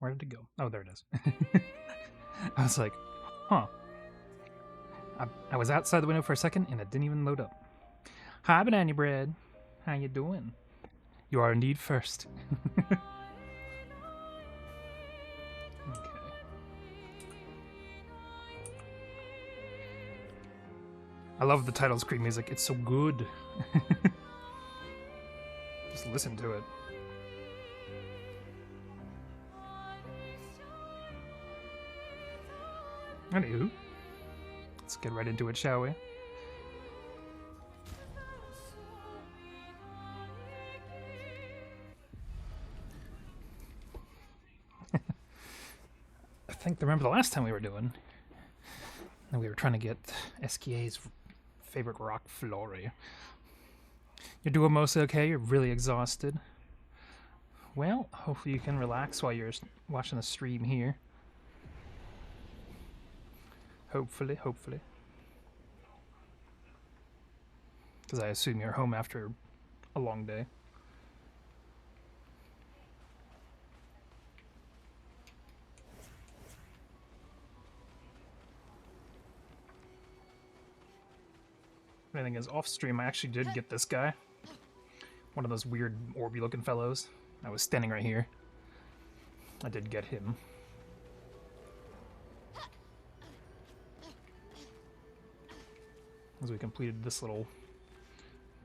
Where did it go? Oh, there it is. I was like, huh. I was outside the window for a second and it didn't even load up. Hi, Banana Bread. How you doing? You are indeed first. Okay. I love the title screen music. It's so good. Just listen to it. Anywho, let's get right into it, shall we? I remember the last time we were doing, and we were trying to get Esquies' favorite rock, Flory. You're doing mostly okay? You're really exhausted? Well, hopefully you can relax while you're watching the stream here. Hopefully. Because I assume you're home after a long day. The thing is, off stream, I actually did get this guy. One of those weird orby looking fellows. I was standing right here. I did get him. As we completed this little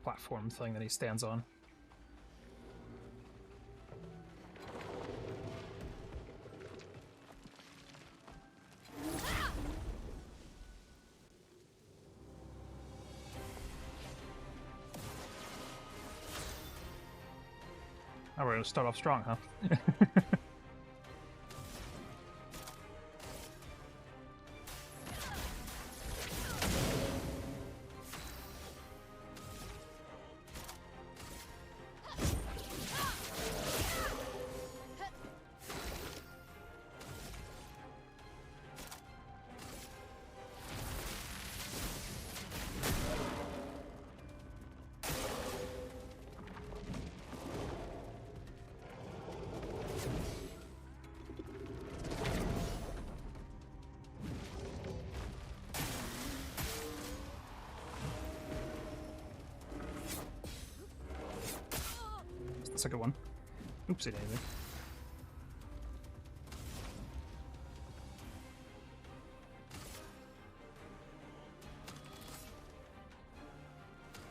platform thing that he stands on. Oh, we're gonna start off strong, huh? The second one. Oopsie daisy.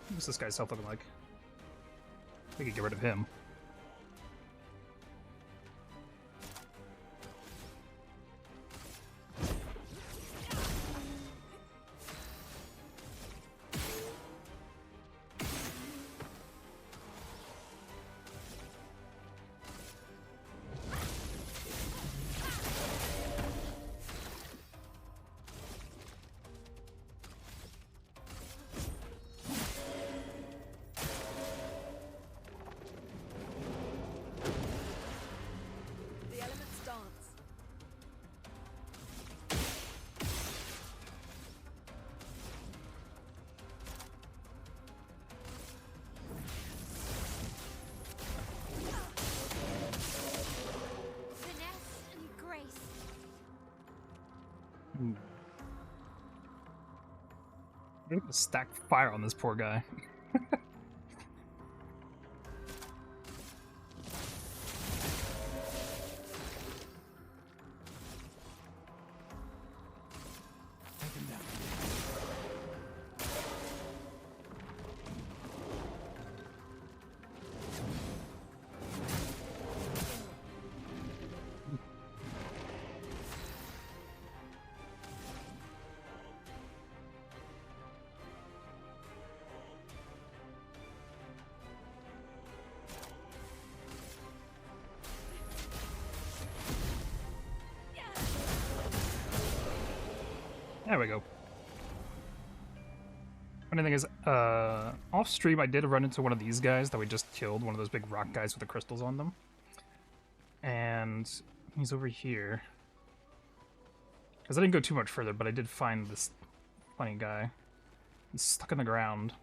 What's this guy's health looking like? We could get rid of him. Stack fire on this poor guy. There we go. Funny thing is, off stream I did run into one of these guys that we just killed, one of those big rock guys with the crystals on them. And he's over here. Because I didn't go too much further, but I did find this funny guy. He's stuck in the ground.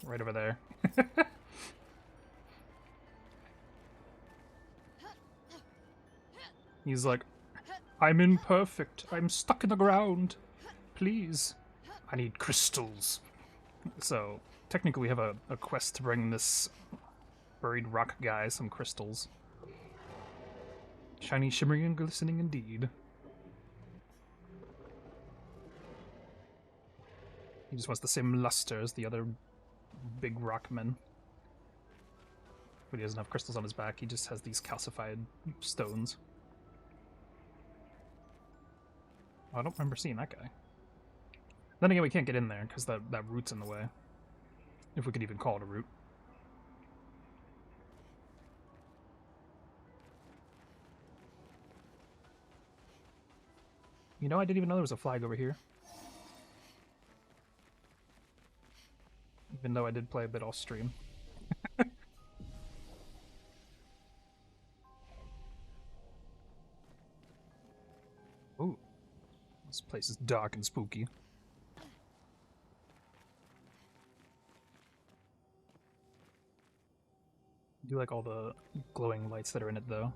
Right over there. He's like, I'm imperfect. I'm stuck in the ground. Please. I need crystals. So, technically we have a quest to bring this buried rock guy some crystals. Shiny, shimmering, and glistening indeed. He just wants the same luster as the other big rock men. But he doesn't have crystals on his back, he just has these calcified stones. Oh, I don't remember seeing that guy. Then again, we can't get in there, because that root's in the way. If we could even call it a root. You know, I didn't even know there was a flag over here. Even though I did play a bit off stream. Ooh. This place is dark and spooky. I do like all the glowing lights that are in it, though.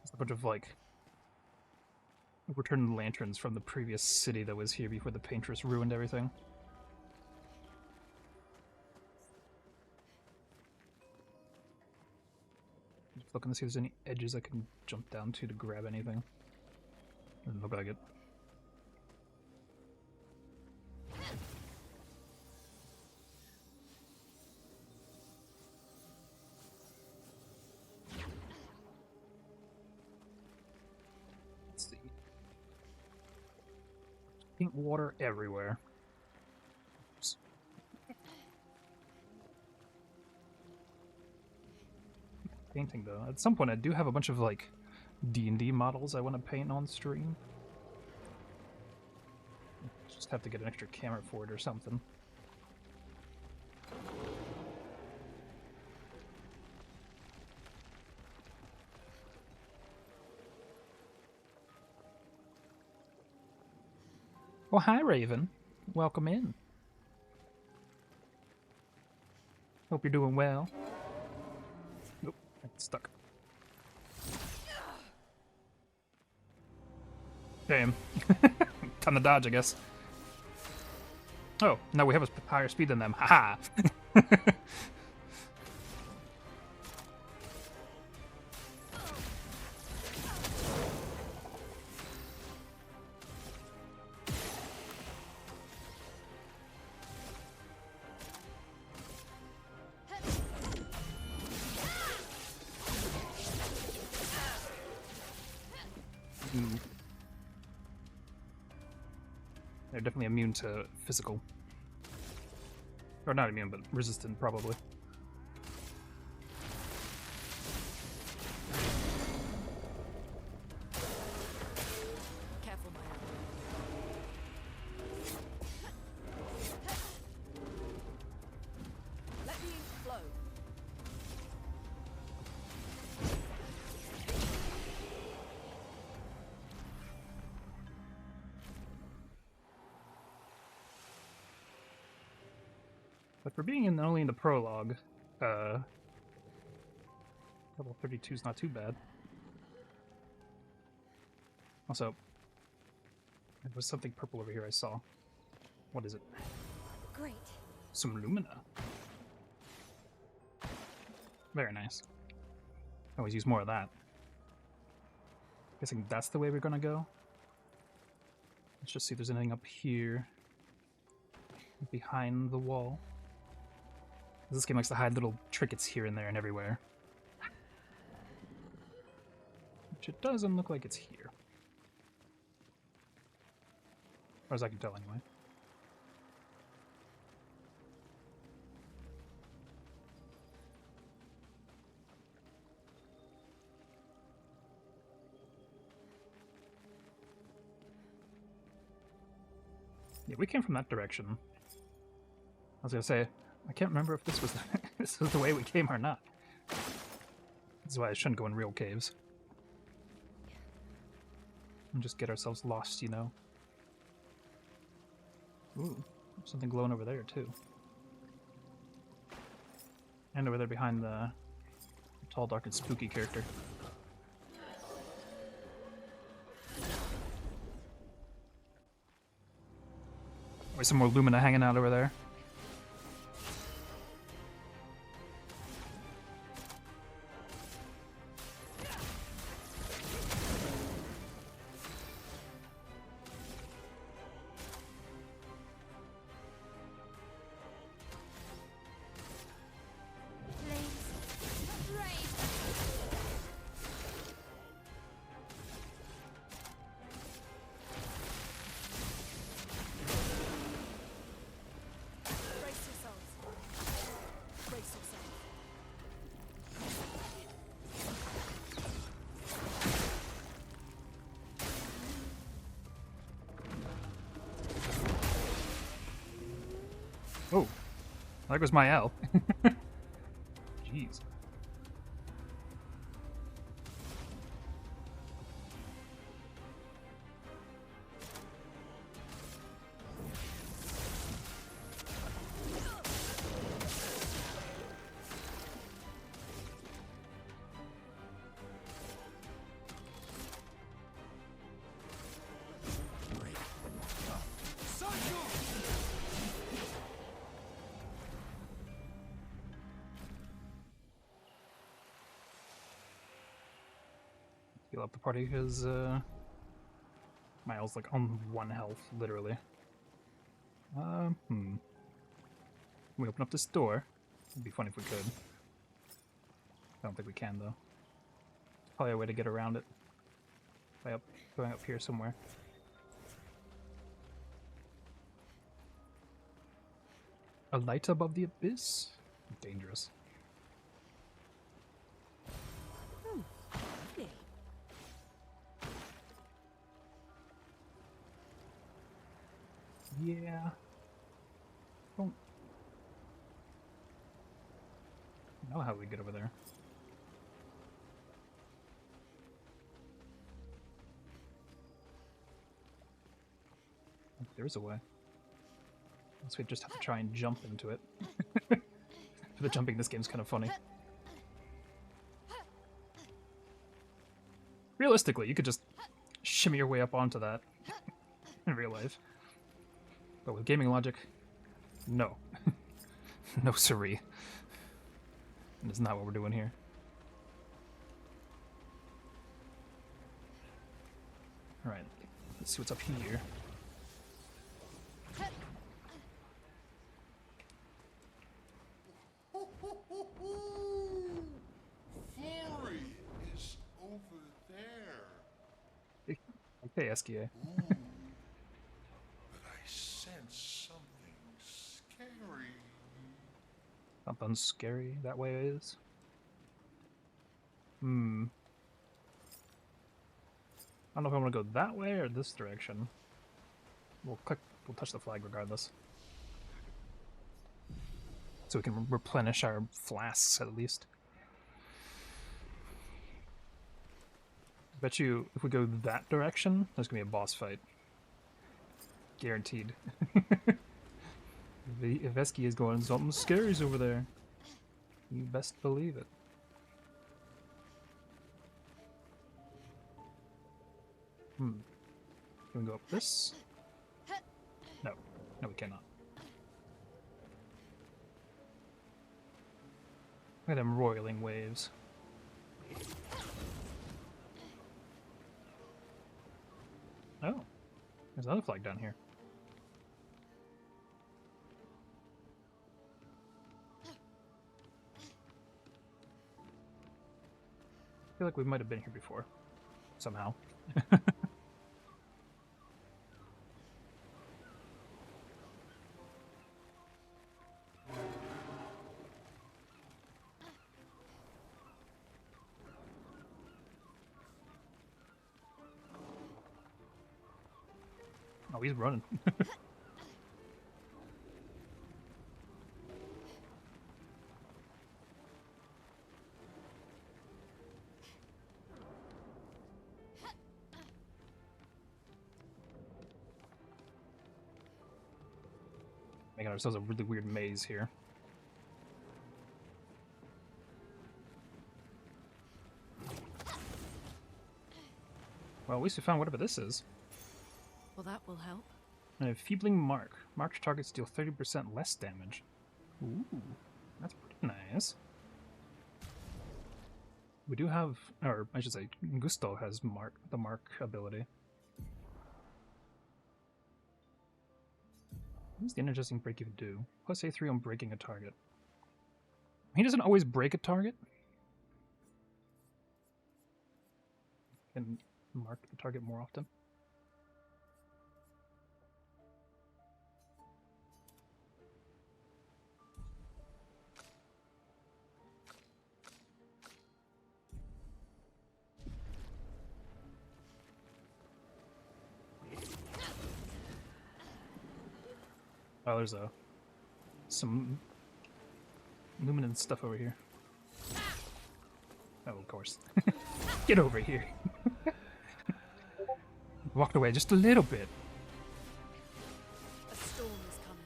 There's a bunch of, like, returned lanterns from the previous city that was here before the paintress ruined everything. Just looking to see if there's any edges I can jump down to grab anything. Doesn't look like it. Let's see. Pink water everywhere. Oops. Painting though. At some point I do have a bunch of like D&D models I want to paint on stream. Just have to get an extra camera for it or something. Well, hi Raven. Welcome in. Hope you're doing well. Nope, I'm stuck. Damn. Time to dodge, I guess. Oh, no, we have a higher speed than them. Haha! They're definitely immune to physical. Or not immune, but resistant, probably. Careful, my Let the ink flow. But for being only in the prologue, level 32 is not too bad. Also, there was something purple over here I saw. What is it? Great. Some lumina. Very nice. Always use more of that. Guessing that's the way we're gonna go. Let's just see if there's anything up here. Behind the wall. This game likes to hide little trinkets here and there and everywhere. Which it doesn't look like it's here. As far as I can tell, anyway. Yeah, we came from that direction. I was gonna say, I can't remember if this was this was the way we came or not. This is why I shouldn't go in real caves. And just get ourselves lost, you know. Ooh, something glowing over there too. And over there behind the tall, dark, and spooky character. There's some more Lumina hanging out over there. Oh, there goes my L. Jeez. Heal up the party because my L's like on 1 health, literally. We open up this door. It'd be funny if we could. I don't think we can though. Probably a way to get around it. By going up here somewhere. A light above the abyss? Dangerous. Lovely. Yeah. Don't know how we get over there. There's a way. Unless we just have to try and jump into it. For the jumping, this game's kind of funny. Realistically, you could just shimmy your way up onto that in real life. But with gaming logic, no. No siree. And it's not what we're doing here. Alright, let's see what's up here. Fury is over there. Okay, Esquies. But I sense something scary. Something scary that way is. I don't know if I want to go that way or this direction. We'll touch the flag regardless. So we can replenish our flasks at least. I bet you if we go that direction, there's gonna be a boss fight. Guaranteed. If Esquies is going, something scary's over there. You best believe it. Can we go up this? No. No, we cannot. Look at them roiling waves. Oh. There's another flag down here. I feel like we might have been here before. Somehow. Oh, he's running. Making ourselves a really weird maze here. Well, at least we found whatever this is. Well, that will help. And a feebling mark. Marked targets deal 30% less damage. Ooh, that's pretty nice. We do have, or I should say, Gusto has the mark ability. What does the energizing break even do? Plus A3 on breaking a target. He doesn't always break a target. Can mark the target more often. Oh, there's some luminance stuff over here. Oh, of course. Get over here. Walked away just a little bit. A storm is coming.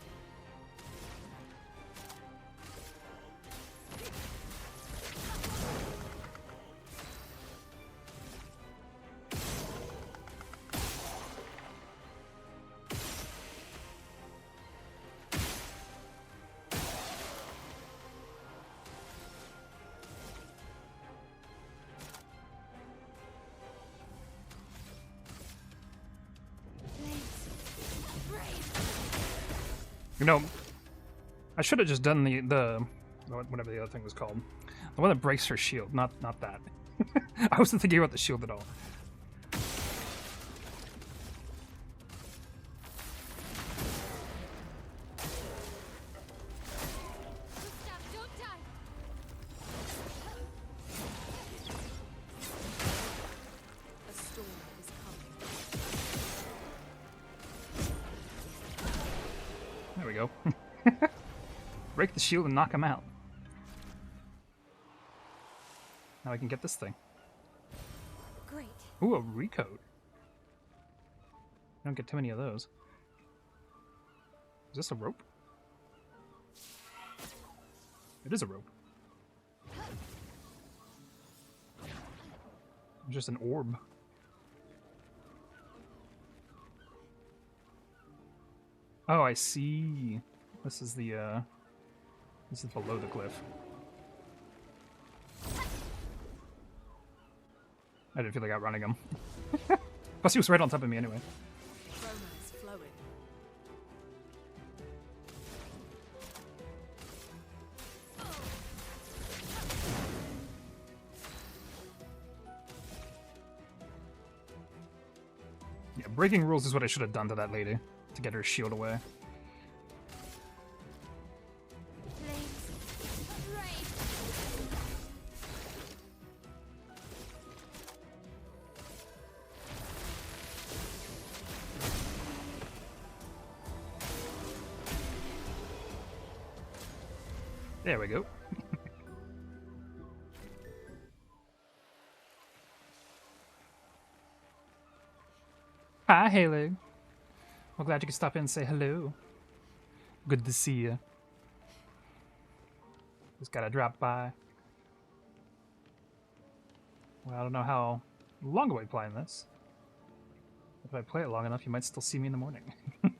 You know, I should have just done the whatever the other thing was called. The one that breaks her shield, not that. I wasn't thinking about the shield at all. A storm is coming. There we go. Break the shield and knock him out. Now I can get this thing. Great. Ooh, a recoat. I don't get too many of those. Is this a rope? It is a rope. Just an orb. Oh, I see. This is the, this is below the glyph. I didn't feel like outrunning him. Plus he was right on top of me anyway. Romance flowing. Yeah, breaking rules is what I should have done to that lady. To get her shield away. There we go. Hi, Haley. Well, glad you could stop in and say hello. Good to see you. Just gotta drop by. Well, I don't know how long I'll be playing this. If I play it long enough, you might still see me in the morning. If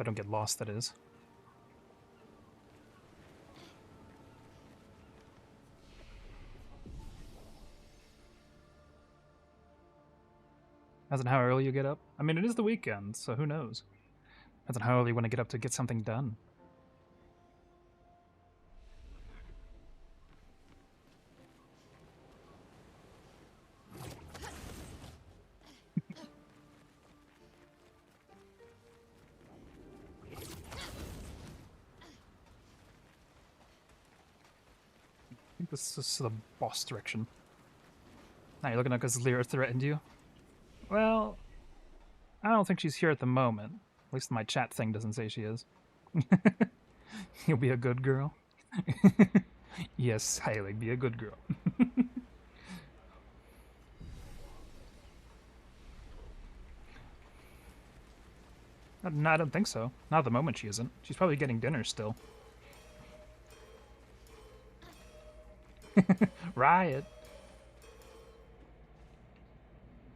I don't get lost, that is. Depends on how early you get up. I mean, it is the weekend, so who knows? Depends on how early you want to get up to get something done. I think this is the boss direction. Now you're looking at because Lyra threatened you? Well, I don't think she's here at the moment. At least my chat thing doesn't say she is. You'll be a good girl. Yes, Hailey, be a good girl. No, I don't think so. Not at the moment she isn't. She's probably getting dinner still. Riot.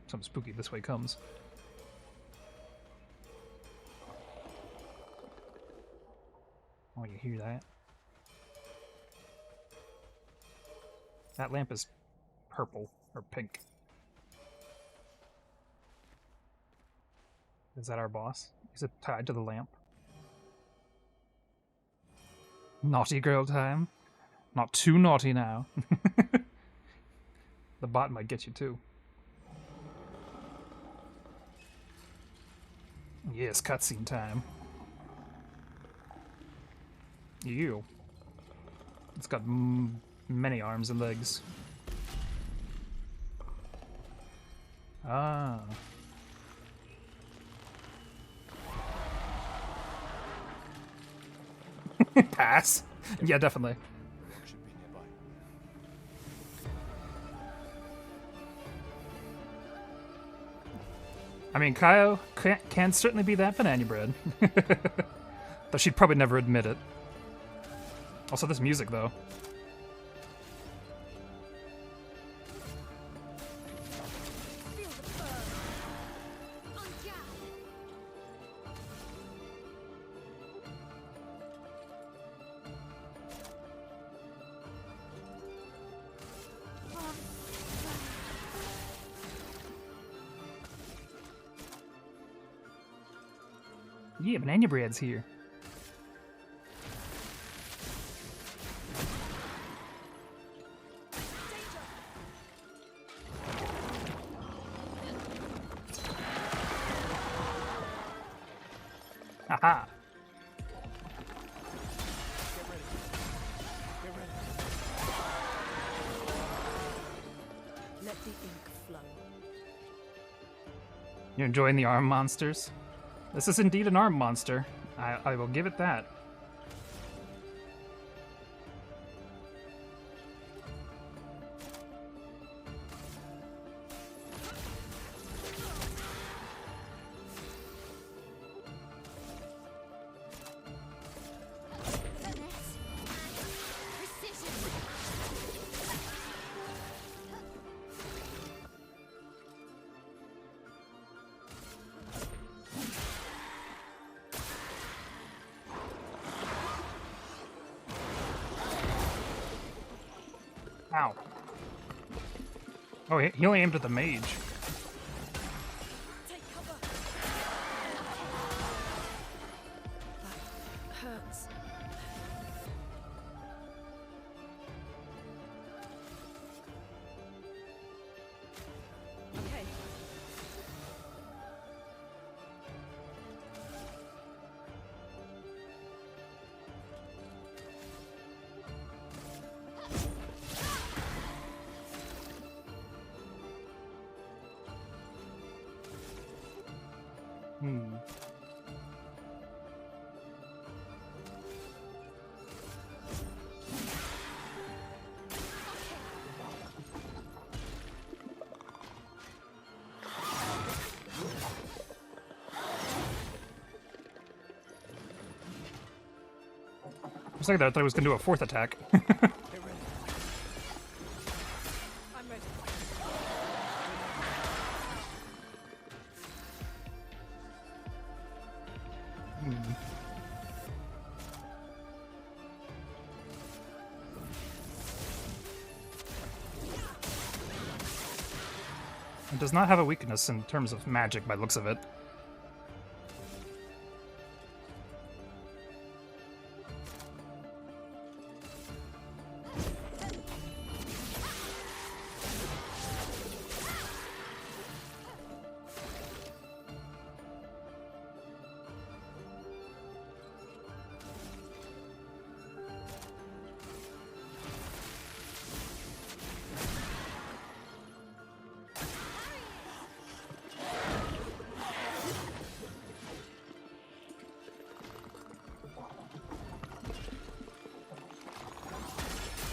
Something spooky this way comes. Oh, you hear that? That lamp is purple or pink. Is that our boss? Is it tied to the lamp? Naughty girl time? Not too naughty now. The bot might get you too. Yes, cutscene time. Ew. It's got many arms and legs. Ah. Pass? Yeah, definitely. Should be nearby. I mean, Kaio can certainly be that banana bread. Though she'd probably never admit it. Also, this music, though. Feel the burn. Unga. Yeah, banana bread's here. Haha. Let the ink flow. You're enjoying the arm monsters? This is indeed an arm monster. I will give it that. Finesse and precision. Ow. Oh, he only aimed at the mage. Take cover. That hurts. Okay. Hmm. For a second there, I thought I was going to do a fourth attack. I'm ready. It does not have a weakness in terms of magic by the looks of it.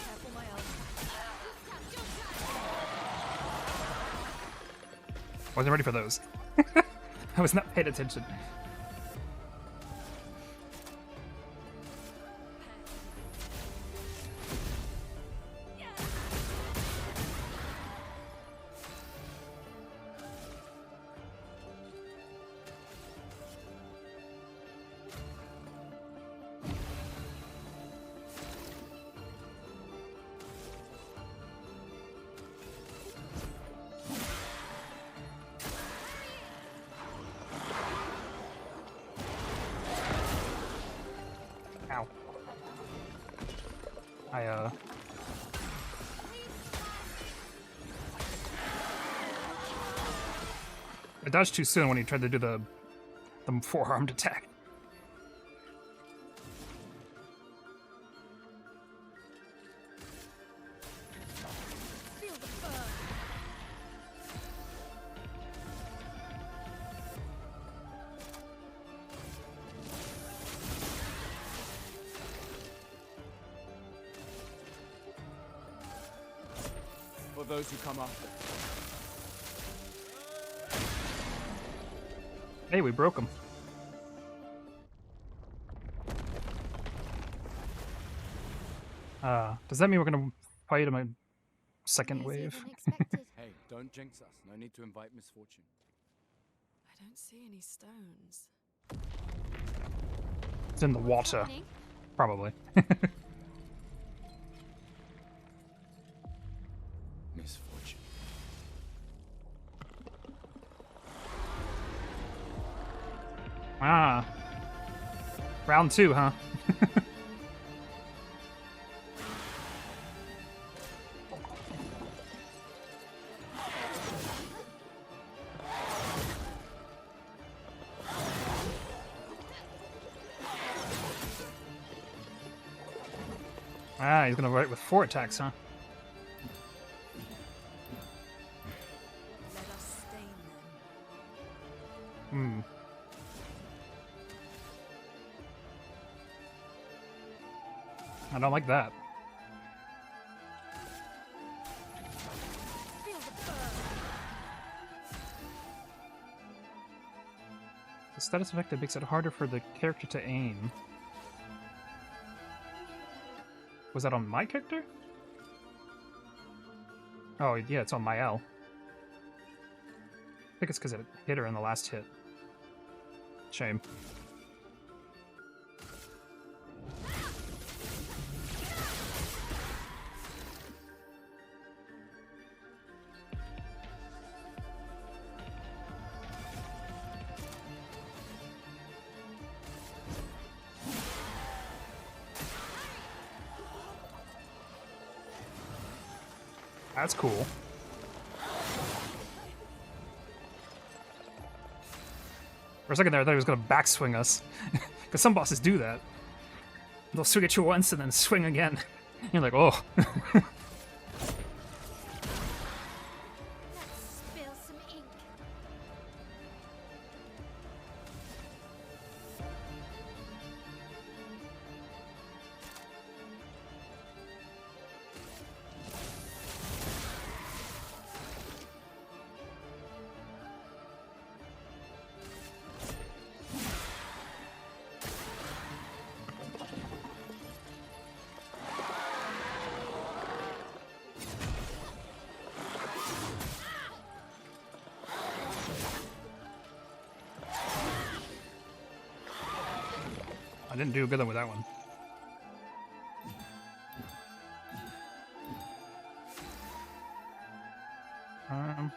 Careful, my elf. Wasn't ready for those. I was not paying attention. I dodged too soon when he tried to do the four-armed attack. Feel the burn. For those who come after. Hey, we broke him. Does that mean we're gonna fight him a second Easier wave? than expected. Hey, don't jinx us. No need to invite misfortune. I don't see any stones. It's in the What's water, happening? probably. Misfortune. Ah. Round 2, huh? Ah, he's gonna fight with 4 attacks, huh? Let us stain them. Hmm. I don't like that. Feel the burn. The status effect that makes it harder for the character to aim. Was that on my character? Oh, yeah, it's on my L. I think it's because it hit her in the last hit. Shame. That's cool. For a second there, I thought he was going to backswing us. Because some bosses do that. They'll swing at you once and then swing again. You're like, oh. Let's spill some ink. I didn't do good with that one. Um...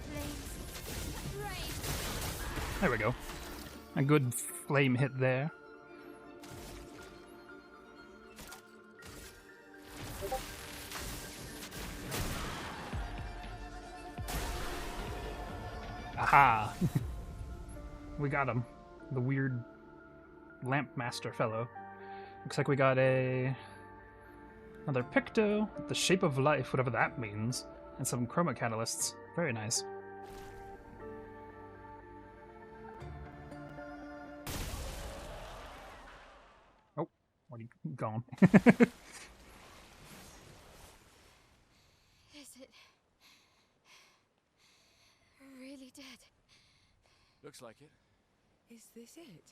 Flames. Rain. There we go. A good flame hit there. Aha! We got him. The weird lamp master fellow. Looks like we got another Picto, the shape of life, whatever that means, and some chroma catalysts. Very nice. Oh, already gone. Is it really dead? Looks like it. Is this it?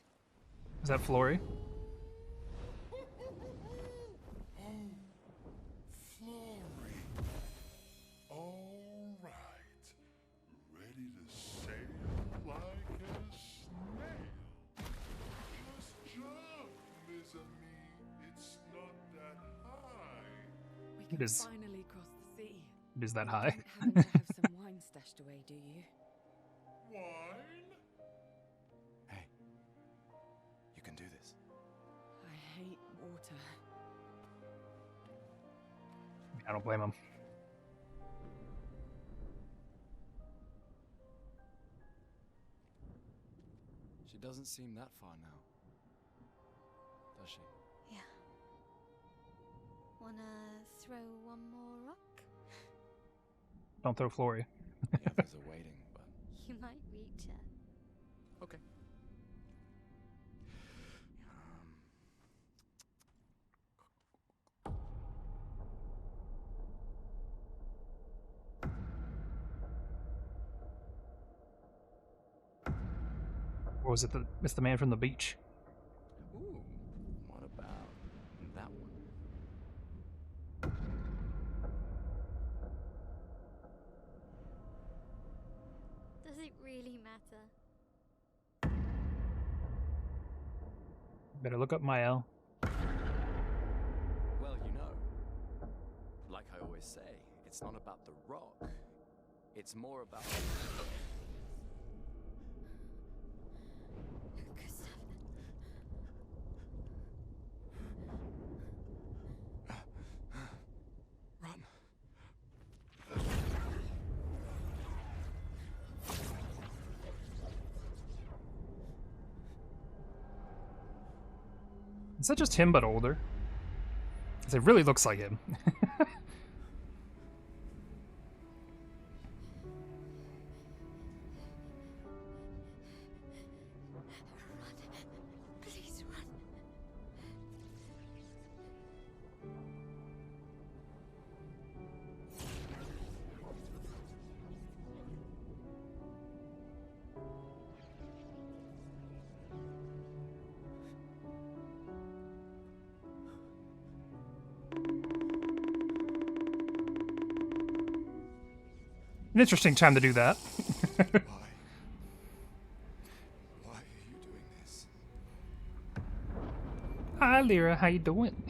Is that Flory? Flory. All right. Ready to sail like a snail. Just jump, mes amis. It's not that high. You It is. finally crossed the sea. It is that You high. don't happen to have some wine stashed away, do you? Wine? Hey, you can do this. I hate water. I don't blame him. She doesn't seem that far now, does she? Yeah. Wanna throw one more rock? Don't throw Flory. The others are waiting, but You might reach her. okay. Or was it it's the man from the beach? Ooh, what about that one? Does it really matter? Better look up my L. Well, like I always say, it's not about the rock. It's more about... Gustav. Run. Is that just him but older? 'Cause it really looks like him. Run. Please run. An interesting time to do that. Why? Why are you doing this? Hi, Lyra. How you doing?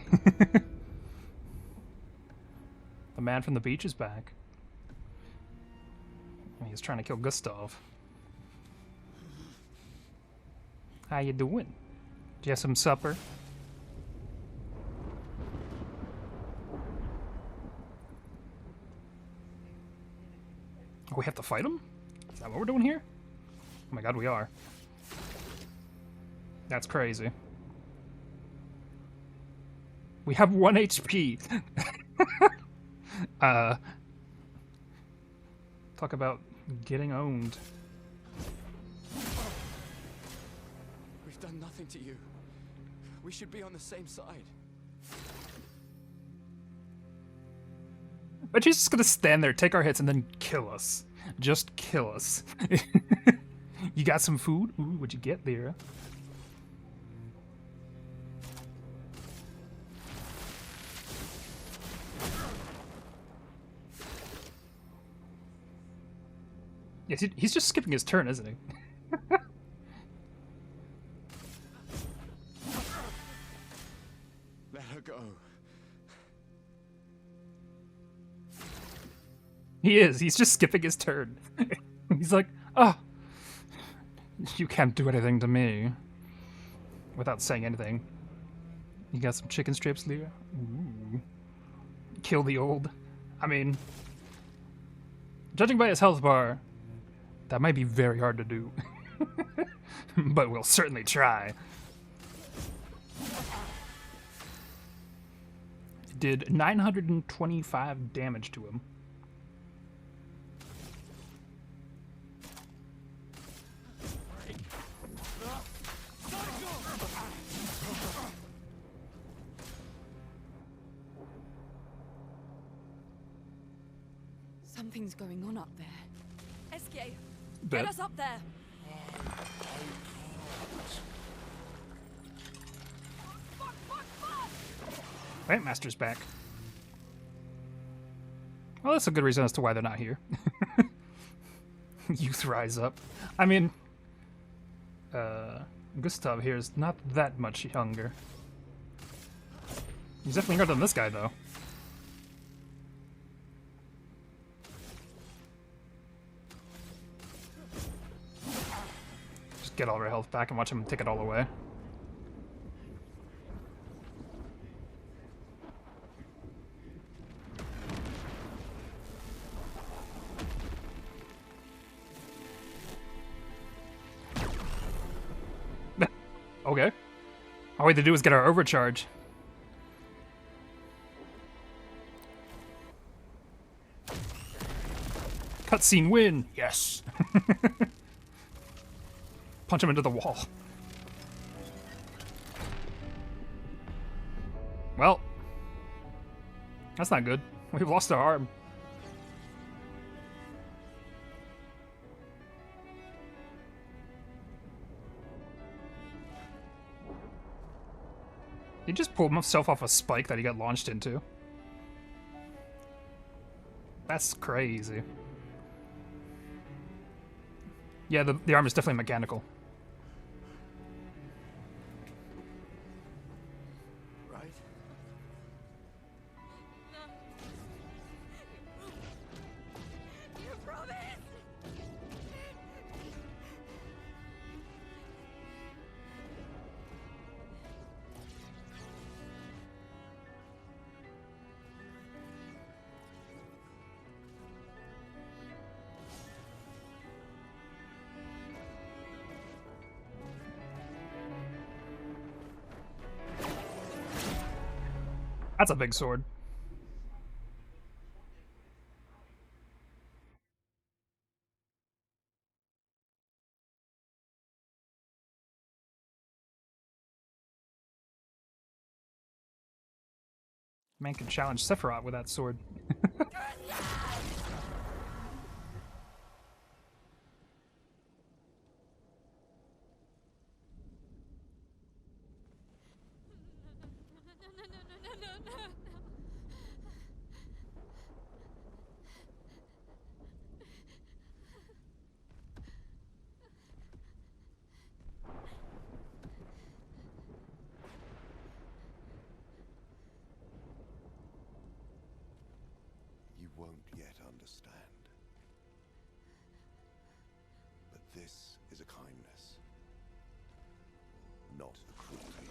The man from the beach is back. And he's trying to kill Gustav. How you doing? Did you have some supper? Oh, we have to fight him? Is that what we're doing here? Oh my god, we are. That's crazy. We have 1 HP. Talk about getting owned. We've done nothing to you. We should be on the same side. But she's just gonna stand there, take our hits, and then kill us. Just kill us. You got some food? Ooh, what'd you get, Lyra? Yes, he's just skipping his turn, isn't he? Let her go. He is. He's just skipping his turn. He's like, oh, you can't do anything to me. Without saying anything. You got some chicken strips, Lyra? Ooh. Kill the old. I mean, judging by his health bar, that might be very hard to do. But we'll certainly try. Did 925 damage to him. Something's going on up there. Esquies, Bet. get us up there. Plant Master's back. Well, that's a good reason as to why they're not here. Youth rise up. I mean, Gustav here is not that much younger. He's definitely younger than this guy, though. get all of her health back and watch him take it all away. Okay. All we had to do was get our overcharge. Cutscene win! Yes! Punch him into the wall. Well, that's not good. We've lost our arm. He just pulled himself off a spike that he got launched into. That's crazy. Yeah, the arm is definitely mechanical. Right? You promised! That's a big sword. Man could challenge Sephiroth with that sword. No. You won't yet understand. But this is a kindness, not a cruelty.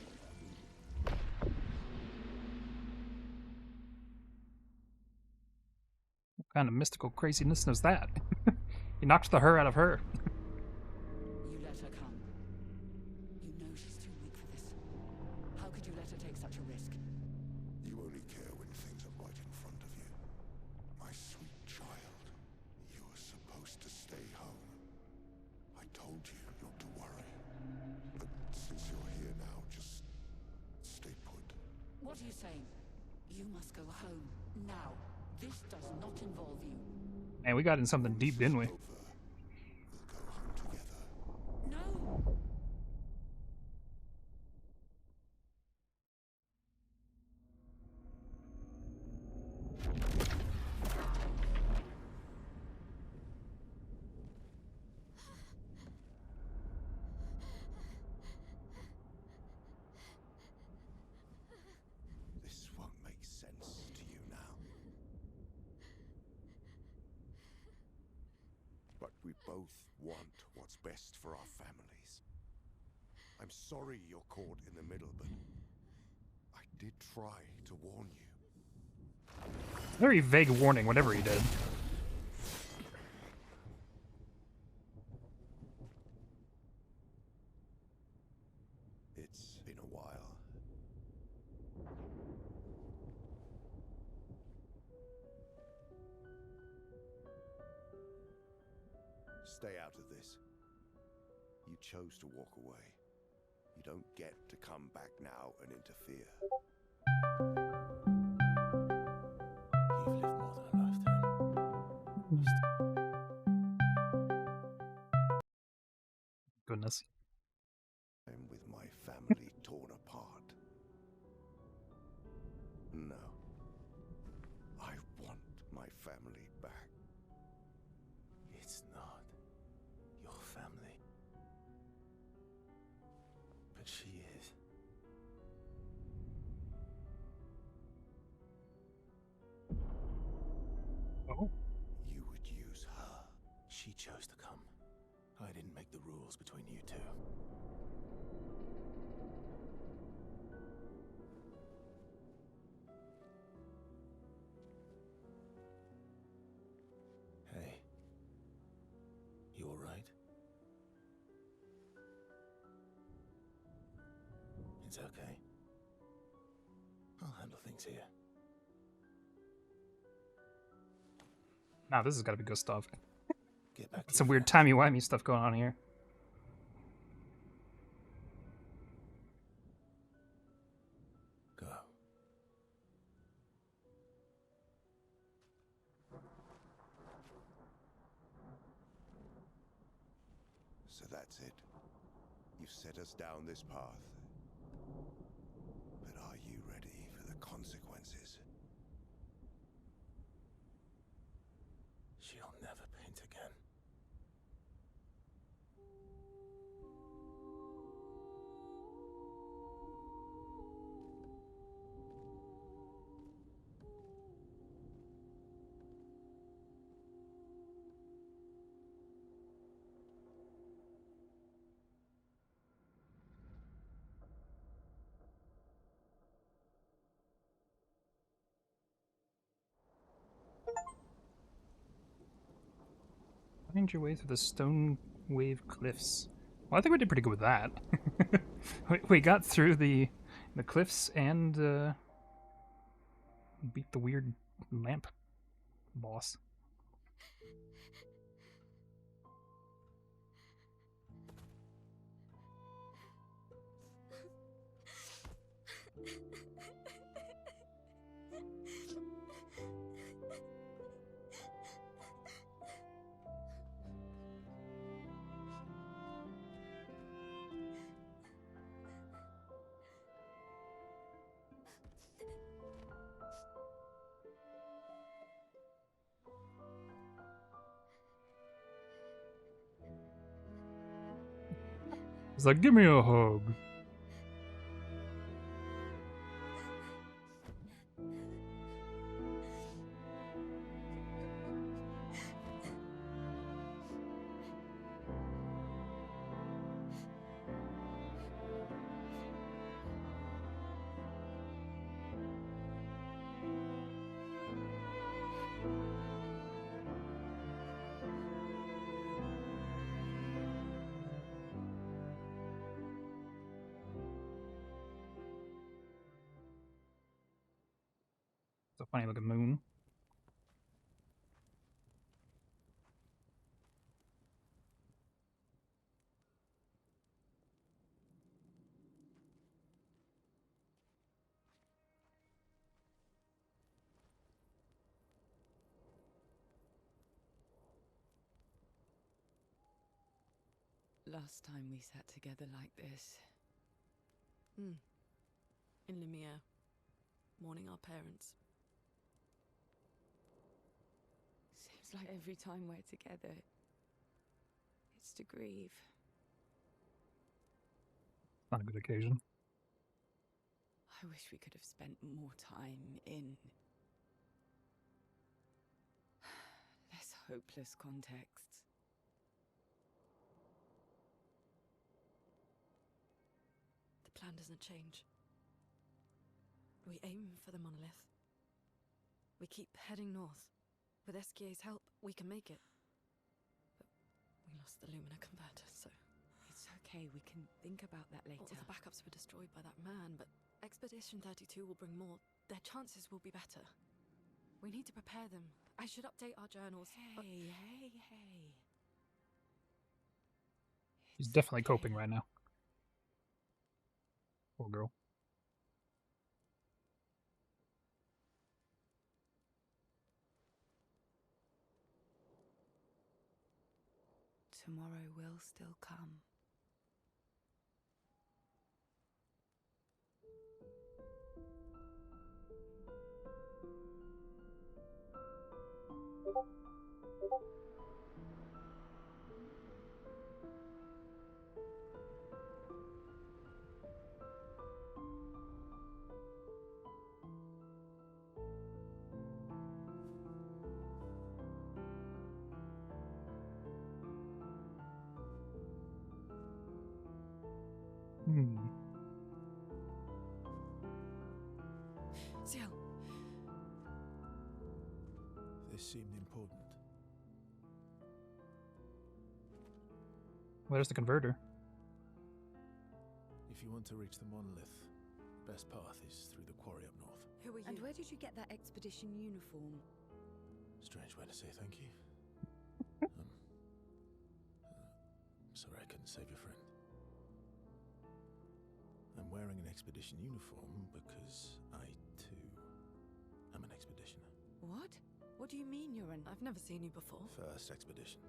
What kind of mystical craziness is that? He knocked the her out of her. You let her come. You know she's too weak for this. How could you let her take such a risk? You only care when things are right in front of you. My sweet child, you were supposed to stay home. I told you not to worry. But since you're here now, just stay put. What are you saying? You must go home now. This does not involve you. Man, we got in something deep, didn't we? Over. We'll go home together. No! This won't make sense to you now. But we both want what's best for our families. I'm sorry you're caught in the middle, but I did try to warn you. Very vague warning, whatever he did. It's been a while. Stay out of this. You chose to walk away. You don't get to come back now and interfere. You've lived more than a lifetime. Goodness. I'm with my family torn apart. No. I want my family back. It's not your family. But she is. Oh. You would use her. She chose to come. I didn't make the rules between you two. It's okay. I'll handle things here. Now this has got to be good stuff. Get back to Some your weird friends. timey-wimey stuff going on here. Go. So that's it. You've set us down this path. But are you ready for the consequences? She'll never paint again. Find your way through the stone wave cliffs. Well, I think we did pretty good with that. we got through the cliffs and beat the weird lamp boss. He's like, give me a hug. It's a funny looking moon. Last time we sat together like this. In Lumiere, mourning our parents. Seems like every time we're together, it's to grieve. Not a good occasion. I wish we could have spent more time in less hopeless contexts. The plan doesn't change. We aim for the monolith. We keep heading north. With Esquies' help, we can make it. But we lost the Lumina converter, so... It's okay, we can think about that later. All the backups were destroyed by that man, but Expedition 32 will bring more. Their chances will be better. We need to prepare them. I should update our journals. Hey. She's It's definitely okay. coping right now. Poor girl. Tomorrow will still come. Ciel, This seemed important. Where's the converter? If If you want to reach the monolith, best path is through the quarry up north. Who are you? And where did you get that expedition uniform? Strange way to say thank you. Sorry I couldn't save your friend. I'm wearing an expedition uniform because I, too, am an expeditioner. What? What do you mean you're an... I've never seen you before. First expedition.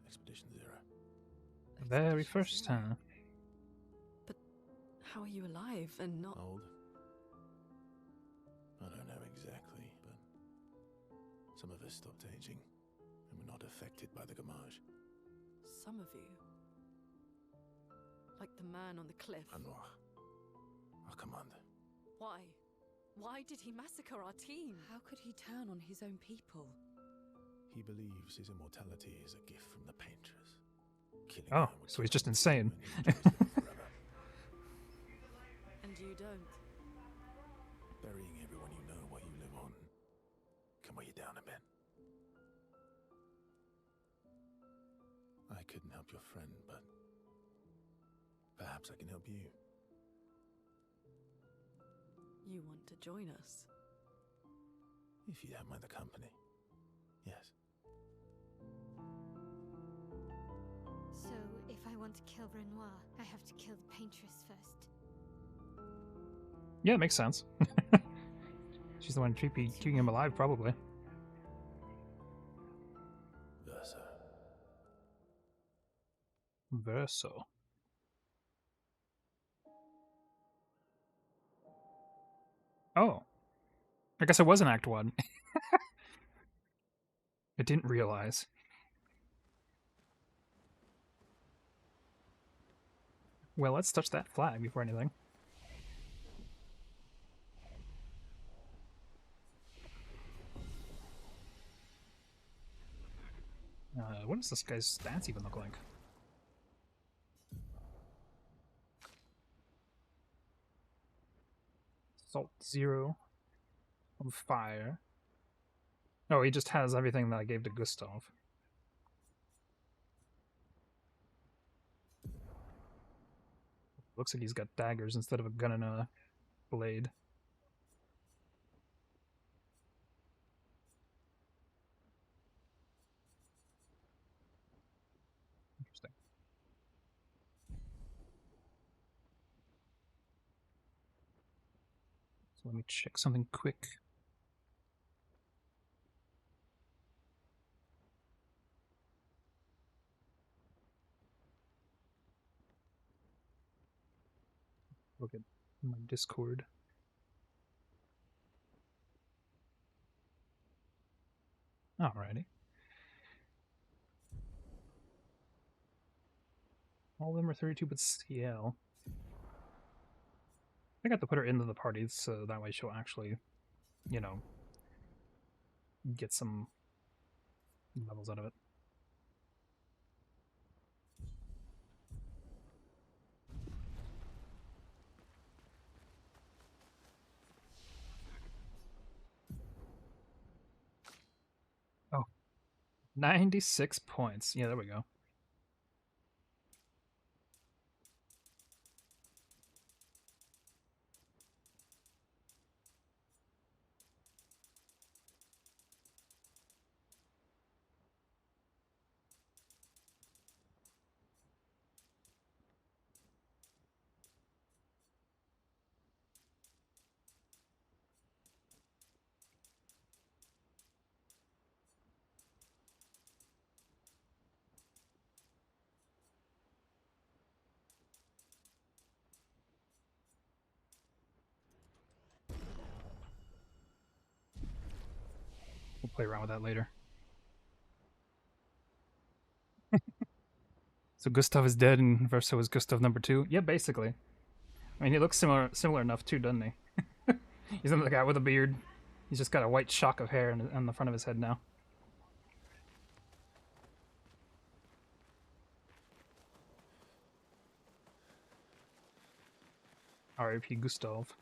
Expedition 0. Very Expedition first Zero. time. But how are you alive and not... Old? I don't know exactly, but some of us stopped aging and were not affected by the gamage. Some of you? Like the man on the cliff. Anwar, our commander. Why? Why did he massacre our team? How could he turn on his own people? He believes his immortality is a gift from the painters. Killing Oh, them would so he's kill just him insane. and he enjoys them forever. And you don't. Burying everyone you know while you live on can weigh you down a bit. I couldn't help your friend, but perhaps I can help you. You want to join us? If you don't mind the company. Yes. So, if I want to kill Renoir, I have to kill the paintress first. Yeah, it makes sense. She's the one keeping him alive, probably. Verso. Verso. Oh. I guess it was an Act 1. I didn't realize. Well, let's touch that flag before anything. What does this guy's stats even look like? Salt 0 on fire. Oh, he just has everything that I gave to Gustav. Looks like he's got daggers instead of a gun and a blade. Interesting. So let me check something quick. Look at my Discord. Alrighty. All of them are 32, but CL. I got to put her into the party so that way she'll actually, you know, get some levels out of it. Oh, 96 points. Yeah, there we go. We'll play around with that later. So Gustav is dead and Verso is Gustav number 2? Yeah, basically. I mean, he looks similar enough too, doesn't he? He's the guy with a beard. He's just got a white shock of hair on the front of his head now. R.I.P. Gustav.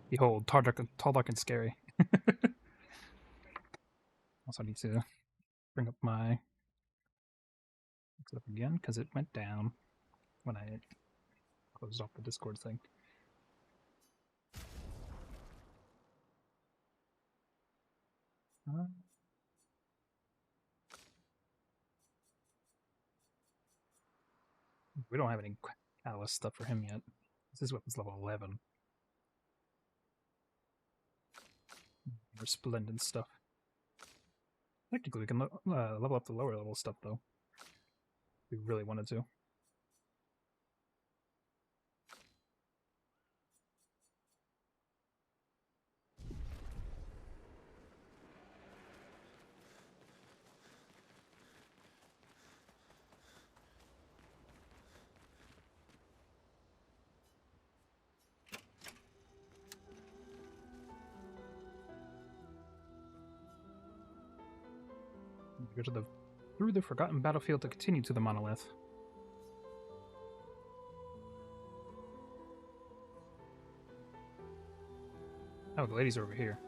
Behold, tall, dark, and scary. Also, I need to bring up my Looks up again because it went down when I closed off the Discord thing. We don't have any catalyst stuff for him yet. This weapon's level 11. Resplendent stuff. Technically, we can level up the lower level stuff, though. If we really wanted to. Go to through the forgotten battlefield to continue to the monolith. Oh, the ladies are over here.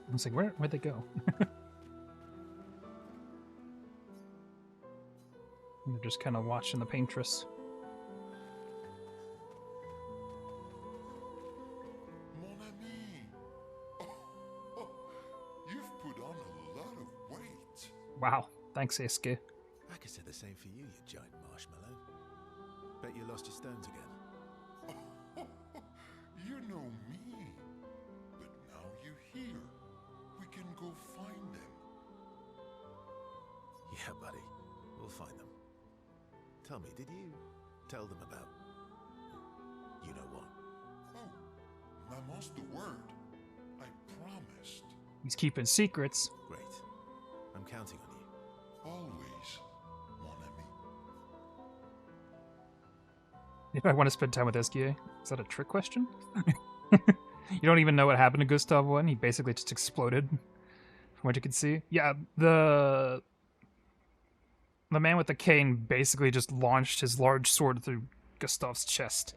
I was like, where'd they go? And they're just kind of watching the paintress. Mon ami! Oh, you've put on a lot of weight. Wow, thanks, Esquies. I could say the same for you, you giant marshmallow. Bet you lost your stones again. You know me. But now you're here. We can go find them. Yeah, buddy. We'll find them. Tell me, did you tell them about... you know what? Oh, maman's the word. I promised. He's keeping secrets. Great. I'm counting on you. Always, mon ami. If I want to spend time with Esquies, is that a trick question? You don't even know what happened to Gustav 1? He basically just exploded, from what you can see. Yeah, the man with the cane basically just launched his large sword through Gustav's chest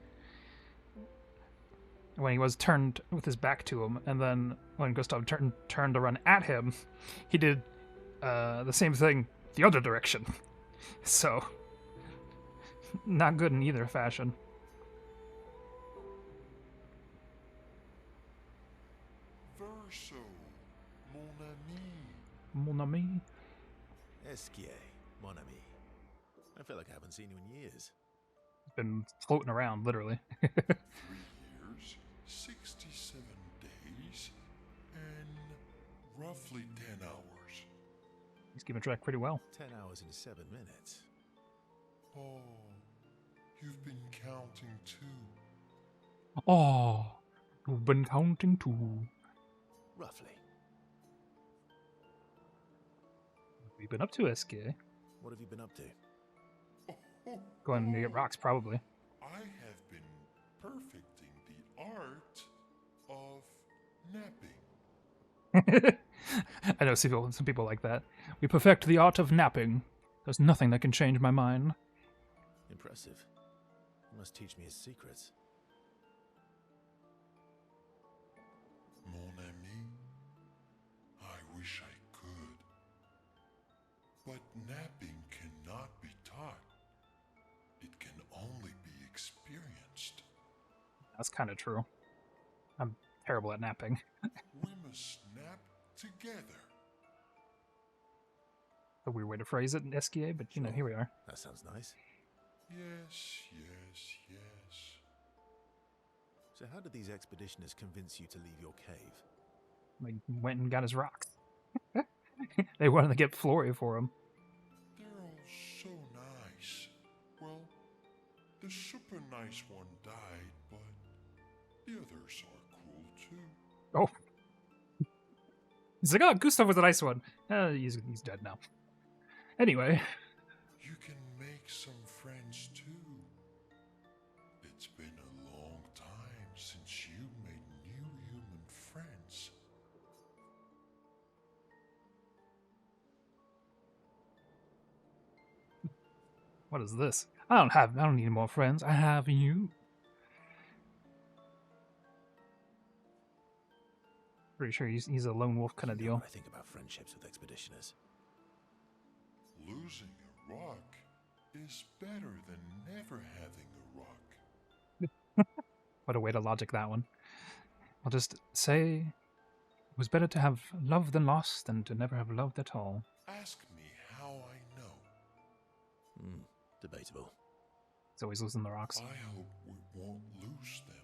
when he was turned with his back to him, and then when Gustav turned to run at him, he did the same thing the other direction. So, not good in either fashion. Verso, mon ami. Mon ami. Esquies, mon ami. I feel like I haven't seen you in years. Been floating around, literally. 3 years, 67 days, and roughly 10 hours. He's keeping track pretty well. 10 hours and 7 minutes. Oh, you've been counting too. Oh, you've been counting too. Roughly. What have you been up to, Esquies? What have you been up to? Going to get rocks, probably. I have been perfecting the art of napping. I know some people like that. We perfect the art of napping. There's nothing that can change my mind. Impressive. You must teach me his secrets. Mon ami, I wish I could. But napping cannot be taught. It can only be experienced. That's kind of true. I'm terrible at napping. We must nap together. A weird way to phrase it in Esquies, but you know, here we are. That sounds nice. Yes, yes, yes. So how did these expeditioners convince you to leave your cave? They went and got his rocks. They wanted to get Flory for him. They're all so nice. Well, the super nice one died, but the others are cool too. Oh. He's like, oh, Gustav was a nice one. He's dead now. Anyway. You can make some friends too. It's been a long time since you made new human friends. What is this? I don't need more friends. I have you. Pretty sure he's a lone wolf kind of You know deal. what I think about friendships with expeditioners. Losing a rock is better than never having a rock. What a way to logic that one. I'll just say it was better to have loved than lost than to never have loved at all. Ask me how I know. Debatable. He's always losing the rocks. I hope we won't lose them.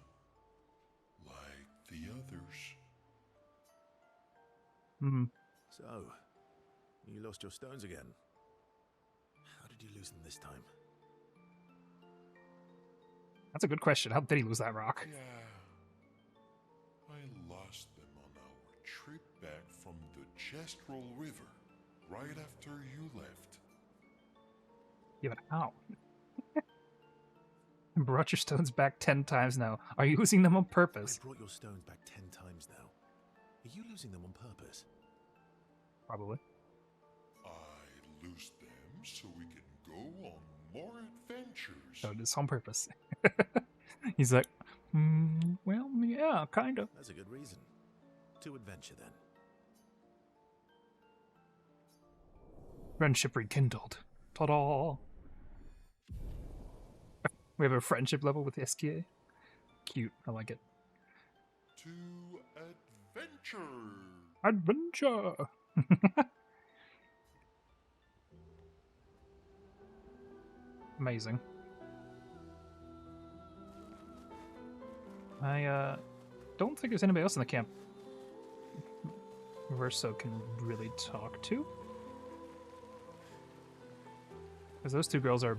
Like the others. So, you lost your stones again. How did you lose them this time? That's a good question. How did he lose that rock? Yeah. I lost them on our trip back from the Chestrel River, right after you left. Yeah, but how? You brought your stones back 10 times now. Are you losing them on purpose? I brought your stones back 10 times now. Are you losing them on purpose? Probably. I lose them so we can go on more adventures. So it's on purpose. He's like, well, yeah, kind of. That's a good reason. To adventure then. Friendship rekindled. Ta-da! We have a friendship level with Esquies. Cute. I like it. To adventure. Adventure! Amazing. I don't think there's anybody else in the camp Verso can really talk to. Because those two girls are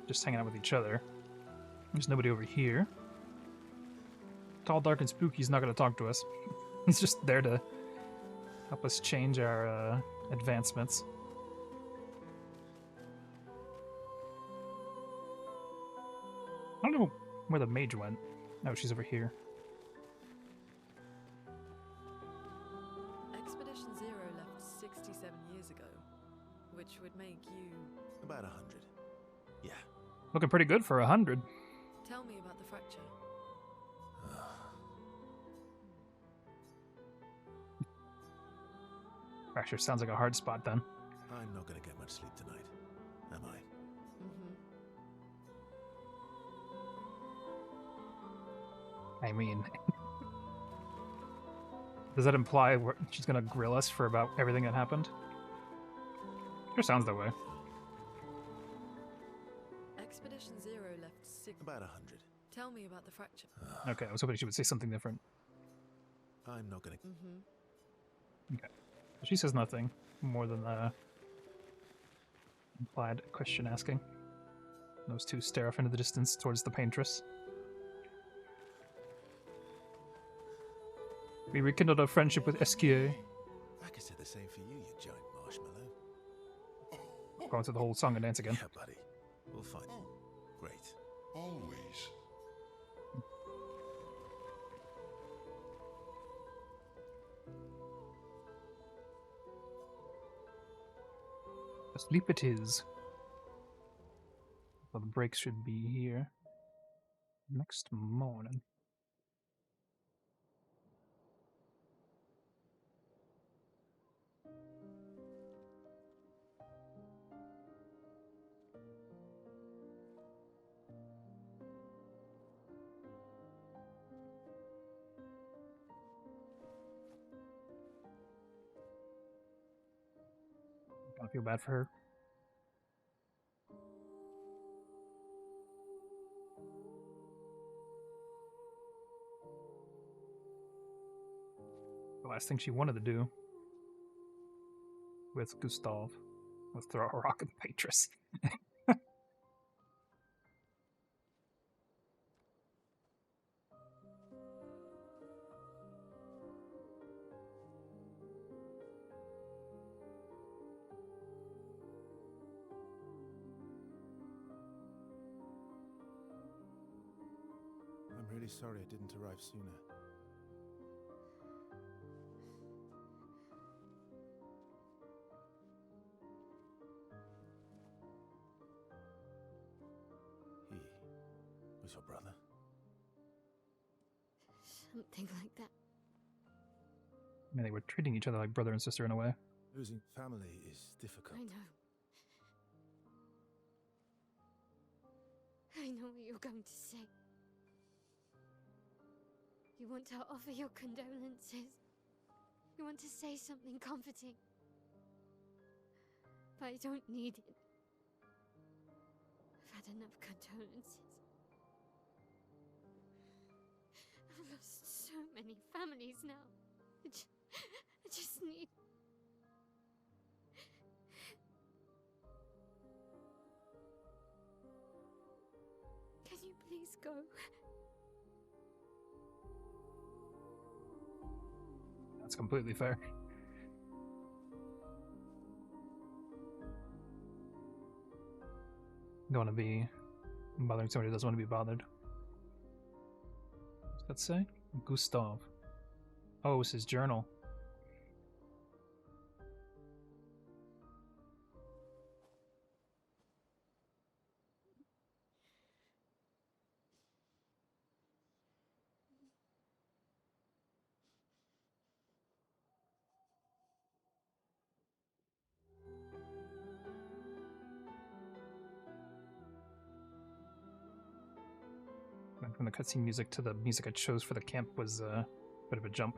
just hanging out with each other. There's nobody over here. Tall, dark, and spooky's not going to talk to us. He's just there to help us change our advancements. I don't know where the mage went. Oh, she's over here. Expedition Zero left 67 years ago, which would make you... About 100. Yeah. Looking pretty good for 100. Tell me about the fracture. Fracture sounds like a hard spot then. I'm not going to get much sleep tonight, am I? Mm-hmm. I mean, does that imply she's gonna grill us for about everything that happened? Sure sounds that way. Expedition Zero left About 100. Tell me about the fracture. Okay, I was hoping she would say something different. I'm not going to... Mm-hmm. Okay. She says nothing more than the implied question asking. Those two stare off into the distance towards the paintress. We rekindled our friendship with Esquies. I could say the same for you, you giant marshmallow. Going through the whole song and dance again. Yeah, buddy. We'll find you. Great. Always. Asleep it is. Well, the break should be here next morning. I feel bad for her. The last thing she wanted to do with Gustav was throw a rock at the Patrus. I'm really sorry I didn't arrive sooner. He was your brother? Something like that. I mean, they were treating each other like brother and sister in a way. Losing family is difficult. I know. I know what you're going to say. You want to offer your condolences. You want to say something comforting. But I don't need it. I've had enough condolences. I've lost so many families now. I just need... Can you please go? That's completely fair. Don't want to be bothering somebody who doesn't want to be bothered. What's that say? Gustav. Oh, it's his journal. Went from the cutscene music to the music I chose for the camp was a bit of a jump.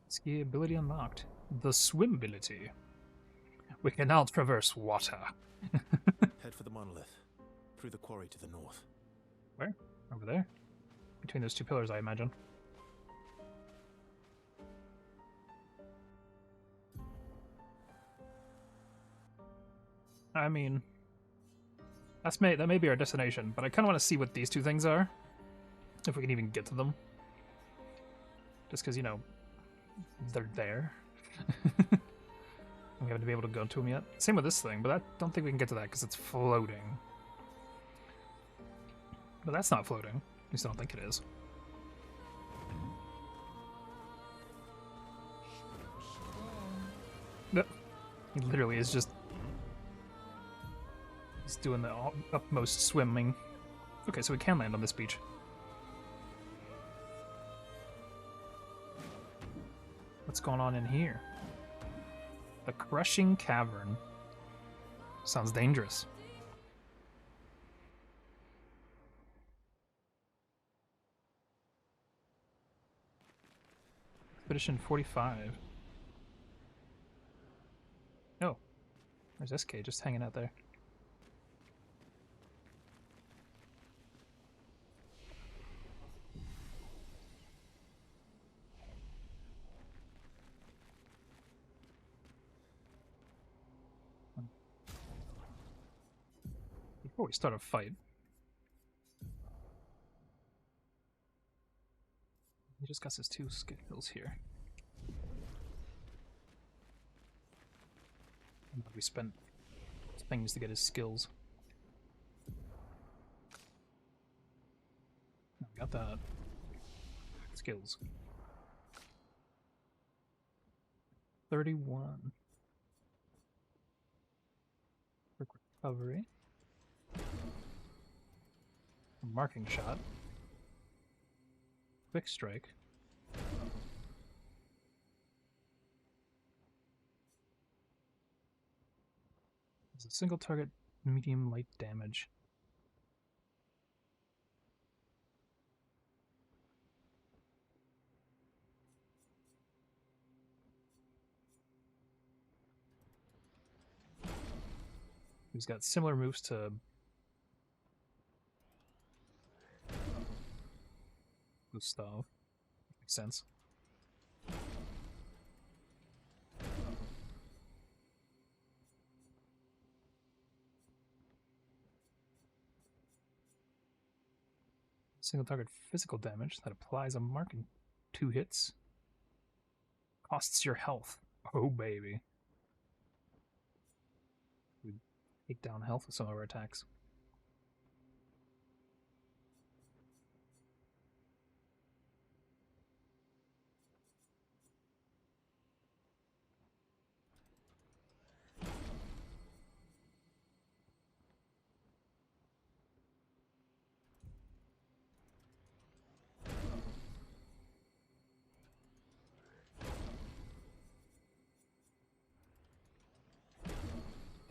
Ski ability unlocked. The swim ability. We can now traverse water. Head for the monolith. Through the quarry to the north. Where? Over there? Between those two pillars, I imagine. I mean, that may be our destination, but I kind of want to see what these two things are. If we can even get to them. Just because, you know, they're there. We haven't been able to go to them yet. Same with this thing, but I don't think we can get to that because it's floating. But that's not floating. At least I don't think it is. No, he literally is just... He's doing the utmost swimming. Okay, so we can land on this beach. What's going on in here? The Crushing Cavern. Sounds dangerous. Expedition 45. Oh. There's SK just hanging out there. Before we start a fight, he just got his 2 skills here. We spent things to get his skills. No, got that. Skills. 31. Quick recovery. Marking shot. Quick strike. It's a single target, medium light damage. He's got similar moves to Gustav. Makes sense. Single target physical damage that applies a mark in 2 hits. Costs your health. Oh, baby. We take down health with some of our attacks.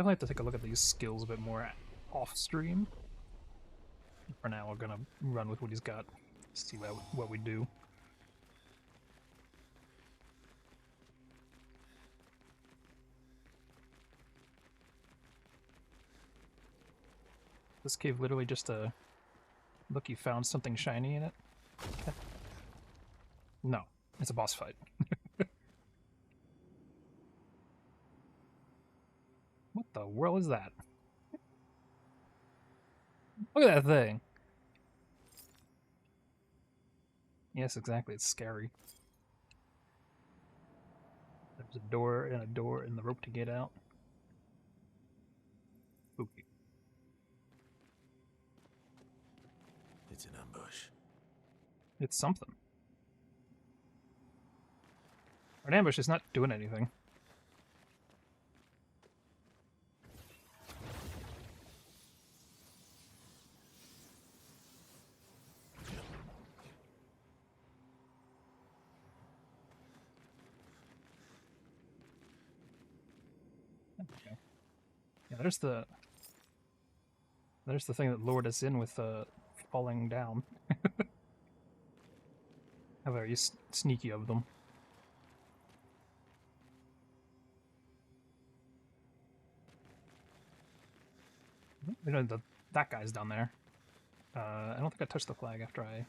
Definitely have to take a look at these skills a bit more off stream. For now, we're gonna run with what he's got. See what we do. This cave literally just a look. You found something shiny in it. Okay. No, it's a boss fight. What the world is that? Look at that thing. Yes, exactly. It's scary. There's a door and the rope to get out. Spooky. It's an ambush. It's something. An ambush is not doing anything. Okay. Yeah, there's the thing that lured us in with falling down. How very sneaky of them. You know, that guy's down there. I don't think I touched the flag after I...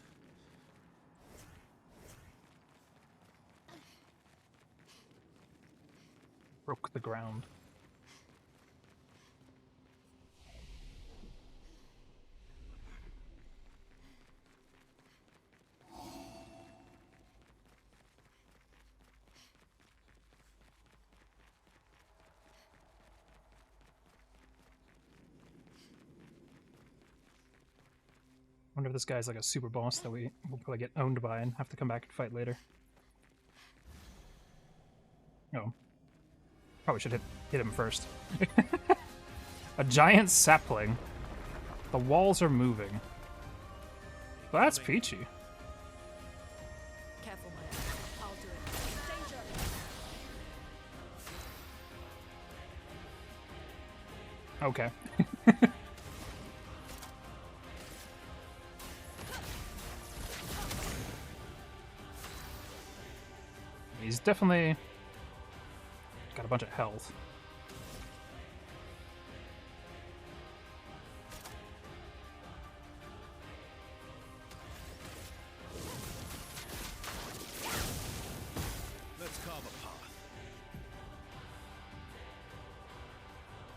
broke the ground. Wonder if this guy's like a super boss that we will probably get owned by and have to come back and fight later. Oh. Probably should hit him first. A giant sapling. The walls are moving. That's peachy. Careful, my I'll do it. Danger! Okay. He's definitely got a bunch of health. Let's carve a path.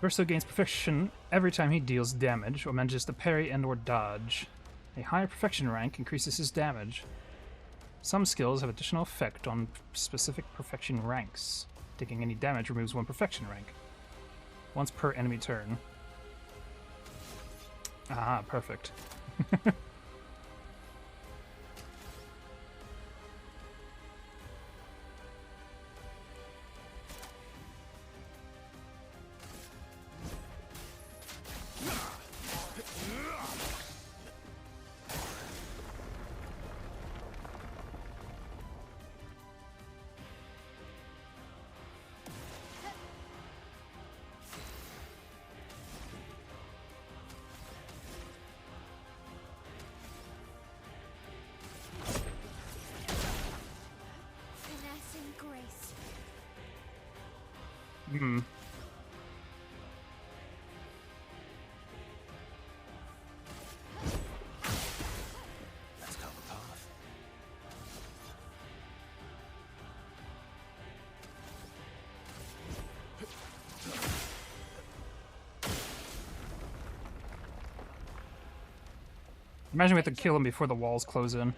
Verso gains perfection every time he deals damage or manages to parry and or dodge. A higher perfection rank increases his damage. Some skills have additional effect on specific perfection ranks. Taking any damage removes one perfection rank. Once per enemy turn. Ah, perfect. Finesse and grace. Hmm. Let's carve a path. Imagine we have to kill him before the walls close in.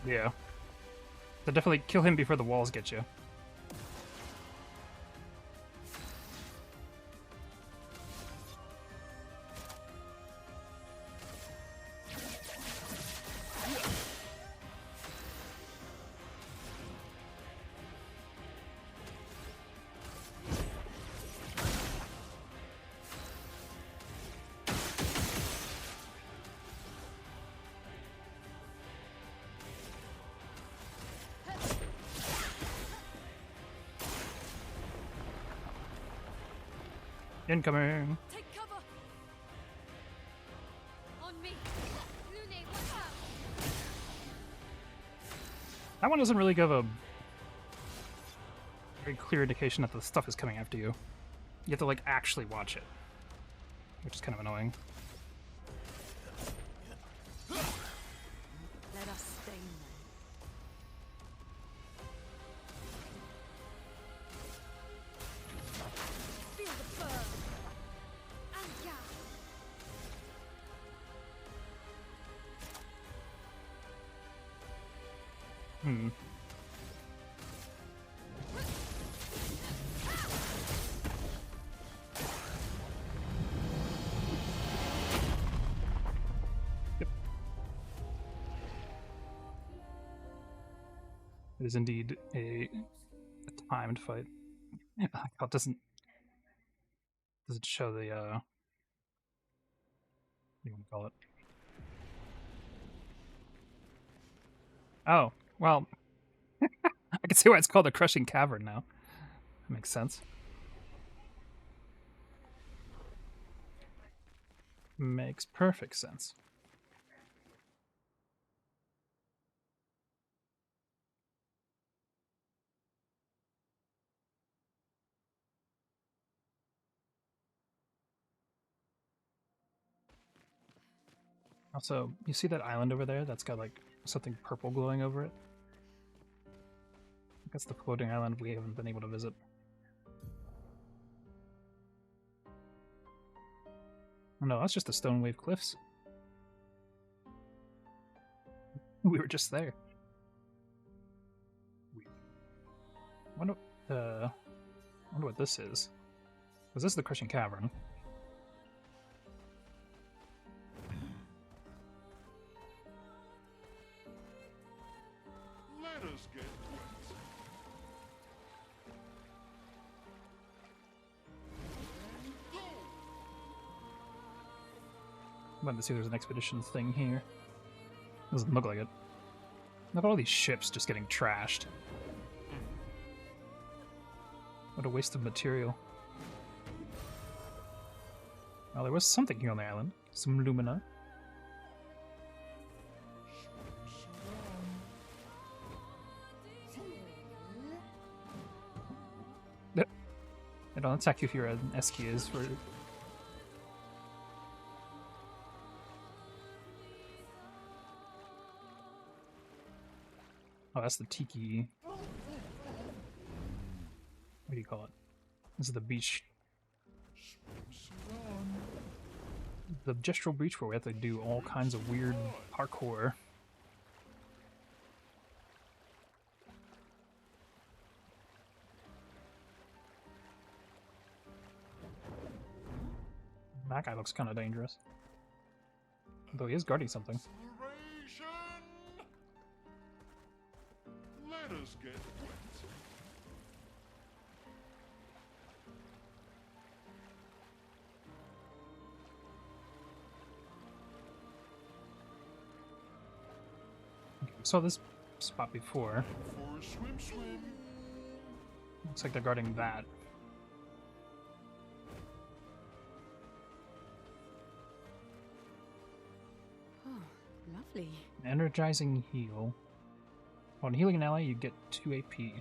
Yeah. So definitely kill him before the walls get you. Incoming! Take cover! On me! Lune, watch out! That one doesn't really give a very clear indication that the stuff is coming after you. You have to, like, actually watch it, which is kind of annoying. Let us stain them. Feel the burn! Anja! Hmm. Yep. It is indeed a timed fight. It doesn't show the what do you want to call it? Oh, well, I can see why it's called the Crushing Cavern now. That makes sense. Makes perfect sense. Also, you see that island over there that's got like something purple glowing over it? That's the floating island we haven't been able to visit. Oh no, that's just the Stone Wave Cliffs. We were just there. Wonder what this is. Was this the Crushing Cavern? Let us get wet. I wanted to see if there's an expedition thing here. Doesn't look like it. Look at all these ships just getting trashed. What a waste of material. Well, there was something here on the island. Some lumina. They don't attack you if you're an Esquies for... Oh, that's the tiki. What do you call it? This is the beach. The gestural beach where we have to do all kinds of weird parkour. That guy looks kind of dangerous. Though he is guarding something. Acceleration! Let us get wet. Okay, we saw this spot before. For a swim. Looks like they're guarding that. Oh, lovely. Energizing heal. On healing an ally, you get 2 AP. Okay.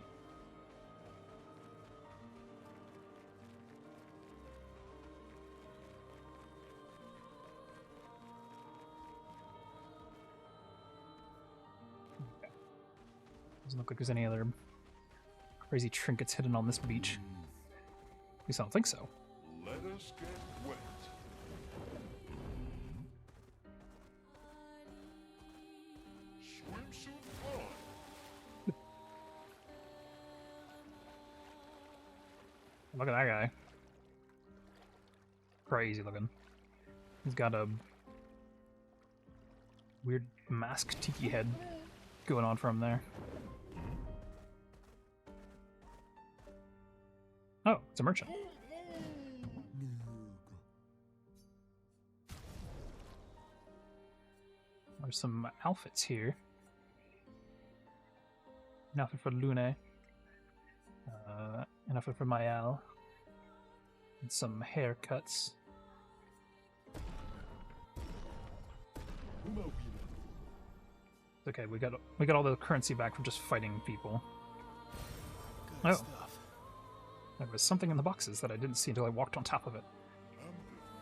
Doesn't look like there's any other crazy trinkets hidden on this beach. At least I don't think so. Let us get wet. Swimsuit on. Look at that guy. Crazy looking. He's got a weird mask tiki head going on for him there. Oh, it's a merchant. There's some outfits here. An outfit for Lune. An outfit for Mayal. And some haircuts. Okay, we got all the currency back from just fighting people. Good Oh. stuff. There was something in the boxes that I didn't see until I walked on top of it.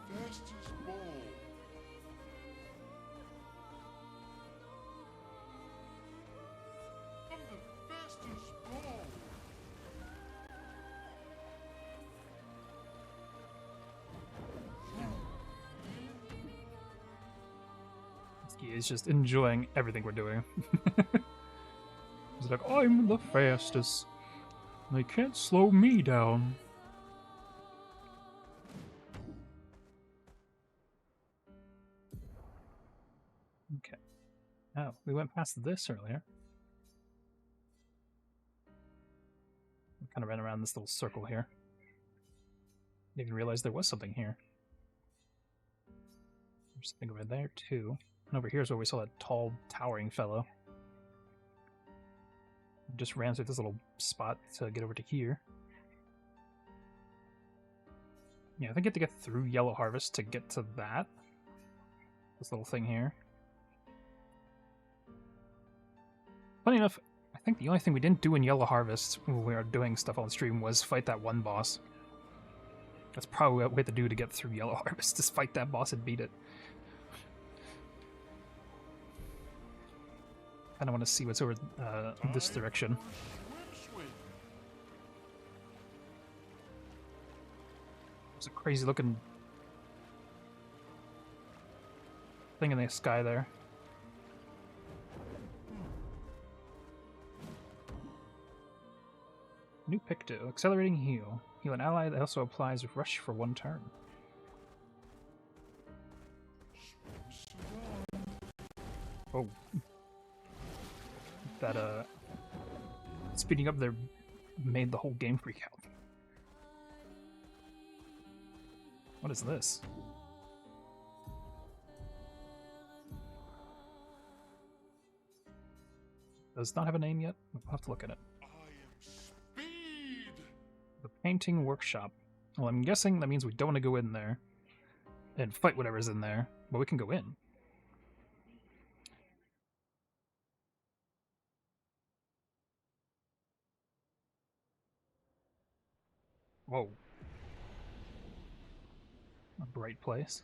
I'm the fastest ball. I'm the fastest ball. He is just enjoying everything we're doing. He's like, I'm the fastest. They can't slow me down. Okay. Oh, we went past this earlier. We kind of ran around this little circle here. Didn't even realize there was something here. There's something over there, too. And over here is where we saw that tall, towering fellow. Just ran through this little spot to get over to here. Yeah, I think you have to get through Yellow Harvest to get to that. This little thing here. Funny enough, I think the only thing we didn't do in Yellow Harvest when we were doing stuff on stream was fight that one boss. That's probably what we had to do to get through Yellow Harvest, is fight that boss and beat it. I want to see what's over this direction. There's a crazy looking thing in the sky there. New Picto, accelerating heal. Heal an ally that also applies rush for 1 turn. Oh. That speeding up there made the whole game freak out. What is this? Does not have a name yet? We'll have to look at it. I am speed. The painting workshop. Well, I'm guessing that means we don't want to go in there and fight whatever's in there, but we can go in. Whoa. A bright place.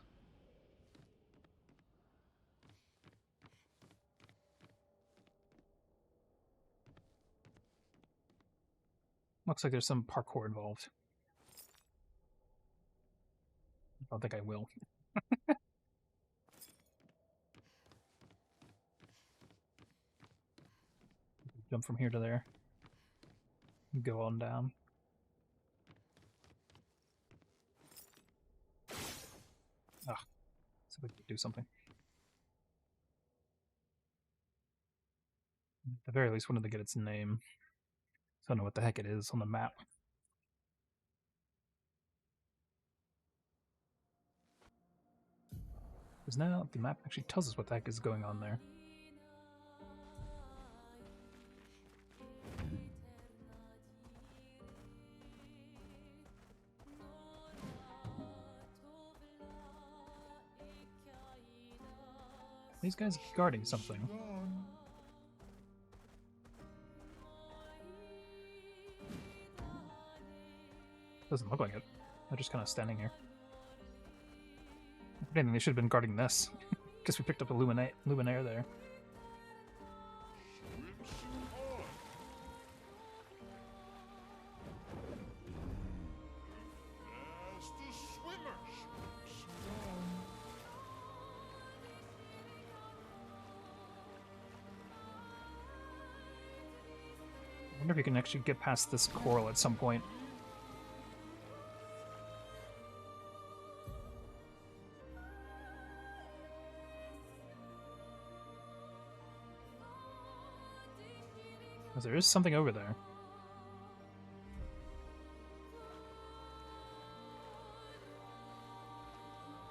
Looks like there's some parkour involved. I don't think I will. Jump from here to there. Go on down. Ah, so we can do something. At the very least, wanted to get its name. So I don't know what the heck it is on the map. Because now the map actually tells us what the heck is going on there. These guys are guarding something. Doesn't look like it. They're just kind of standing here. If anything, they should have been guarding this. Because we picked up a Luminaire there. I wonder if you can actually get past this coral at some point. Because there is something over there.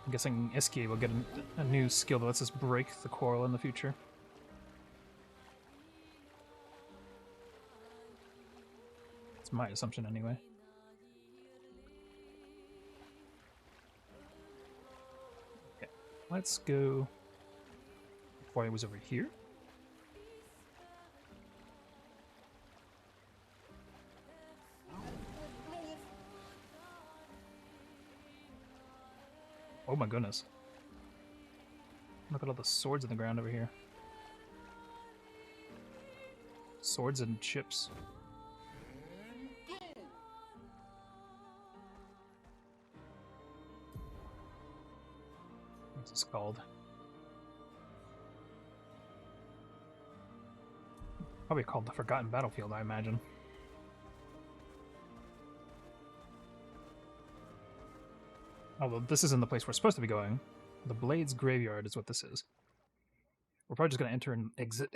I'm guessing Esquies will get a new skill that lets us break the coral in the future. That's my assumption anyway. let's go. Before I was over here. Oh my goodness. Look at all the swords in the ground over here. Swords and chips. What's this called? Probably called the Forgotten Battlefield, I imagine. Although this isn't the place we're supposed to be going. The Blades Graveyard is what this is. We're probably just going to enter and exit.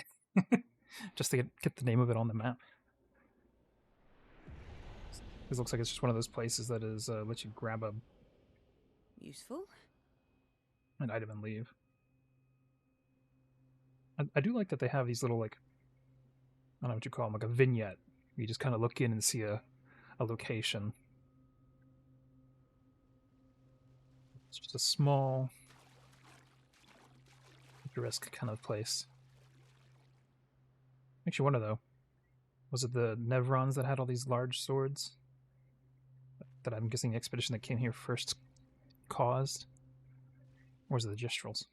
Just to get the name of it on the map. This looks like it's just one of those places that is lets you grab a Useful. an item and leave. I do like that they have these little, like, I don't know what you call them, like a vignette. You just kind of look in and see a location. It's just a small, picturesque kind of place. Makes you wonder, though. Was it the Nevrons that had all these large swords? That I'm guessing the expedition that came here first caused? Or was it the Gestrels?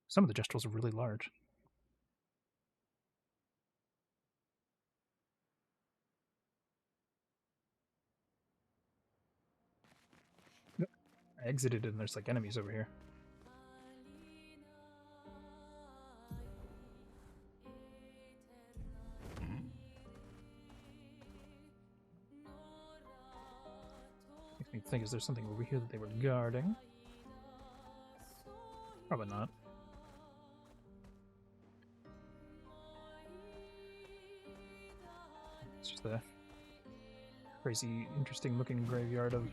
Some of the Gestrels are really large. I exited and there's like enemies over here. Makes me think, is there something over here that they were guarding? Probably not. It's just a crazy, interesting looking graveyard of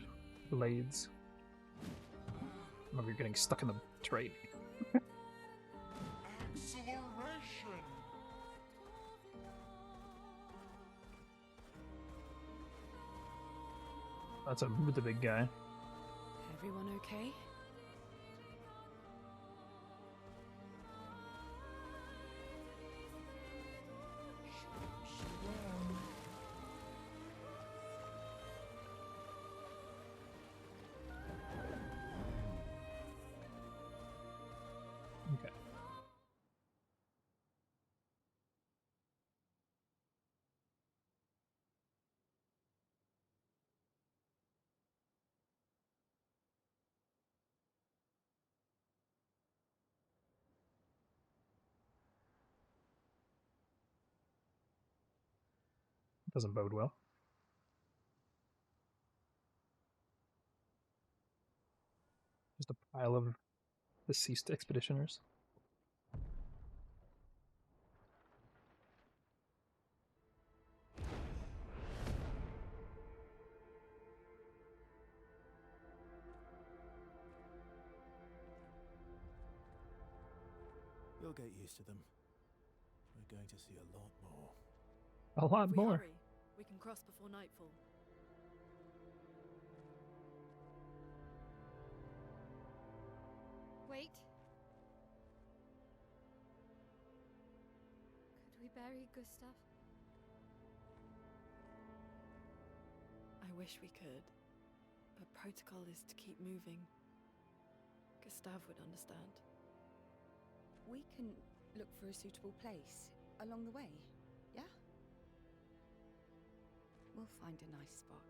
blades. Remember, you're getting stuck in the trade. Acceleration! That's a really big guy. Everyone okay? Okay. Doesn't bode well. Just a pile of deceased expeditioners. You'll get used to them. We're going to see a lot more. A lot If we more. hurry, we can cross before nightfall. Wait. Could we bury Gustav? I wish we could, but protocol is to keep moving. Gustav would understand. We can look for a suitable place along the way, yeah? We'll find a nice spot.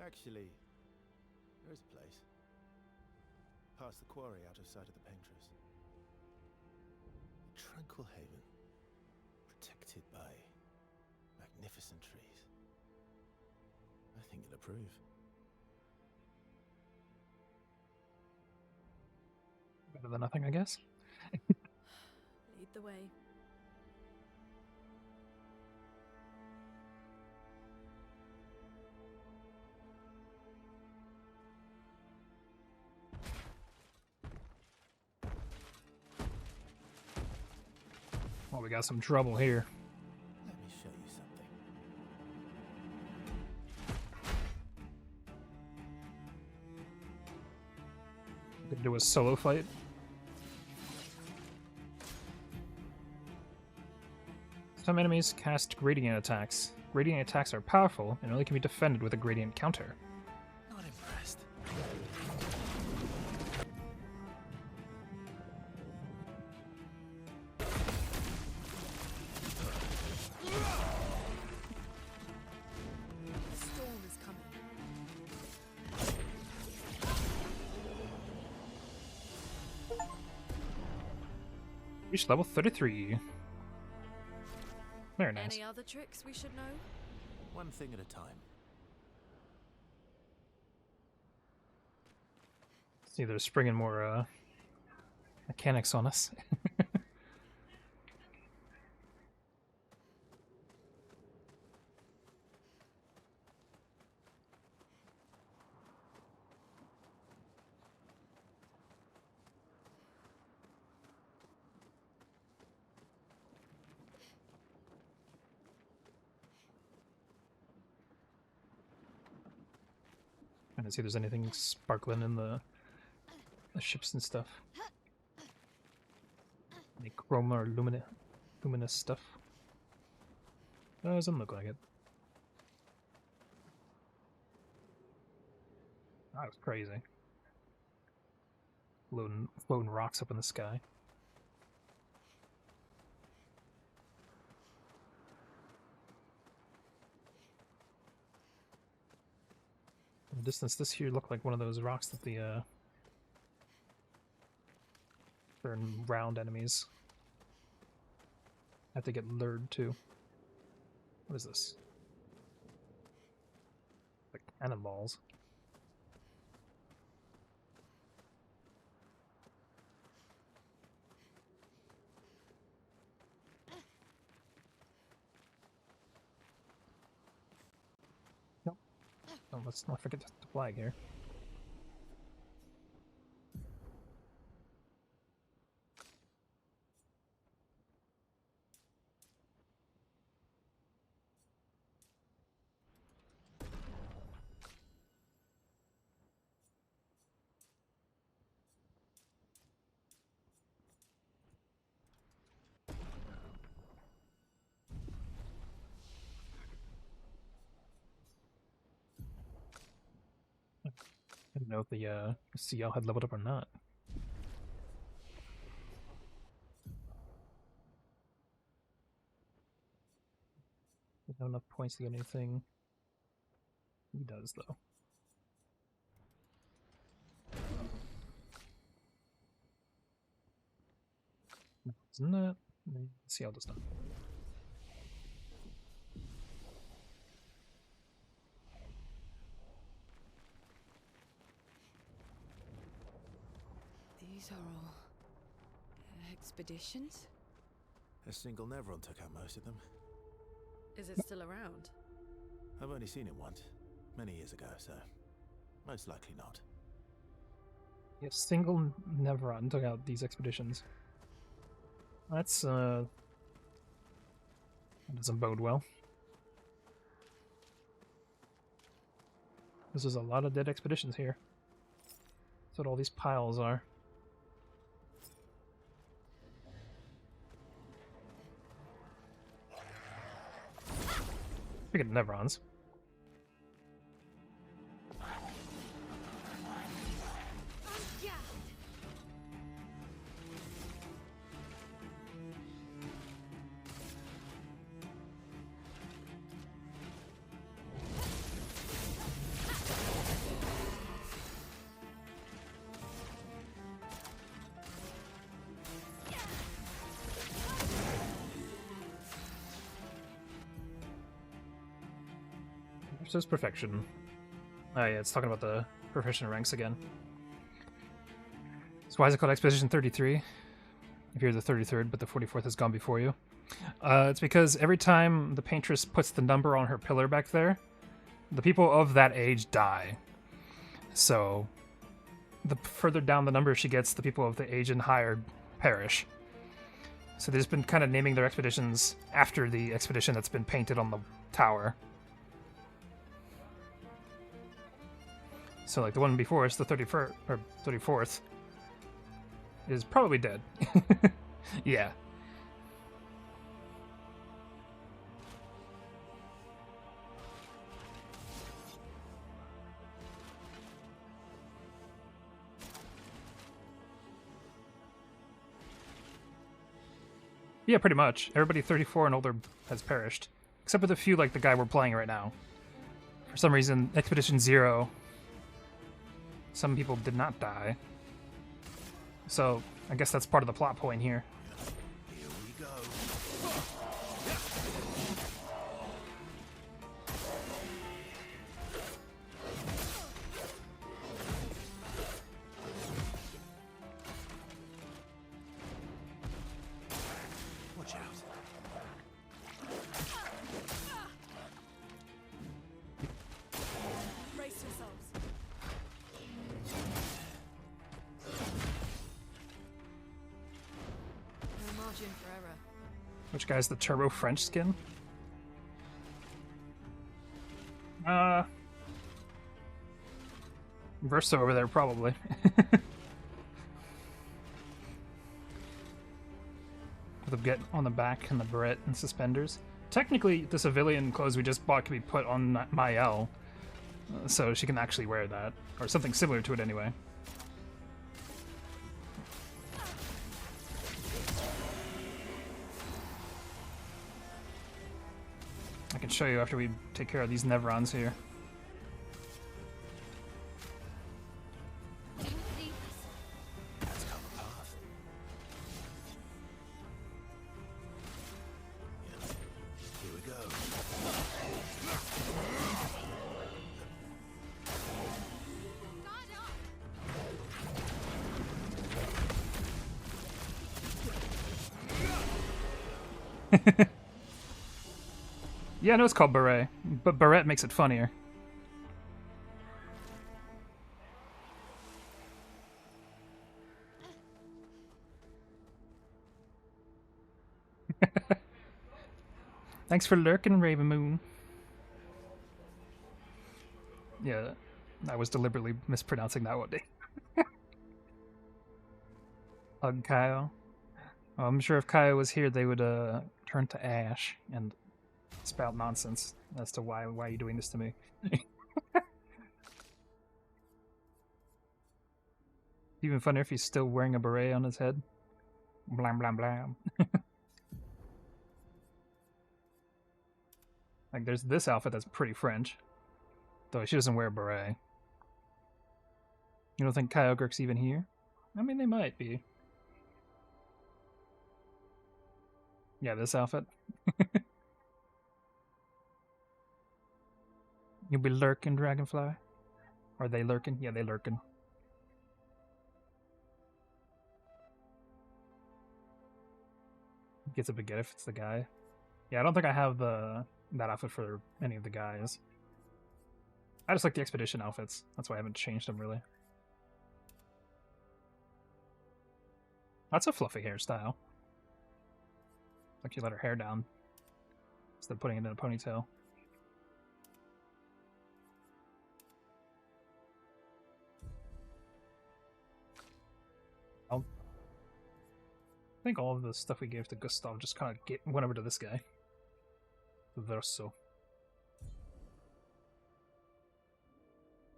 Actually, there is a place. Past the quarry, out of sight of the painters. A tranquil haven. Protected by magnificent trees. I think you'll approve. Better than nothing, I guess. Lead the way. Well, we got some trouble here. Let me show you something. Gonna do a solo fight. Some enemies cast gradient attacks. Gradient attacks are powerful and only can be defended with a gradient counter. Not impressed. Storm is coming. Reach level 33. Very nice. Any other tricks we should know? One thing at a time. See, they're springing more mechanics on us. Trying to see if there's anything sparkling in the ships and stuff. Any chroma or luminous stuff. Doesn't look like it. That was crazy. Floating rocks up in the sky. In the distance, this here looked like one of those rocks that the certain round enemies have to get lured to. What is this? Like cannonballs. Nope. Oh, let's not forget the flag here. I didn't know if the CL had leveled up or not. Doesn't have enough points to get anything. He does, though. No, isn't that? CL does not. These are all expeditions? A single Nevron took out most of them. Is it still around? I've only seen it once, many years ago, so most likely not. Yeah, single Nevron took out these expeditions. That's that doesn't bode well. This is a lot of dead expeditions here. That's what all these piles are. Speaking of Nevrons. Says perfection. Oh yeah, it's talking about the profession ranks again. So why is it called Expedition 33? If you're the 33rd, but the 44th has gone before you. It's because every time the paintress puts the number on her pillar back there, the people of that age die. So the further down the number she gets, the people of the age and higher perish. So they've just been kind of naming their expeditions after the expedition that's been painted on the tower. So like the one before us, the 31st or 34th, is probably dead. Yeah. Yeah, pretty much. Everybody 34 and older has perished. Except for the few like the guy we're playing right now. For some reason, Expedition 0, some people did not die. So, I guess that's part of the plot point here. Here we go. Watch out. Brace yourselves. No margin for error. Which guy's the Turbo French skin? Versa over there, probably. With a get on the back and the beret and suspenders. Technically, the civilian clothes we just bought can be put on Mael, so she can actually wear that. Or something similar to it anyway. I can show you after we take care of these Nevrons here. Let's cut the path. Here we go. Yeah, I know it's called beret, but beret makes it funnier. Thanks for lurking, Raven Moon. Yeah, I was deliberately mispronouncing that one day. Ugh, Kyle. Well, I'm sure if Kyle was here, they would turn to ash and spout nonsense as to why are you doing this to me. Even funnier if he's still wearing a beret on his head. Blam blam blam. Like, there's this outfit that's pretty French. Though she doesn't wear a beret. You don't think Kyogre's even here? I mean, they might be. Yeah, this outfit. You'll be lurking, Dragonfly? Are they lurking? Yeah, they lurking. Gets a baguette if it's the guy. Yeah, I don't think I have that outfit for any of the guys. I just like the expedition outfits. That's why I haven't changed them, really. That's a fluffy hairstyle. Like you let her hair down instead of putting it in a ponytail. I think all of the stuff we gave to Gustav just kind of went over to this guy. Verso.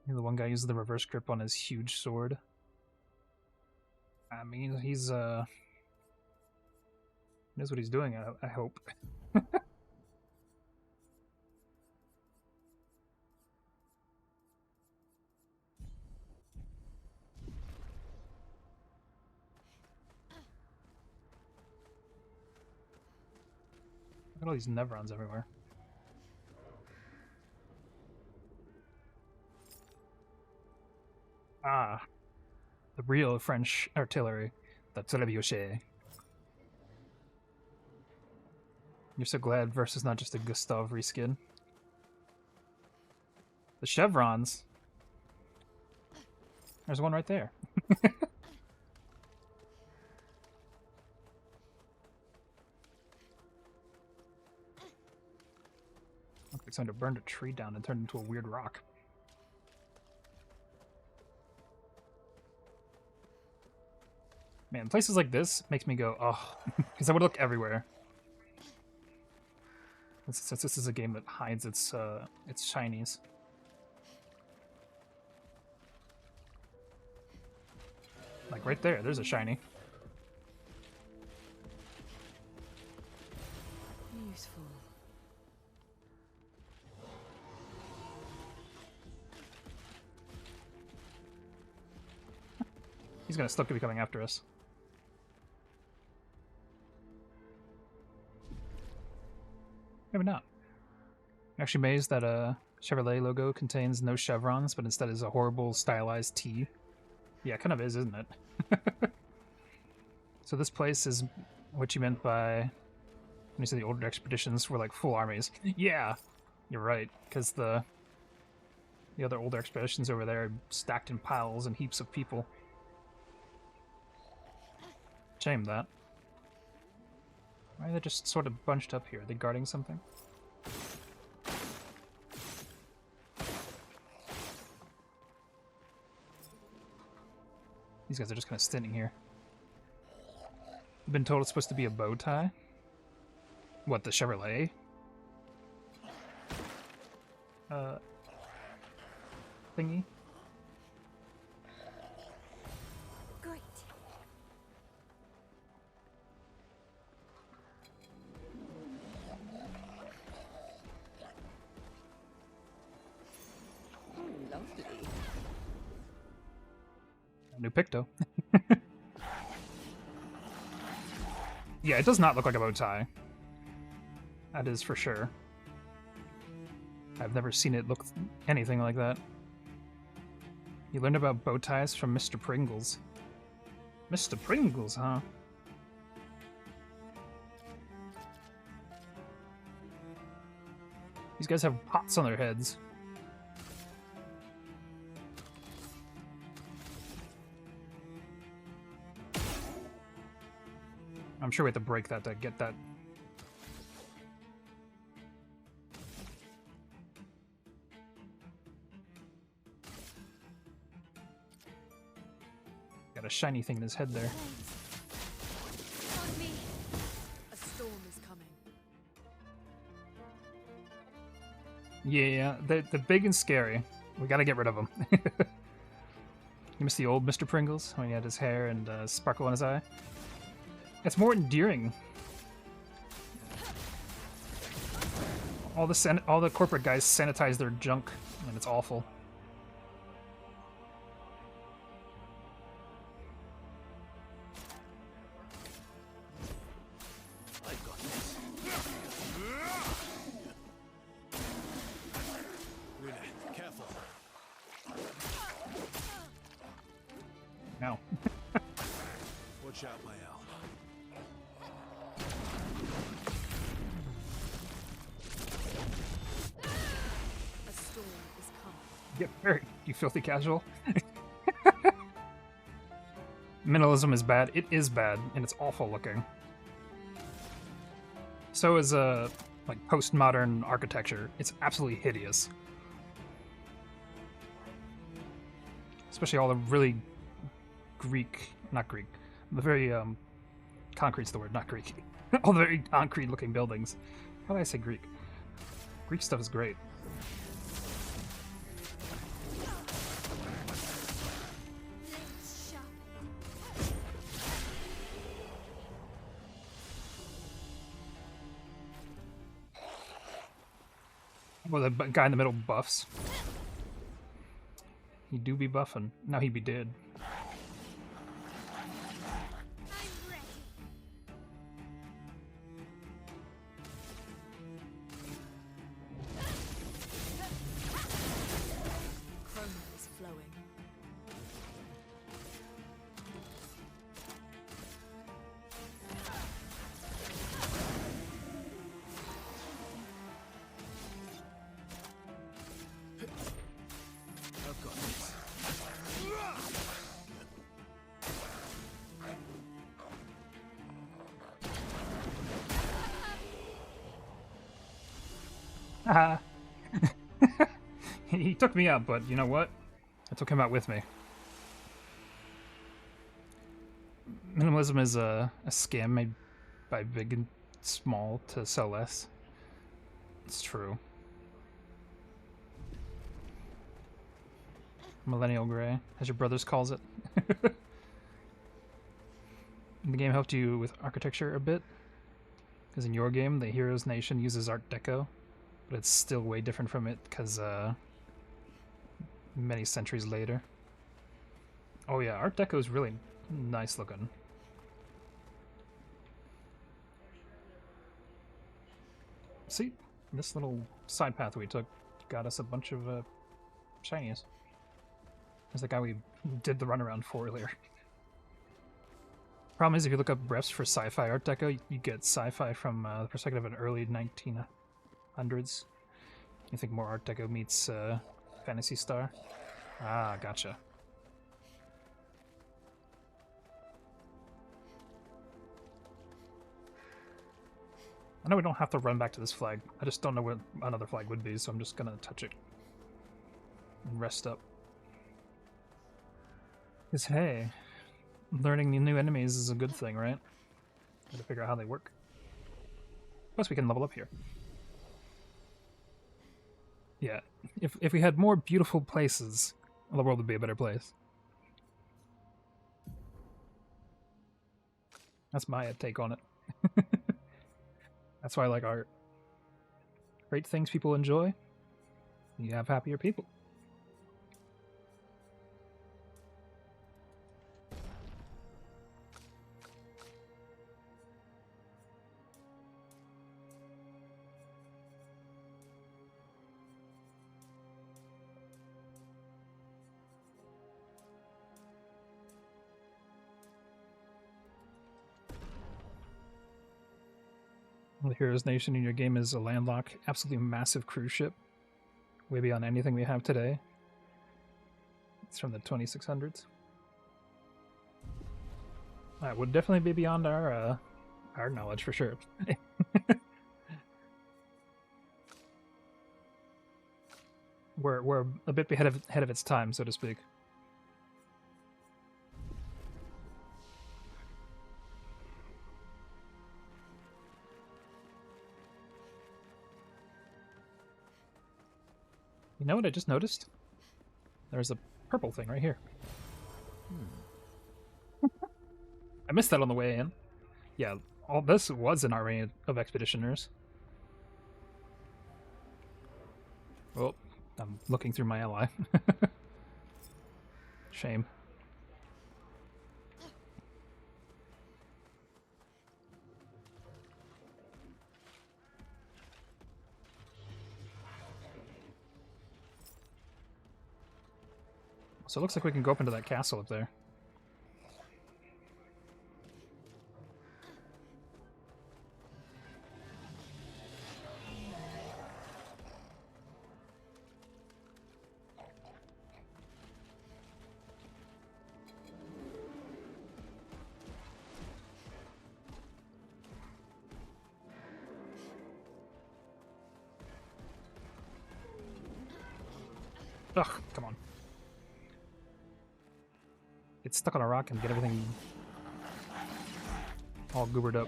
The one guy uses the reverse grip on his huge sword. I mean, he's knows what he's doing, I hope. Look at all these Nevrons everywhere. Ah, the real French artillery. The Trebuchet. You're so glad Versus not just a Gustav reskin. The chevrons. There's one right there. Looks like someone burned a tree down and turned into a weird rock. Man, places like this makes me go, oh, because I would look everywhere. Since this is a game that hides its shinies. Like right there, there's a shiny. Useful. He's gonna still be coming after us. Maybe not. I'm actually amazed that Chevrolet logo contains no chevrons, but instead is a horrible stylized T. Yeah, it kind of is, isn't it? So this place is what you meant by when you said the older expeditions were like full armies. Yeah, you're right, because the other older expeditions over there are stacked in piles and heaps of people. Shame that. Why are they just sort of bunched up here? Are they guarding something? These guys are just kind of standing here. I've been told it's supposed to be a bow tie. What, the Chevrolet? Thingy? Great. Lovely. New Picto. Yeah, it does not look like a bow tie. That is for sure. I've never seen it look anything like that. You learned about bow ties from Mr. Pringles. Mr. Pringles, huh? These guys have pots on their heads. I'm sure we have to break that to get that. Got a shiny thing in his head there. On me. A storm is coming. Yeah, they're big and scary. We gotta get rid of them. You miss the old Mr. Pringles when he had his hair and sparkle in his eye? It's more endearing. All the corporate guys sanitize their junk, and it's awful. I've got this. Winner, careful. No. Watch out, my owl. A storm is coming. Get hurt, you filthy casual. Minimalism is bad. It is bad, and it's awful looking. So is like postmodern architecture. It's absolutely hideous. Especially all the really not Greek. The very concrete's the word, not Greek. All the very concrete looking buildings. How did I say Greek? Greek stuff is great. Well, the guy in the middle buffs. He do be buffing. Now he be dead. I'm ready. Chroma is flowing. I've got this. Haha. He took me out, but you know what? I took him out with me. Minimalism is a scam made by big and small to sell less. It's true. Millennial Gray, as your brothers calls it. The game helped you with architecture a bit, because in your game, the Heroes Nation uses Art Deco, but it's still way different from it, because many centuries later. Oh yeah, Art Deco is really nice looking. See, this little side path we took got us a bunch of shinies. There's the guy we did the runaround for earlier. Problem is, if you look up refs for sci-fi Art Deco, you get sci-fi from the perspective of an early 1900s. You think more Art Deco meets Phantasy Star? Ah, gotcha. I know we don't have to run back to this flag. I just don't know where another flag would be, so I'm just gonna touch it and rest up. Because hey, learning new enemies is a good thing, right? Gotta figure out how they work. Plus we can level up here. Yeah, if we had more beautiful places, the world would be a better place. That's my take on it. That's why I like art. Great things people enjoy, you have happier people. The Heroes Nation in your game is a landlocked, absolutely massive cruise ship. Way beyond anything we have today. It's from the 2600s. That would definitely be beyond our knowledge for sure. We're a bit ahead of its time, so to speak. You know what I just noticed? There's a purple thing right here. I missed that on the way in. Yeah, all this was an army of expeditioners. Oh, I'm looking through my ally. Shame. So it looks like we can go up into that castle up there. Ugh, come on. Get stuck on a rock and get everything all goobered up.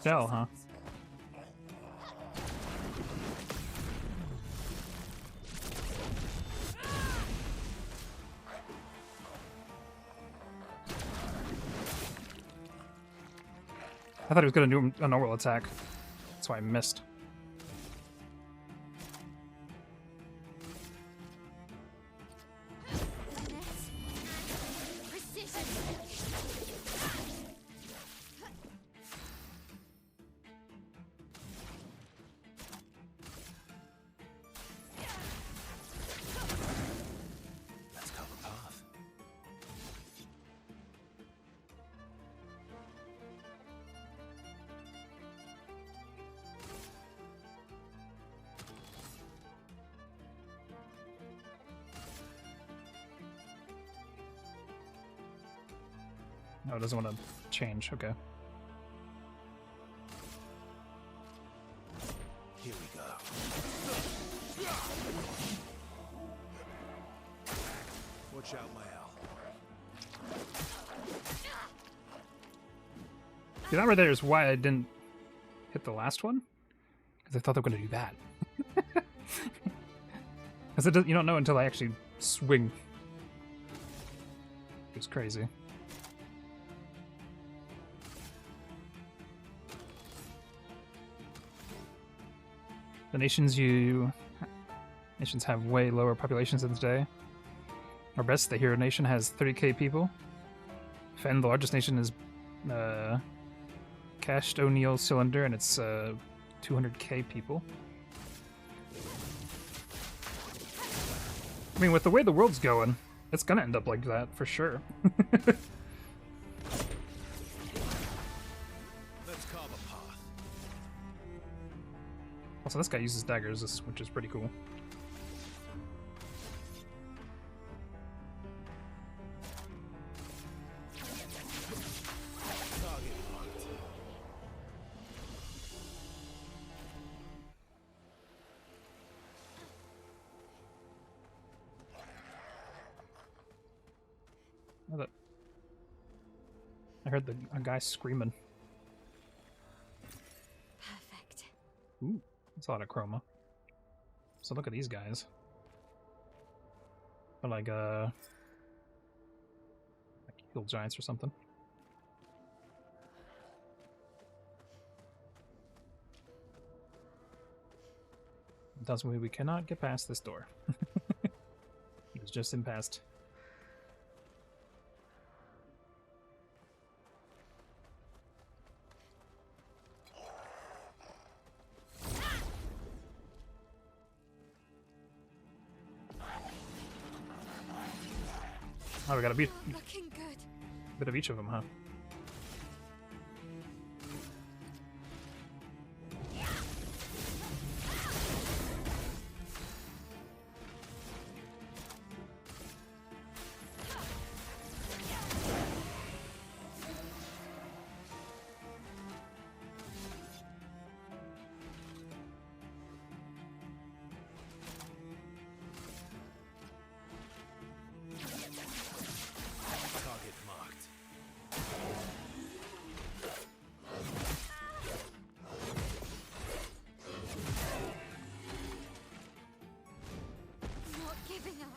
Hell, huh? I thought he was gonna do a normal attack. That's why I missed. Oh, it doesn't want to change. Okay. Here we go. Watch out, my owl. See, that right there is why I didn't hit the last one. Because I thought they were going to do that. Because you don't know until I actually swing. It's crazy. The nations have way lower populations than today. Our best, the Hero Nation, has 30k people. Fen, the largest nation, is Cashed O'Neill Cylinder, and it's 200k people. I mean, with the way the world's going, it's gonna end up like that for sure. Let's carve a path. Also, this guy uses daggers, which is pretty cool. Target marked. I heard a guy screaming. Perfect. Ooh, that's a lot of chroma. So look at these guys. They're like hill giants or something. It tells me we cannot get past this door. It's just in past. Oh, we got a bit Looking good. of each of them, huh? Target marked. Not giving up.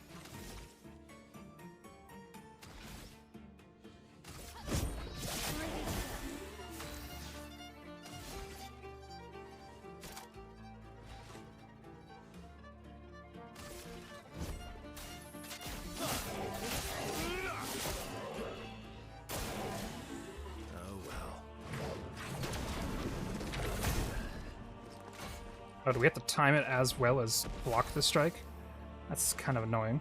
Oh well. Oh, do we have to time it as well as block the strike? That's kind of annoying.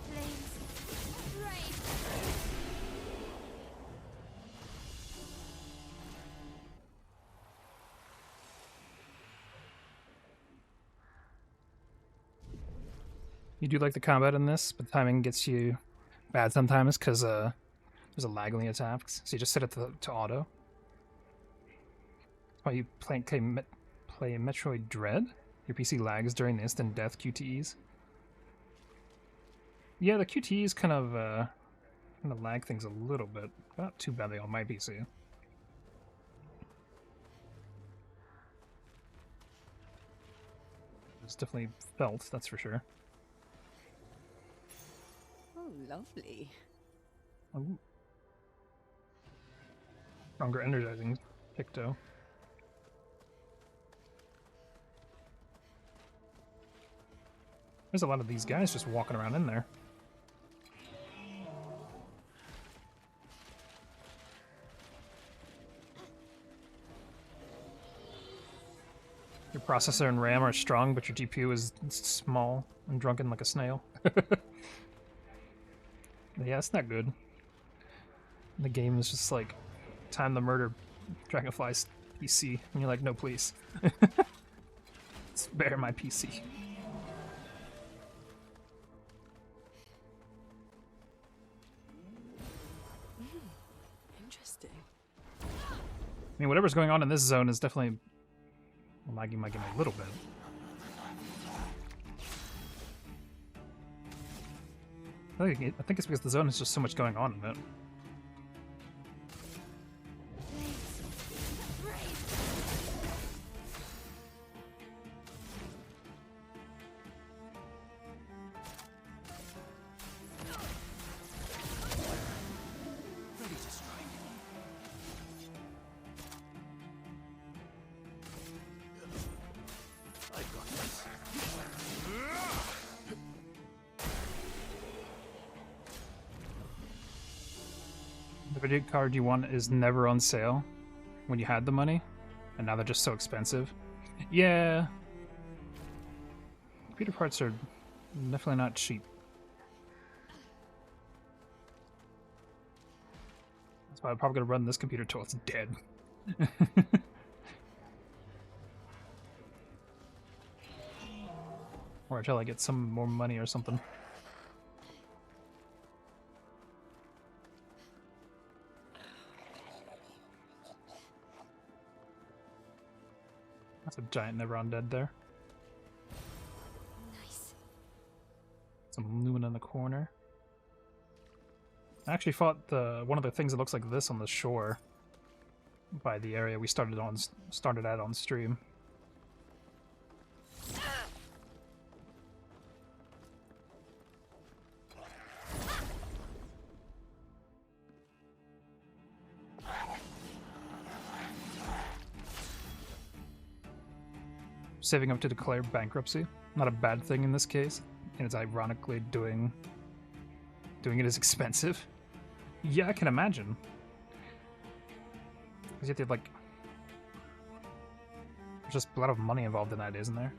Flames. Rain. You do like the combat in this, but timing gets you bad sometimes because there's a lag on the attacks. So you just set it to auto. That's why you play Metroid Dread. Your PC lags during the instant death QTEs. Yeah, the QTEs kind of lag things a little bit. Not too badly on my PC. It's definitely felt, that's for sure. Oh, lovely. Ooh. Stronger energizing Picto. There's a lot of these guys just walking around in there. Your processor and RAM are strong, but your GPU is small and drunken like a snail. Yeah, it's not good. The game is just like, time to murder Dragonfly's PC. And you're like, no, please. Spare my PC. Interesting. I mean, whatever's going on in this zone is definitely lagging my game a little bit. I think it's because the zone has just so much going on in it. Ready to strike. I got this. The video card you want is never on sale when you had the money, and now they're just so expensive. Yeah. Computer parts are definitely not cheap. That's why I'm probably gonna run this computer till it's dead. Or until I get some more money or something. That's a giant never undead there. Nice. Some lumen in the corner. I actually fought one of the things that looks like this on the shore by the area we started at on stream. Saving up to declare bankruptcy. Not a bad thing in this case, and it's ironically doing it is expensive. Yeah, I can imagine. Because you have to, like... There's just a lot of money involved in that, isn't there?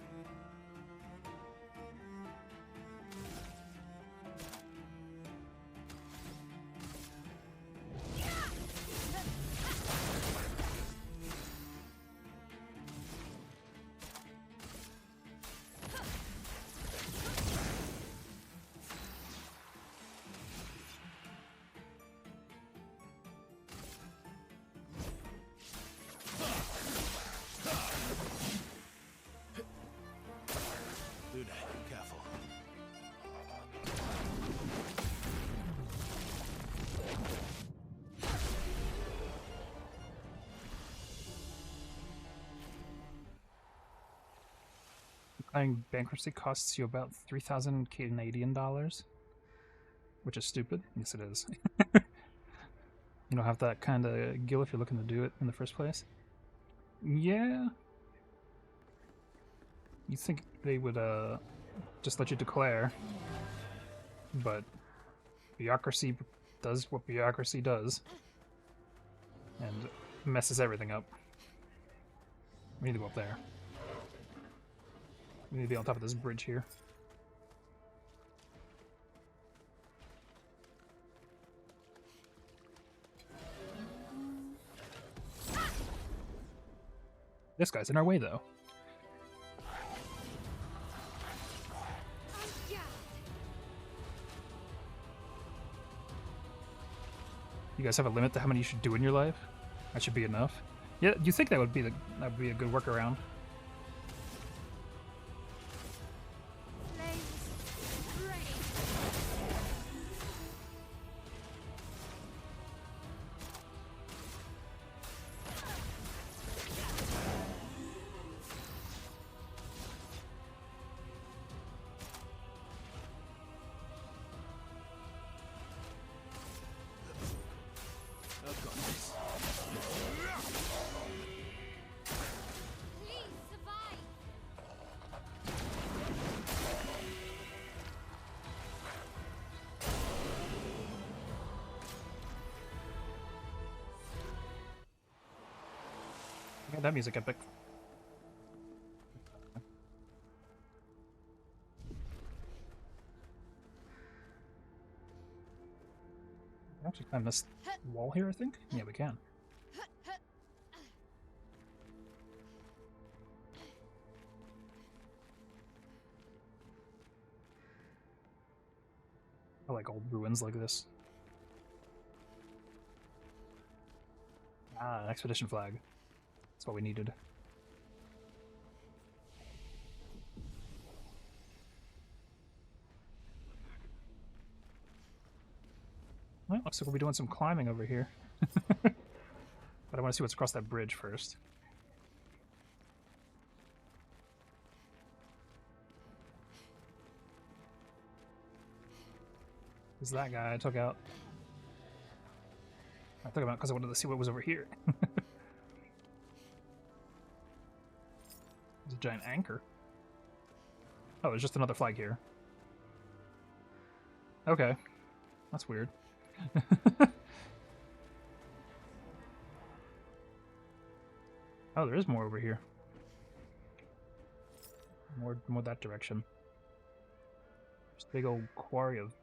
Luna, careful. Declaring bankruptcy costs you about 3,000 Canadian dollars, which is stupid. Yes, it is. You don't have that kind of gil if you're looking to do it in the first place. Yeah. You think they would just let you declare, but bureaucracy does what bureaucracy does and messes everything up. We need to go up there. We need to be on top of this bridge here. This guy's in our way, though. You guys have a limit to how many you should do in your life? That should be enough. Yeah, you think that would be a good workaround? I've got this. Please survive. Yeah, that music epic. Actually climb this wall here, I think? Yeah, we can. I like old ruins like this. Ah, an expedition flag. That's what we needed. Well, looks like we'll be doing some climbing over here. But I want to see what's across that bridge first. Is that guy I took out? I took him out because I wanted to see what was over here. There's a giant anchor. Oh, there's just another flag here. Okay. That's weird. Oh, there is more over here. More that direction. Just a big old quarry of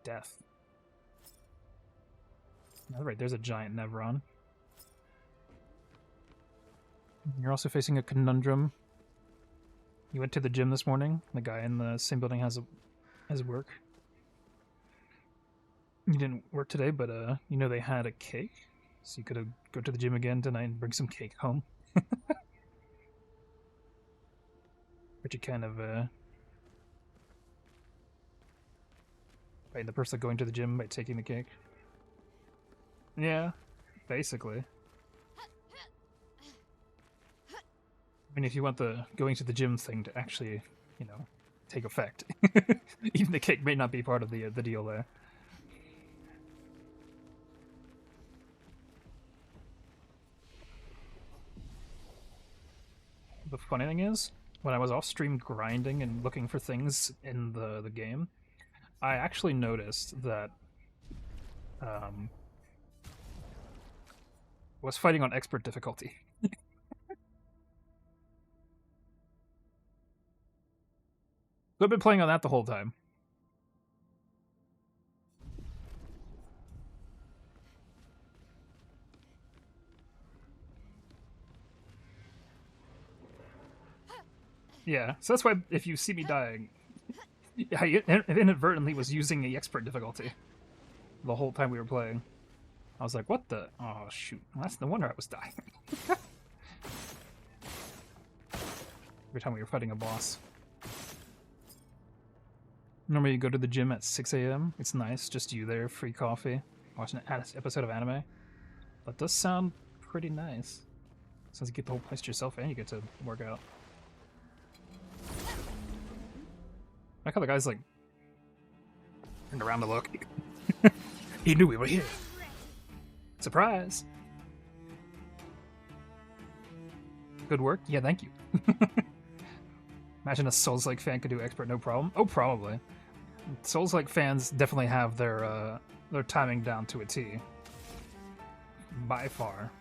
death. Alright, there's a giant Nevron. You're also facing a conundrum. You went to the gym this morning. The guy in the same building has work. You didn't work today, but you know they had a cake, so you could go to the gym again tonight and bring some cake home. But you kind of right, the person going to the gym by taking the cake. Yeah, basically. I mean, if you want the going to the gym thing to actually, you know, take effect, even the cake may not be part of the deal there. The funny thing is, when I was off stream grinding and looking for things in the game, I actually noticed that was fighting on expert difficulty. I've been playing on that the whole time. Yeah, so that's why if you see me dying, I inadvertently was using the expert difficulty the whole time we were playing. I was like, what the? Oh, shoot. That's no wonder I was dying. Every time we were fighting a boss. Normally you go to the gym at 6 a.m. It's nice, just you there, free coffee, watching an episode of anime. That does sound pretty nice. Since you get the whole place to yourself and you get to work out. I like how the guy's like turned around to look. He knew we were here. Surprise! Good work? Yeah, thank you. Imagine a Souls-like fan could do expert no problem. Oh, probably. Souls-like fans definitely have their timing down to a T. By far.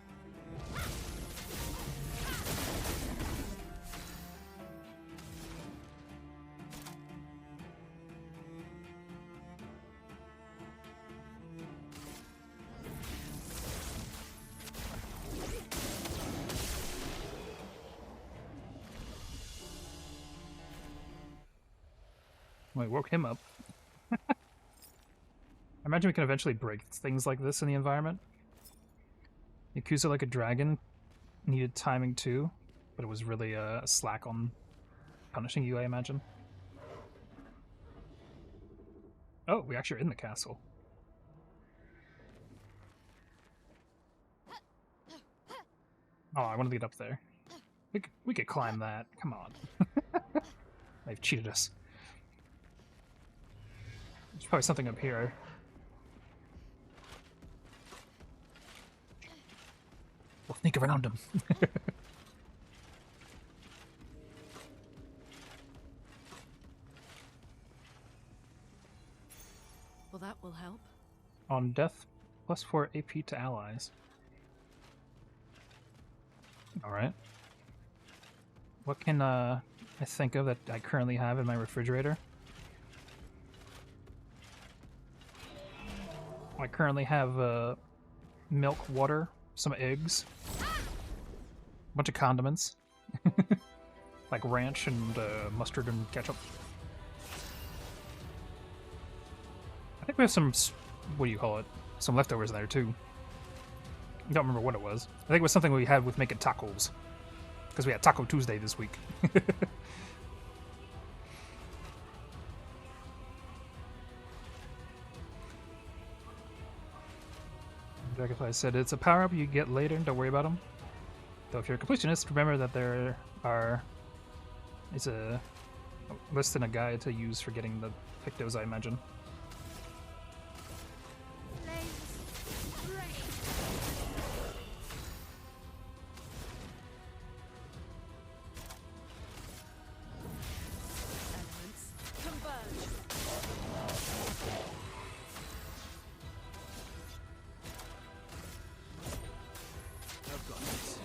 We woke him up. I imagine we can eventually break things like this in the environment. Yakuza Like a Dragon needed timing too, but it was really slack on punishing you, I imagine. Oh, we actually are in the castle. Oh, I wanted to get up there. We could climb that. Come on. They've cheated us. There's probably something up here. We'll sneak around him. Well, that will help. On death, +4 AP to allies. Alright. What can I think of that I currently have in my refrigerator? I currently have milk, water, some eggs, a bunch of condiments, like ranch and mustard and ketchup. I think we have some, what do you call it, some leftovers in there too. I don't remember what it was. I think it was something we had with making tacos, because we had Taco Tuesday this week. Dragonfly said it's a power-up you get later, don't worry about them. Though if you're a completionist, remember that there is a list and a guide to use for getting the pictos, I imagine. Elements converge. I've got this.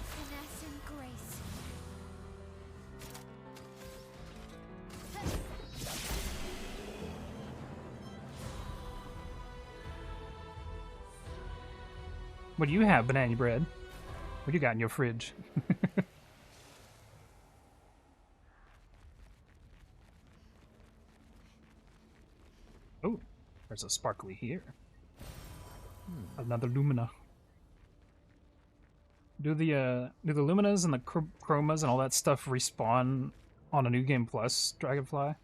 Finesse and grace. What do you have, banana bread? What do you got in your fridge? Oh, there's a sparkly here. Another Lumina. Do the Luminas and the Chromas and all that stuff respawn on a New Game Plus, Dragonfly?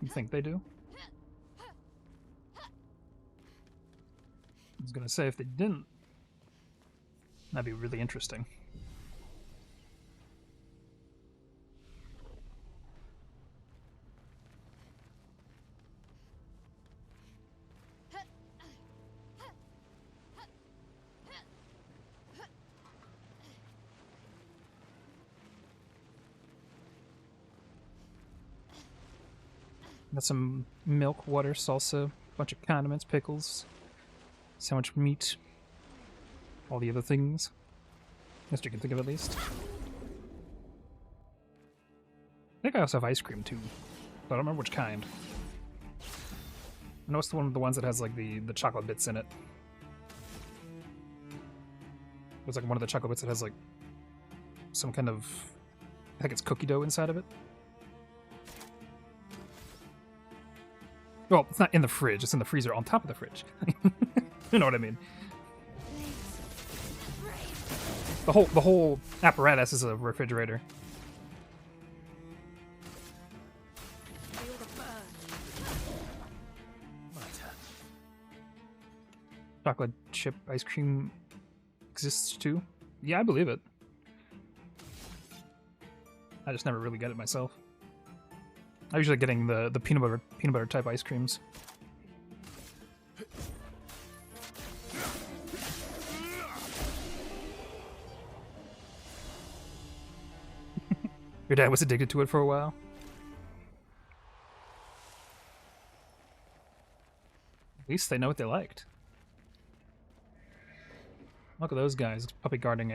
You think they do? I was gonna say, if they didn't, that'd be really interesting. Got some milk, water, salsa, bunch of condiments, pickles, sandwich meat, all the other things. Best you can think of, at least. I think I also have ice cream too, but I don't remember which kind. I know it's the one of the ones that has like the chocolate bits in it. It's like one of the chocolate bits that has like some kind of, I think it's cookie dough inside of it. Well, it's not in the fridge, it's in the freezer on top of the fridge. You know what I mean? The whole apparatus is a refrigerator. Feel the burn. My turn. Chocolate chip ice cream exists too? Yeah, I believe it. I just never really get it myself. I'm usually getting the peanut butter type ice creams. Your dad was addicted to it for a while. At least they know what they liked. Look at those guys, puppy guarding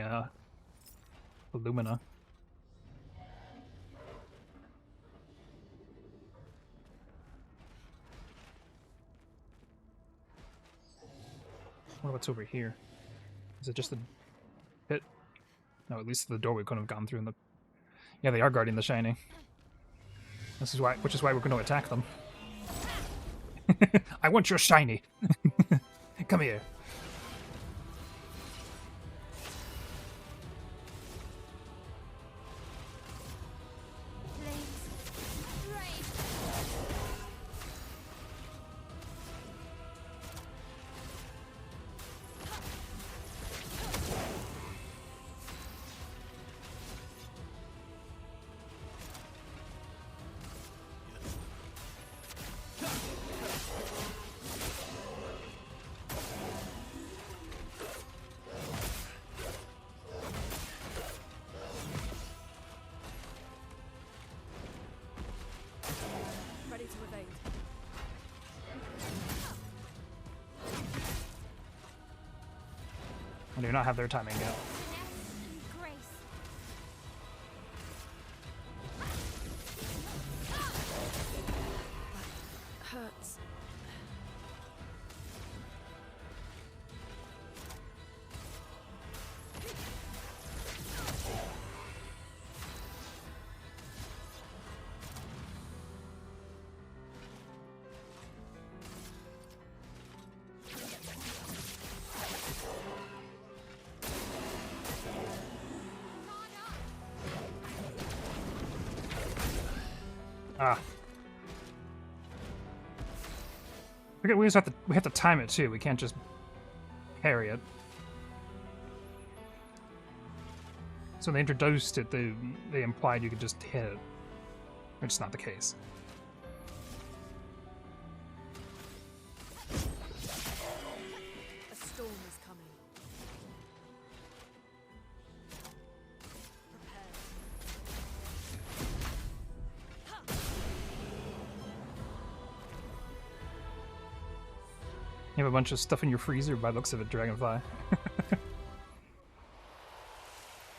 Illumina. I wonder what's over here. Is it just a pit? No, at least the doorway couldn't have gone through in the... Yeah, they are guarding the shiny. Which is why we're going to attack them. I want your shiny! Come here. Ready to evade. I do not have their timing yet. Grace. Hurts. Ah. We have to time it too. We can't just parry it. So when they introduced it, they implied you could just hit it, which is not the case. A storm is coming. Prepare. You have a bunch of stuff in your freezer by the looks of it, Dragonfly.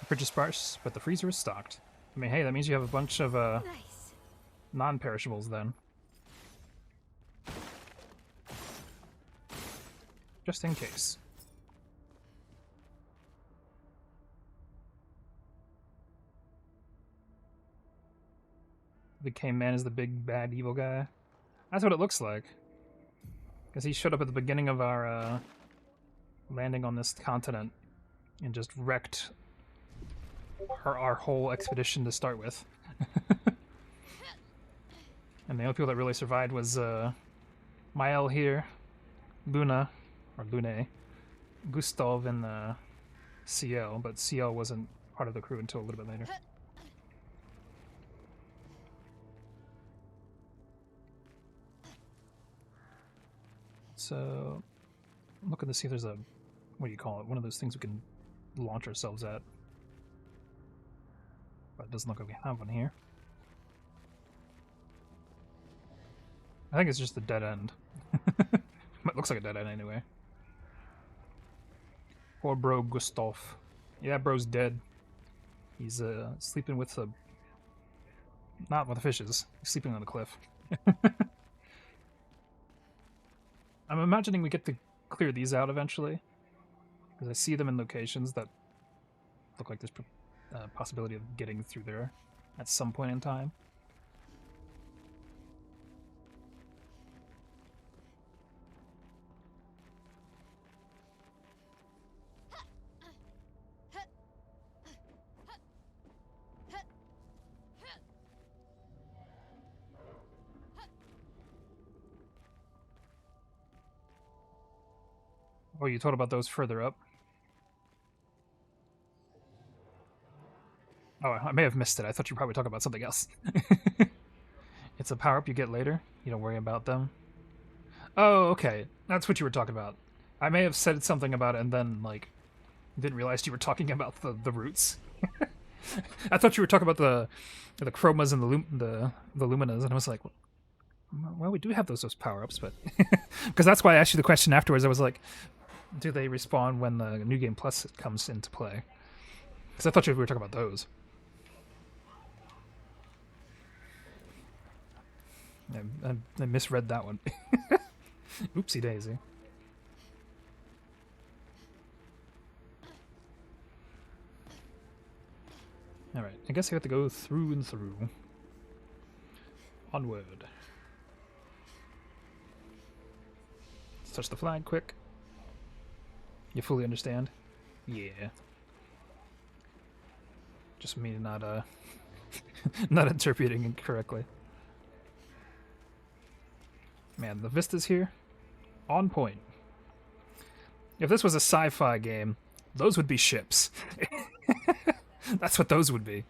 The fridge is sparse, but the freezer is stocked. I mean, hey, that means you have a bunch of Nice. non-perishables then. Just in case. The caveman is the big bad evil guy. That's what it looks like. Because he showed up at the beginning of our landing on this continent and just wrecked our whole expedition to start with. And the only people that really survived was Mael here, Luna, or Lune, Gustav, and CL, but CL wasn't part of the crew until a little bit later. So, I'm looking to see if there's a, what do you call it, one of those things we can launch ourselves at. But it doesn't look like we have one here. I think it's just a dead end. It looks like a dead end anyway. Poor bro Gustav. Yeah, bro's dead. He's sleeping with the... not with the fishes. He's sleeping on the cliff. I'm imagining we get to clear these out eventually. Because I see them in locations that look like there's possibility of getting through there at some point in time. Oh, you told about those further up? Oh, I may have missed it. I thought you were probably talking about something else. It's a power-up you get later. You don't worry about them. Oh, okay. That's what you were talking about. I may have said something about it and then, like, didn't realize you were talking about the roots. I thought you were talking about the chromas and the luminas, and I was like, well, we do have those power-ups, but... Because that's why I asked you the question afterwards. I was like, do they respawn when the New Game Plus comes into play? Because I thought we were talking about those. I misread that one. Oopsie daisy. Alright, I guess I have to go through and through. Onward. Let's touch the flag quick. You fully understand? Yeah. Just me not not interpreting it correctly. Man, the vistas here, on point. If this was a sci-fi game, those would be ships. That's what those would be.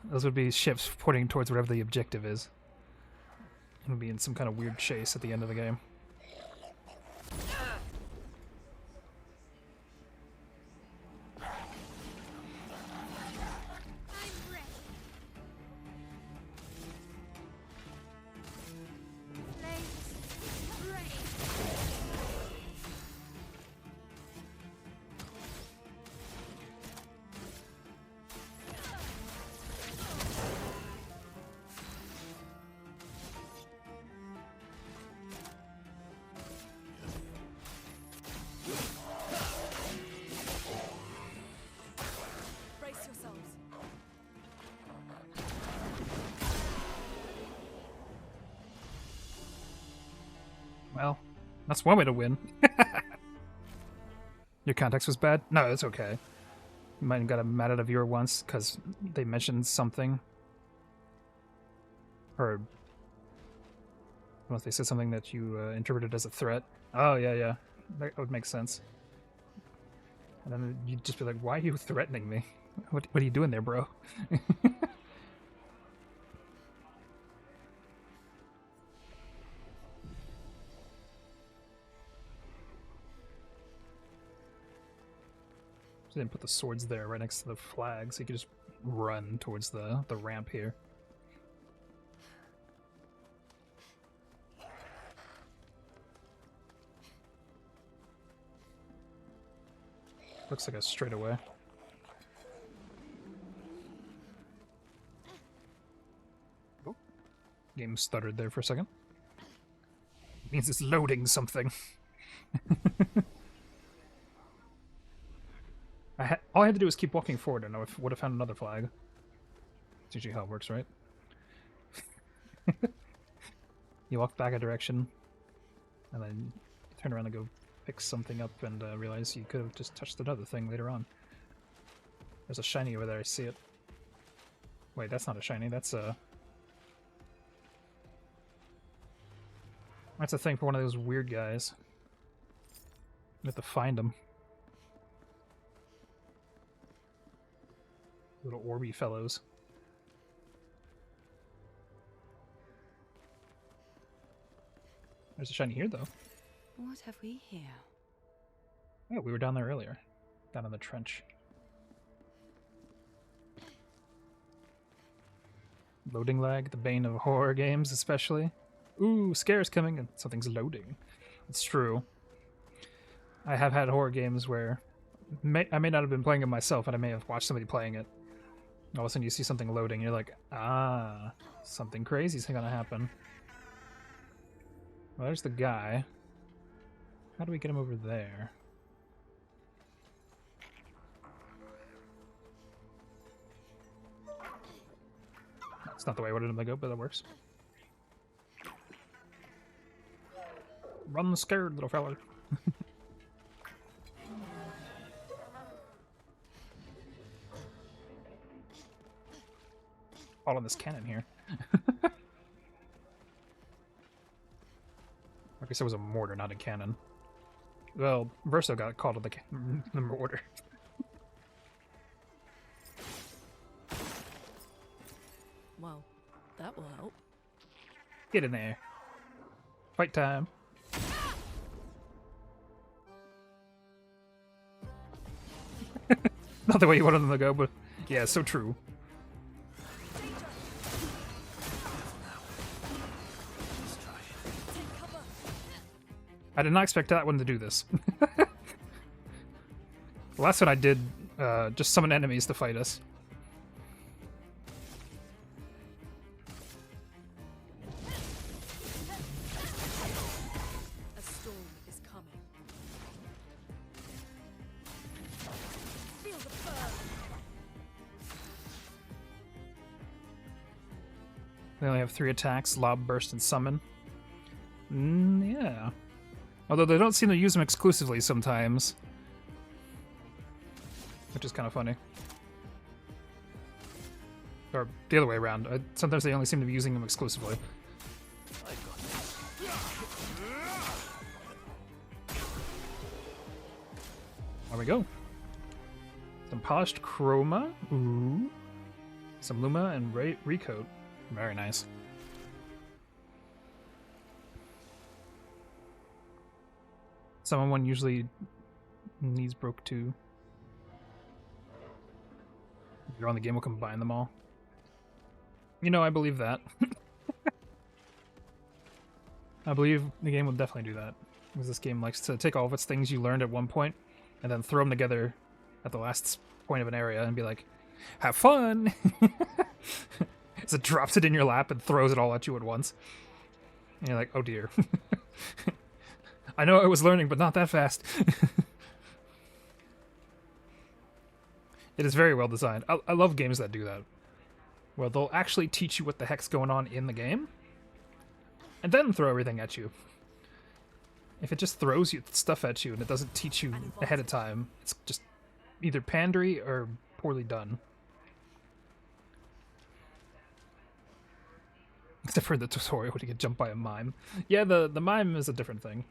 Those would be ships pointing towards whatever the objective is. It would be in some kind of weird chase at the end of the game. Brace yourselves. Well, that's one way to win. Your context was bad? No, it's okay. You might have got mad at a viewer once because they mentioned something. Or unless they said something that you interpreted as a threat. Oh, yeah, yeah. That would make sense. And then you'd just be like, why are you threatening me? What are you doing there, bro? So then put the swords there right next to the flag so you can just run towards the ramp here. Looks like a straightaway. Oh, game stuttered there for a second. Means it's loading something. All I had to do was keep walking forward and I would have found another flag. That's usually how it works, right? You walk back a direction, and then you turn around and go pick something up and realize you could have just touched another thing later on. There's a shiny over there, I see it. Wait, that's not a shiny, that's a... That's a thing for one of those weird guys. You have to find them. Little orby fellows. There's a shiny here, though. What have we here? Oh, we were down there earlier. Down in the trench. Loading lag, the bane of horror games, especially. Ooh, scare's coming and something's loading. It's true. I have had horror games where I may not have been playing it myself, and I may have watched somebody playing it. All of a sudden you see something loading, and you're like, ah, something crazy's gonna happen. Well, there's the guy. How do we get him over there? That's not the way I wanted him to go, but that works. Run scared, little fella. All in this cannon here. I guess it was a mortar, not a cannon. Well, Verso got called to the mortar. Well, that will help. Get in there. Fight time. Not the way you wanted them to go, but yeah, so true. I did not expect that one to do this. The last one I did just summon enemies to fight us. A storm is coming. Feel the burn. They only have 3 attacks, Lob, Burst, and Summon. Yeah. Although they don't seem to use them exclusively sometimes. Which is kind of funny. Or the other way around. Sometimes they only seem to be using them exclusively. There we go. Some polished chroma. Ooh. Some Luma and recoat. Very nice. Someone usually needs broke too. If you're on the game, will combine them all. You know, I believe that. I believe the game will definitely do that. Because this game likes to take all of its things you learned at one point and then throw them together at the last point of an area and be like, have fun! So it drops it in your lap and throws it all at you at once. And you're like, oh dear. I know I was learning, but not that fast. It is very well designed. I love games that do that. Where they'll actually teach you what the heck's going on in the game, and then throw everything at you. If it just throws you stuff at you and it doesn't teach you ahead of time, it's just either pandery or poorly done. Except for the tutorial when you get jumped by a mime. Yeah, the mime is a different thing.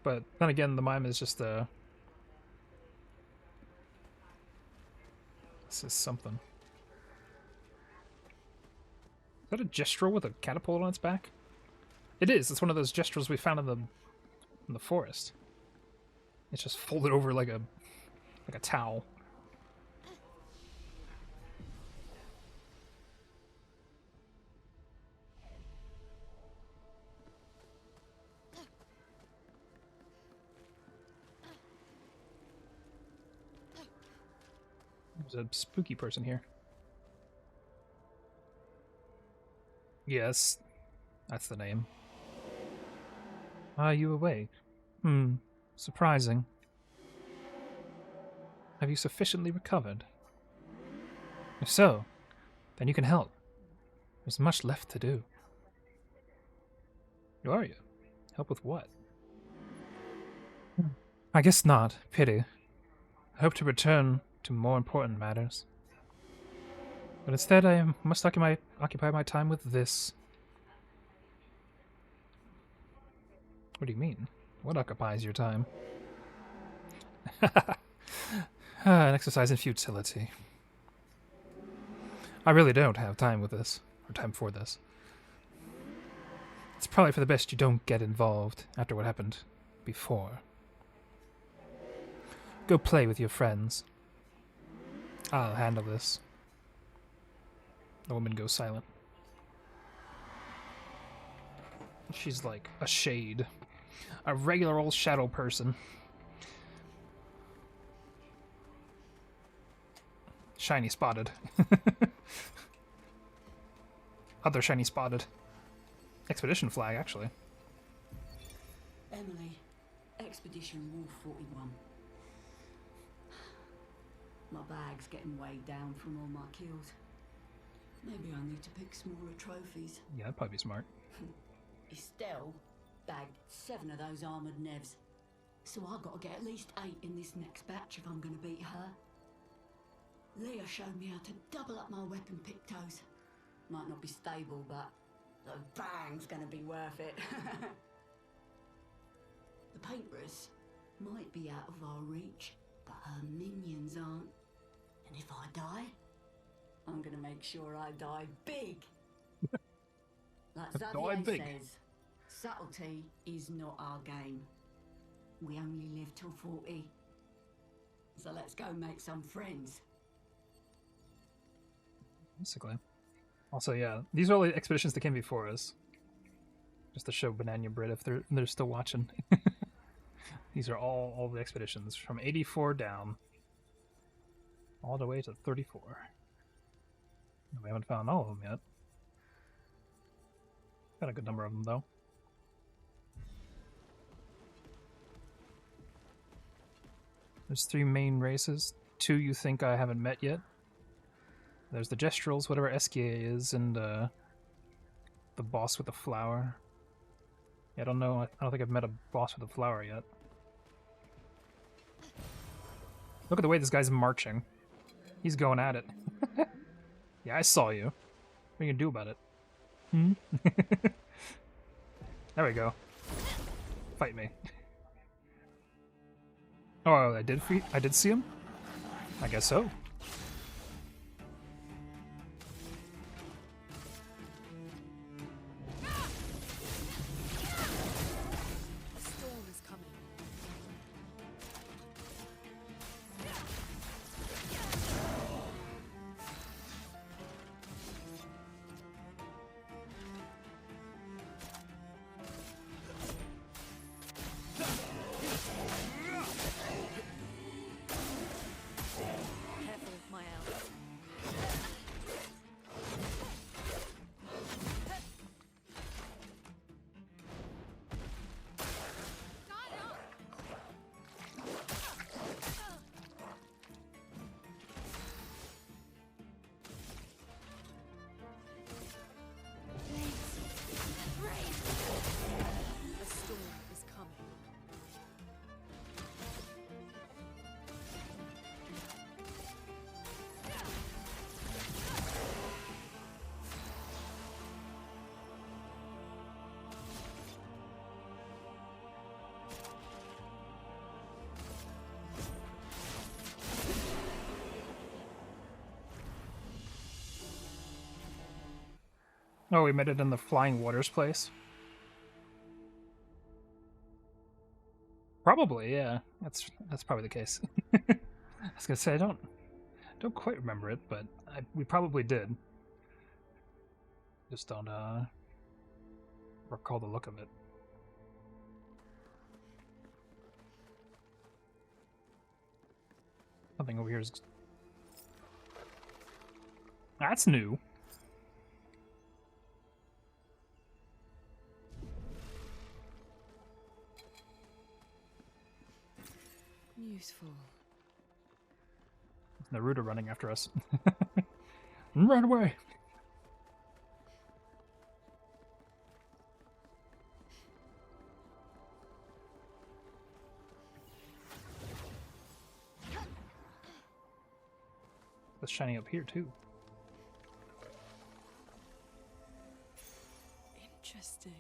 But then again, the mime is just a... This is something. Is that a gestrel with a catapult on its back? It is. It's one of those gestrels we found in the forest. It's just folded over like a towel. There's a spooky person here. Yes, that's the name. Are you awake? Surprising. Have you sufficiently recovered? If so, then you can help. There's much left to do. Who are you? Help with what? I guess not. Pity. I hope to return to more important matters. But instead I must occupy my time with this. What do you mean? What occupies your time? An exercise in futility. I really don't have time with this, or time for this. It's probably for the best you don't get involved after what happened before. Go play with your friends. I'll handle this. The woman goes silent. She's like a shade. A regular old shadow person. Shiny spotted. Other shiny spotted. Expedition flag, actually. Emily, Expedition Wolf 41. My bag's getting weighed down from all my kills. Maybe I need to pick smaller trophies. Yeah, that'd probably be smart. Estelle bagged 7 of those armoured nevs. So I've got to get at least 8 in this next batch if I'm going to beat her. Leah showed me how to double up my weapon pictos. Might not be stable, but the bang's going to be worth it. The paintbrus might be out of our reach, but her minions aren't. And if I die, I'm going to make sure I die big. Like Xavier says, subtlety is not our game. We only live till 40. So let's go make some friends. Basically. Also, yeah, these are all the expeditions that came before us. Just to show Banana Bread if they're still watching. These are all the expeditions from 84 down, all the way to 34. We haven't found all of them yet. Got a good number of them though. There's 3 main races. 2 you think I haven't met yet. There's the Gestrels, whatever Esquies is, and the boss with the flower. Yeah, I don't know. I don't think I've met a boss with a flower yet. Look at the way this guy's marching. He's going at it. Yeah, I saw you. What are you gonna do about it? There we go. Fight me. Oh, I did see him? I guess so. Oh, we made it in the Flying Waters place. Probably, yeah. That's probably the case. I was gonna say I don't quite remember it, but we probably did. Just don't recall the look of it. Something over here is... That's new. Useful. Naruto running after us. Run away! It's shining up here too. Interesting.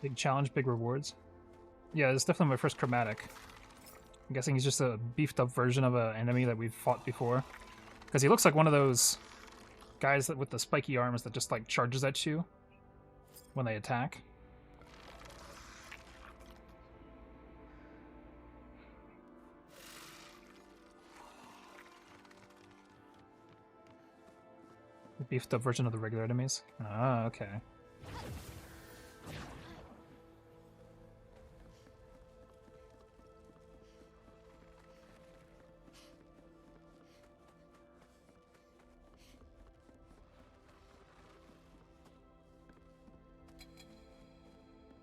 Big challenge, big rewards. Yeah, it's definitely my first chromatic. I'm guessing he's just a beefed up version of an enemy that we've fought before. Because he looks like one of those guys that with the spiky arms that just like charges at you when they attack. The beefed up version of the regular enemies. Ah, okay.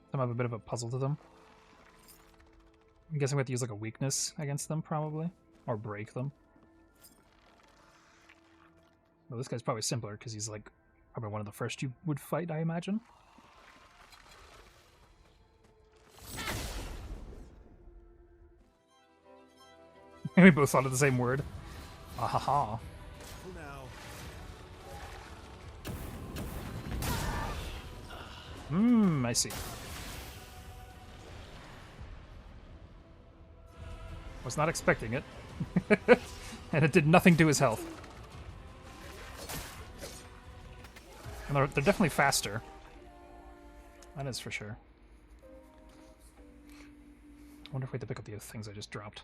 Some have a bit of a puzzle to them. I'm guessing we have to use like a weakness against them, probably. Or break them. Well, this guy's probably simpler, because he's like probably one of the first you would fight, I imagine. We both thought of the same word. Ahaha. I see. Was not expecting it. And it did nothing to his health. And they're definitely faster. That is for sure. I wonder if we have to pick up the other things I just dropped.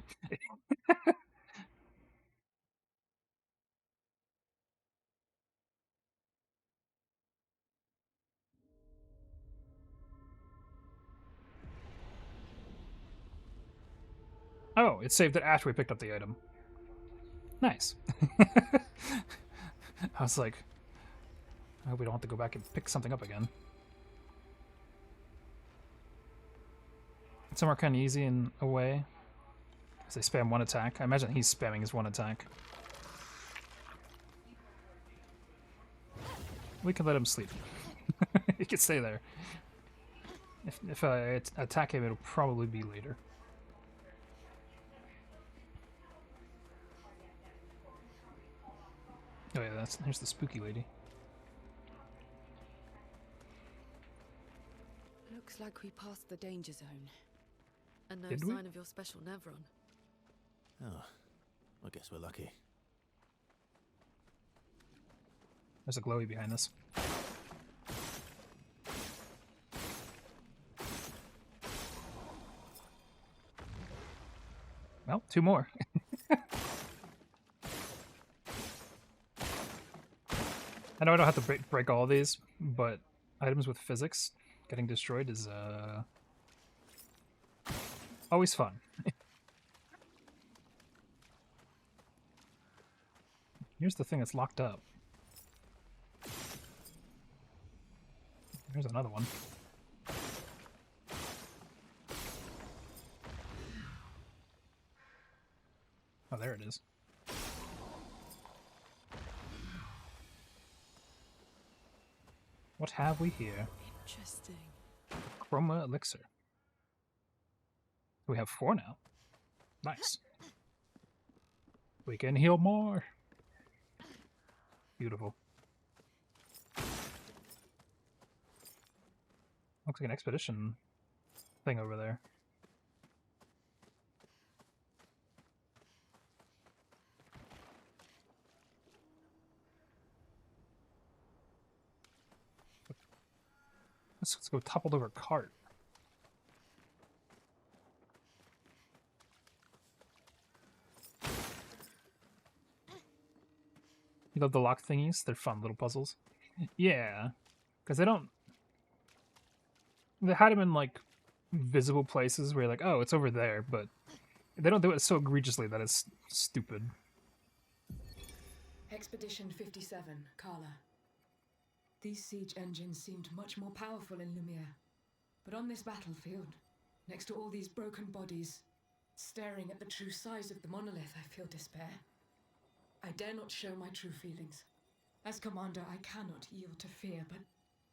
Oh, it saved it after we picked up the item. Nice. I was like, I hope we don't have to go back and pick something up again. Some are kind of easy in a way, because they spam one attack. I imagine he's spamming his one attack. We can let him sleep. He can stay there. If I attack him, it'll probably be later. Oh yeah, here's the spooky lady. Looks like we passed the danger zone. And no Did we? sign of your special Nevron. Oh, I guess we're lucky. There's a glowy behind us. Well, two more. I know I don't have to break all these, but items with physics getting destroyed is always fun. Here's the thing that's locked up. Here's another one. Oh, there it is. What have we here? Interesting. Chroma elixir. We have 4 now. Nice. We can heal more. Beautiful. Looks like an expedition thing over there. Let's go toppled over cart. You love the lock thingies? They're fun little puzzles. Yeah, because they don't. They hide them in like visible places where you're like, oh, it's over there, but they don't do it so egregiously that it's stupid. Expedition 57, Carla. These siege engines seemed much more powerful in Lumiere. But on this battlefield, next to all these broken bodies, staring at the true size of the monolith, I feel despair. I dare not show my true feelings. As commander, I cannot yield to fear, but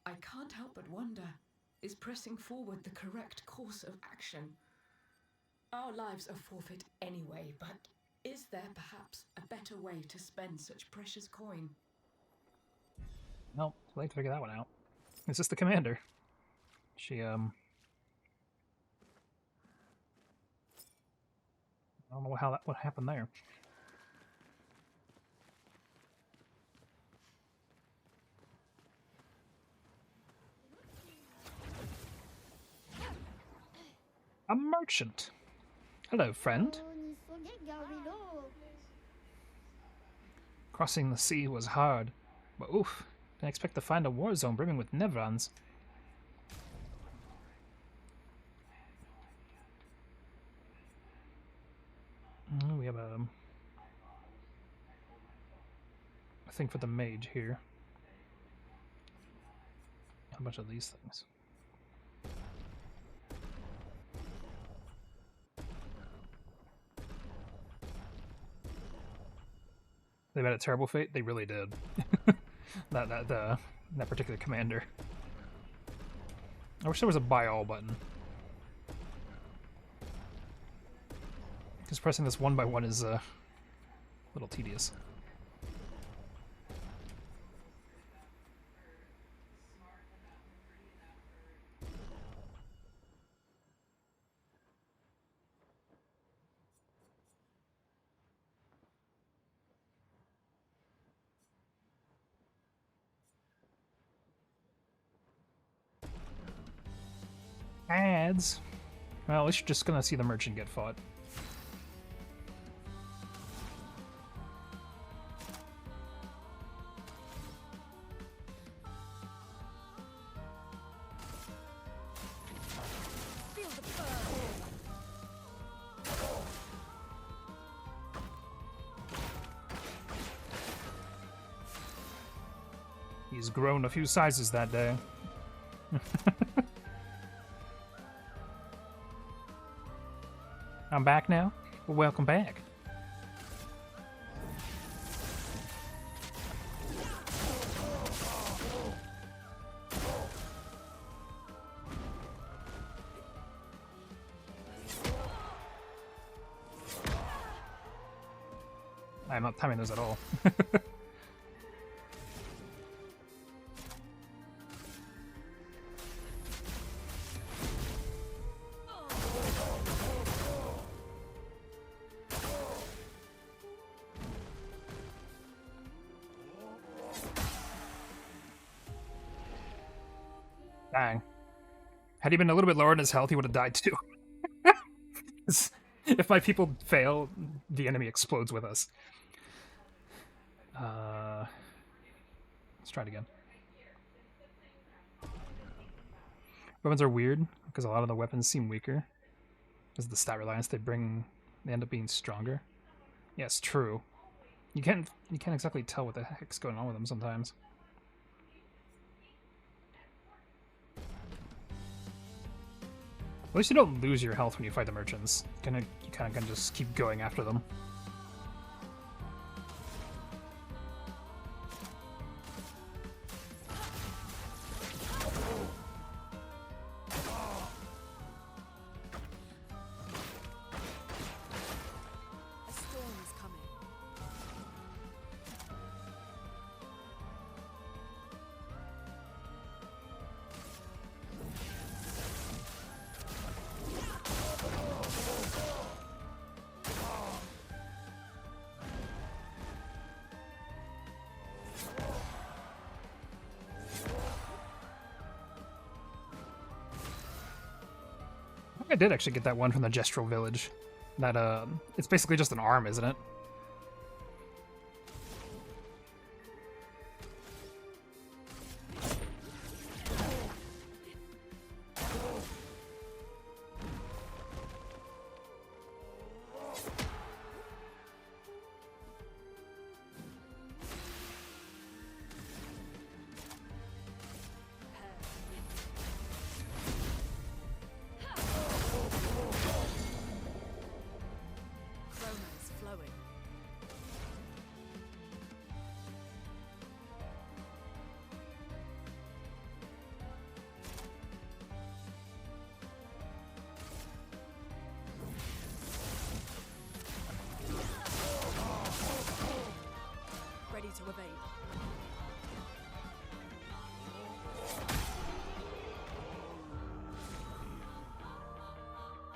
I can't help but wonder, is pressing forward the correct course of action? Our lives are forfeit anyway, but is there perhaps a better way to spend such precious coin? Well, it's late to figure that one out. It's just the commander. She, I don't know what happened there. A merchant. Hello, friend. Crossing the sea was hard, but oof, didn't expect to find a war zone brimming with Nevrons. We have a thing for the mage here. A bunch of these things. They met a terrible fate. They really did. that particular commander. I wish there was a buy all button. Because pressing this one by one is a little tedious. Ads. Well, at least you're just gonna see the merchant get fought. He's grown a few sizes that day. I'm back now? Well, welcome back. I'm not timing those at all. Dang. Had he been a little bit lower in his health, he would have died too. If my people fail, the enemy explodes with us. Let's try it again. Weapons are weird, because a lot of the weapons seem weaker. Because the stat reliance they bring, they end up being stronger. Yes, true. You can't exactly tell what the heck's going on with them sometimes. At least you don't lose your health when you fight the merchants. You kind of can just keep going after them. A storm is coming. I did actually get that one from the Gestural Village. That, it's basically just an arm, isn't it? Chroma's flowing. Ready to evade.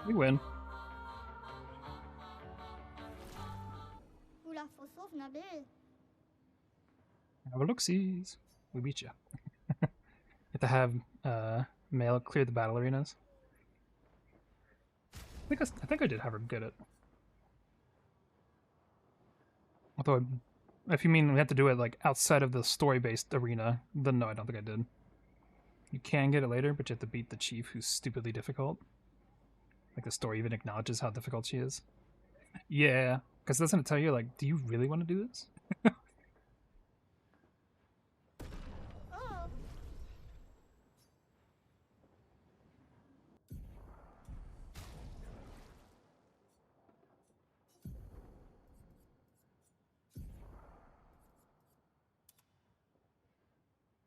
We win. Oula, faut sauve Nabil. Have a look-sees. We beat you. You have to have Male clear the battle arenas. I think I did have her get it. Although, if you mean we have to do it like outside of the story-based arena, then no, I don't think I did. You can get it later, but you have to beat the chief, who's stupidly difficult. Like the story even acknowledges how difficult she is. Yeah, because doesn't it tell you like, do you really want to do this? Oh,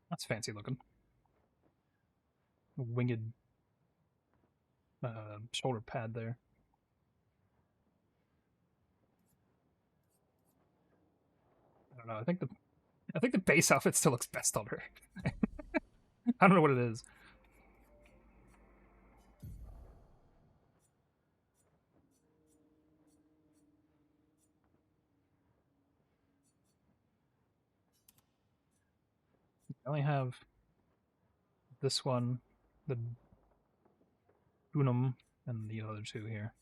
That's fancy looking. A winged shoulder pad there. I don't know. I think the base outfit still looks best on her. I don't know what it is. I only have this one, the Unum, and the other two here.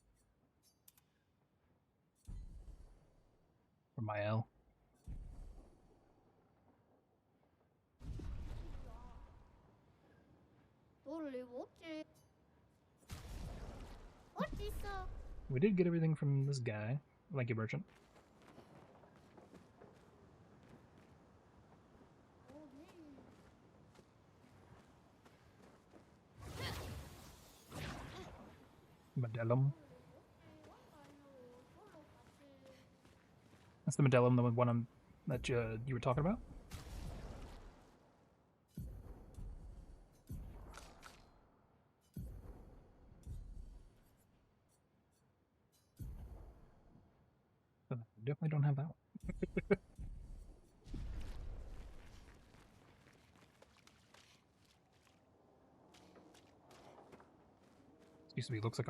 For my L. holy water. What is We did get everything from this guy. Thank you, merchant. Medellum. That's the Medellum, the one that you were talking about? Definitely don't have that one. Used to be looks like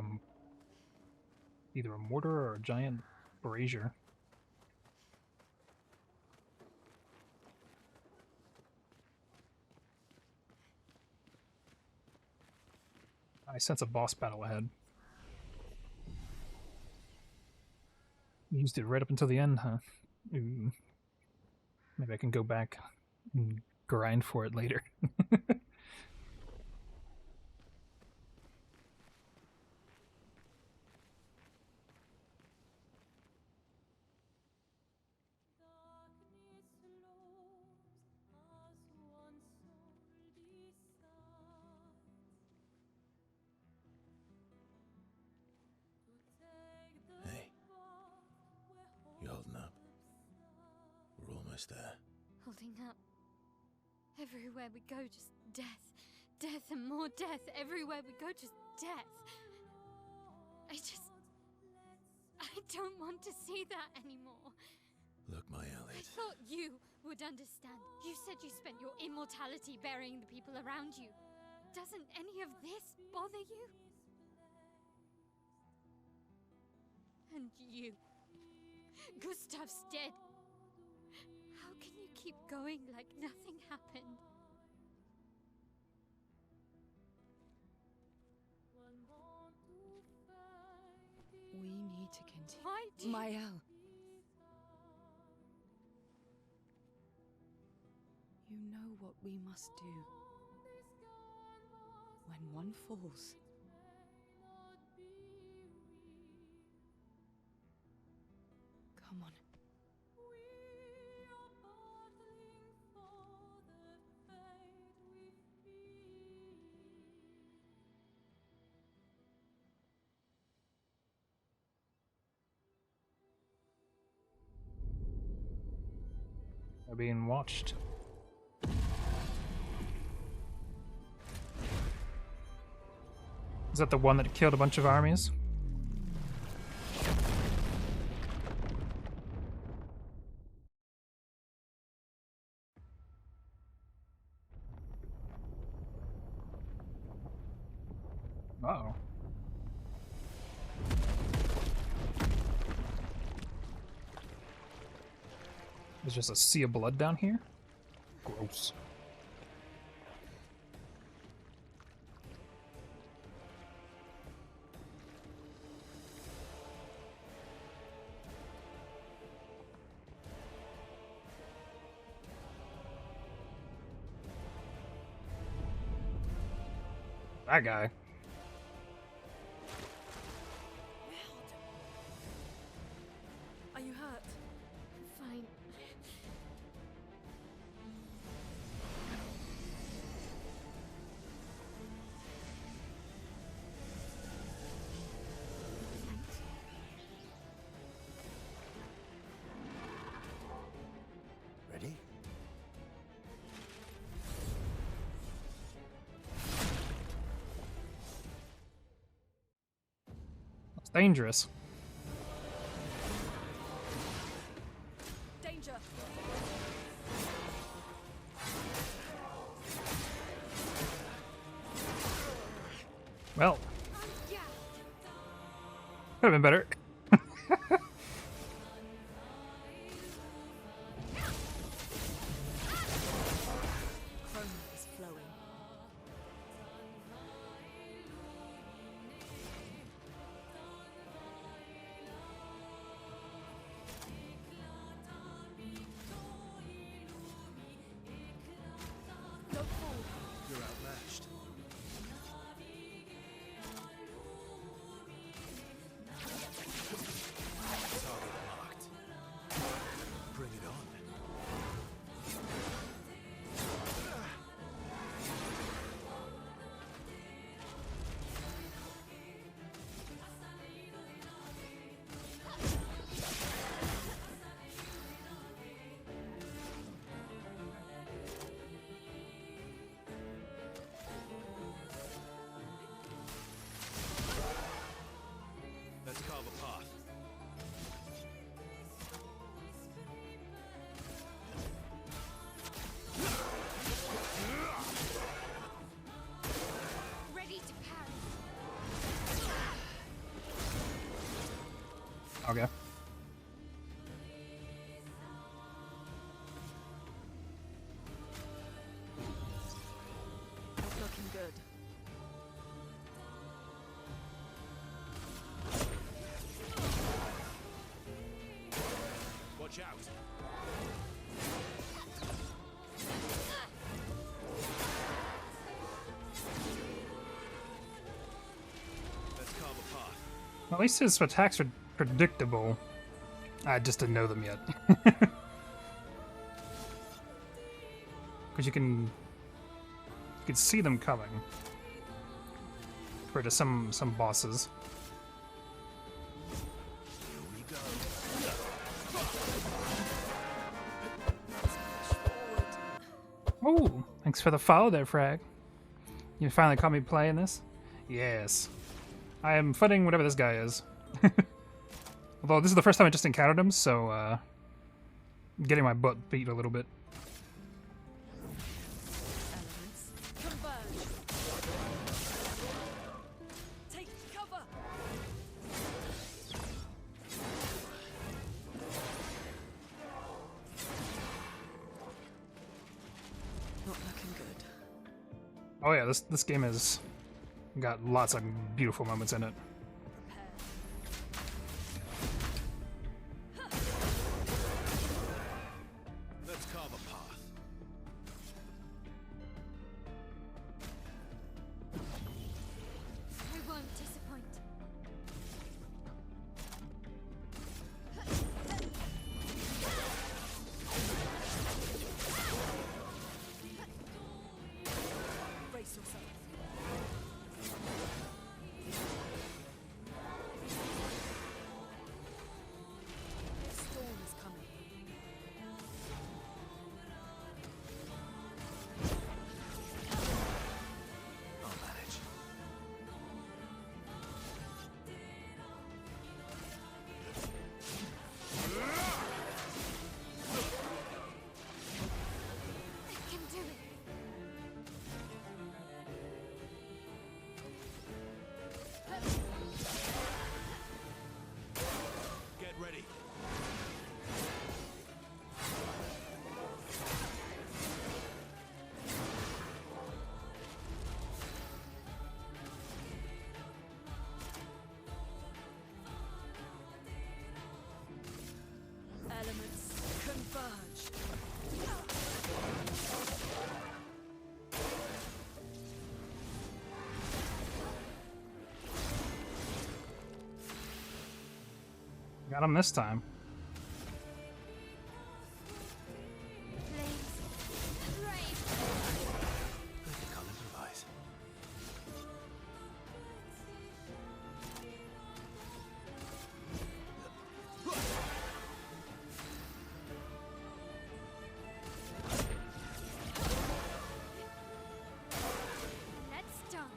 either a mortar or a giant brazier. I sense a boss battle ahead. You used it right up until the end, huh? Ooh. Maybe I can go back and grind for it later. Hey, you holding up? We're almost there. Holding up. Everywhere we go, just death. Death and more death. Everywhere we go, just death. I don't want to see that anymore. Look, my I Elliot. thought you would understand. You said you spent your immortality burying the people around you. Doesn't any of this bother you? And you. Gustav's dead. How can you keep going like nothing happened? Why do Mael. You know what we must do. When one falls, come on. They're being watched. Is that the one that killed a bunch of armies? Uh-oh. There's just a sea of blood down here? Gross. That guy. Are you hurt? Fine. Ready? It's dangerous. Danger! Well. Could have been better. Chrome is flowing. Don't fall. You're outmatched. Target locked. Bring it on. Let's carve a path. Ready to parry. Okay. Not looking good. Watch out. Let's carve a path. At least his attacks are predictable. I just didn't know them yet. Because you can see them coming. Compared to some bosses. Here we go. Oh, thanks for the follow there, Frag. You finally caught me playing this? Yes. I am fighting whatever this guy is. Although this is the first time I just encountered him, so I'm getting my butt beat a little bit. Elements converge. Take cover. Not looking good. Oh yeah, this game has got lots of beautiful moments in it. Got him this time. Can't improvise. Let's dance.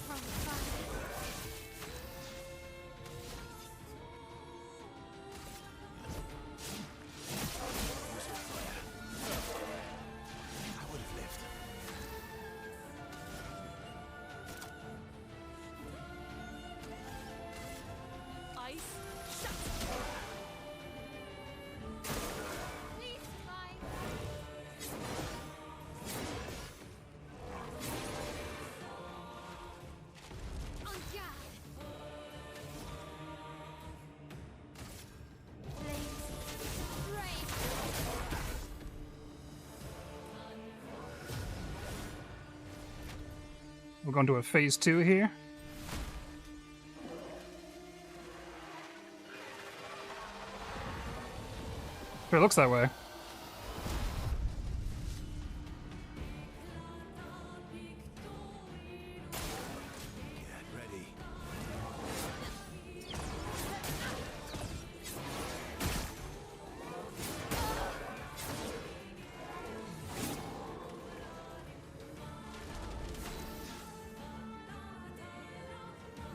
From fire. I would have lived. Ice. Shut. Please survive. On guard. Flames. Rain. We're going to a phase 2 here. Sure looks that way. Get ready.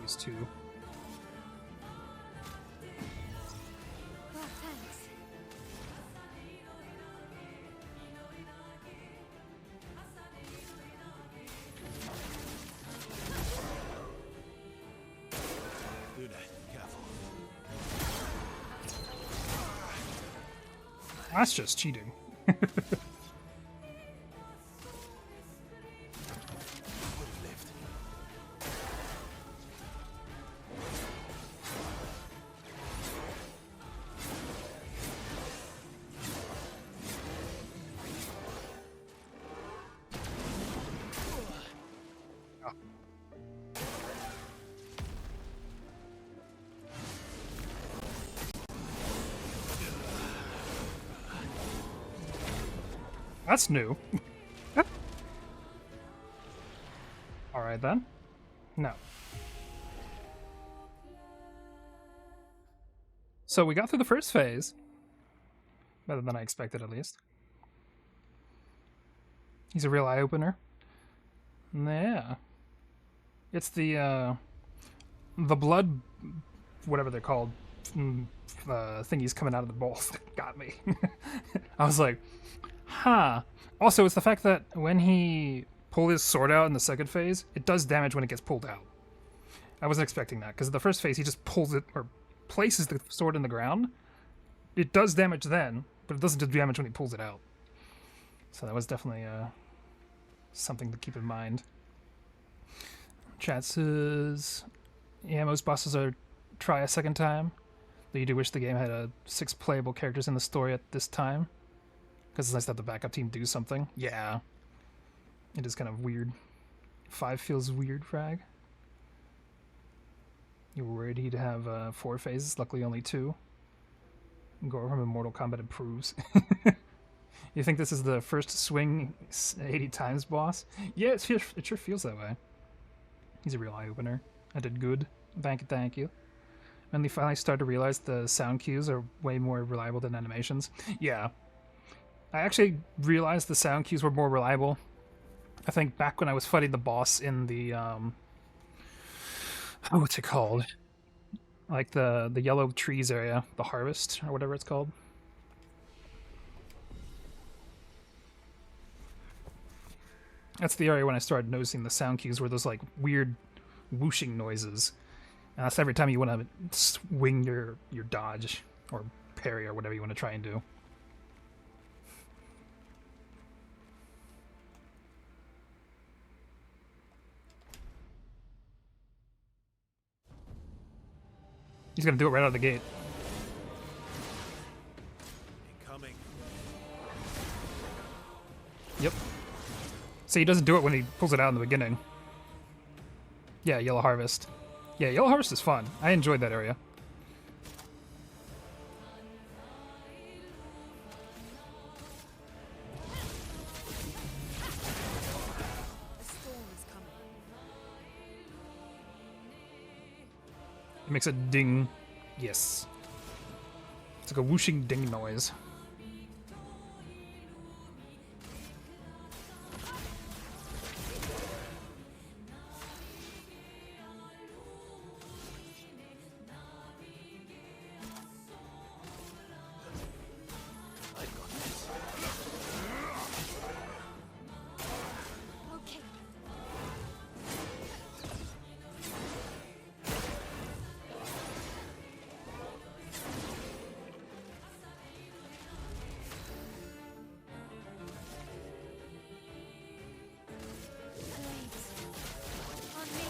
These two. Well, thanks. Luna, careful. That's just cheating. I would have lived. That's new. Alright then. No. So we got through the first phase. Better than I expected, at least. He's a real eye-opener. Yeah. It's the blood, whatever they're called, thingies coming out of the balls that got me. I was like, huh. Also, it's the fact that when he pulled his sword out in the second phase, it does damage when it gets pulled out. I wasn't expecting that, because in the first phase, he just pulls it, or places the sword in the ground. It does damage then, but it doesn't do damage when he pulls it out. So that was definitely something to keep in mind. Chat says, yeah, most bosses are try a second time. Though you do wish the game had 6 playable characters in the story at this time. Because it's nice to have the backup team do something. Yeah. It is kind of weird. 5 feels weird, Frag. You were worried he'd have 4 phases, luckily only 2. Gore from Mortal Kombat improves. You think this is the first swing 80 times boss? Yeah, it sure feels that way. He's a real eye-opener. I did good. Thank you. And they finally started to realize the sound cues are way more reliable than animations. Yeah. I actually realized the sound cues were more reliable. I think back when I was fighting the boss in the, what's it called? Like the yellow trees area, the harvest, or whatever it's called. That's the area when I started noticing the sound cues were those like weird whooshing noises. And that's every time you want to swing your dodge or parry or whatever you want to try and do. He's gonna do it right out of the gate. Incoming. Yep. See, he doesn't do it when he pulls it out in the beginning. Yeah, Yellow Harvest. Yeah, Yellow Harvest is fun. I enjoyed that area. A storm is coming. It makes a ding. Yes. It's like a whooshing ding noise. Okay. Blades. On me.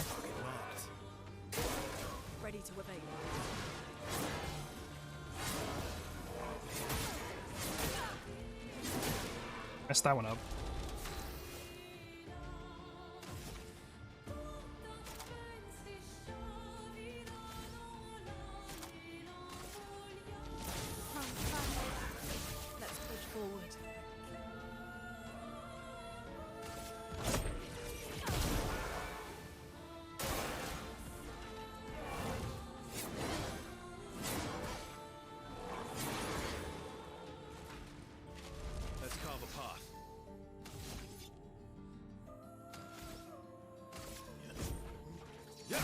Target marked. Ready to evade. Messed that one up. Let's push forward. Let's carve a path. Yeah.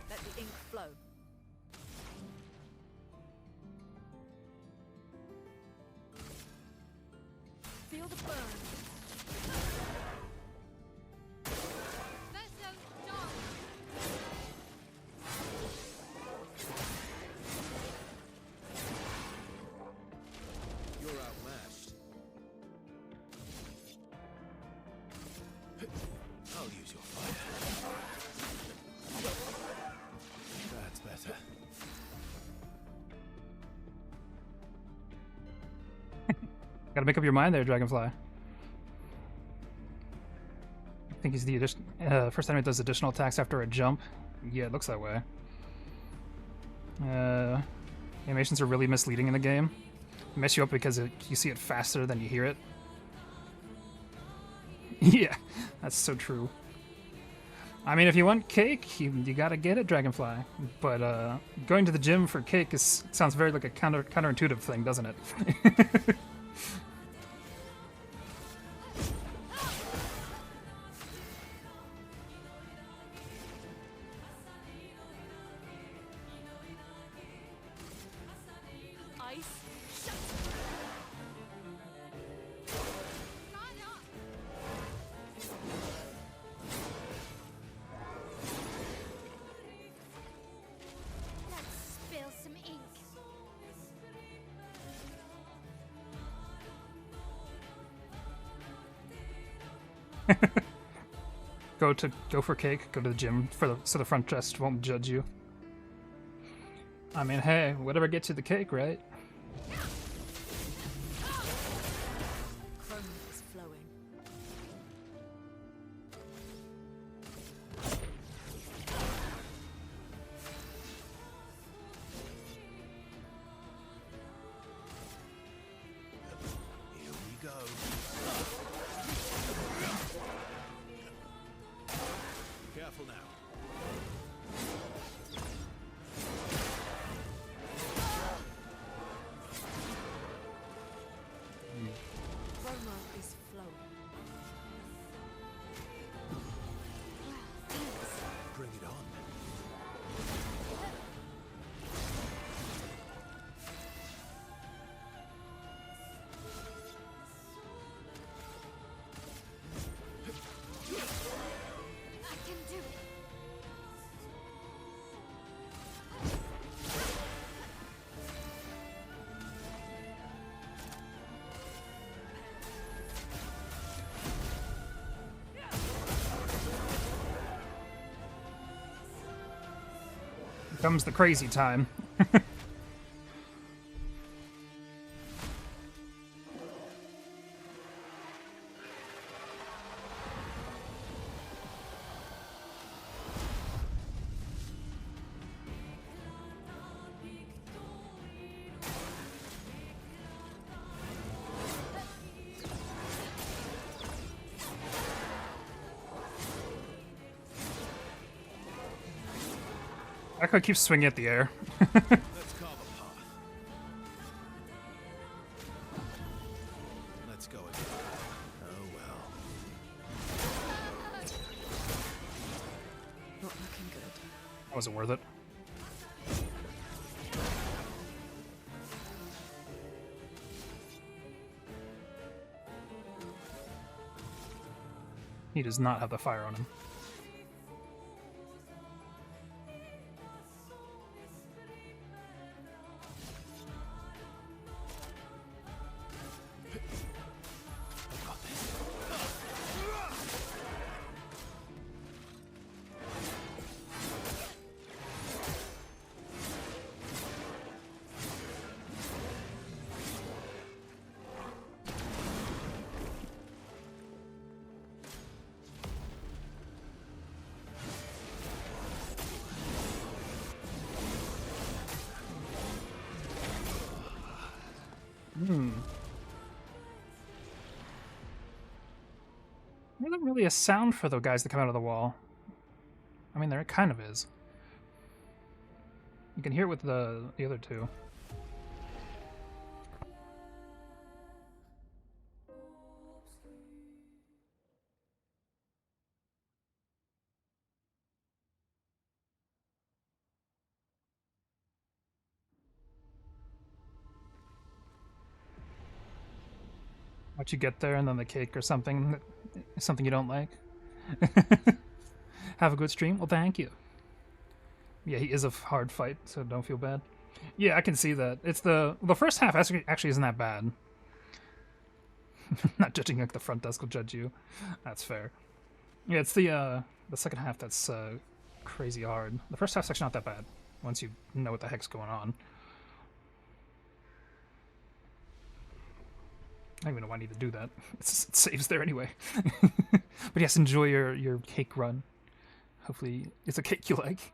Let the ink flow. Feel the burn. Vessel down. You're outmatched. I'll use your fire. That's better. Gotta make up your mind there, Dragonfly. I think he's the first time it does additional attacks after a jump. Yeah, it looks that way. Animations are really misleading in the game. They mess you up because you see it faster than you hear it. Yeah, that's so true. I mean, if you want cake, you gotta get it, Dragonfly. But going to the gym for cake sounds very like a counterintuitive thing, doesn't it? Ice. Shut. Let's spill some ink. Go for cake. Go to the gym so the front desk won't judge you. I mean, hey, whatever gets you the cake, right? Chrome is flowing. Here we go. Careful now. Comes the crazy time. I could keep swinging at the air. Let's carve a path. Let's go again. Oh well. Not looking good. That wasn't worth it. He does not have the fire on him. There isn't really a sound for the guys that come out of the wall. I mean, there kind of is. You can hear it with the other two. Once you get there and then the cake or something you don't like. Have a good stream? Well, thank you. Yeah, he is a hard fight, so don't feel bad. Yeah, I can see that. It's the first half actually isn't that bad. Not judging like the front desk will judge you. That's fair. Yeah, it's the second half that's crazy hard. The first half's actually not that bad once you know what the heck's going on. I don't even know why I need to do that. It saves there anyway. But yes, enjoy your cake run. Hopefully it's a cake you like.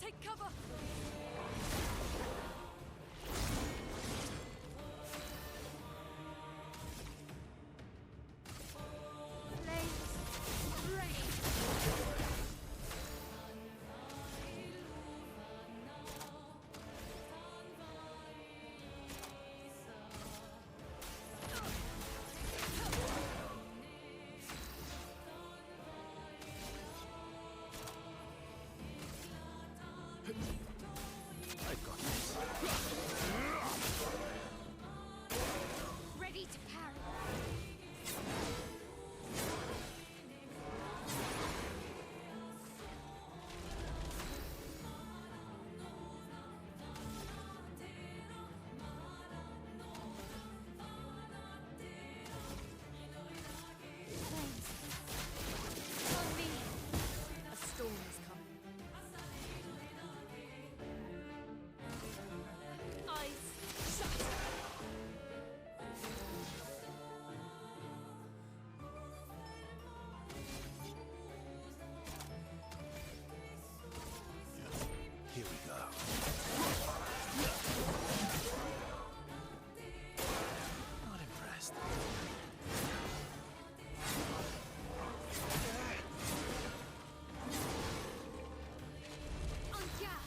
Take cover. Ready to parry. On me. A storm is coming. Eyes shut. Here we go. Not impressed. On guard.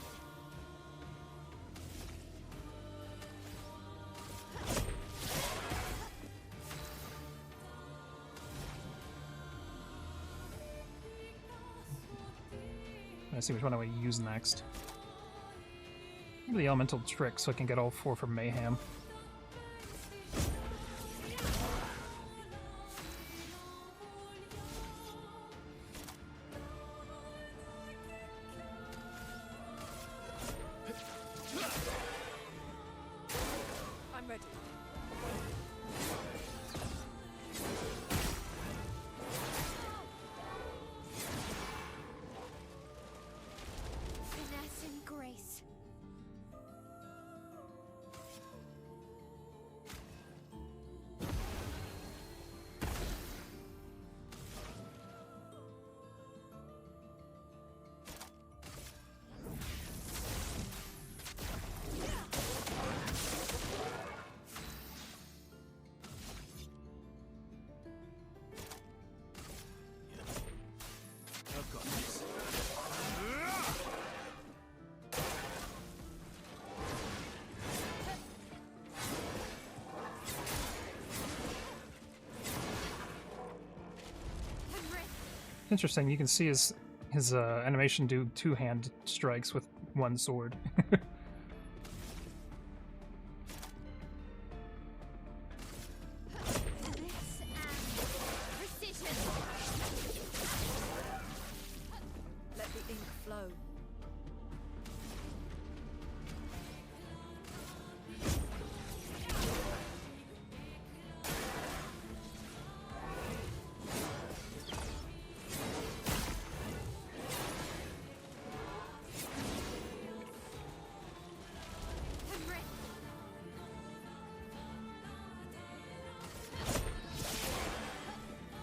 Let's see which one I want to use next. Maybe the elemental trick so I can get all 4 from Mayhem. I'm ready. Interesting. You can see his animation do two-hand strikes with one sword. Let the ink flow.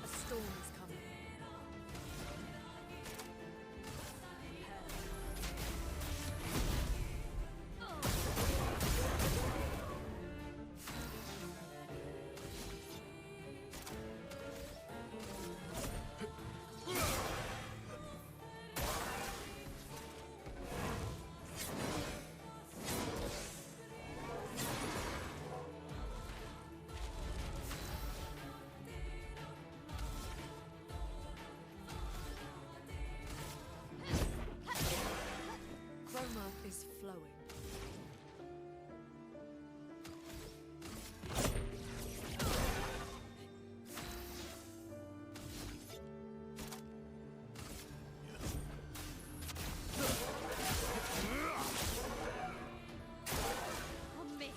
A storm is coming. Chroma is flowing. On me.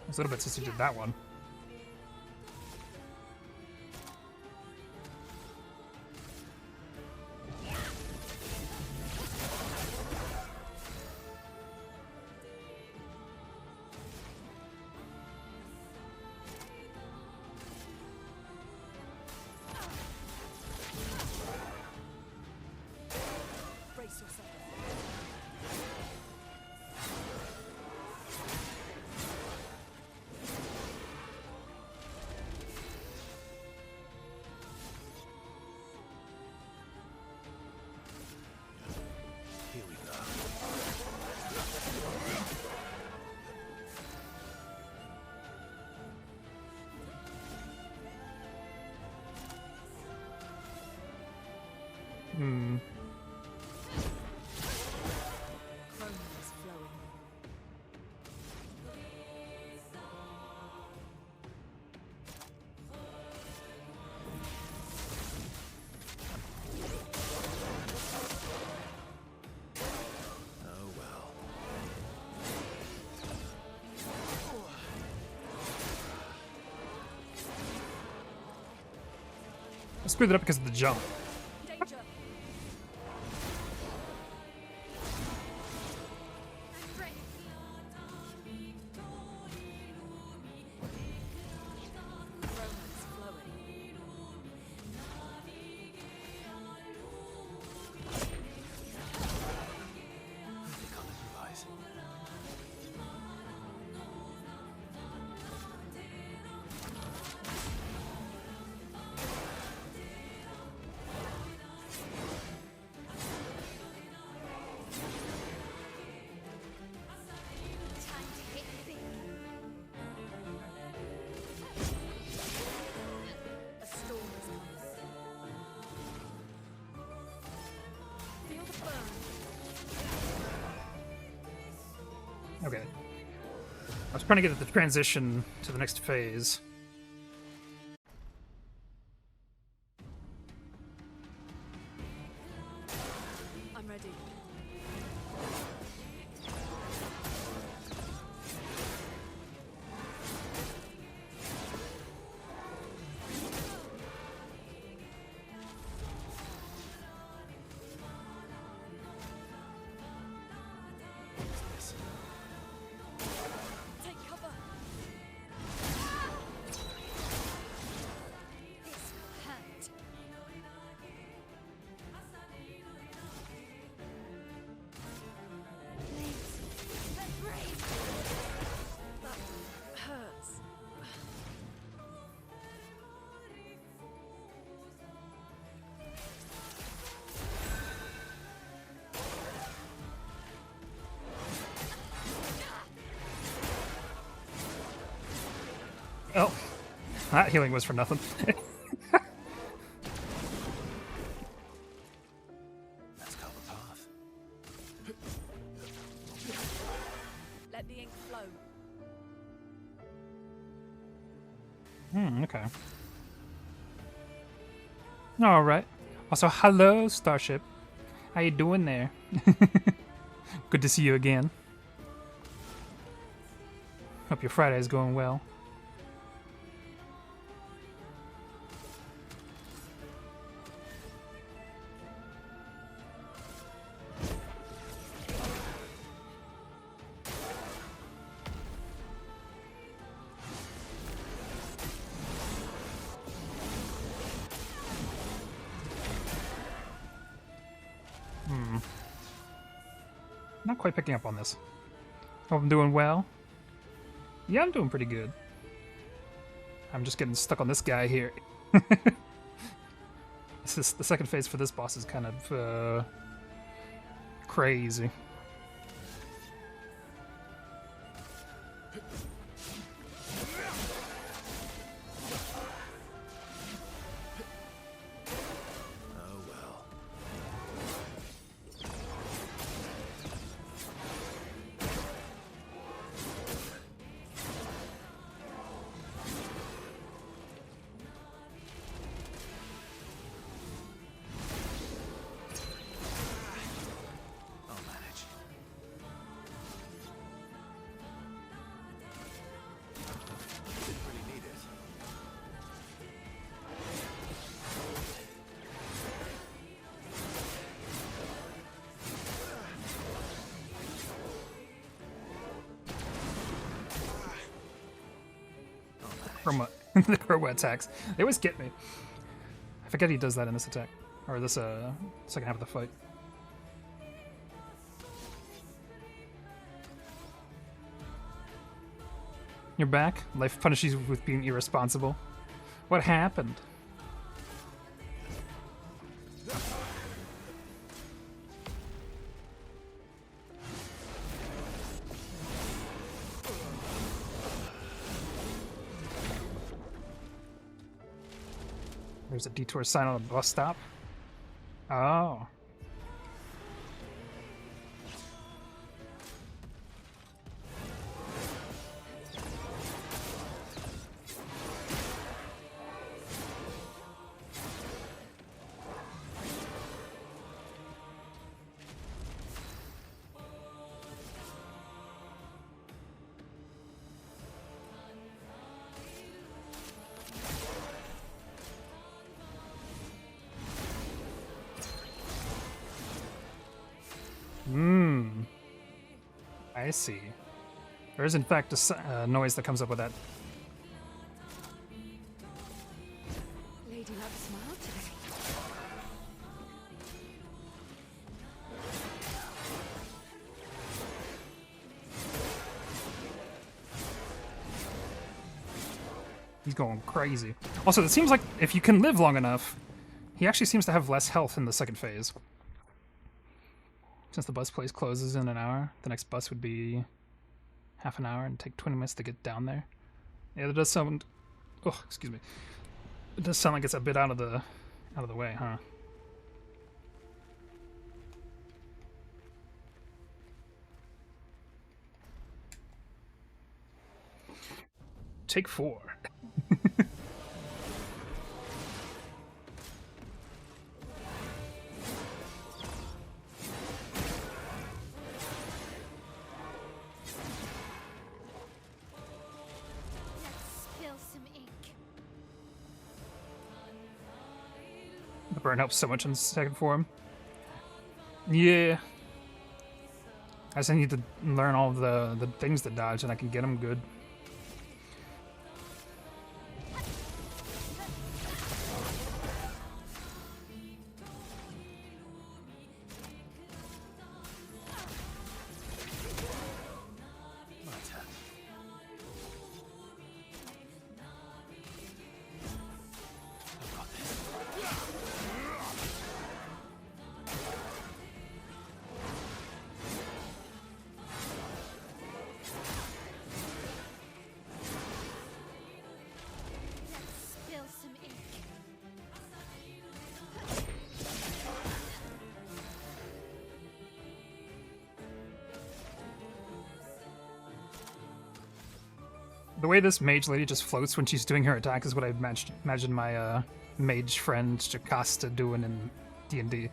It's a little bit since he did that one. Brace yourself. Here we go. Hmm. Chroma is flowing. Oh well. I screwed it up because of the jump. Danger. I'm ready. Chroma is flowing. They can't improvise. Time to hit big. A storm is coming. Feel the burn. Okay. I was trying to get the transition to the next phase. I'm ready. Take cover. This will hurt. That healing was for nothing. Let's cover the path. Let the ink flow. Okay. Alright. Also, hello, Starship. How you doing there? Good to see you again. Hope your Friday's going well. Not quite picking up on this. Hope I'm doing well. Yeah, I'm doing pretty good. I'm just getting stuck on this guy here. The second phase for this boss is kind of crazy. Oh well. I'll manage. Didn't really need it. Chroma, the Chroma attacks. They always get me. I forget he does that in this attack. Or this second half of the fight. You're back? Life punishes you with being irresponsible. What happened? There's a detour sign on the bus stop. Oh. I see. There is in fact a noise that comes up with that. Lady Luck smiled today. He's going crazy. Also, it seems like if you can live long enough, he actually seems to have less health in the second phase. Since the bus place closes in an hour, the next bus would be half an hour and take 20 minutes to get down there. Yeah, that does sound... Oh, excuse me. It does sound like it's a bit out of the way, huh? Take 4. The burn helps so much in second form. Yeah. I just need to learn all of the things to dodge and I can get them good. The way this mage lady just floats when she's doing her attack is what I imagine my mage friend Jocasta doing in D&D.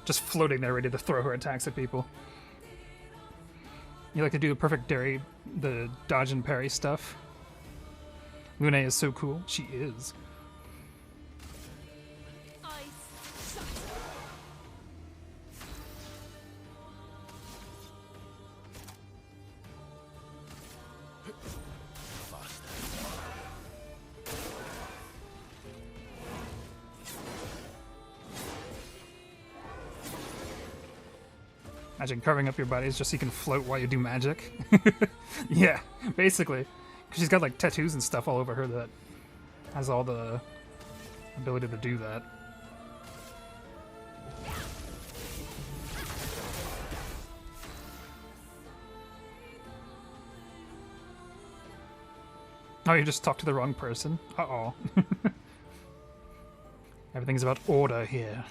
Just floating there ready to throw her attacks at people. You like to do the perfect the dodge and parry stuff? Lune is so cool. She is. Imagine carving up your bodies just so you can float while you do magic. Yeah, basically. Because she's got like tattoos and stuff all over her that has all the ability to do that. Oh, you just talked to the wrong person. Uh-oh. Everything's about order here.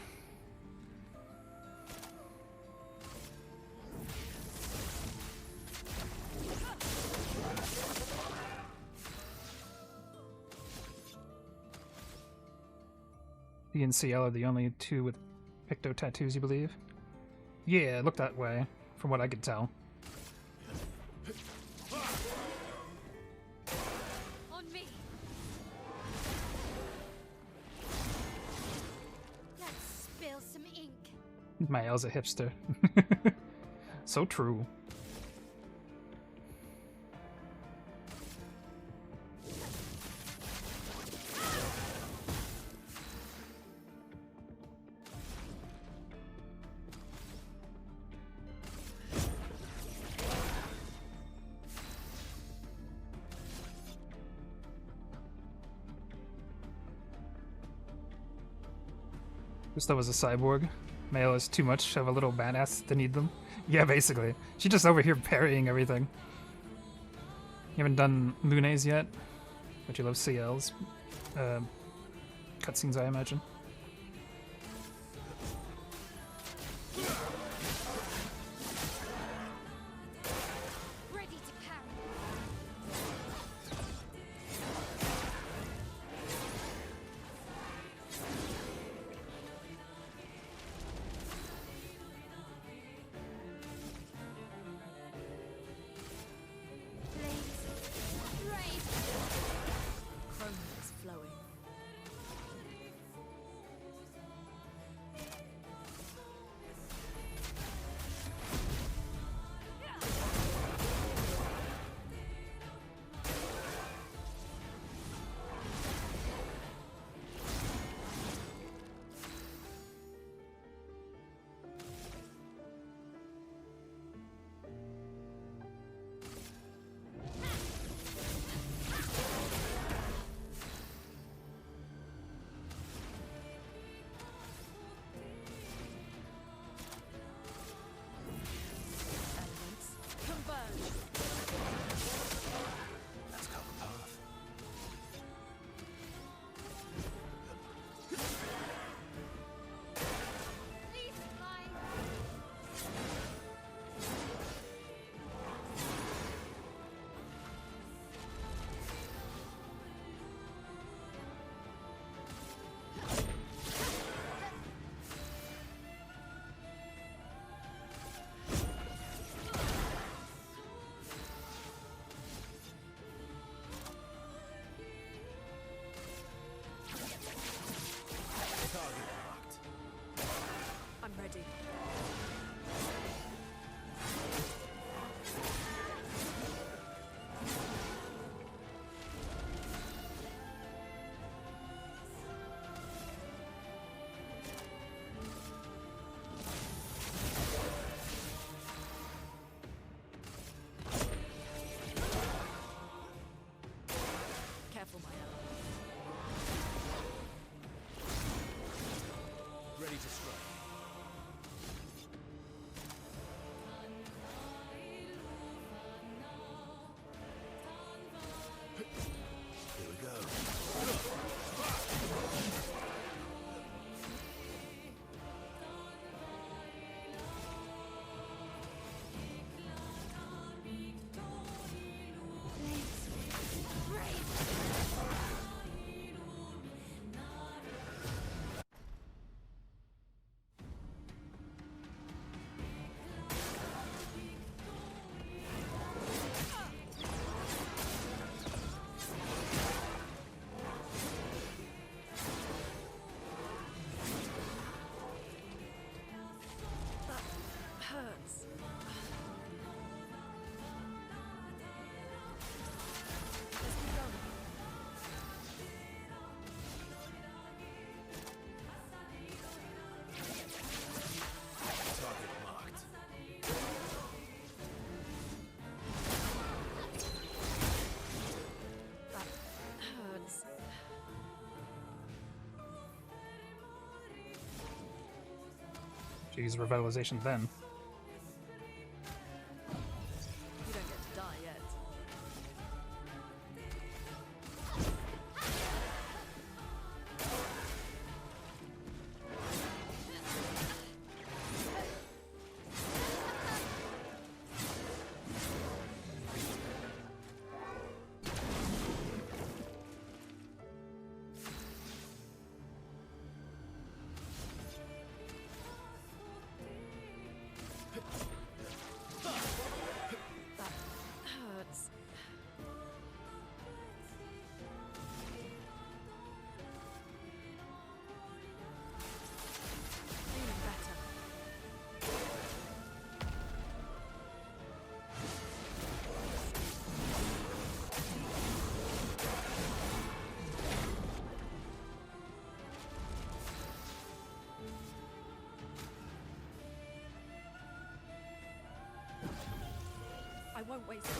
B and CL are the only two with picto tattoos, you believe? Yeah, it looked that way, from what I could tell. On me. Let's spill some ink. Mael's a hipster. So true. Gustav was a cyborg. Mael is too much of a little badass to need them. Yeah, basically. She's just over here parrying everything. You haven't done Lune's yet, but you love CL's cutscenes, I imagine. Ready to parry. I'm ready. Careful, Maya. Ready to strike. Here we go. Should use revitalization then. You don't get to die yet. That hurts. Feeling better. I won't waste it.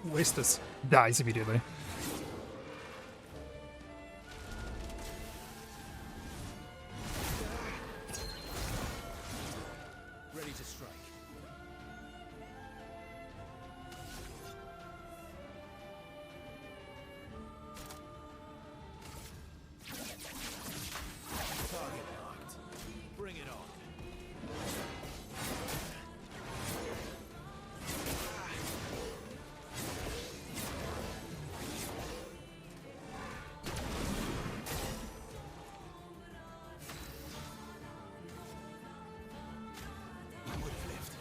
Waste this. Dies immediately. Ready to strike. Target locked. Bring it on. Would have lived.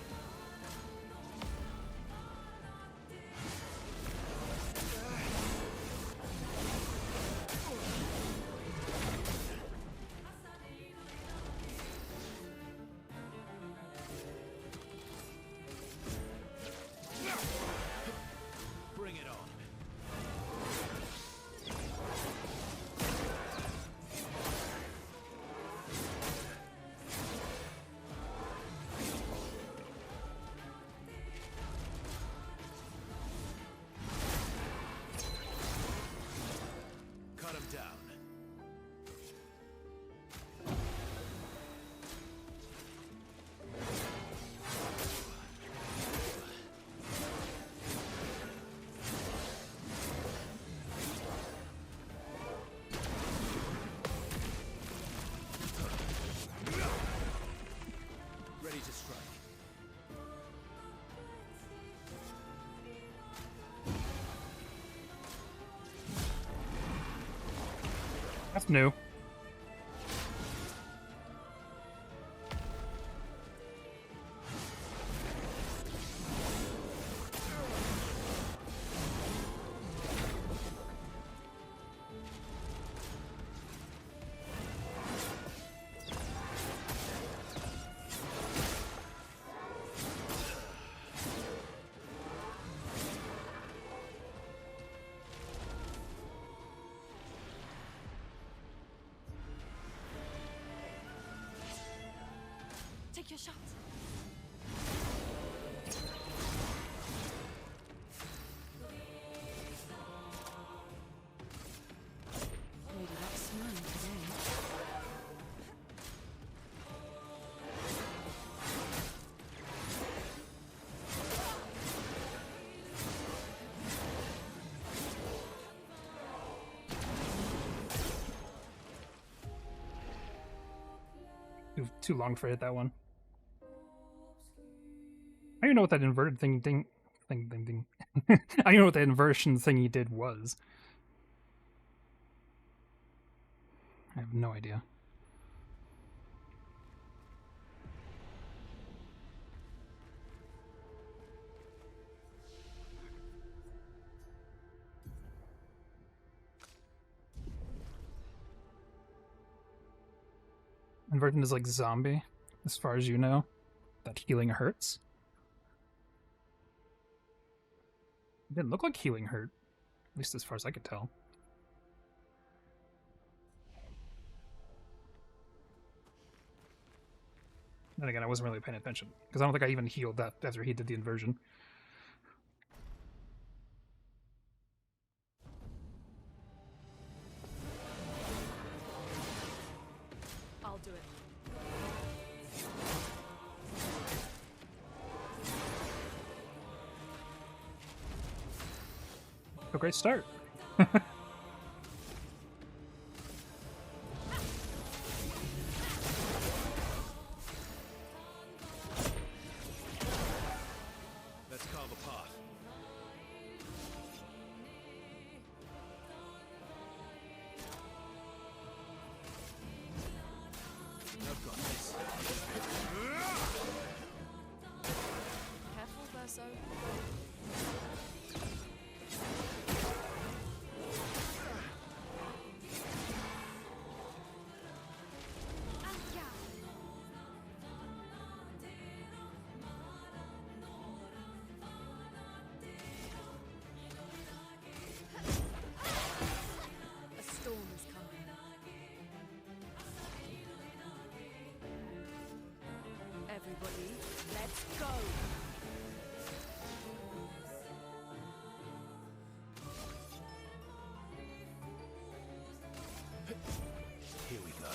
Bring it on. Cut him down. Ready to strike. That's new. Take your shot. Lady Luck's smiling today. Too long for it, that one. I don't even know what that inverted thing. I don't even know what that inversion thing he did was. I have no idea. Inversion is like zombie, as far as you know. That healing hurts. It didn't look like healing hurt, at least as far as I could tell. Then again, I wasn't really paying attention, because I don't think I even healed that after he did the inversion. a great start. Let's carve a path. I've got this. Careful, Verso. A storm is coming. Everybody, let's go! Here we go.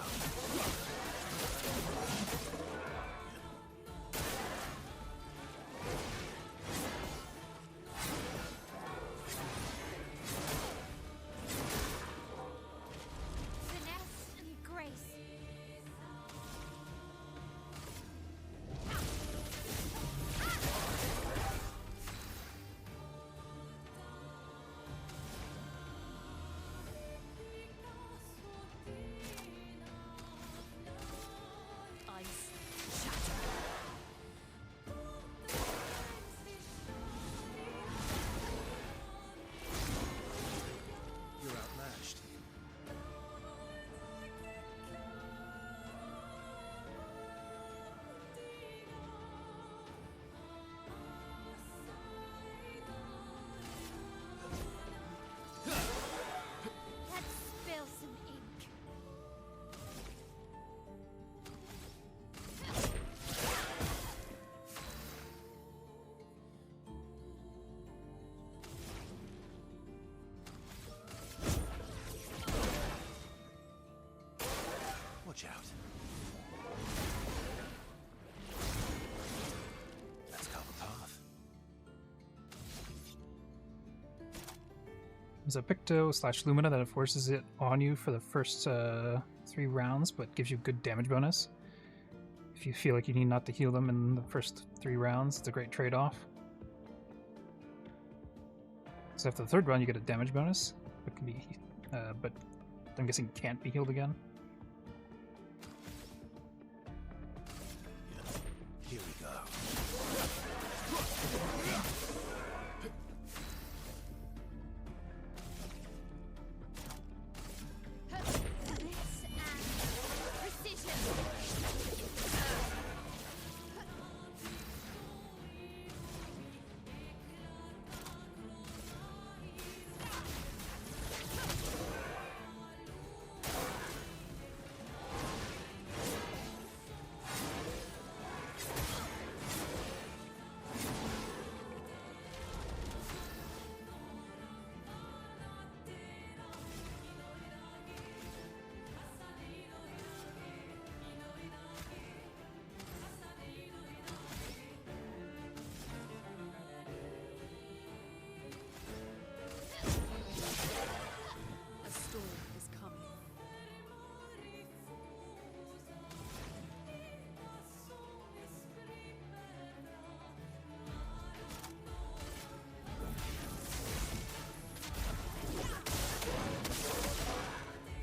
Finesse and grace. Ice shatter. You're outmatched. Let's spill some ink. Watch out. Let's carve a path. There's a Picto/Lumina that forces it on you for the first 3 rounds, but gives you good damage bonus. If you feel like you need not to heal them in the first 3 rounds, it's a great trade-off. So after the 3rd round, you get a damage bonus. It can be, but I'm guessing can't be healed again. Here we go. Finesse and precision. A storm is coming.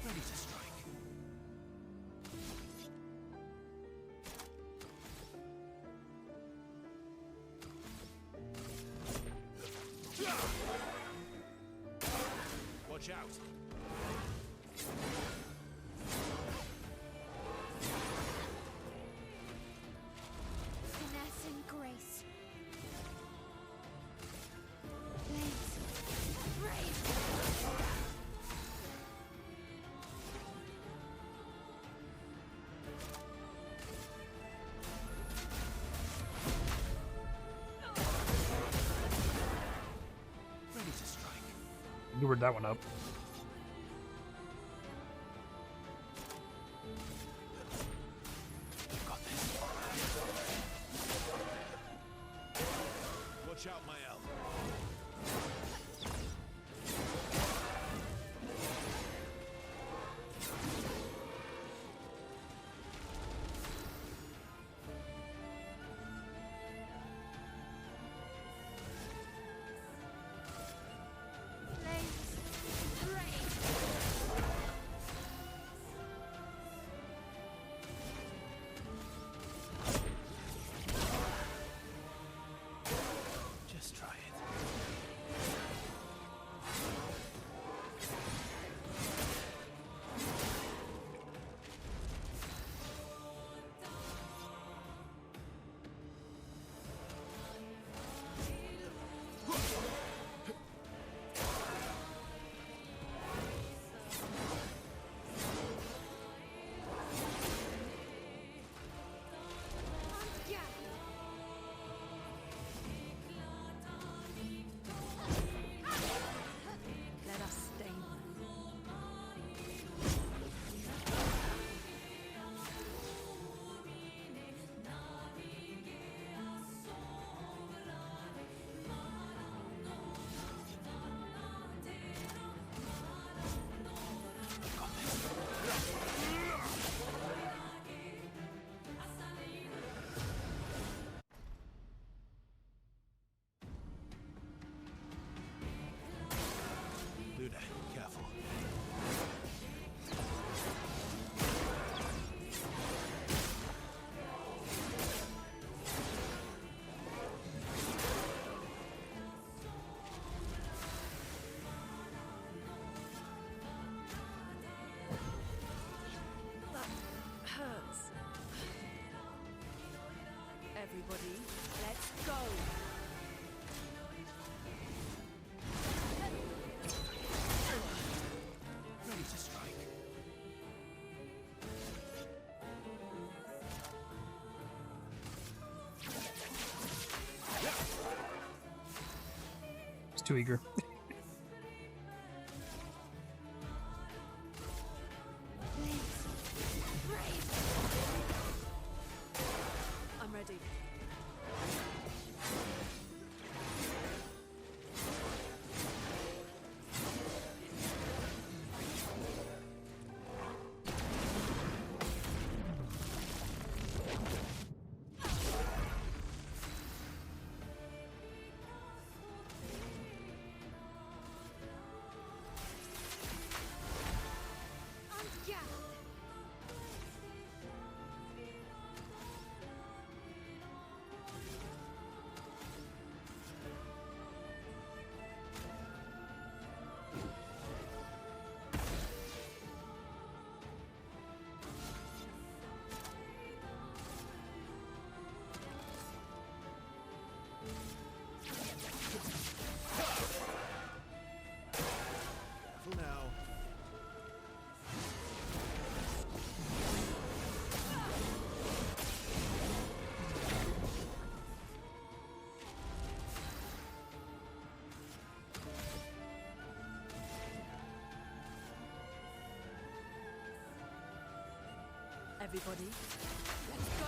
Ready to strike. Watch out. Finesse and grace. Flames. Brave. Ready to strike. Lured that one up. I've got this. Watch out, my elf. Through there. Careful. That hurts. Everybody, let's go! Ready to strike. It's too eager. I'm ready. Careful now. Everybody, let's go!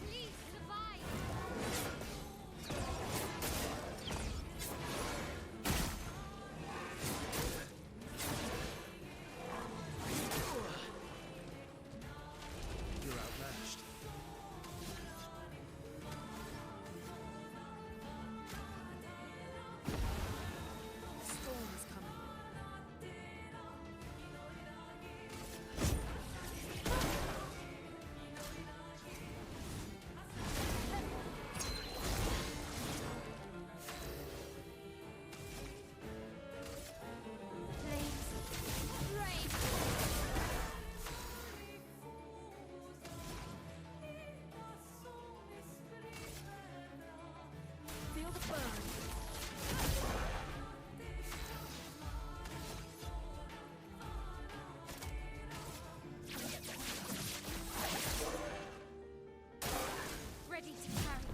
Please survive. You're outmatched. Storm is coming. Please. Brave. Feel the burn. Ready to carry.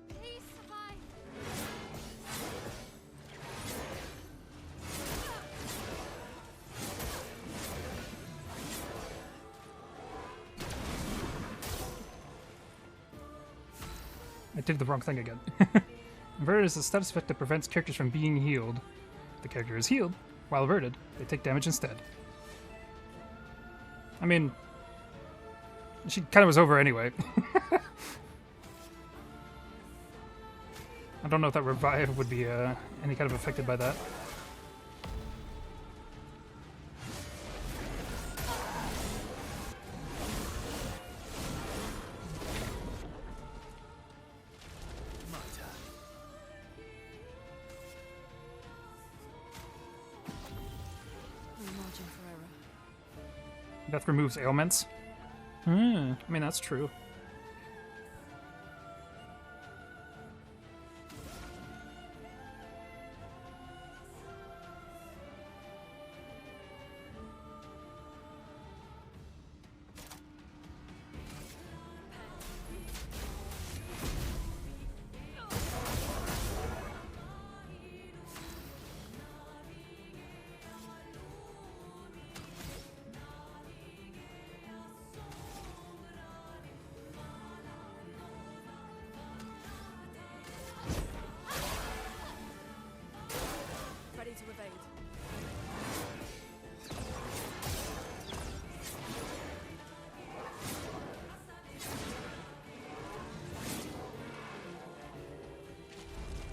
Please survive. I did the wrong thing again. Averted is a status effect that prevents characters from being healed. If the character is healed, while averted, they take damage instead. I mean, she kind of was over anyway. I don't know if that revive would be any kind of affected by that. My turn. No margin for error. Death removes ailments. I mean, that's true.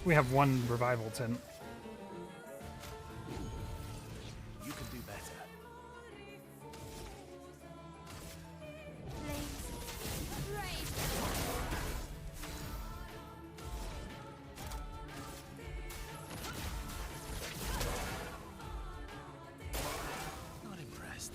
We have one revival tint. You can do better. Not impressed.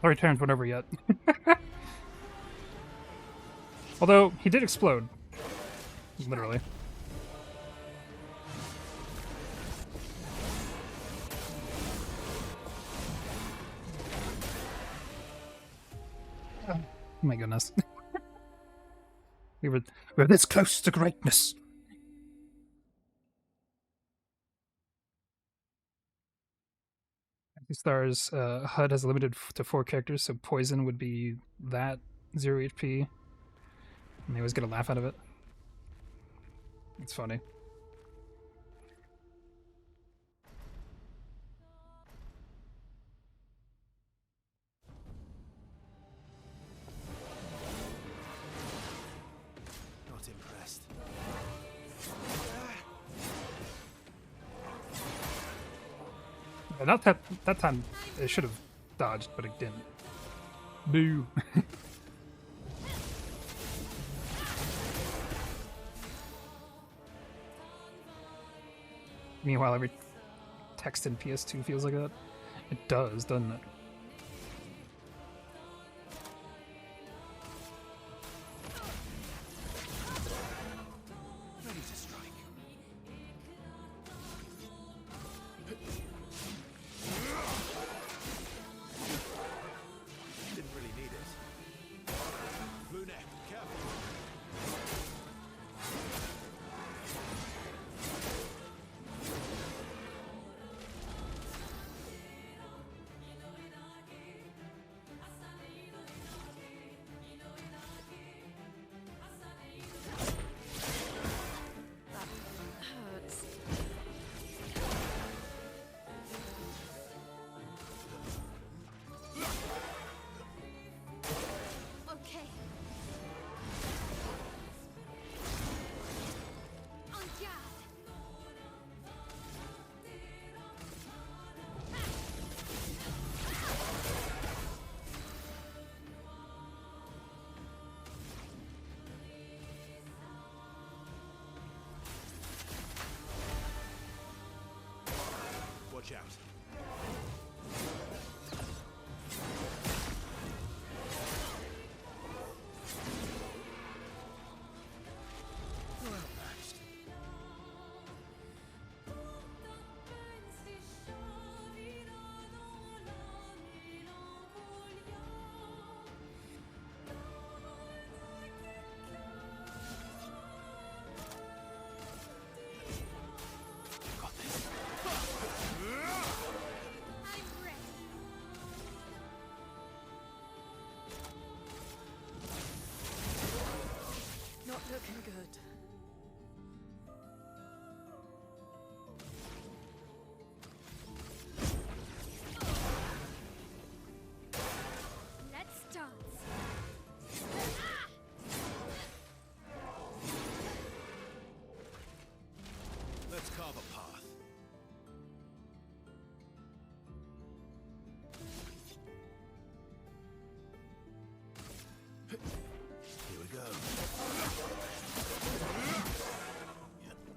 Larry Terrence went over yet. Although, he did explode. Literally. Oh my goodness. We're this close to greatness. Stars HUD has limited to 4 characters, so poison would be that 0 HP, and they always get a laugh out of it. It's funny. Not impressed. Not that time it should have dodged, but it didn't. Boo. Meanwhile, every text in PS2 feels like that. It does, doesn't it? Ready to strike. Didn't really need it. Blue neck, careful. Hurts. Okay. On guard. Watch out. Well matched. Got this. I'm ready. Not looking good. Let's dance. Let's carve a path. Here we go.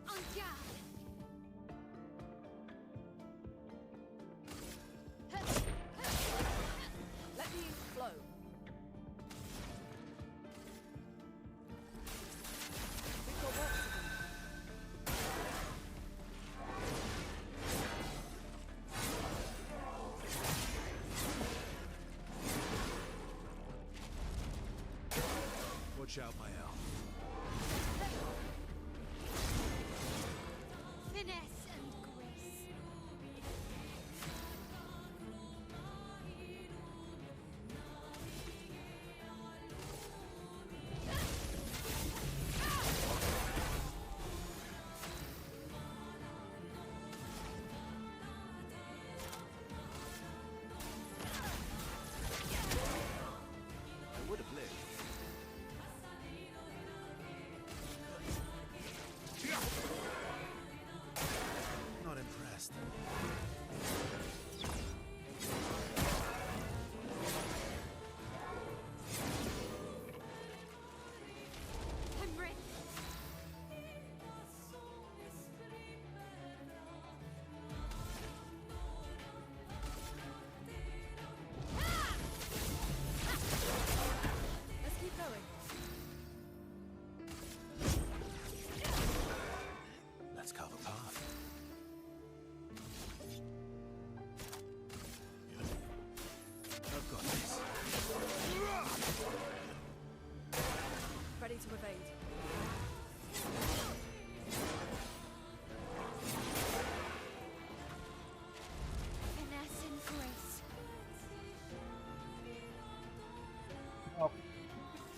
On guard. Let me flow. We've got work to do. Watch out, my elf. Finesse and grace.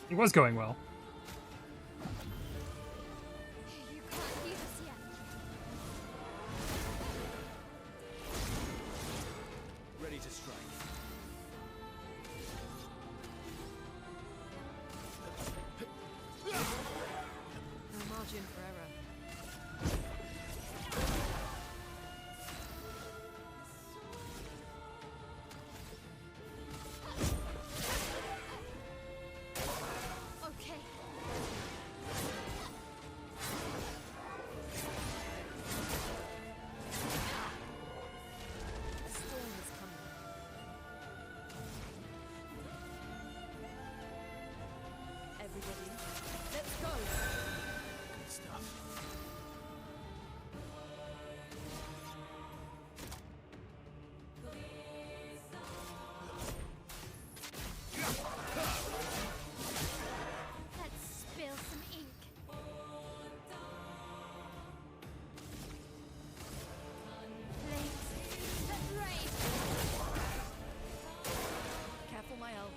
It was going well. You can't leave us yet. Ready to strike. No margin for error. Okay. A storm is coming. Everybody, let's go! Good stuff. Let's spill some ink. Flames that rage. Careful, my elf.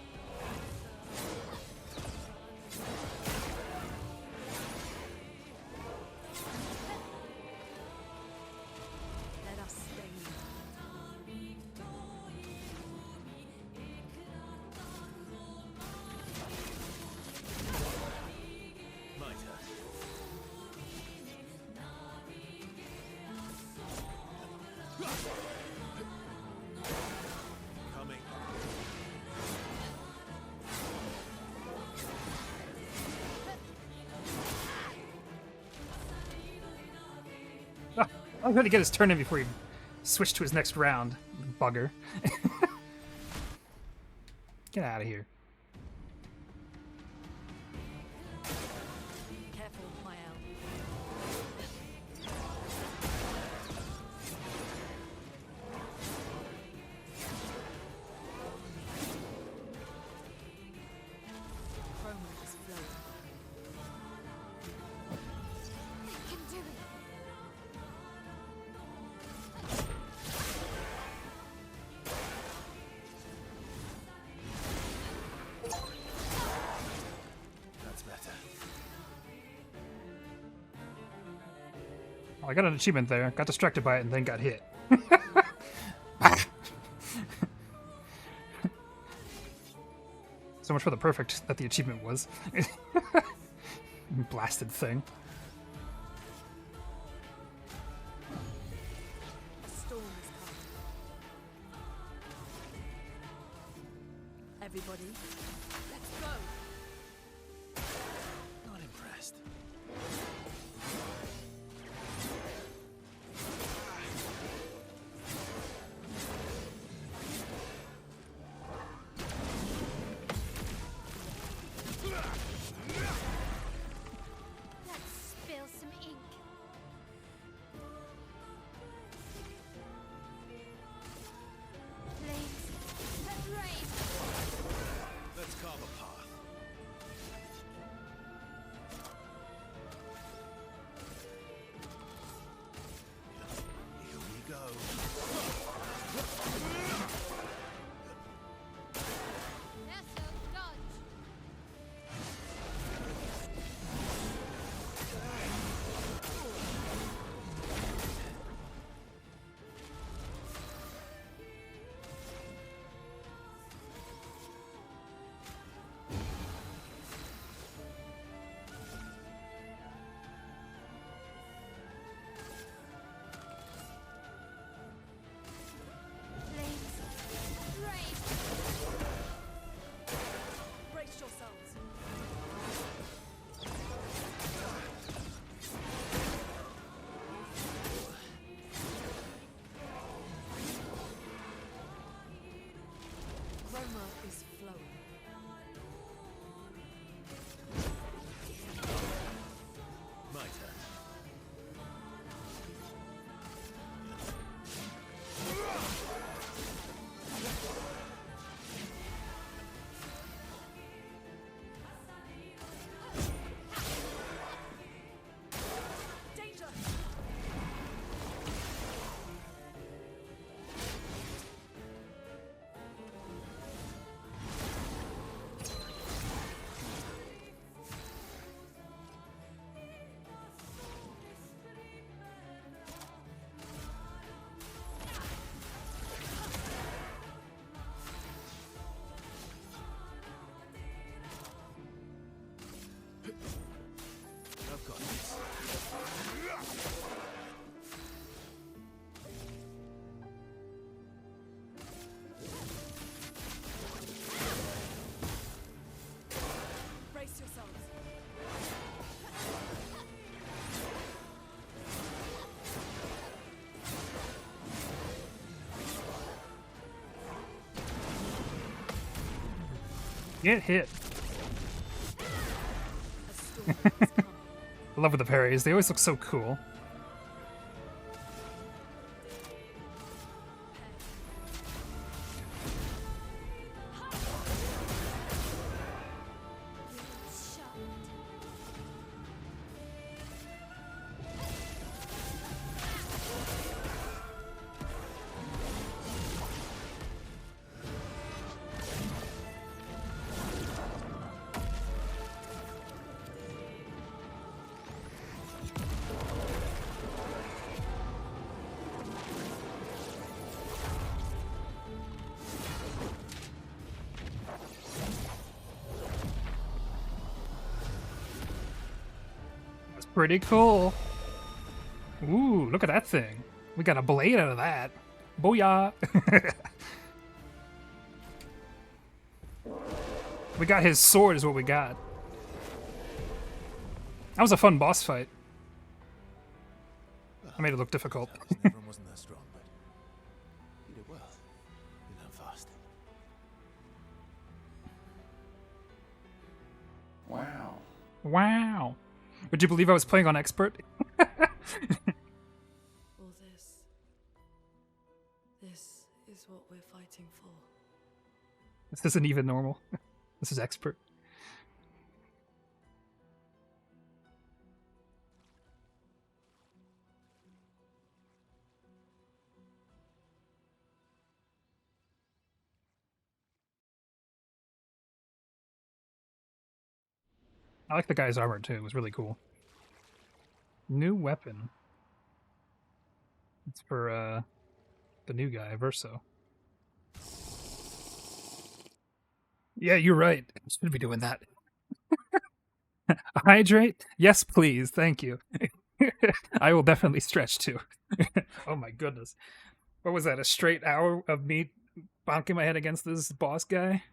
Let us stain. My turn. Coming. Ah, I'm going to get his turn in before he switched to his next round. Bugger. Get out of here. Careful, my elf. Chroma is flowing. They can do it. That's better. Oh, I got an achievement there. Got distracted by it and then got hit. So much for the perfect that the achievement was. Blasted thing. A storm is coming. Everybody, let's go! Not impressed. Let's Get hit. A storm is coming. I love with the parries. They always look so cool. Pretty cool. Ooh, look at that thing. We got a blade out of that. Booyah! We got his sword is what we got. That was a fun boss fight. I made it look difficult. Everyone wasn't that strong, but you did well. You learn fast. Wow. Wow. Would you believe I was playing on expert? All this is what we're fighting for. This isn't even normal. This is expert. I like the guy's armor too. It was really cool. New weapon. It's for the new guy, Verso. Yeah, you're right. I should be doing that. Hydrate? Yes, please. Thank you. I will definitely stretch too. Oh my goodness. What was that? A straight hour of me bonking my head against this boss guy?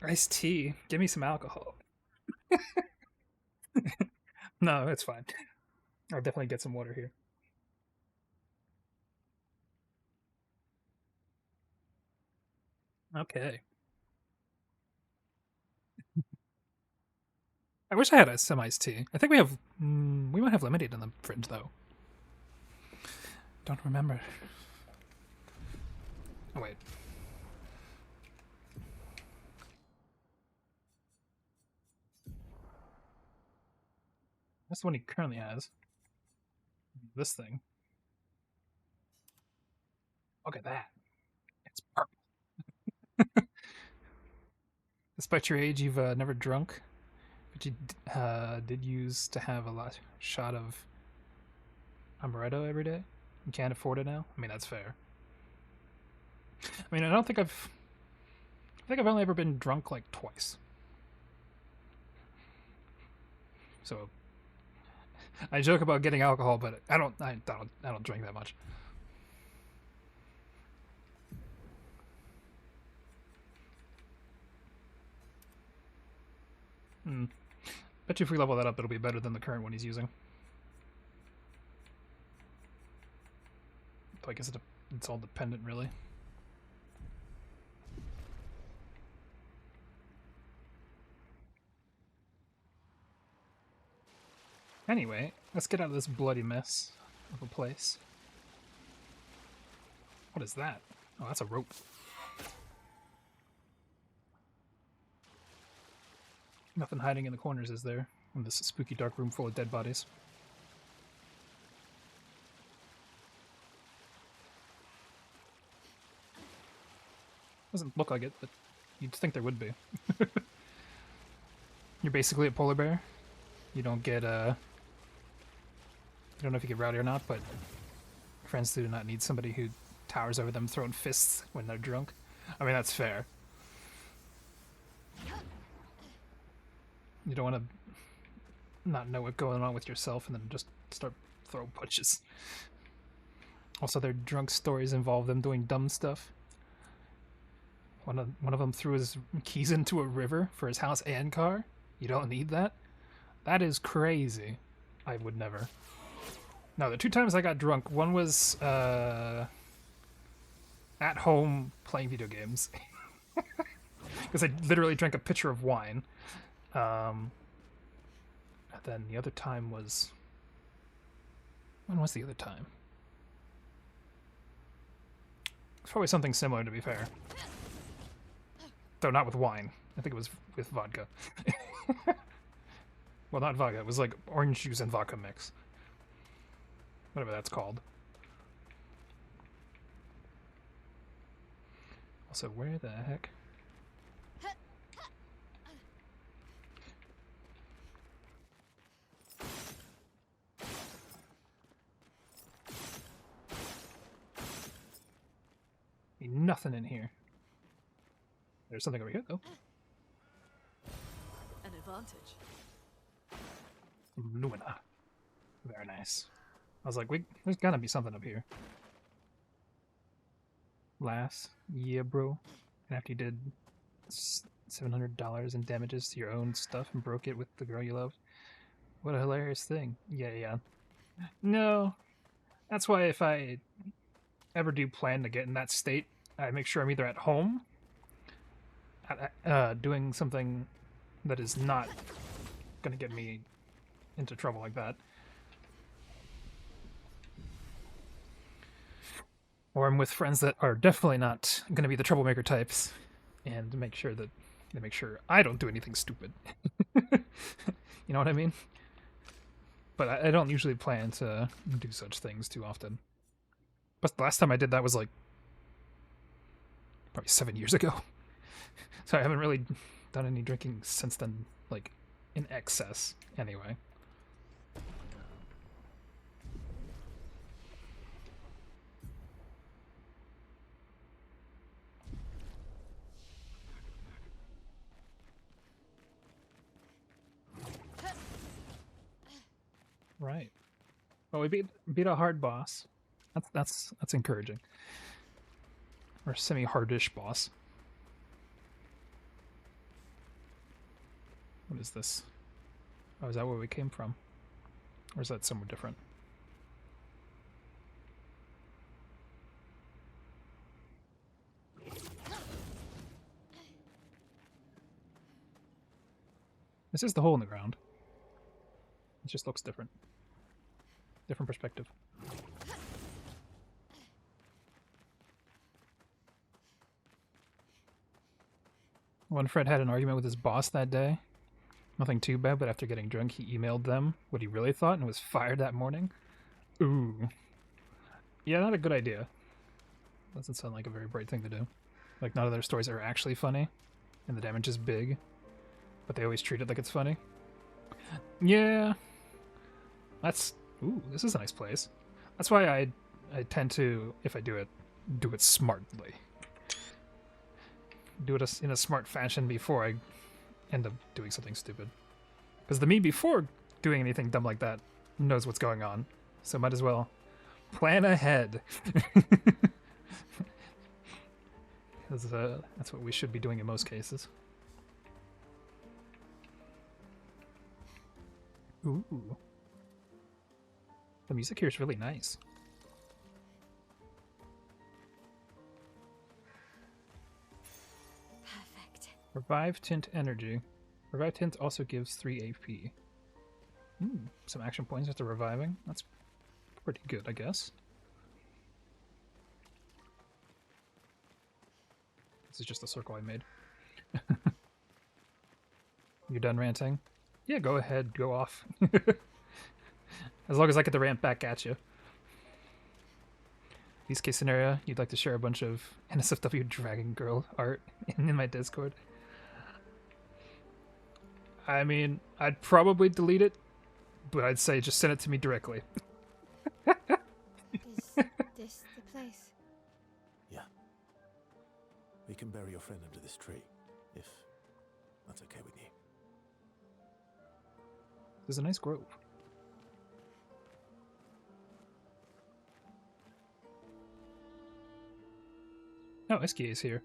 Iced tea. Give me some alcohol. No, it's fine. I'll definitely get some water here. Okay. I wish I had some iced tea. I think we have. We might have lemonade in the fridge though. Don't remember. Oh wait. That's the one he currently has. This thing. Look at that. It's purple. Despite your age, you've never drunk, but you did use to have a shot of amaretto every day. You can't afford it now. I mean, that's fair. I mean, I think I've only ever been drunk like twice. So I joke about getting alcohol, but I don't drink that much. Bet you if we level that up, it'll be better than the current one he's using. But I guess it's all dependent, really. Anyway, let's get out of this bloody mess of a place. What is that? Oh, that's a rope. Nothing hiding in the corners, is there? In this spooky dark room full of dead bodies. Doesn't look like it, but you'd think there would be. You're basically a polar bear. You don't get, I don't know if you get rowdy or not, but friends do not need somebody who towers over them throwing fists when they're drunk. I mean, that's fair. You don't want to not know what's going on with yourself and then just start throwing punches. Also, their drunk stories involve them doing dumb stuff. One of them threw his keys into a river for his house and car. You don't need that? That is crazy. I would never. No, the 2 times I got drunk, one was at home playing video games. Because I literally drank a pitcher of wine. And then the other time was... When was the other time? It's probably something similar, to be fair. Though not with wine. I think it was with vodka. Well, not vodka. It was like orange juice and vodka mix. Whatever that's called. Also, where the heck? Ain't nothing in here. There's something over here, though. An advantage. Lumina. Very nice. I was like, wait, there's gotta be something up here. Last year, bro. And after you did $700 in damages to your own stuff and broke it with the girl you love. What a hilarious thing. Yeah. No. That's why if I ever do plan to get in that state, I make sure I'm either at home, doing something that is not gonna get me into trouble like that, or I'm with friends that are definitely not gonna be the troublemaker types, and make sure that they make sure I don't do anything stupid. You know what I mean? But I don't usually plan to do such things too often. But the last time I did that was like probably 7 years ago. So I haven't really done any drinking since then, like in excess anyway. Right. Well, we beat a hard boss. That's encouraging. Or semi-hardish boss. What is this? Oh, is that where we came from? Or is that somewhere different? This is the hole in the ground. It just looks different. Different perspective. One friend had an argument with his boss that day. Nothing too bad, but after getting drunk, he emailed them what he really thought and was fired that morning. Ooh. Yeah, not a good idea. Doesn't sound like a very bright thing to do. Like, none of their stories are actually funny, and the damage is big, but they always treat it like it's funny. Yeah. That's... Ooh, this is a nice place. That's why I tend to, if I do it smartly. Do it in a smart fashion before I end up doing something stupid. Because the me before doing anything dumb like that knows what's going on. So might as well plan ahead. Because that's what we should be doing in most cases. Ooh. The music here is really nice. Perfect. Revive Tint Energy. Revive Tint also gives 3 AP. Some action points after reviving. That's pretty good, I guess. This is just a circle I made. You done ranting? Yeah, go ahead, go off. As long as I get the rant back at you. Least case scenario, you'd like to share a bunch of NSFW Dragon Girl art in my Discord. I mean, I'd probably delete it, but I'd say just send it to me directly. Is this the place? Yeah. We can bury your friend under this tree, if that's okay with you. There's a nice grove. Oh, Esquies is here.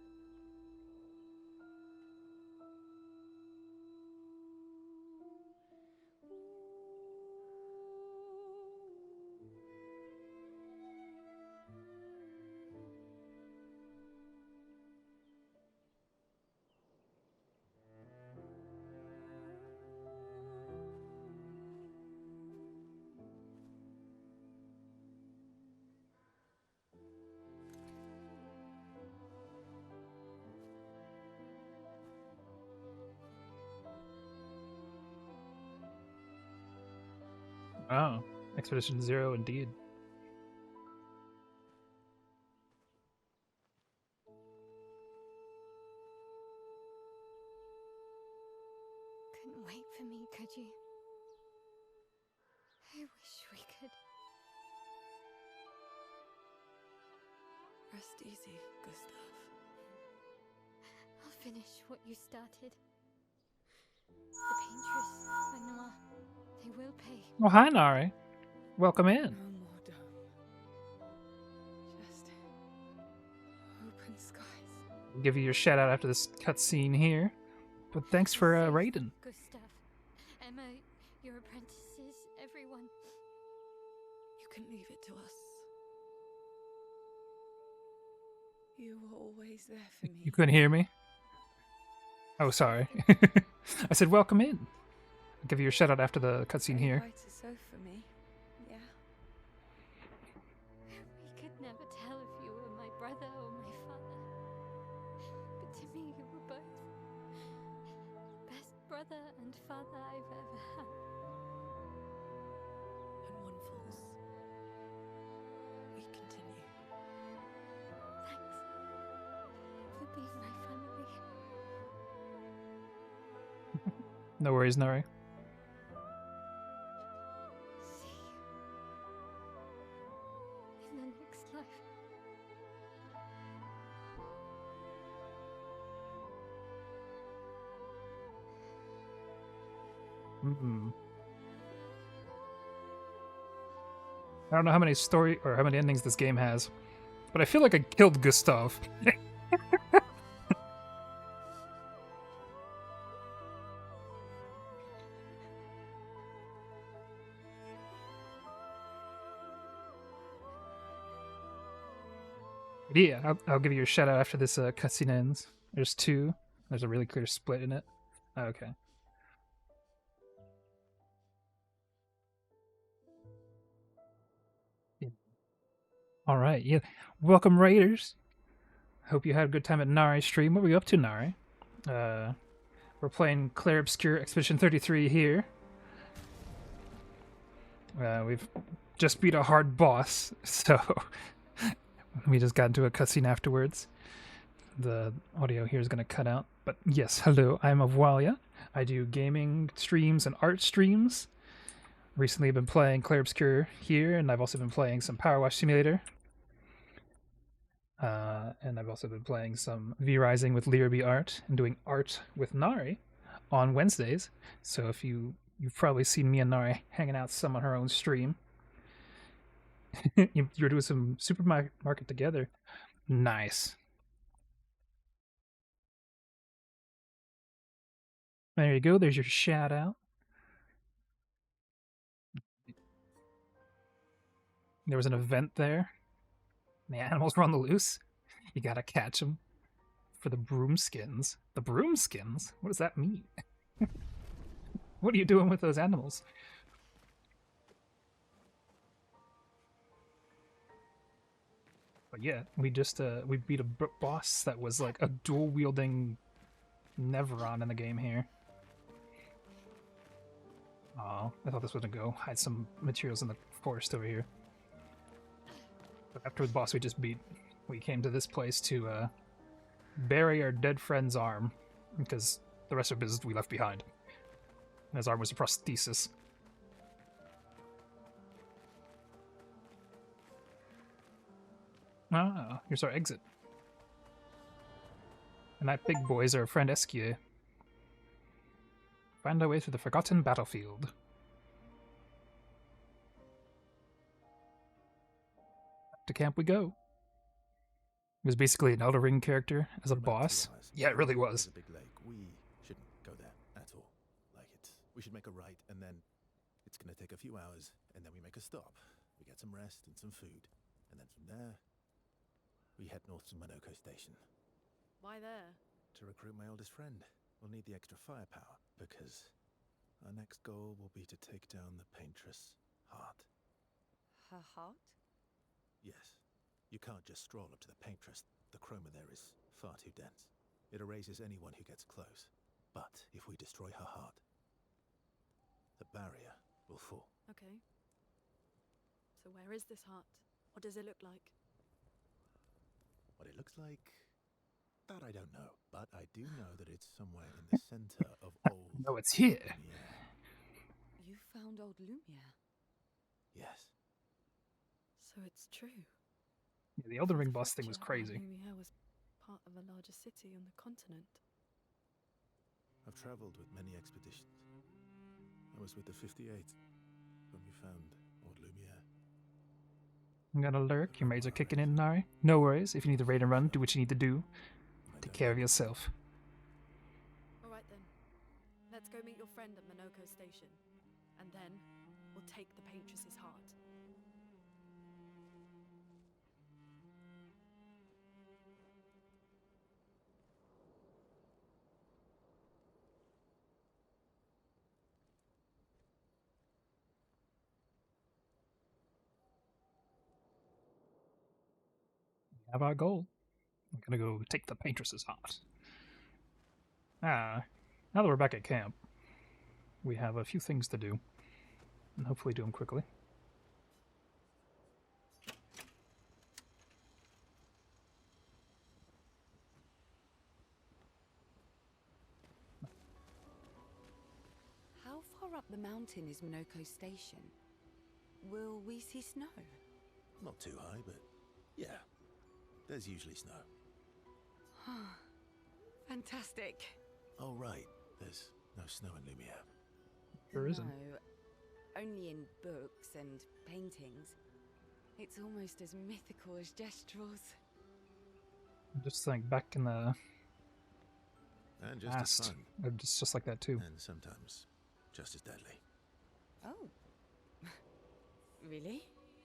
Oh, Expedition Zero indeed. Couldn't wait for me, could you? I wish we could. Rest easy, Gustav. I'll finish what you started. The paintress and Noir, they will pay. Oh, hi, Nari. Welcome in. No more dome. Just open skies. I'll give you your shout out after this cutscene here. But thanks for raiding. Gustav, Emma, your apprentices, everyone. You can leave it to us. You were always there for me. You couldn't hear me? Oh, sorry. I said welcome in. I'll give you your shout out after the cutscene here. Right to sew for me, yeah. We could never tell if you were my brother or my father. But to me, you were both. Best brother and father I've ever had. When one falls, we continue. Thanks for being my family. No worries, Nari. See you in the next life. I don't know how many story or how many endings this game has, but I feel like I killed Gustav. Yeah, I'll give you a shout out after this cutscene ends. There's two. There's a really clear split in it. Oh, okay. Yeah. All right. Yeah. Welcome, Raiders. Hope you had a good time at Nari's stream. What were you up to, Nari? We're playing Clair Obscur Expedition 33 here. We've just beat a hard boss, so we just got into a cutscene afterwards. The audio here is going to cut out. But yes, hello, I'm Avwalya. I do gaming streams and art streams. Recently I've been playing Clair Obscur here, and I've also been playing some Power Wash Simulator. And I've also been playing some V-Rising with LiraBeeArt and doing art with Nari on Wednesdays. So if you've probably seen me and Nari hanging out some on her own stream. You're doing some supermarket together. Nice. There you go. There's your shout out. There was an event there. The animals were on the loose. You gotta catch them for the broomskins. The broomskins? What does that mean? What are you doing with those animals? But yeah, we just we beat a boss that was like a dual wielding Neveron in the game here. Oh, I thought this was gonna go hide some materials in the forest over here. But after the boss we just beat, we came to this place to bury our dead friend's arm, because the rest of his we left behind. And his arm was a prosthesis. Ah, here's our exit. And that big boy is our friend Esquies. Find our way through the forgotten battlefield. Back to camp we go. It was basically an Elder Ring character as a boss. Yeah, it really was. There's a big lake. We shouldn't go there at all. We should make a right, and then it's gonna take a few hours, and then we make a stop. We get some rest and some food, and then from there, we head north to Monoko Station. Why there? To recruit my oldest friend. We'll need the extra firepower, because our next goal will be to take down the paintress' heart. Her heart? Yes. You can't just stroll up to the paintress. The chroma there is far too dense. It erases anyone who gets close. But if we destroy her heart, the barrier will fall. Okay. Where is this heart? What does it look like? What it looks like, that I don't know. But I do know that it's somewhere in the center of old... No, it's here. Yeah. You found old Lumiere. Yes. So it's true. Yeah, the Elden Ring boss thing Fracture was at crazy. Lumiere was part of a larger city on the continent. I've traveled with many expeditions. I was with the 58th when we found old Lumiere. I'm gonna lurk. Your maids are kicking in, Nari. No worries. If you need to raid and run, do what you need to do. Take care of yourself. Alright then. Let's go meet your friend at Minoko Station. And then, we'll take the Paintress's heart. We have our goal. I'm gonna go take the Paintress's heart. Now that we're back at camp, we have a few things to do. And hopefully do them quickly. How far up the mountain is Minoko Station? Will we see snow? Not too high, but yeah. There's usually snow. Fantastic. Oh, right. There's no snow in Lumiere. There isn't. No, only in books and paintings. It's almost as mythical as Gestrels. Just think back in the And just as past, fun. it's just like that too. And sometimes just as deadly. Oh. Really?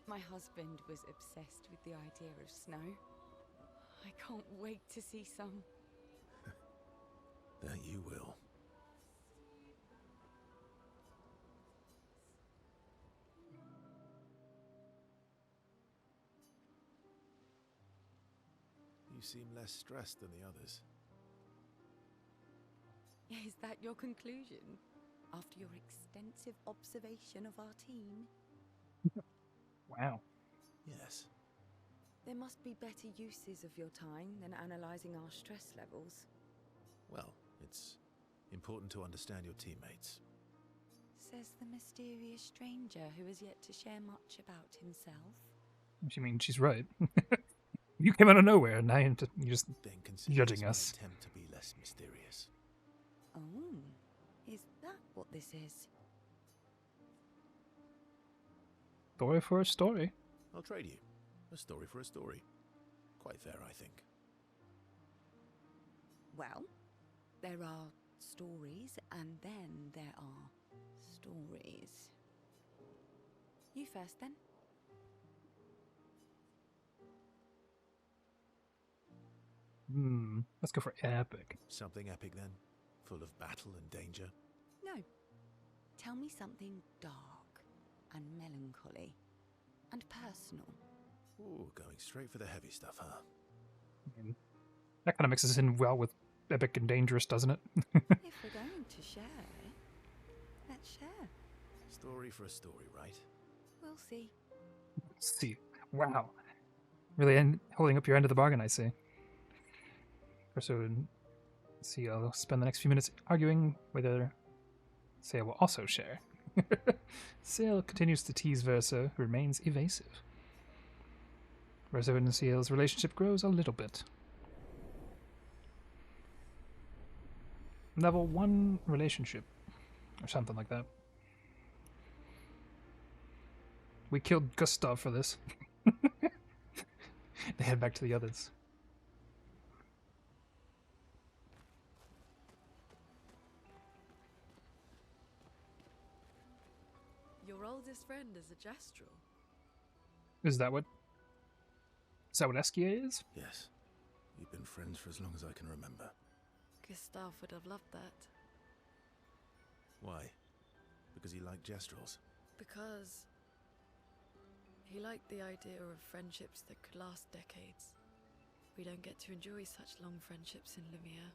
My husband was obsessed with the idea of snow. I can't wait to see some. That you will. You seem less stressed than the others. Is that your conclusion? After your extensive observation of our team? Wow. Yes. There must be better uses of your time than analysing our stress levels. Well, it's important to understand your teammates. Says the mysterious stranger who has yet to share much about himself. She means she's right. You came out of nowhere, and now you're just Then consider judging this my us. attempt to be less mysterious. Oh, is that what this is? Story for a story. I'll trade you. A story for a story. Quite fair, I think. Well, there are stories, and then there are stories. You first, then. Let's go for epic. Something epic then? Full of battle and danger? No. Tell me something dark and melancholy and personal. Ooh, going straight for the heavy stuff, huh? I mean, that kind of mixes in well with epic and dangerous, doesn't it? If we're going to share, let's share. Story for a story, right? We'll see. See, wow, really holding up your end of the bargain, I see. So, see, I'll spend the next few minutes arguing whether Sale will also share. Sale continues to tease Versa, who remains evasive. Versa and Sale's relationship grows a little bit. Level 1 relationship, or something like that. We killed Gustav for this. They head back to the others. Your oldest friend is a Gestrel. Is that what Esquies is? Yes. We've been friends for as long as I can remember. Gustav would have loved that. Why? Because he liked Gestrels? Because he liked the idea of friendships that could last decades. We don't get to enjoy such long friendships in Lumiere.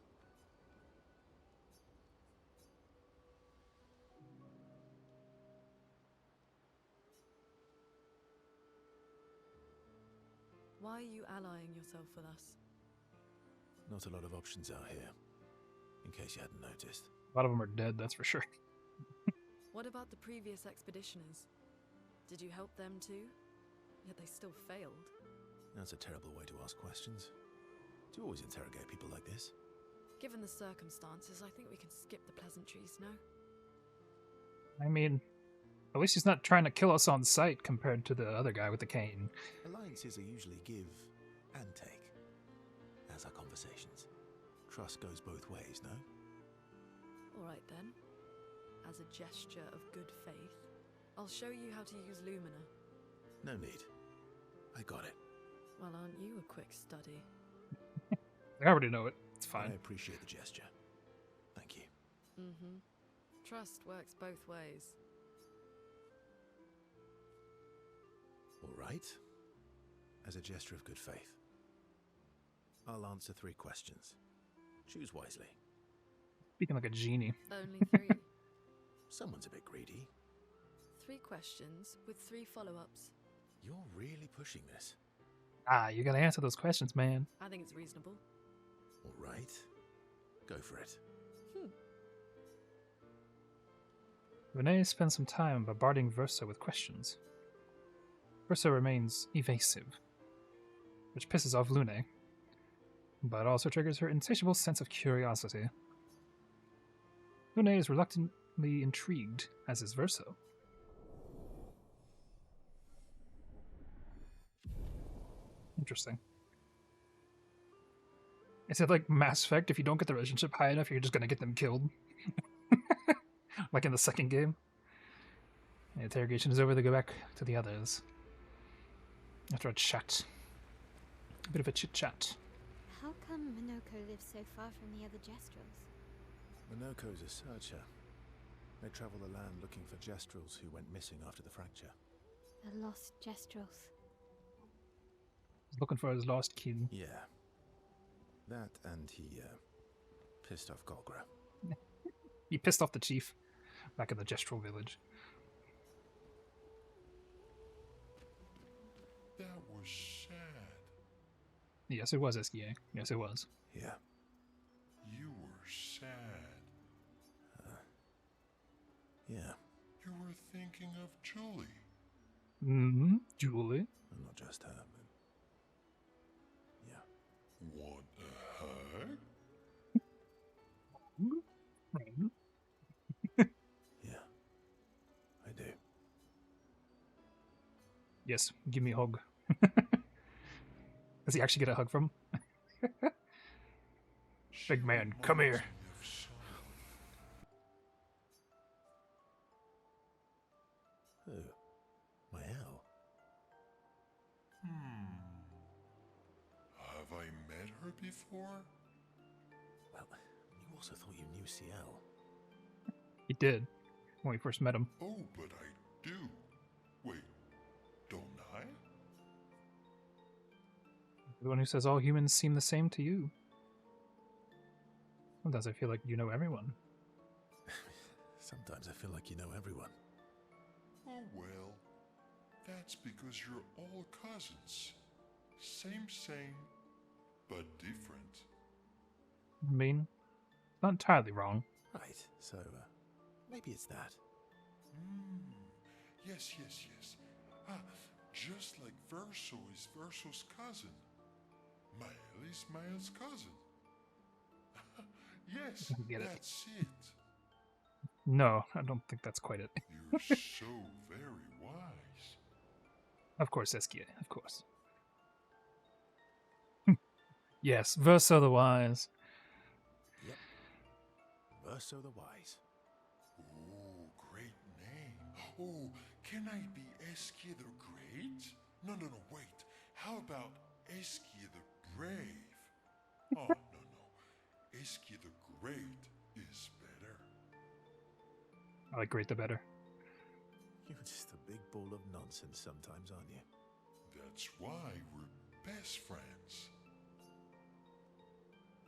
Why are you allying yourself with us? Not a lot of options out here, in case you hadn't noticed. A lot of them are dead, that's for sure. What about the previous expeditioners? Did you help them too? Yet they still failed. That's a terrible way to ask questions. Do you always interrogate people like this? Given the circumstances, I think we can skip the pleasantries, no? I mean, at least he's not trying to kill us on sight compared to the other guy with the cane. Alliances are usually give and take, as are conversations. Trust goes both ways, no? Alright then. As a gesture of good faith, I'll show you how to use Lumina. No need. I got it. Well, aren't you a quick study? I already know it. It's I fine. appreciate the gesture. Thank you. Mm-hmm. Trust works both ways. All right. As a gesture of good faith, I'll answer 3 questions. Choose wisely. Speaking like a genie. Only 3. Someone's a bit greedy. 3 questions with 3 follow-ups. You're really pushing this. Ah, you gotta answer those questions, man. I think it's reasonable. All right. Go for it. Renee spends some time bombarding Verso with questions. Verso remains evasive, which pisses off Lune, but also triggers her insatiable sense of curiosity. Lune is reluctantly intrigued, as is Verso. Interesting. Is it like Mass Effect? If you don't get the relationship high enough, you're just gonna get them killed? Like in the second game? The interrogation is over, they go back to the others. After a chat. A bit of a chit-chat. How come Minoko lives so far from the other Jestrels? Minoko's a searcher. They travel the land looking for Jestrels who went missing after the fracture. The lost Jestrels. He's looking for his lost kin. Yeah. That and he, pissed off Golgra. He pissed off the chief back in the Gestral village. That was sad. Yes, it was, Esquies. Yes, it was. Yeah. You were sad. Yeah. You were thinking of Julie. Mm-hmm. Julie. And not just her, but... Yeah. Want a hug? Yeah. I do. Yes, give me a hug. Does he actually get a hug from him? Big man, come here. Who? Mael? Have I met her before? Well, you also thought you knew CL. He did, when we first met him. Oh, but I do. Wait, don't I? The one who says all humans seem the same to you. Sometimes I feel like you know everyone. Sometimes I feel like you know everyone. Oh well, that's because you're all cousins. Same, but different. I mean, not entirely wrong. Right, so, maybe it's that. Yes. Ah, just like Verso is Verso's cousin. Mael is Mael's cousin. Yes, Get it. that's it. No, I don't think that's quite it. You're so very wise. Of course, Esquies, of course. Yes, Verso the Wise. Yep. Verso the Wise. Oh, great name. Oh, can I be Esquies the Great? No, wait. How about Esquies the Brave? Oh, no. Esquies the Great is better. I like great the better. You're just a big ball of nonsense sometimes, aren't you? That's why we're best friends.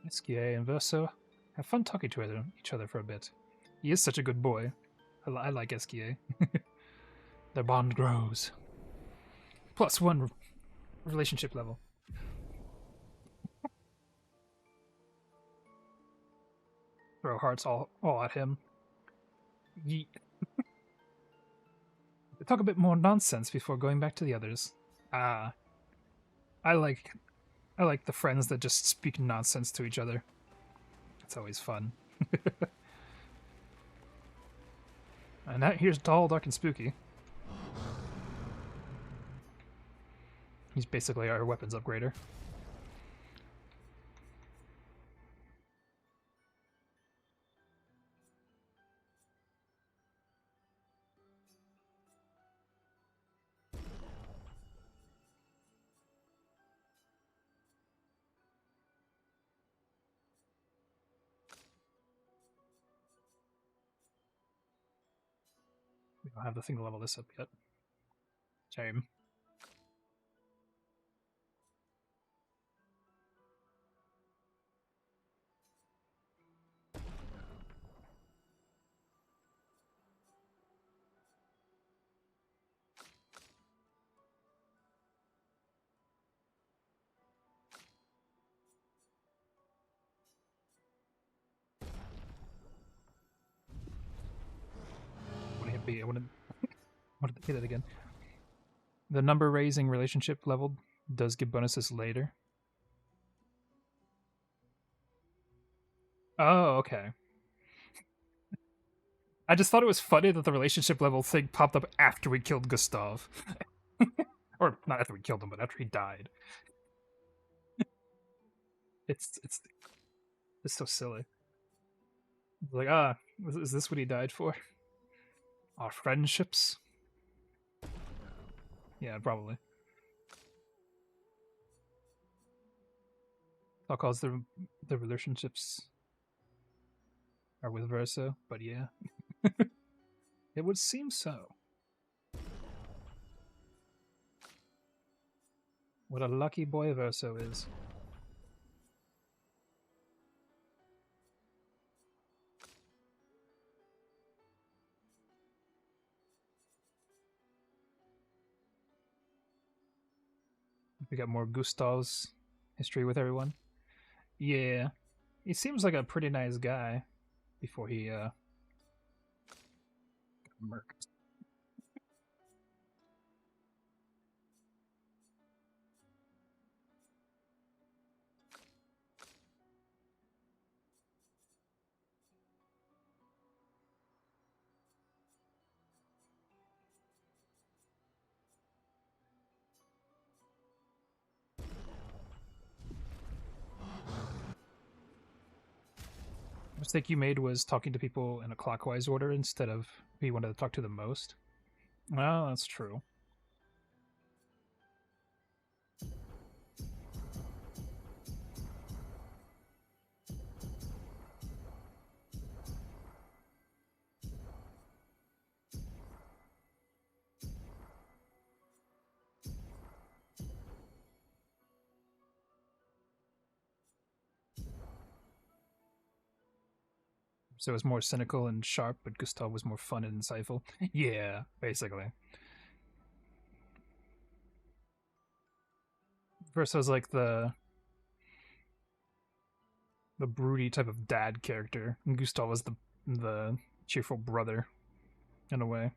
Esquies and Verso have fun talking to each other for a bit. He is such a good boy. I like Esquies. Their bond grows. +1 relationship level. throw hearts all at him. Yeet. Talk a bit more nonsense before going back to the others. Ah, I like the friends that just speak nonsense to each other. It's always fun. And that here's tall, dark, and spooky. He's basically our weapons upgrader. We don't have the thing to level this up yet. Shame. I wanted to hit it again. The number raising relationship level does give bonuses later. Oh, okay. I just thought it was funny that the relationship level thing popped up after we killed Gustav. Or not after we killed him, but after he died. It's so silly. It's like, is this what he died for? Our friendships? Yeah, probably. I'll cause the relationships are with Verso, but yeah. It would seem so. What a lucky boy Verso is. We got more Gustav's history with everyone. Yeah. He seems like a pretty nice guy before he got murked. The mistake you made was talking to people in a clockwise order instead of who you wanted to talk to the most. Well, that's true. So it was more cynical and sharp, but Gustav was more fun and insightful. Yeah, basically. Versus like the broody type of dad character, and Gustav was the cheerful brother, in a way.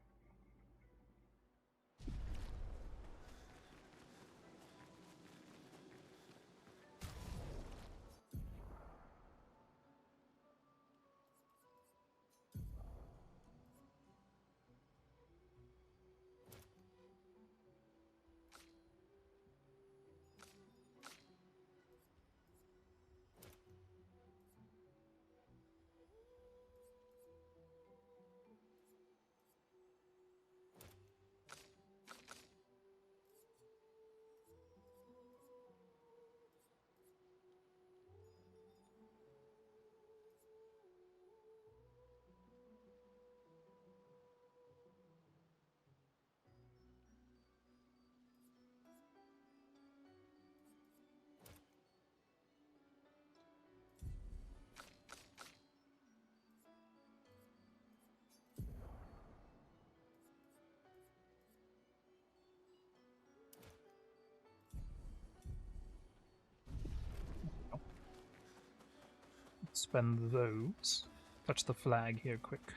Spend those. touch the flag here quick.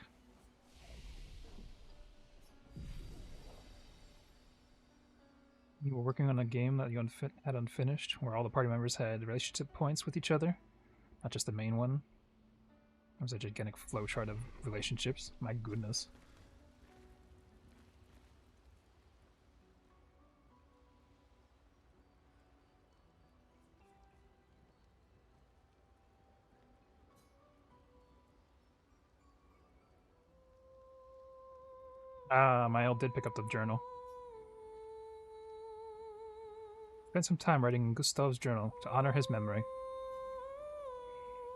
You were working on a game that you had unfinished, where all the party members had relationship points with each other, not just the main one. It was a gigantic flowchart of relationships. My goodness. Ah, Mael did pick up the journal. Spent some time writing in Gustav's journal to honor his memory.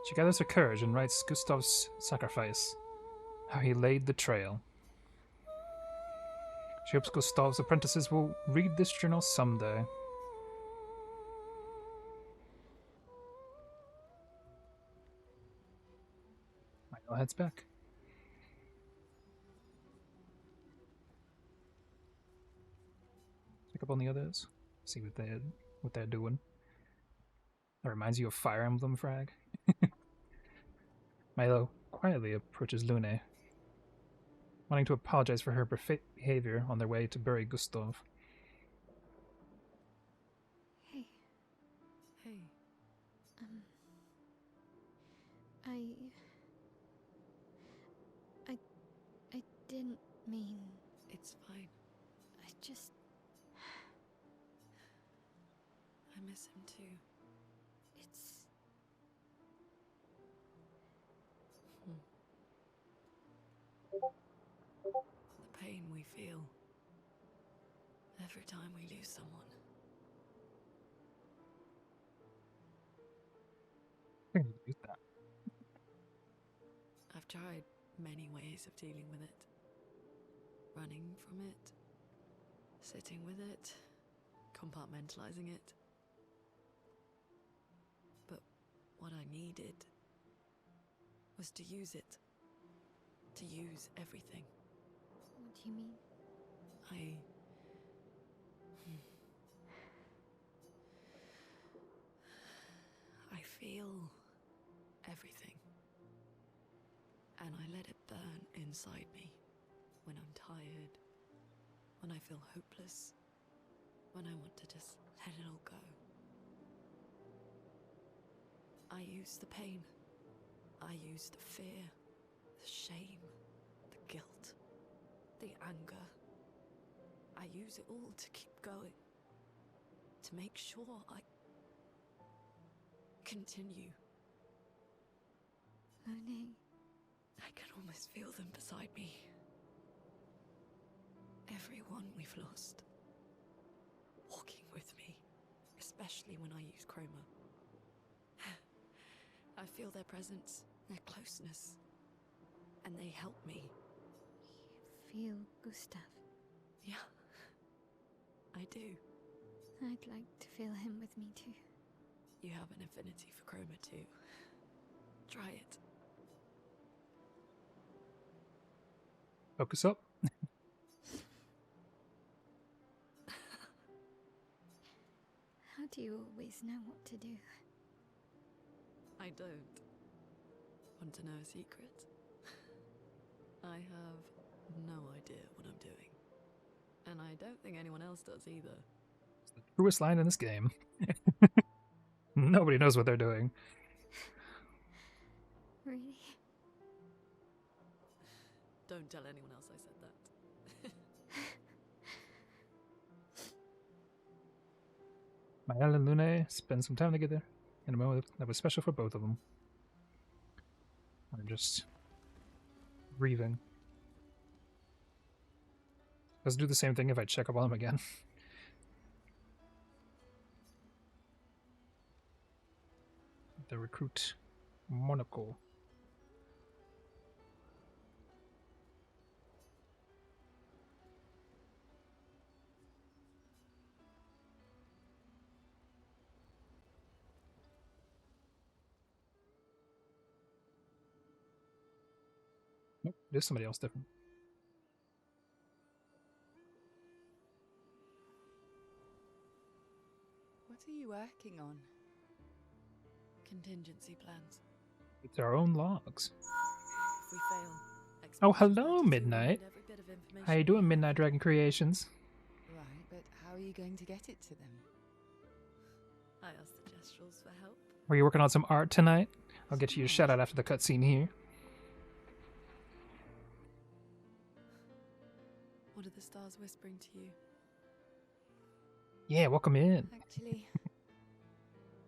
She gathers her courage and writes Gustav's sacrifice, how he laid the trail. She hopes Gustav's apprentices will read this journal someday. Mael heads back. Check up on the others. See what they're doing. That reminds you of Fire Emblem Frag. Milo quietly approaches Lune, wanting to apologize for her behavior on their way to bury Gustav. Hey. Hey. I didn't mean. It's fine. I just. I miss him too. It's. The pain we feel every time we lose someone. I think I need to use that. I've tried many ways of dealing with it. Running from it, sitting with it, compartmentalizing it. But what I needed was to use it. To use everything. What do you mean? I feel everything. And I let it burn inside me when I'm tired, when I feel hopeless, when I want to just let it all go. I use the pain. I use the fear, the shame, the guilt, the anger. I use it all to keep going, to make sure I continue. Lune. I can almost feel them beside me. Everyone we've lost. Walking with me, especially when I use chroma. I feel their presence, their closeness, and they help me. You feel Gustav? Yeah, I do. I'd like to feel him with me too. You have an affinity for chroma too. Try it. Focus up. How do you always know what to do? I don't. Want to know a secret? I have no idea what I'm doing. And I don't think anyone else does either. It's the truest line in this game. Nobody knows what they're doing. Really? Don't tell anyone else I said that. Mael and Lune spend some time together in a moment that was special for both of them. I'm just grieving. Let's do the same thing if I check up on them again. The recruit Monaco. Nope, there's somebody else different. What are you working on? Contingency plans. It's our own logs. we fail, Oh, Expedition hello, 32 will Midnight. need every bit of information How you we doing, have. Midnight Dragon Creations? Right, but how are you going to get it to them? I asked the Gestrals for help. Were you working on some art tonight? I'll get you a shout out after the cutscene here. What are the stars whispering to you? Yeah, welcome in. Actually,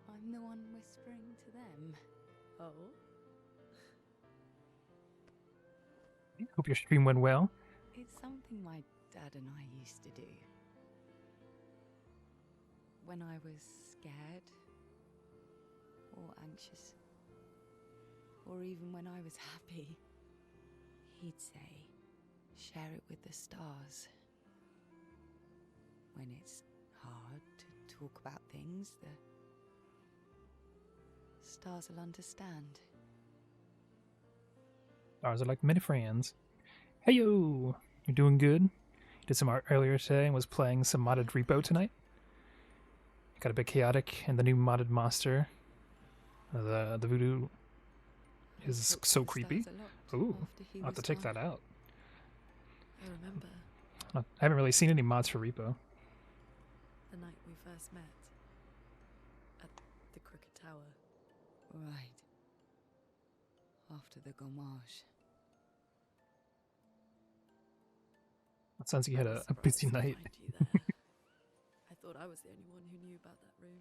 I'm the one whispering to them. Oh? Hope your stream went well. It's something my dad and I used to do. When I was scared, or anxious, or even when I was happy, he'd say, share it with the stars. When it's hard to talk about things, the stars will understand. Stars are like many friends. Hey yo! You're doing good? Did some art earlier today and was playing some modded repo tonight. Got a bit chaotic and the new modded monster. The voodoo is so creepy. Ooh, I'll have to check that out. I remember I haven't really seen any mods for repo. the night we first met at the Crooked Tower. Right. After the gommage. It sounds like you had I a was busy surprised to night. find you there. I thought I was the only one who knew about that room.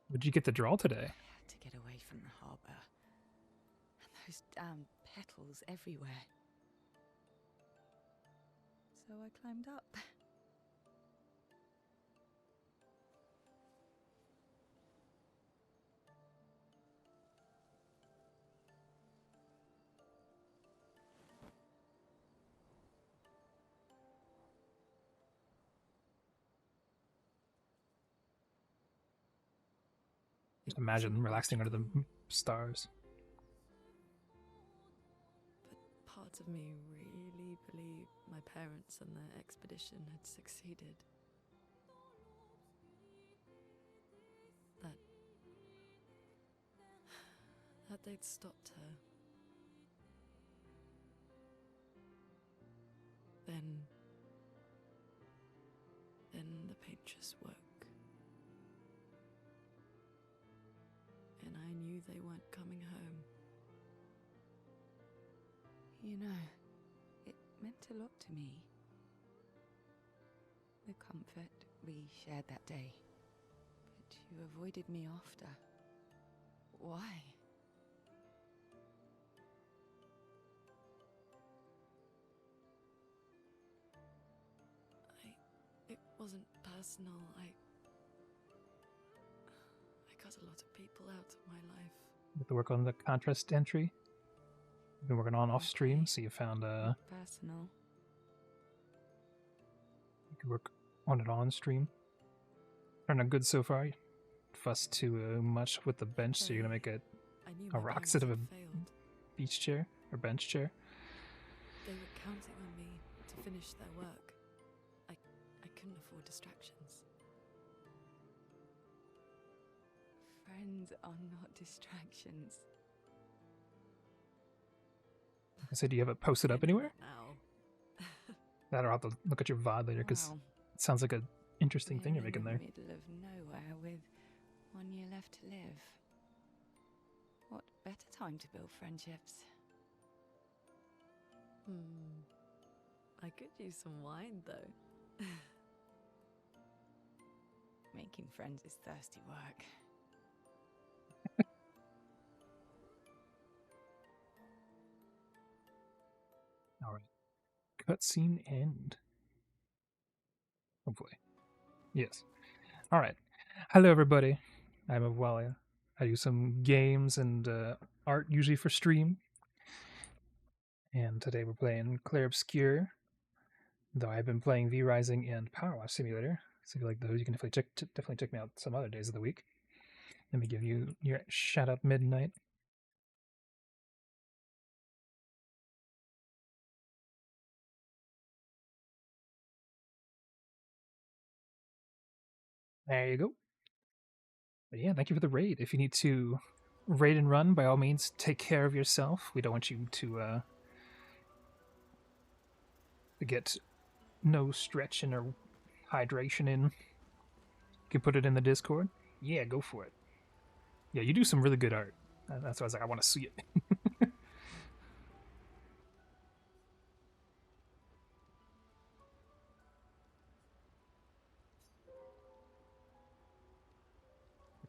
What'd you get to draw today? I had to get away from the harbour. And those damn petals everywhere. So I climbed up. Just imagine relaxing under the stars. But parts of me really believed my parents and their expedition had succeeded. That they'd stopped her. Then the painters woke. And I knew they weren't coming home. You know, it meant a lot to me. The comfort we shared that day. But you avoided me after. Why? It wasn't personal. I cut a lot of people out of my life. You have to work on the contrast entry. You've been working on off stream, so you found Personal. you could work on it on stream. Turning out good so far. You fussed too much with the bench, so you're gonna make it I knew a my rock parents instead of a had failed. beach chair or bench chair. They were counting on me to finish their work. I couldn't afford distractions. Friends are not distractions. I said, do you have it posted up anywhere? Now. That or I'll have to look at your VOD later, because Wow. it sounds like an interesting thing you're We're making in there. the middle of nowhere with 1 year left to live. What better time to build friendships? I could use some wine, though. Making friends is thirsty work. All right. Cutscene end. Hopefully. Yes. All right. Hello, everybody. I'm Avwalya. I do some games and art usually for stream. And today we're playing Claire Obscure. Though I've been playing V Rising and Power Wash Simulator. So if you like those, you can definitely check me out some other days of the week. Let me give you your shout out midnight. There you go. But yeah, thank you for the raid. If you need to raid and run, by all means, take care of yourself. We don't want you to to get no stretching or hydration in. You can put it in the Discord. Yeah, go for it. Yeah, you do some really good art. That's why I was like, I want to see it.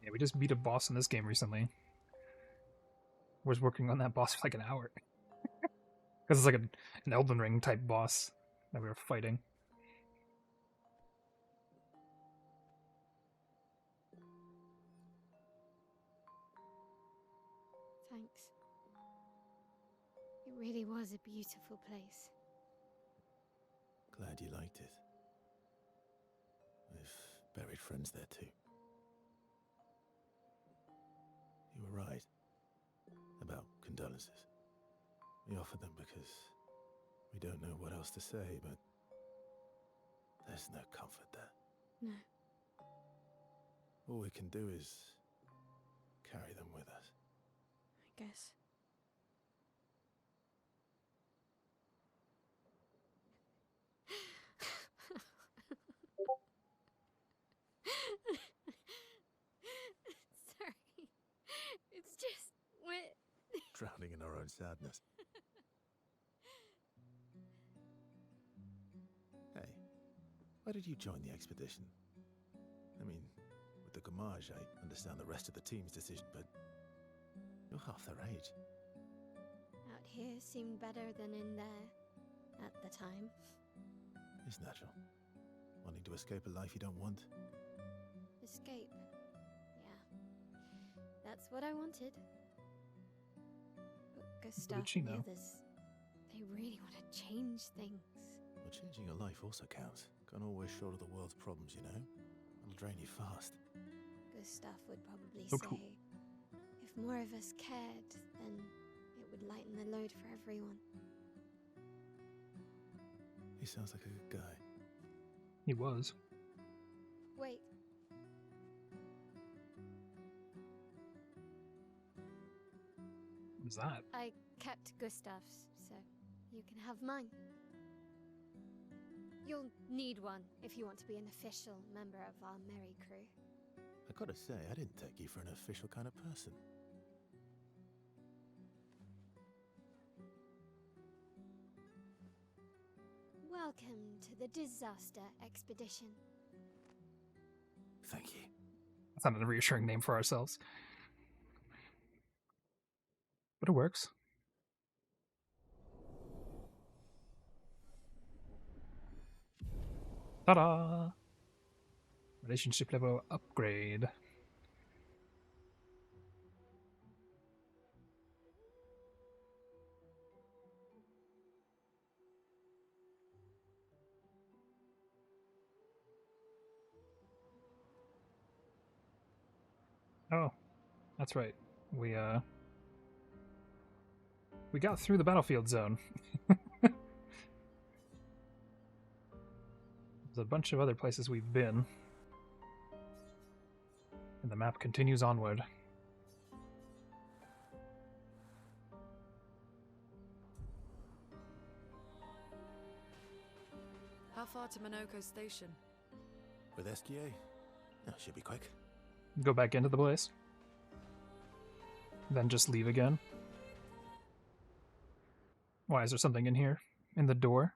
Yeah, we just beat a boss in this game recently. Was working on that boss for like an hour. Because it's like an Elden Ring type boss that we were fighting. Thanks. It really was a beautiful place. Glad you liked it. We've buried friends there too. You were right about condolences. We offered them because we don't know what else to say, but there's no comfort there. No. All we can do is carry them with us. I guess. Sorry. It's just we're Drowning in our own sadness. Hey, why did you join the expedition? I mean, with the Gommage, I understand the rest of the team's decision, but you're half their age. out here seemed better than in there at the time. It's natural. Wanting to escape a life you don't want. Escape. Yeah. That's what I wanted. But Gustav did she know? and the others, they really want to change things. Well, changing a life also counts. Can't always shoulder the world's problems, you know? It'll drain you fast. Gustav would probably Oh, say, cool. if more of us cared, then it would lighten the load for everyone. He sounds like a good guy. He was. Wait. What was that? I kept Gustav's, so you can have mine. You'll need one if you want to be an official member of our merry crew. I gotta say, I didn't take you for an official kind of person. Welcome to the disaster expedition. Thank you. That's not a reassuring name for ourselves. But it works. Ta-da! Relationship level upgrade. Oh, that's right. We got through the battlefield zone. There's a bunch of other places we've been. And the map continues onward. How far to Minoko Station? With Esquies? That should be quick. Go back into the place. Then just leave again. Why, is there something in here? In the door?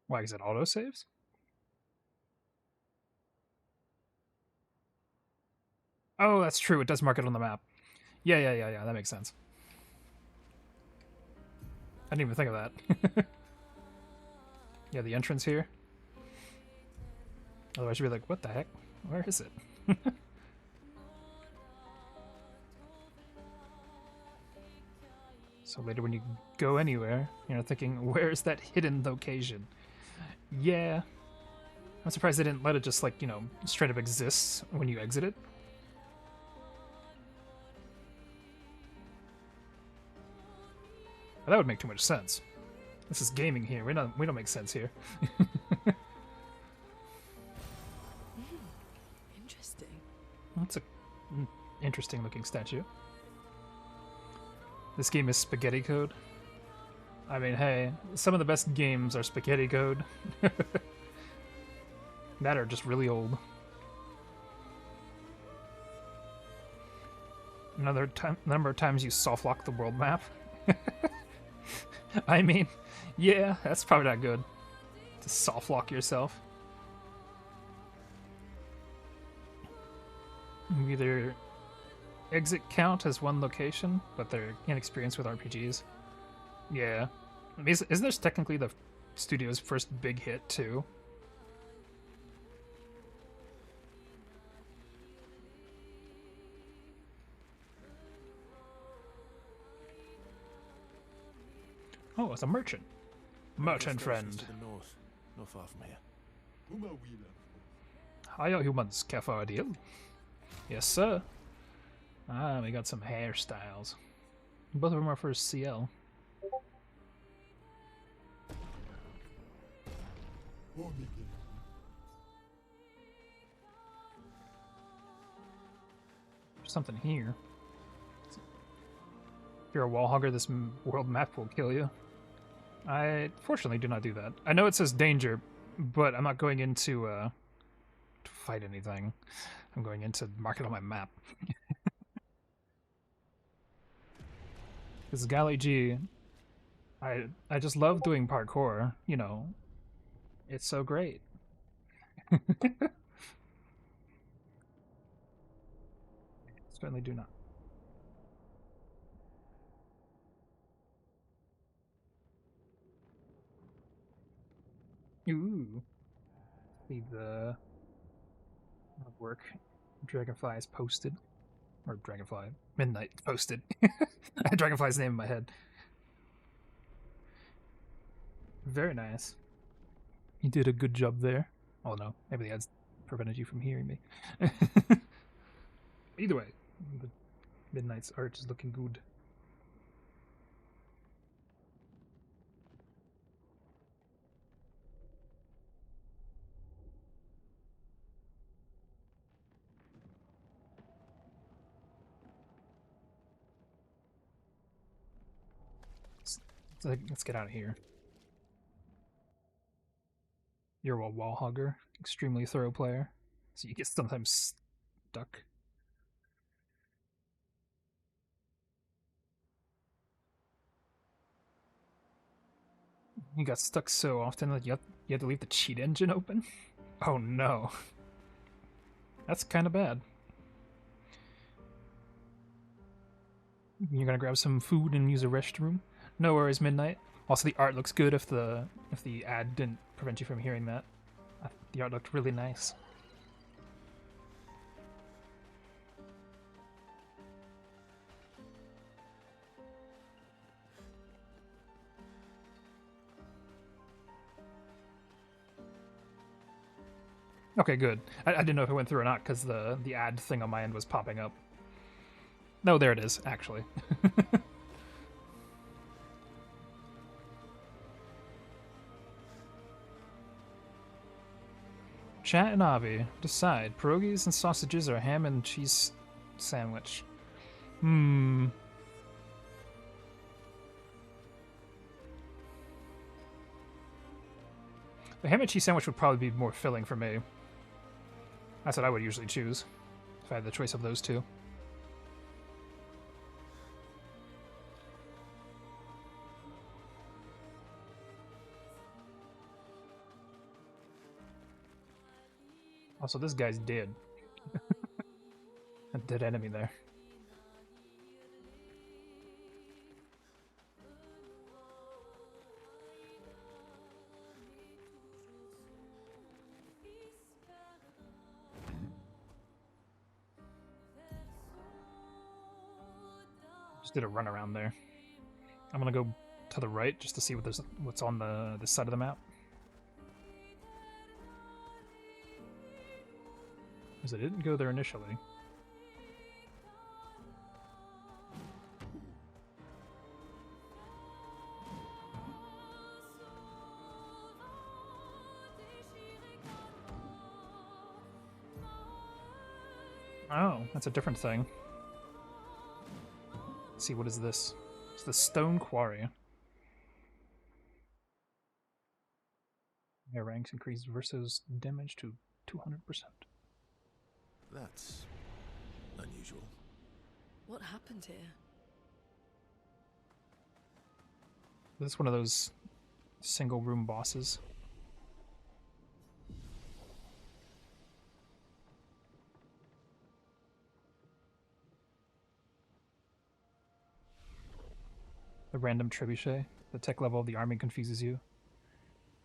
Why, is it autosaves? Oh, that's true. It does mark it on the map. Yeah. That makes sense. I didn't even think of that. Yeah, the entrance here. Otherwise, you'd be like, what the heck? Where is it? So later when you go anywhere, you're thinking, where's that hidden location? Yeah. I'm surprised they didn't let it just, like, you know, straight up exist when you exit it. But that would make too much sense. This is gaming here. We don't make sense here. Interesting looking statue. This game is spaghetti code. I mean, hey, some of the best games are spaghetti code. That are just really old. Another number of times you soft lock the world map. I mean, yeah, that's probably not good. To soft lock yourself. Either exit count as one location, but they're inexperienced with RPGs. Yeah. Isn't this technically the studio's first big hit, too? Oh, it's a merchant. Merchant friend. To the north, not far from here. Hiya, humans. Care for a deal? Yes, sir. Ah, we got some hairstyles. Both of them are for CL. There's something here. If you're a wall hogger, this world map will kill you. I fortunately do not do that. I know it says danger, but I'm not going into to fight anything. I'm going in to mark it on my map. This Galley G, I just love doing parkour. You know, it's so great. Certainly do not. Ooh. See the work. Dragonfly is posted. Or Dragonfly. Midnight posted. I had Dragonfly's name in my head. Very nice. You did a good job there. Oh no, maybe the ads prevented you from hearing me. Either way, the Midnight's art is looking good. Let's get out of here. You're a wall hogger, extremely thorough player, so you get sometimes stuck. You got stuck so often that you had to leave the cheat engine open? Oh no. That's kind of bad. You're gonna grab some food and use a restroom? No worries, Midnight. Also, the art looks good if the ad didn't prevent you from hearing that. The art looked really nice. Okay, good. I didn't know if it went through or not because the ad thing on my end was popping up. No, there it is, actually. Chat and Avi, decide. Pierogies and sausages or ham and cheese sandwich? The ham and cheese sandwich would probably be more filling for me. That's what I would usually choose, if I had the choice of those two. Also, this guy's dead. A dead enemy there. Just did a run around there. I'm gonna go to the right just to see what's on this side of the map. Because I didn't go there initially. Oh, that's a different thing. Let's see, what is this? It's the Stone Quarry. Air ranks increase versus damage to 200%. That's unusual. What happened here? This is one of those single room bosses. The random trebuchet. The tech level of the army confuses you.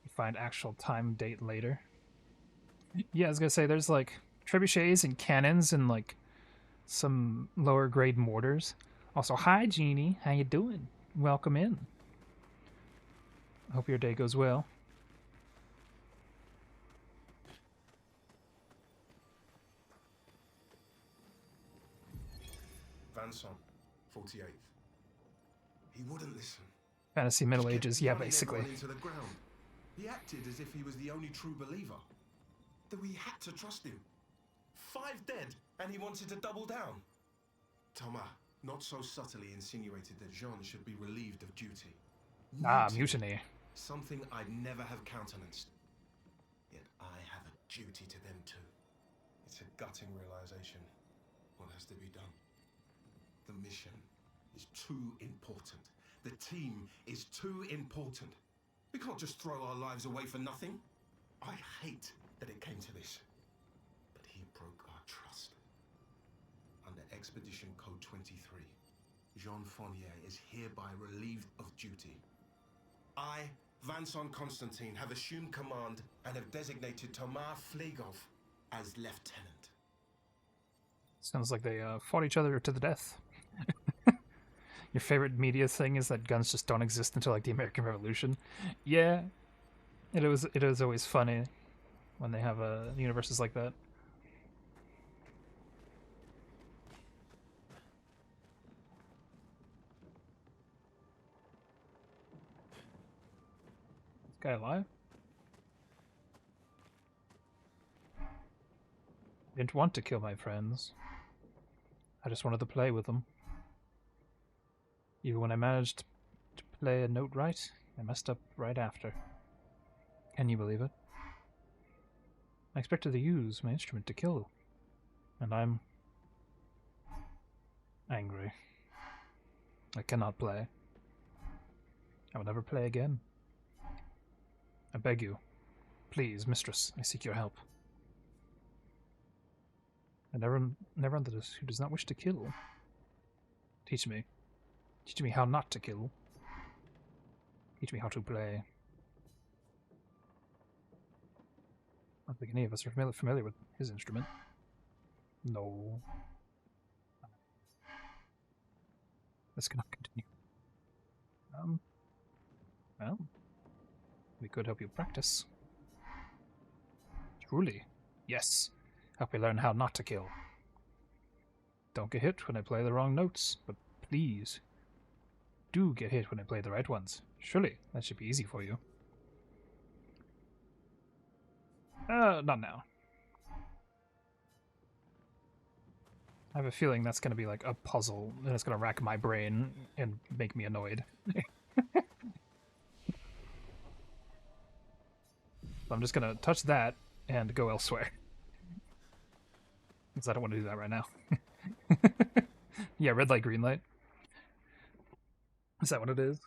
You find actual time date later. Yeah, I was gonna say there's like trebuchets and cannons and like some lower grade mortars. Also, hi Jeannie, how you doing? Welcome in. I hope your day goes well. Windsong, 48th. He wouldn't listen. Fantasy Middle He kept Ages, yeah, running basically. everyone into the ground. He acted as if he was the only true believer. That we had to trust him. 5 dead, and he wanted to double down. Thomas, not so subtly insinuated that Jean should be relieved of duty. Ah, mutiny. Something I'd never have countenanced. Yet I have a duty to them too. It's a gutting realization. What has to be done? The mission is too important. The team is too important. We can't just throw our lives away for nothing. I hate that it came to this. But he broke our trust. Under Expedition Code 23, Jean Fournier is hereby relieved of duty. I, Vincent Constantine, have assumed command and have designated Thomas Flegov as lieutenant. Sounds like they fought each other to the death. Your favorite media thing is that guns just don't exist until like the American Revolution. Yeah, it is always funny when they have universes like that. This guy alive? Didn't want to kill my friends. I just wanted to play with them. Even when I managed to play a note right, I messed up right after. Can you believe it? I expected to use my instrument to kill, and I'm angry. I cannot play. I will never play again. I beg you. Please, mistress, I seek your help. And everyone that is, who does not wish to kill. Teach me. Teach me how not to kill. Teach me how to play. I don't think any of us are familiar with his instrument. No. This cannot continue. Well, we could help you practice. Truly. Yes. Help me learn how not to kill. Don't get hit when I play the wrong notes, but please, do get hit when I play the right ones. Surely, that should be easy for you. Not now. I have a feeling that's going to be like a puzzle, and it's going to rack my brain and make me annoyed. So I'm just going to touch that and go elsewhere. Because I don't want to do that right now. Yeah, red light, green light. Is that what it is?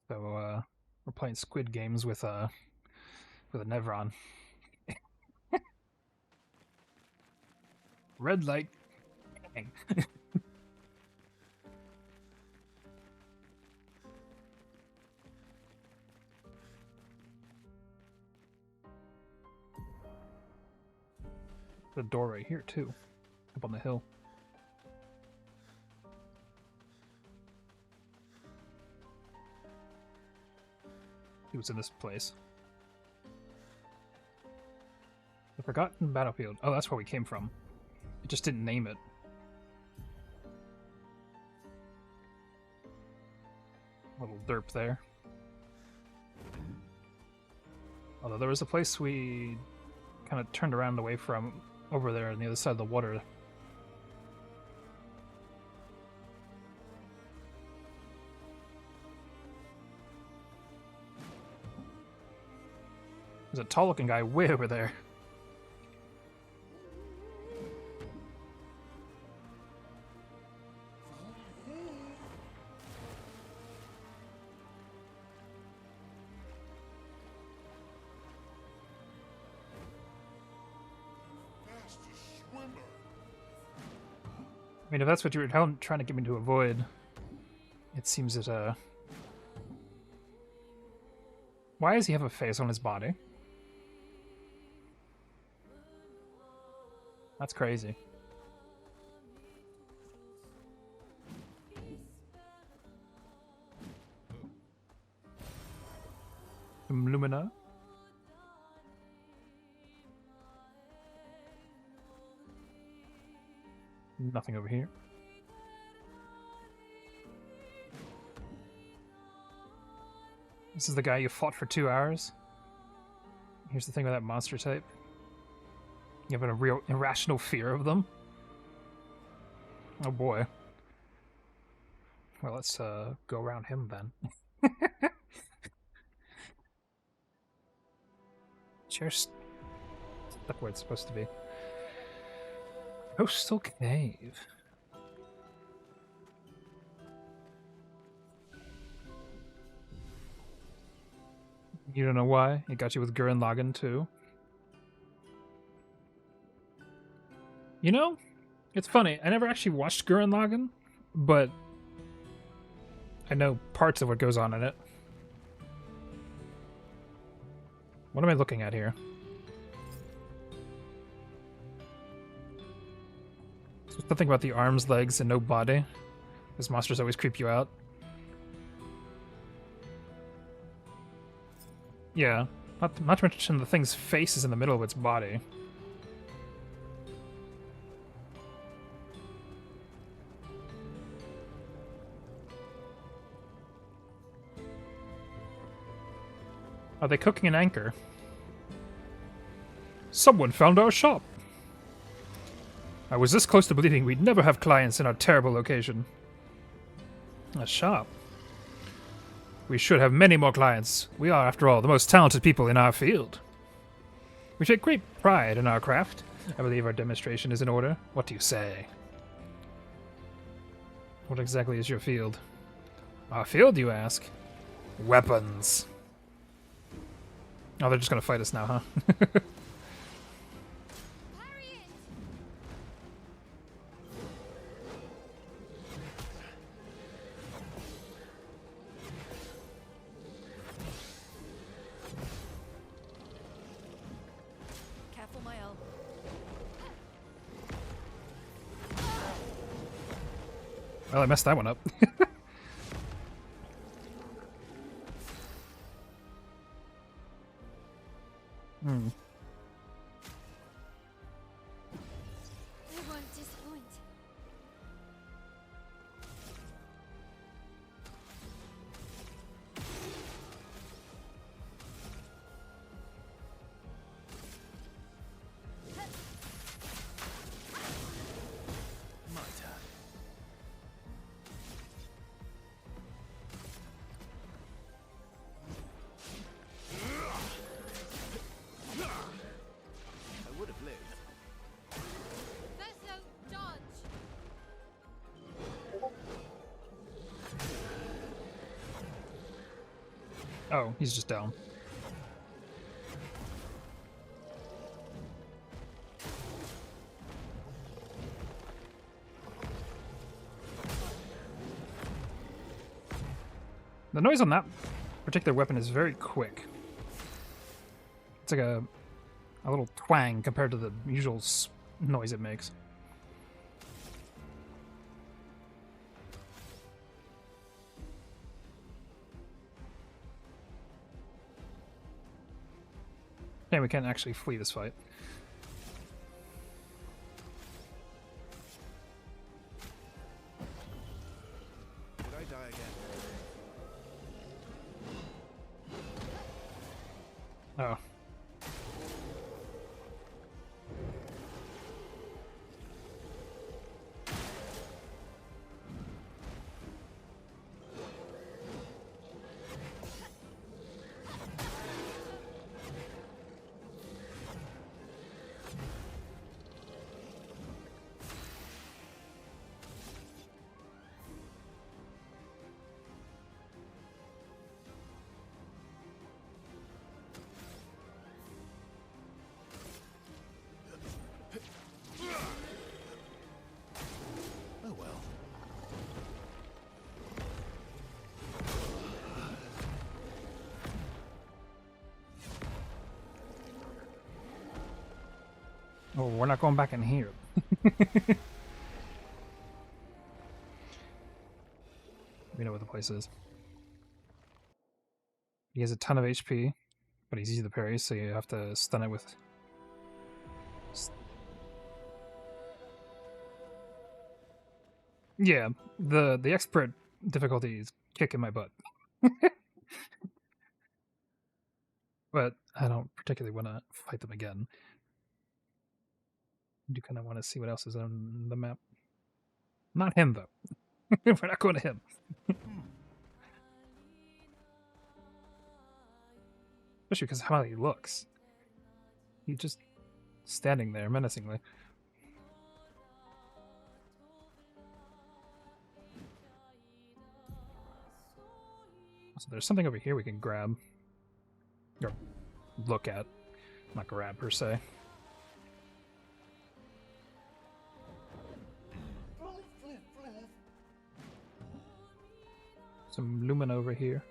So, we're playing Squid Games with a Nevron. Red light. Dang. The door right here too, up on the hill. He was in this place. The Forgotten Battlefield. Oh, that's where we came from. It just didn't name it. Little derp there. Although there was a place we kind of turned around away from over there on the other side of the water. There's a tall-looking guy way over there. I mean, if that's what you were trying to get me to avoid, it seems that, why does he have a face on his body? That's crazy. Lumina. Nothing over here. This is the guy you fought for 2 hours. Here's the thing with that monster type. You have a real irrational fear of them. Oh boy. Well, let's go around him then. Chair's stuck where it's supposed to be. Coastal cave. You don't know why? It got you with Gurren Lagann too. You know, it's funny. I never actually watched Gurren Lagann, but I know parts of what goes on in it. What am I looking at here? Something about the arms, legs, and no body. Those monsters always creep you out. Yeah, not to mention the thing's face is in the middle of its body. Are they cooking an anchor? Someone found our shop! I was this close to believing we'd never have clients in our terrible location. A shop? We should have many more clients. We are, after all, the most talented people in our field. We take great pride in our craft. I believe our demonstration is in order. What do you say? What exactly is your field? Our field, you ask? Weapons. Oh, they're just gonna fight us now, huh? Careful, my elf. Well, I messed that one up. Hmm. I won't disappoint. My turn. I would have lived. Verso, dodge! Oh, he's just down. The noise on that particular weapon is very quick. It's like a little twang compared to the usual noise it makes. And we can't actually flee this fight. Did I die again? Oh. Oh, we're not going back in here. We know what the place is. He has a ton of HP, but he's easy to parry, so you have to stun it with... Yeah, the expert difficulty is kicking my butt. But I don't particularly want to fight them again. I do kind of want to see what else is on the map. Not him, though. We're not going to him. Especially because of how he looks. He's just standing there menacingly. So there's something over here we can grab. Or look at. Not grab, per se. Some Lumen over here.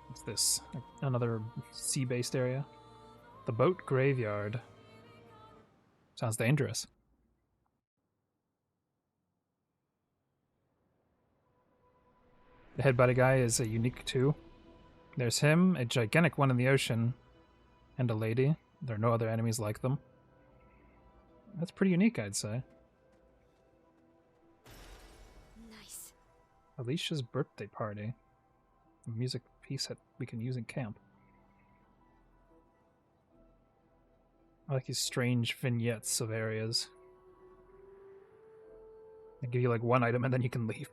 What's this? Another sea-based area? The boat graveyard. Sounds dangerous. The head body guy is a unique too. There's him, a gigantic one in the ocean, and a lady. There are no other enemies like them. That's pretty unique, I'd say. Nice. Alicia's birthday party. A music piece that we can use in camp. I like these strange vignettes of areas. They give you like one item and then you can leave.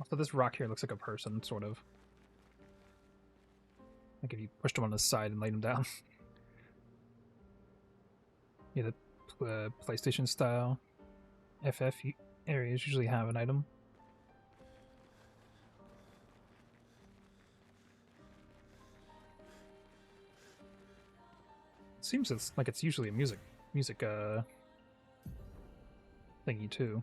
Also, this rock here looks like a person, sort of. Like if you pushed him on his side and laid him down. Yeah, the PlayStation style FF areas usually have an item. It seems like it's usually a music thingy too.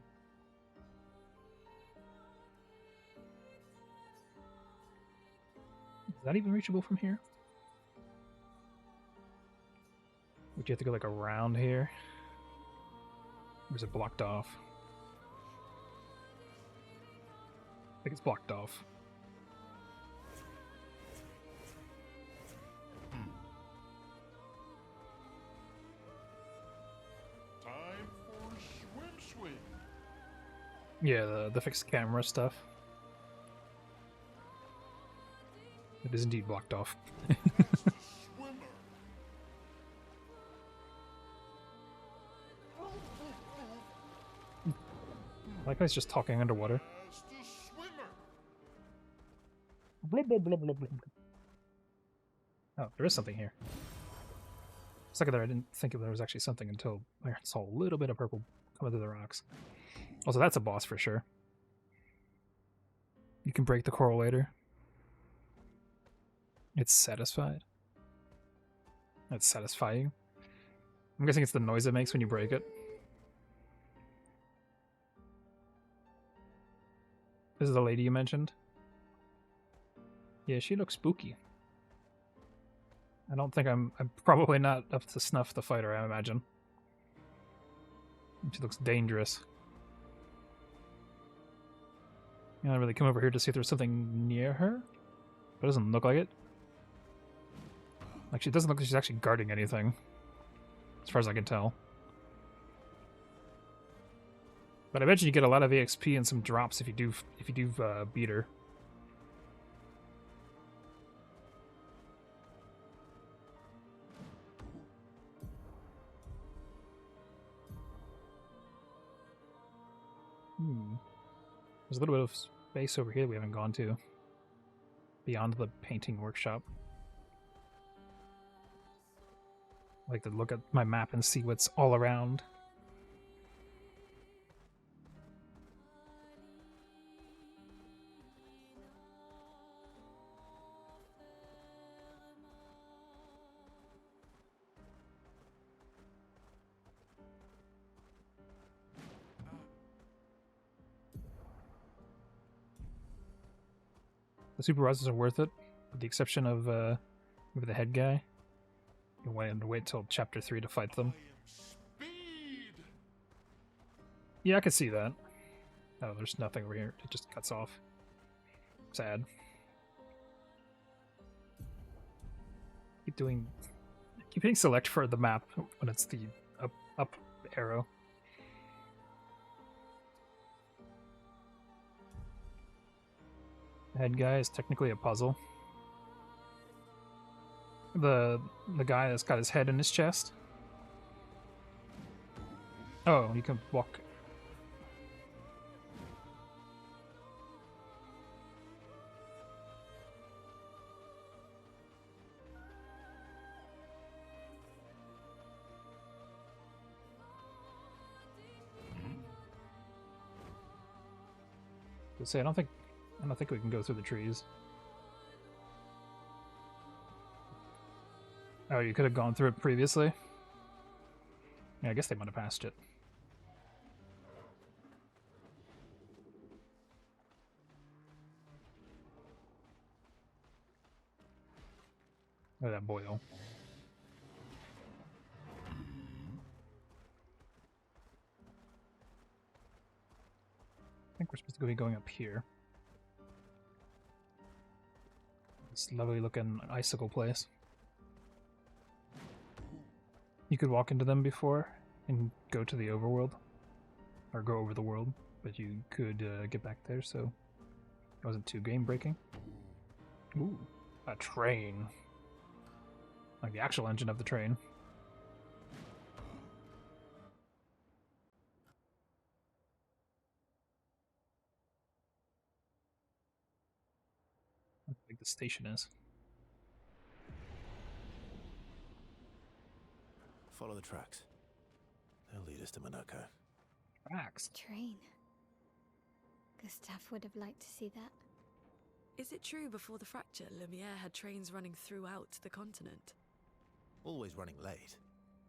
Is that even reachable from here? Would you have to go like around here? Or is it blocked off? I think it's blocked off. Time for swim. Yeah, the fixed camera stuff. It is indeed blocked off. That guy's just talking underwater. Blah, blah, blah, blah, blah. Oh, there is something here. A second there, I didn't think there was actually something until I saw a little bit of purple coming through the rocks. Also, that's a boss for sure. You can break the coral later. It's satisfied. It's satisfying. I'm guessing it's the noise it makes when you break it. This is the lady you mentioned. Yeah, she looks spooky. I don't think I'm probably not up to snuff to fight her, I imagine. She looks dangerous. You know, I really come over here to see if there's something near her. But it doesn't look like it. Like, she doesn't look like she's actually guarding anything, as far as I can tell. But I bet you get a lot of EXP and some drops if you do beat her. There's a little bit of space over here we haven't gone to. Beyond the painting workshop. I like to look at my map and see what's all around. The supervisors are worth it, with the exception of maybe the head guy. You wait till chapter 3 to fight them. Yeah, I could see that. Oh, there's nothing over here. It just cuts off. Sad. Keep hitting select for the map when it's the up arrow. The head guy is technically a puzzle. The guy that's got his head in his chest. Oh, you can walk. Say, I don't think we can go through the trees. Oh, you could have gone through it previously? Yeah, I guess they might have passed it. Look at that boil. I think we're supposed to be going up here. This lovely looking icicle place. You could walk into them before and go to the overworld. Or go over the world, but you could get back there, so it wasn't too game breaking. Ooh, a train. Like the actual engine of the train. How big the station is. Follow the tracks. They'll lead us to Monaco. Tracks? Train. Gustav would have liked to see that. Is it true before the fracture, Lumiere had trains running throughout the continent? Always running late,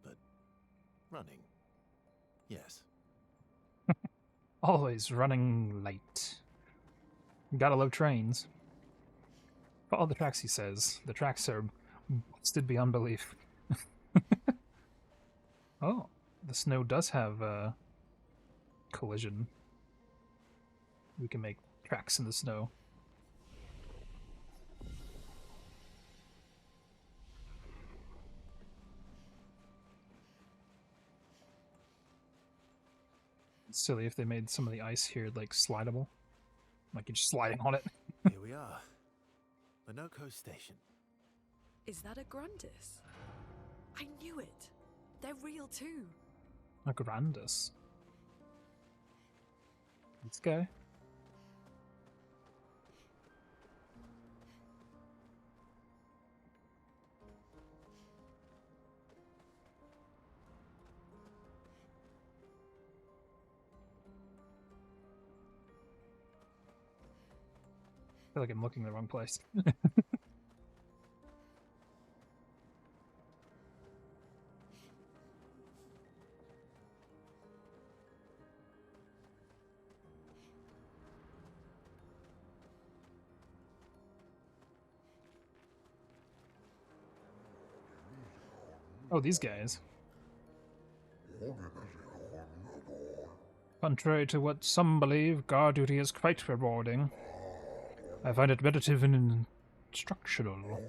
but running. Yes. Always running late. Gotta love trains. Follow the tracks, he says. The tracks are busted beyond belief. Oh, the snow does have a collision. We can make tracks in the snow. It's silly if they made some of the ice here like slidable. Like you're just sliding on it. Here we are. Monaco Station. Is that a Grandis? I knew it. They're real too. A Grandis. This guy. I feel like I'm looking in the wrong place. Oh, these guys. Contrary to what some believe, guard duty is quite rewarding. I find it meditative and instructional.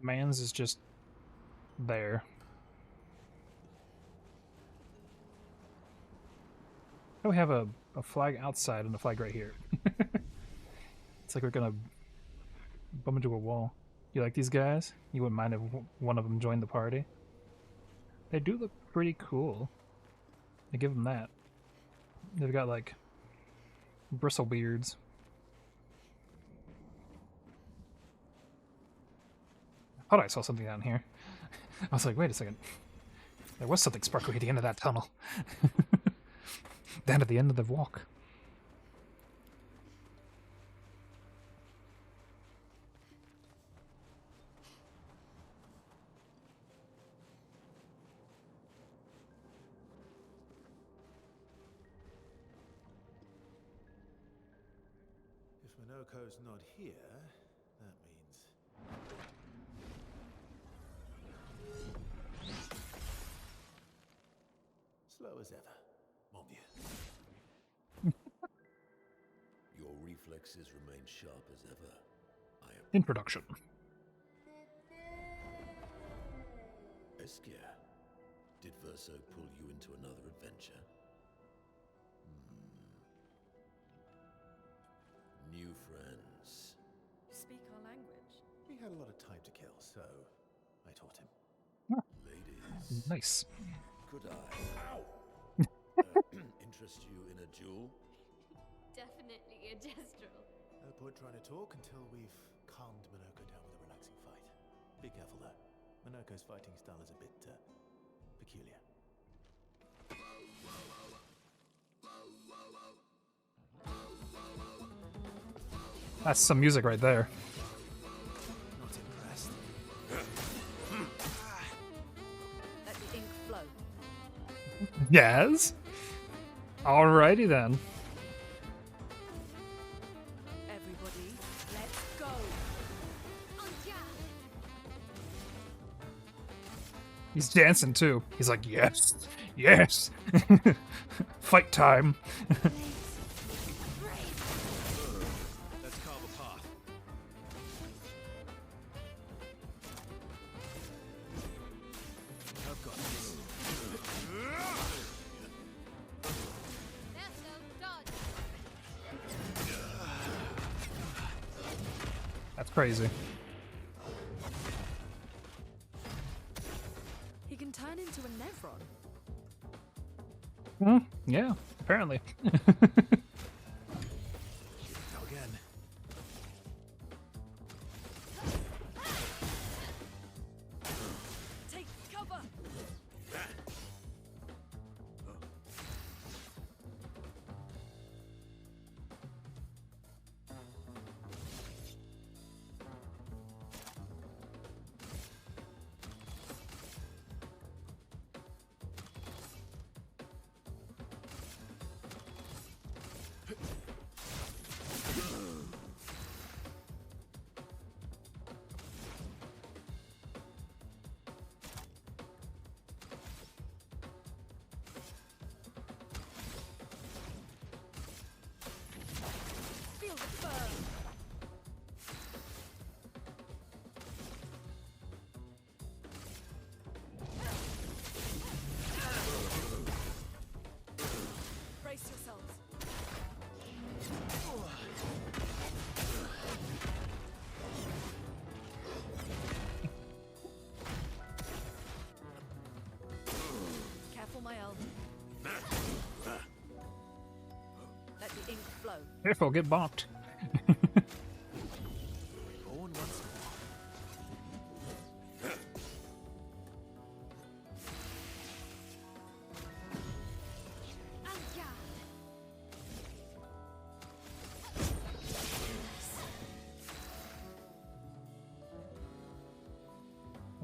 Mans is just there. Oh, we have a flag outside and a flag right here. It's like we're gonna bump into a wall. You like these guys? You wouldn't mind if one of them joined the party? They do look pretty cool. I give them that. They've got like bristle beards. I thought I saw something down here. I was like, wait a second. There was something sparkly at the end of that tunnel. Down at the end of the walk. Minoko's not here, that means... slow as ever, mon vieux. Your reflexes remain sharp as ever. In production. Esquies, did Verso pull you into another adventure? New friends. Speak our language. He had a lot of time to kill, so I taught him. Ladies. Nice. Could I interest you in a duel? Definitely a gestural. No point trying to talk until we've calmed Minoko down with a relaxing fight. Be careful though. Minoko's fighting style is a bit peculiar. That's some music right there. Not impressed. Let the ink flow. Yes. Alrighty then. Everybody, let's go. He's dancing too. He's like, yes, yes. Fight time. Let's carve a path. I've got this. That's crazy. He can turn into a Nevron. Yeah, apparently. Go again. Take cover. Feel the burn. Brace yourselves. Careful, my elf. Let the ink flow. Careful, get bonked. Reborn once more.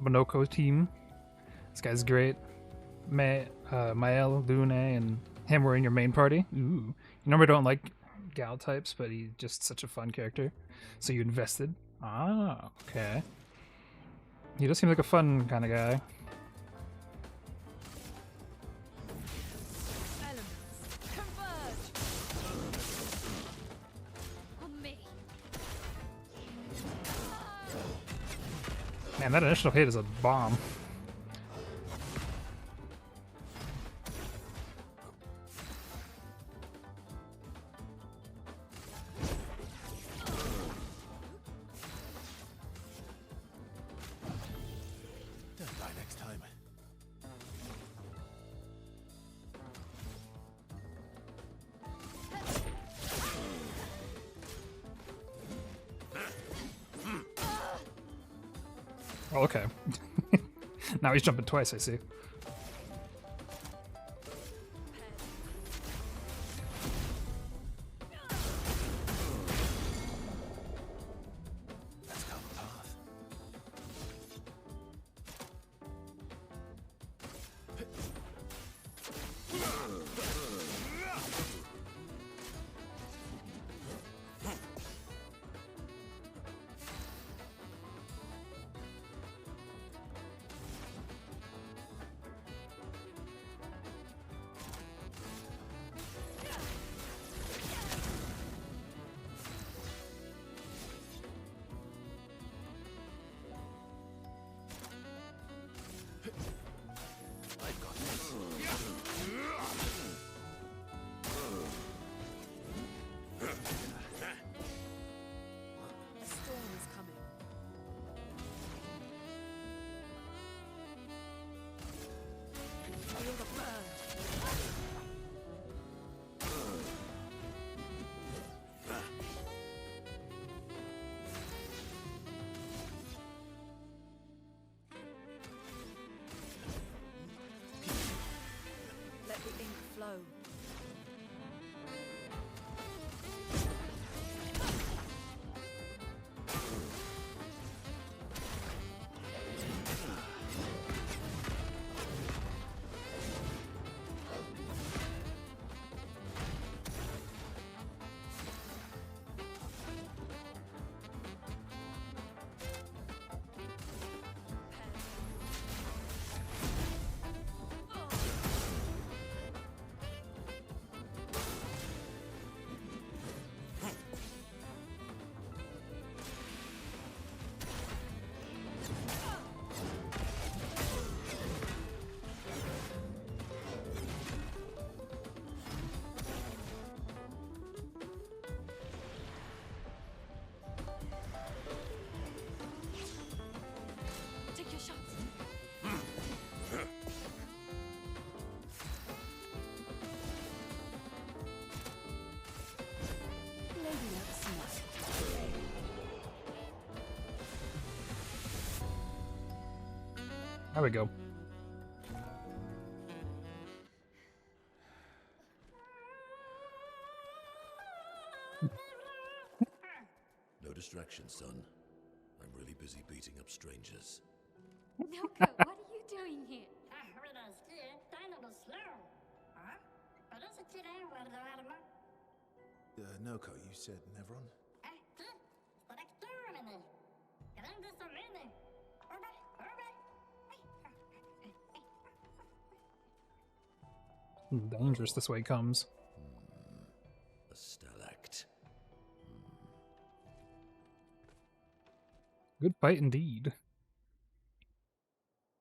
Minoko team. This guy's great. Mael, Lune, and him were in your main party. Ooh. You normally don't like gal types, but he's just such a fun character. So you invested. Ah, okay. He does seem like a fun kind of guy. Elements, converge. On me. Man, that initial hit is a bomb. Don't die next time. Oh, okay. Now he's jumping twice, I see. Let's carve a path. Let the ink flow. Take your shots. Lady Luck smile. There we go. No distraction, son. I'm really busy beating up strangers. Noko, what are you doing here? Noko, you said Nevron? Dangerous this way comes. A stalact. Good fight indeed.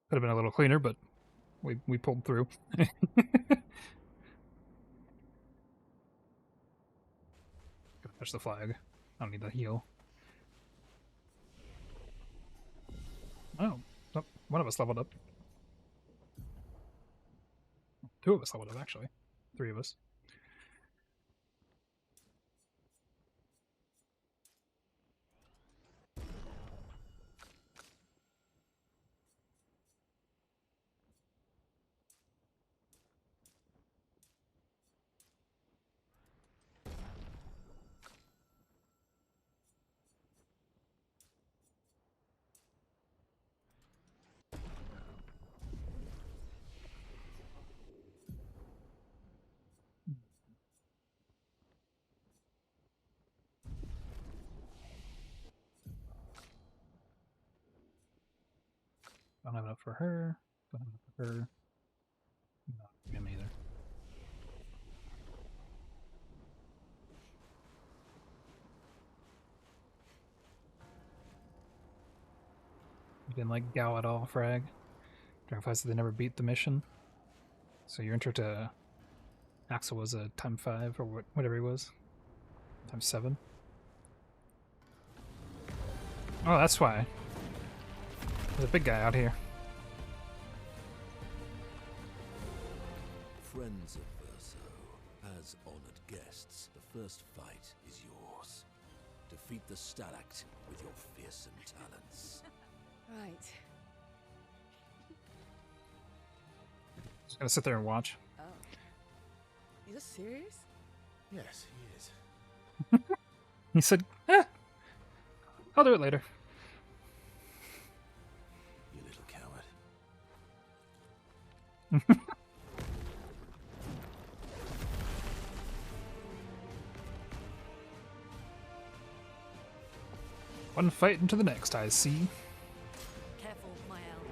Could have been a little cleaner, but we pulled through. Gotta fetch the flag. I don't need the heal. Oh, one of us leveled up. Two of us leveled up, actually. Three of us. Don't have enough for her. Don't have enough for her. Not him either. You didn't like Gal at all, Frag? Dragonfly said they never beat the mission. So your intro to Axel was a time 5 or whatever he was. Time 7. Oh, that's why. There's a big guy out here. Friends of Verso, as honored guests, the first fight is yours. Defeat the stalact with your fearsome talents. Right. Just gonna sit there and watch. Oh. Is this serious? Yes, he is. He said, eh, I'll do it later. You little coward. One fight into the next, I see. Careful, my owl.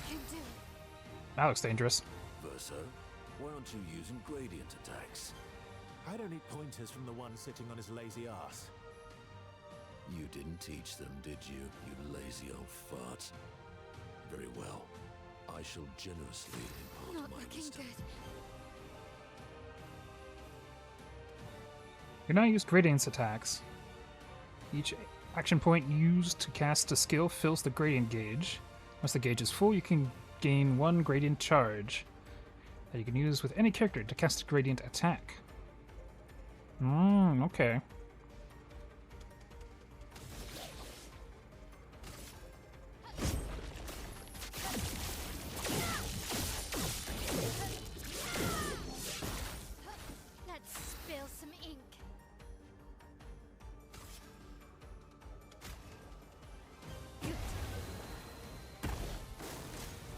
You can do it. That looks dangerous. Verso, why aren't you using gradient attacks? I don't need pointers from the one sitting on his lazy ass. You didn't teach them, did you, you lazy old fart? Very well. I shall generously impart Not my looking wisdom. good. Do not use gradients attacks. Each action point used to cast a skill fills the gradient gauge. Once the gauge is full, you can gain 1 gradient charge that you can use with any character to cast a gradient attack. Okay. Let's spill some ink.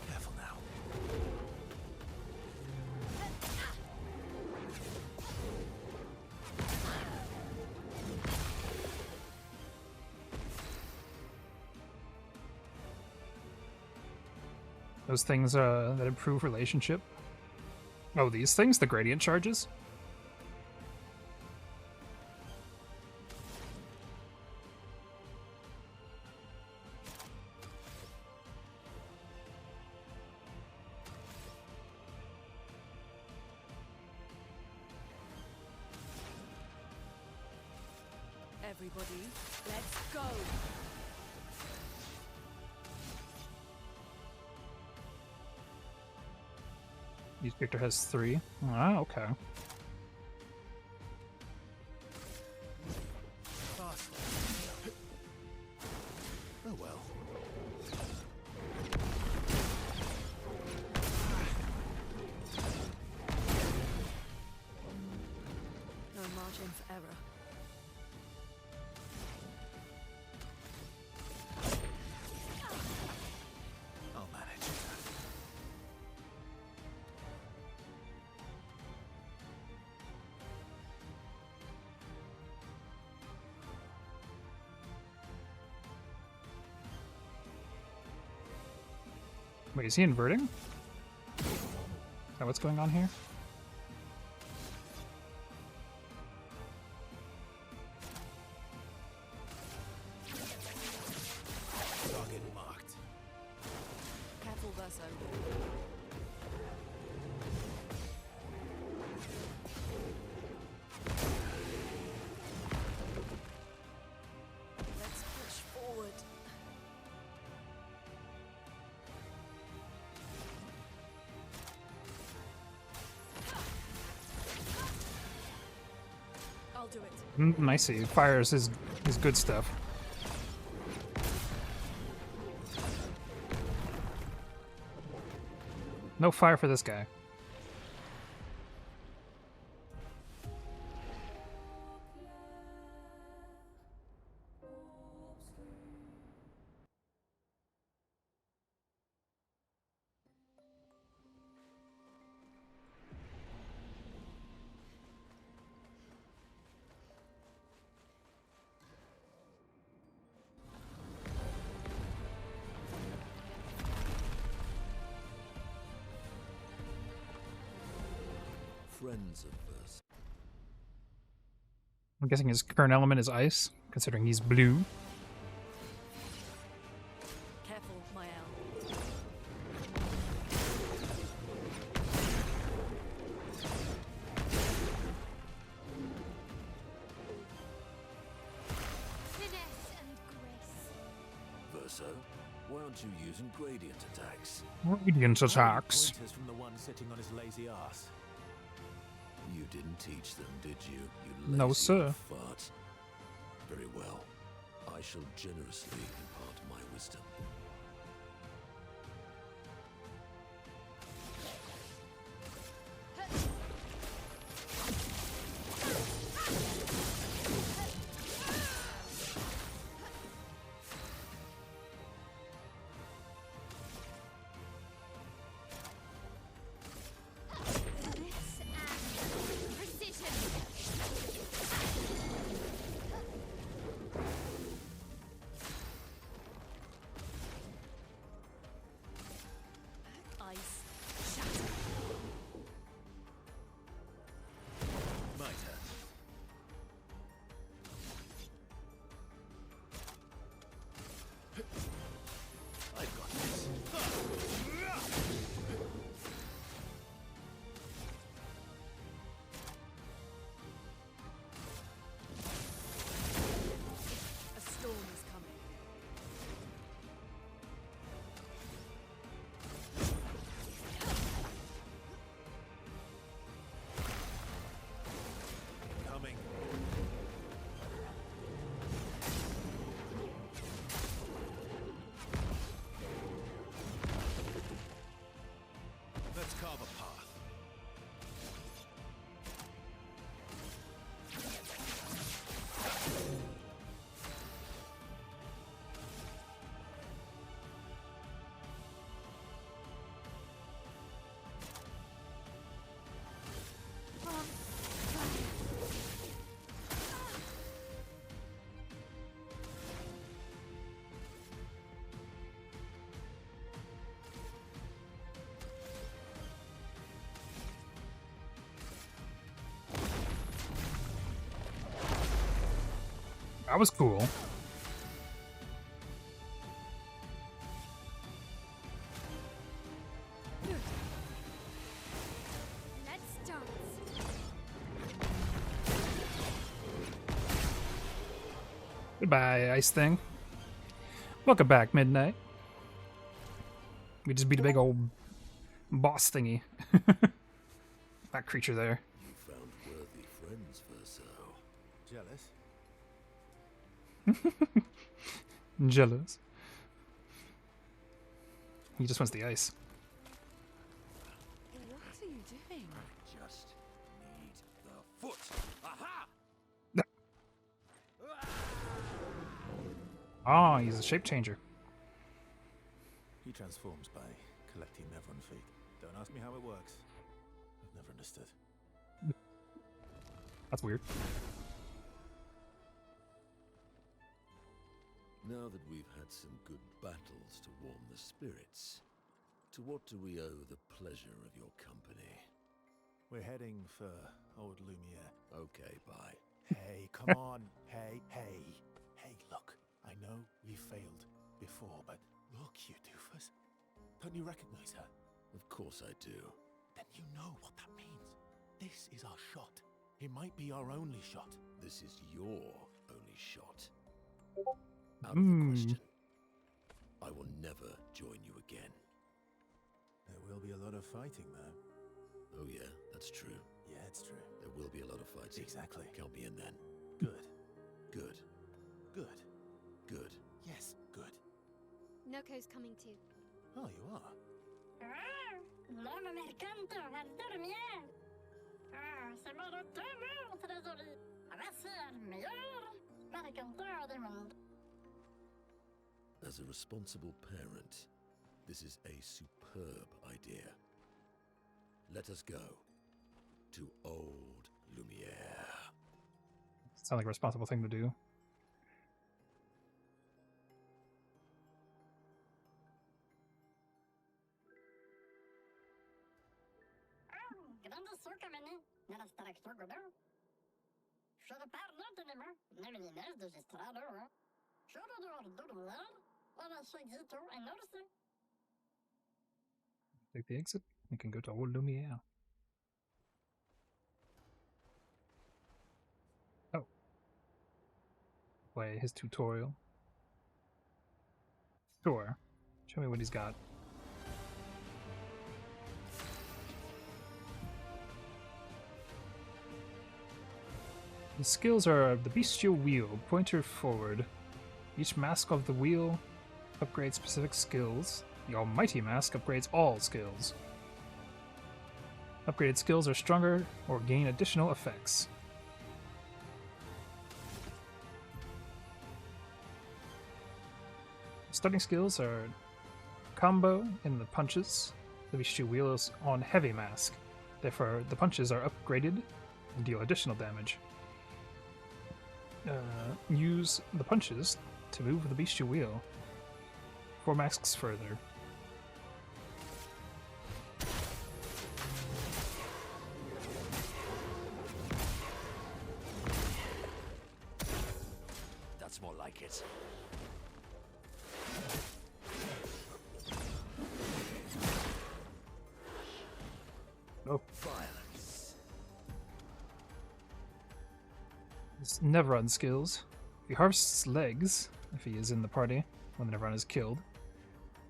Careful now. Those things that improve relationship. Oh, these things? The gradient charges? Everybody, let's go! Each character has 3. Ah, okay. Oh well. No margin for error. I'll manage. Wait, is he inverting? Is that what's going on here? Target marked. Careful, Verso. Let's push forward. I'll do it. I see. Fires is good stuff. No fire for this guy. Friends of Verse. I'm guessing his current element is ice, considering he's blue. Careful, Mael. Finesse and grace. Verso, why aren't you using gradient attacks? Radiant attacks. Pointers from the one sitting on his lazy ass. You didn't teach them, did you? You No, lazy sir. fart. Very well. I shall generously impart my wisdom. Finesse and precision. That was cool. Let's dance. Goodbye, ice thing. Welcome back, Midnight. We just beat a big old boss thingy. That creature there. You found worthy friends, Verso. Jealous? Jealous. He just wants the ice. What are you doing? Just need the foot. Aha! Ah, he's a shape changer. He transforms by collecting Nevron feet. Don't ask me how it works. I've never understood. That's weird. Now that we've had some good battles to warm the spirits, to what do we owe the pleasure of your company? We're heading for old Lumiere. Okay, bye. Hey, come on. Hey. Hey, look. I know we failed before, but look, you doofus. Don't you recognize her? Of course I do. Then you know what that means. This is our shot. It might be our only shot. This is your only shot. Out of the question. I will never join you again. There will be a lot of fighting, though. Oh yeah, that's true. Yeah, it's true. There will be a lot of fighting. Exactly. Count me in then. Good. Good. Good. Good. Yes, good. Noko's coming too. Oh, you are? L'homme mercanto al dormir. C'est mon retour, trésorier. Voici le meilleur mercanteur du monde. As a responsible parent, this is a superb idea. Let us go to old Lumiere. Sounds like a responsible thing to do. Grande suckameni, nella straktor goddo. Shara parla tenema, neminines de gestrado. Shara do ordurlar, ora shagito and notice. Take the exit. We can go to old Lumiere. Oh. Play his tutorial. Sure. Show me what he's got. The skills are the bestial wheel, pointer forward. Each mask of the wheel upgrades specific skills. The almighty mask upgrades all skills. Upgraded skills are stronger or gain additional effects. Starting skills are combo in the punches. The bestial wheel is on heavy mask. Therefore, the punches are upgraded and deal additional damage. Use the punches to move the bestial wheel 4 masks further. That's more like it. Oh. Violence. His Nevron skills. He harvests legs if he is in the party when the Nevron is killed.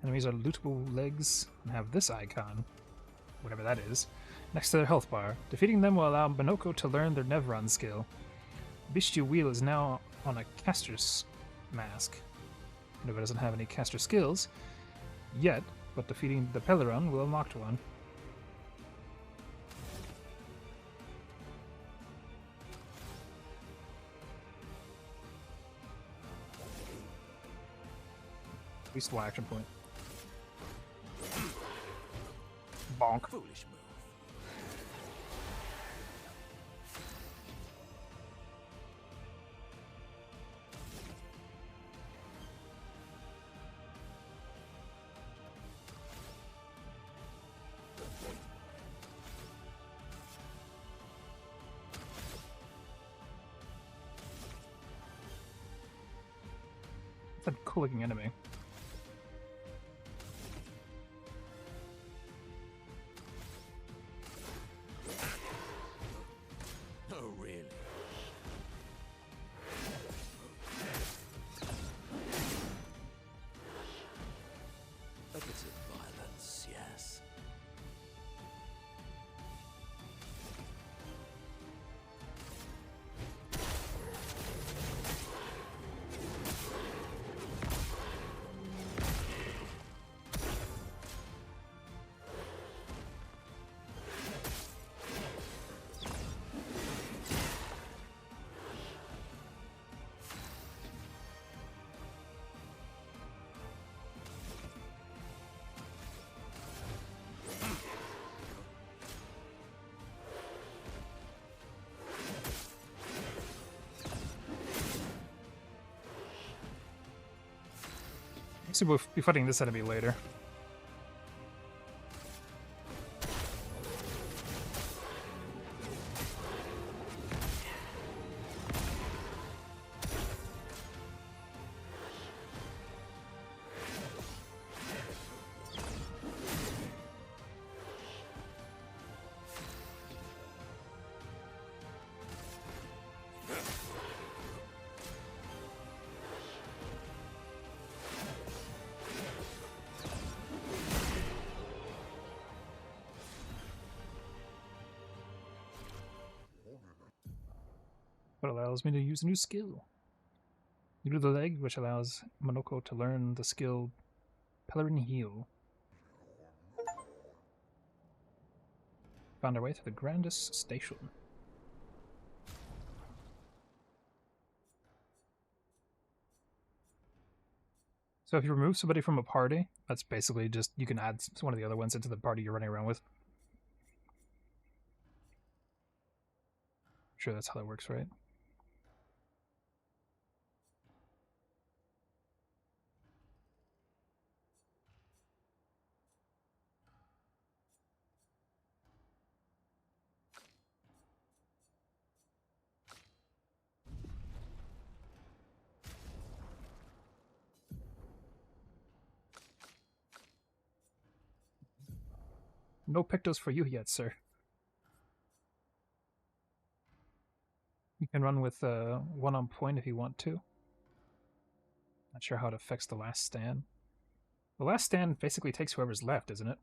Enemies are lootable legs and have this icon, whatever that is, next to their health bar. Defeating them will allow Minoko to learn their Nevron skill. Bestial Wheel is now on a caster's mask. Nova doesn't have any caster skills yet, but defeating the Peleron will unlock one. At least one action point. Bonk. Foolish move. It's a cool looking enemy. Oh, really? A bit of violence, yes. So we'll be fighting this enemy later. What allows me to use a new skill. You do the leg, which allows Monoko to learn the skill Pellerin Heal. Found our way to the grandest station. So if you remove somebody from a party, that's basically just, you can add one of the other ones into the party you're running around with. Sure, that's how that works, right? No pictos for you yet, sir. You can run with one on point if you want to. Not sure how it affects the last stand. The last stand basically takes whoever's left, isn't it?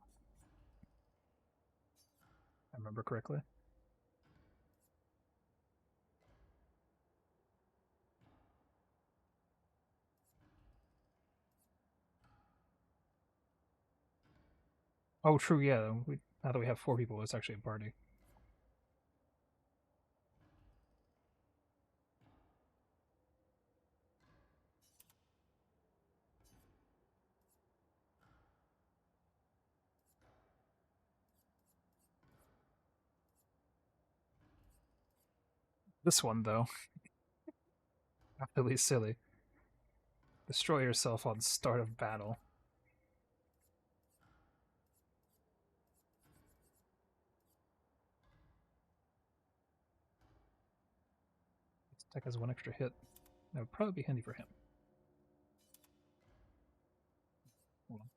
If I remember correctly. Oh, true, yeah. Now that we have 4 people, it's actually a party. This one, though. Absolutely silly. Destroy yourself on start of battle. This tech has 1 extra hit. That would probably be handy for him. Hold on.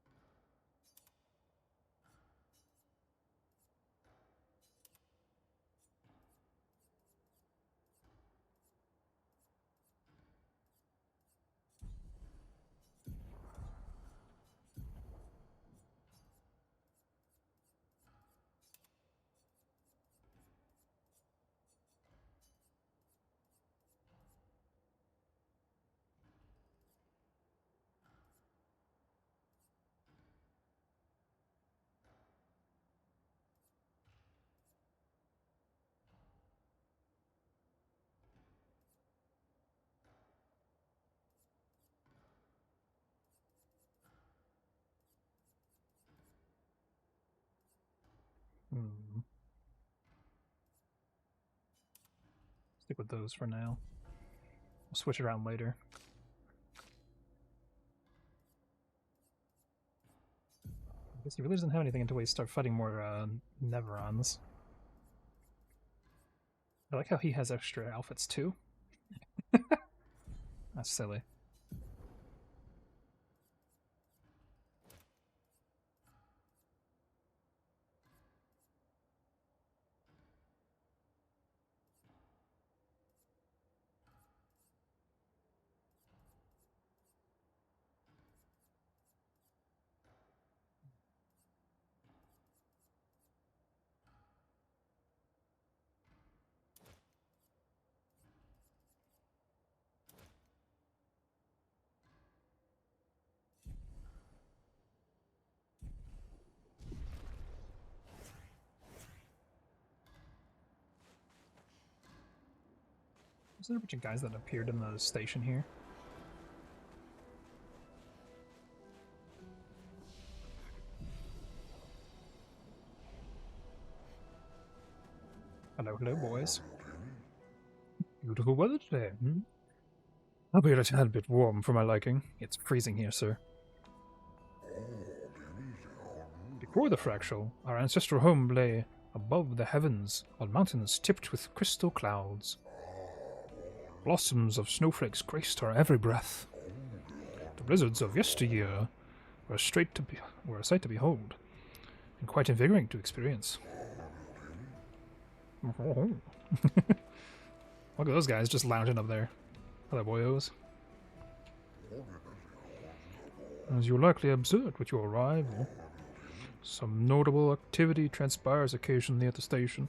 Stick with those for now. We'll switch around later. I guess he really doesn't have anything until we start fighting more Neverons. I like how he has extra outfits too. That's silly. Is there a bunch of guys that appeared in the station here? Hello, hello, boys. Beautiful weather today, hmm? Albeit a tad bit warm for my liking. It's freezing here, sir. Before the fractal, our ancestral home lay above the heavens on mountains tipped with crystal clouds. Blossoms of snowflakes graced our every breath. The blizzards of yesteryear were a sight to behold, and quite invigorating to experience. Look at those guys just lounging up there. Hello, boyos. As you likely observed with your arrival, some notable activity transpires occasionally at the station.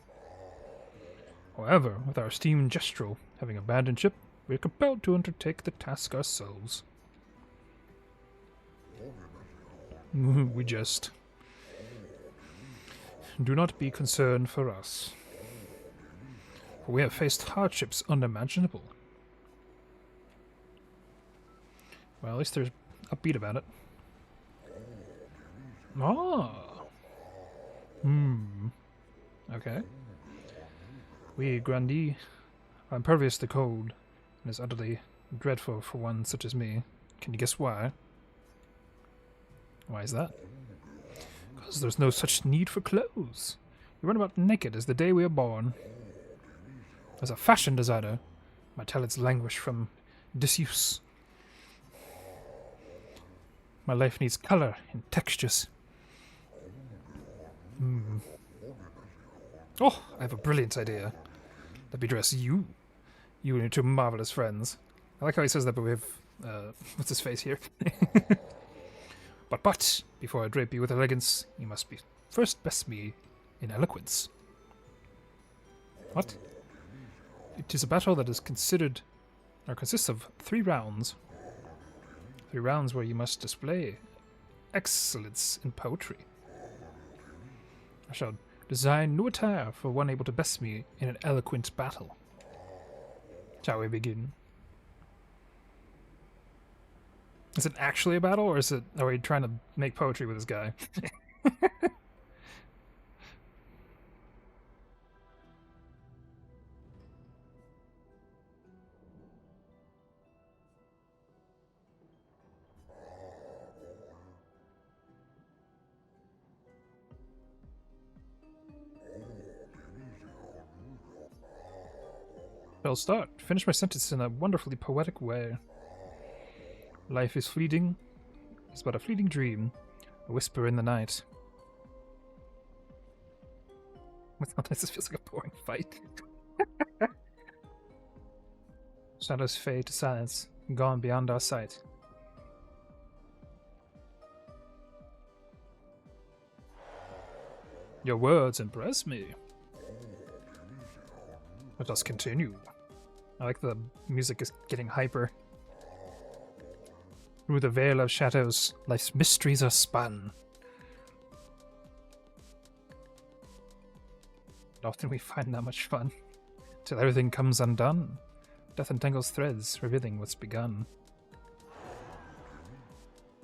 However, with our esteemed Gestrel having abandoned ship, we are compelled to undertake the task ourselves. We jest. Do not be concerned for us, for we have faced hardships unimaginable. Well, at least there's upbeat about it. Ah! Okay. We, Grandee, are impervious to cold, and is utterly dreadful for one such as me. Can you guess why? Why is that? Because there's no such need for clothes. We run about naked as the day we are born. As a fashion designer, my talents languish from disuse. My life needs color and textures. Oh, I have a brilliant idea. Let me dress you. You and your two marvelous friends. I like how he says that, but we have, what's his face here? But, before I drape you with elegance, you must be first best me in eloquence. What? It is a battle that is consists of 3 rounds. 3 rounds where you must display excellence in poetry. I shall design new attire for one able to best me in an eloquent battle. Shall we begin? Is it actually a battle, or are we trying to make poetry with this guy? I'll start. Finish my sentence in a wonderfully poetic way. Life is fleeting. It's but a fleeting dream. A whisper in the night. Sometimes this feels like a boring fight. Shadows fade to silence, gone beyond our sight. Your words impress me. Let us continue. I like the music is getting hyper. Through the veil of shadows, life's mysteries are spun. And often we find that much fun, till everything comes undone. Death entangles threads, revealing what's begun.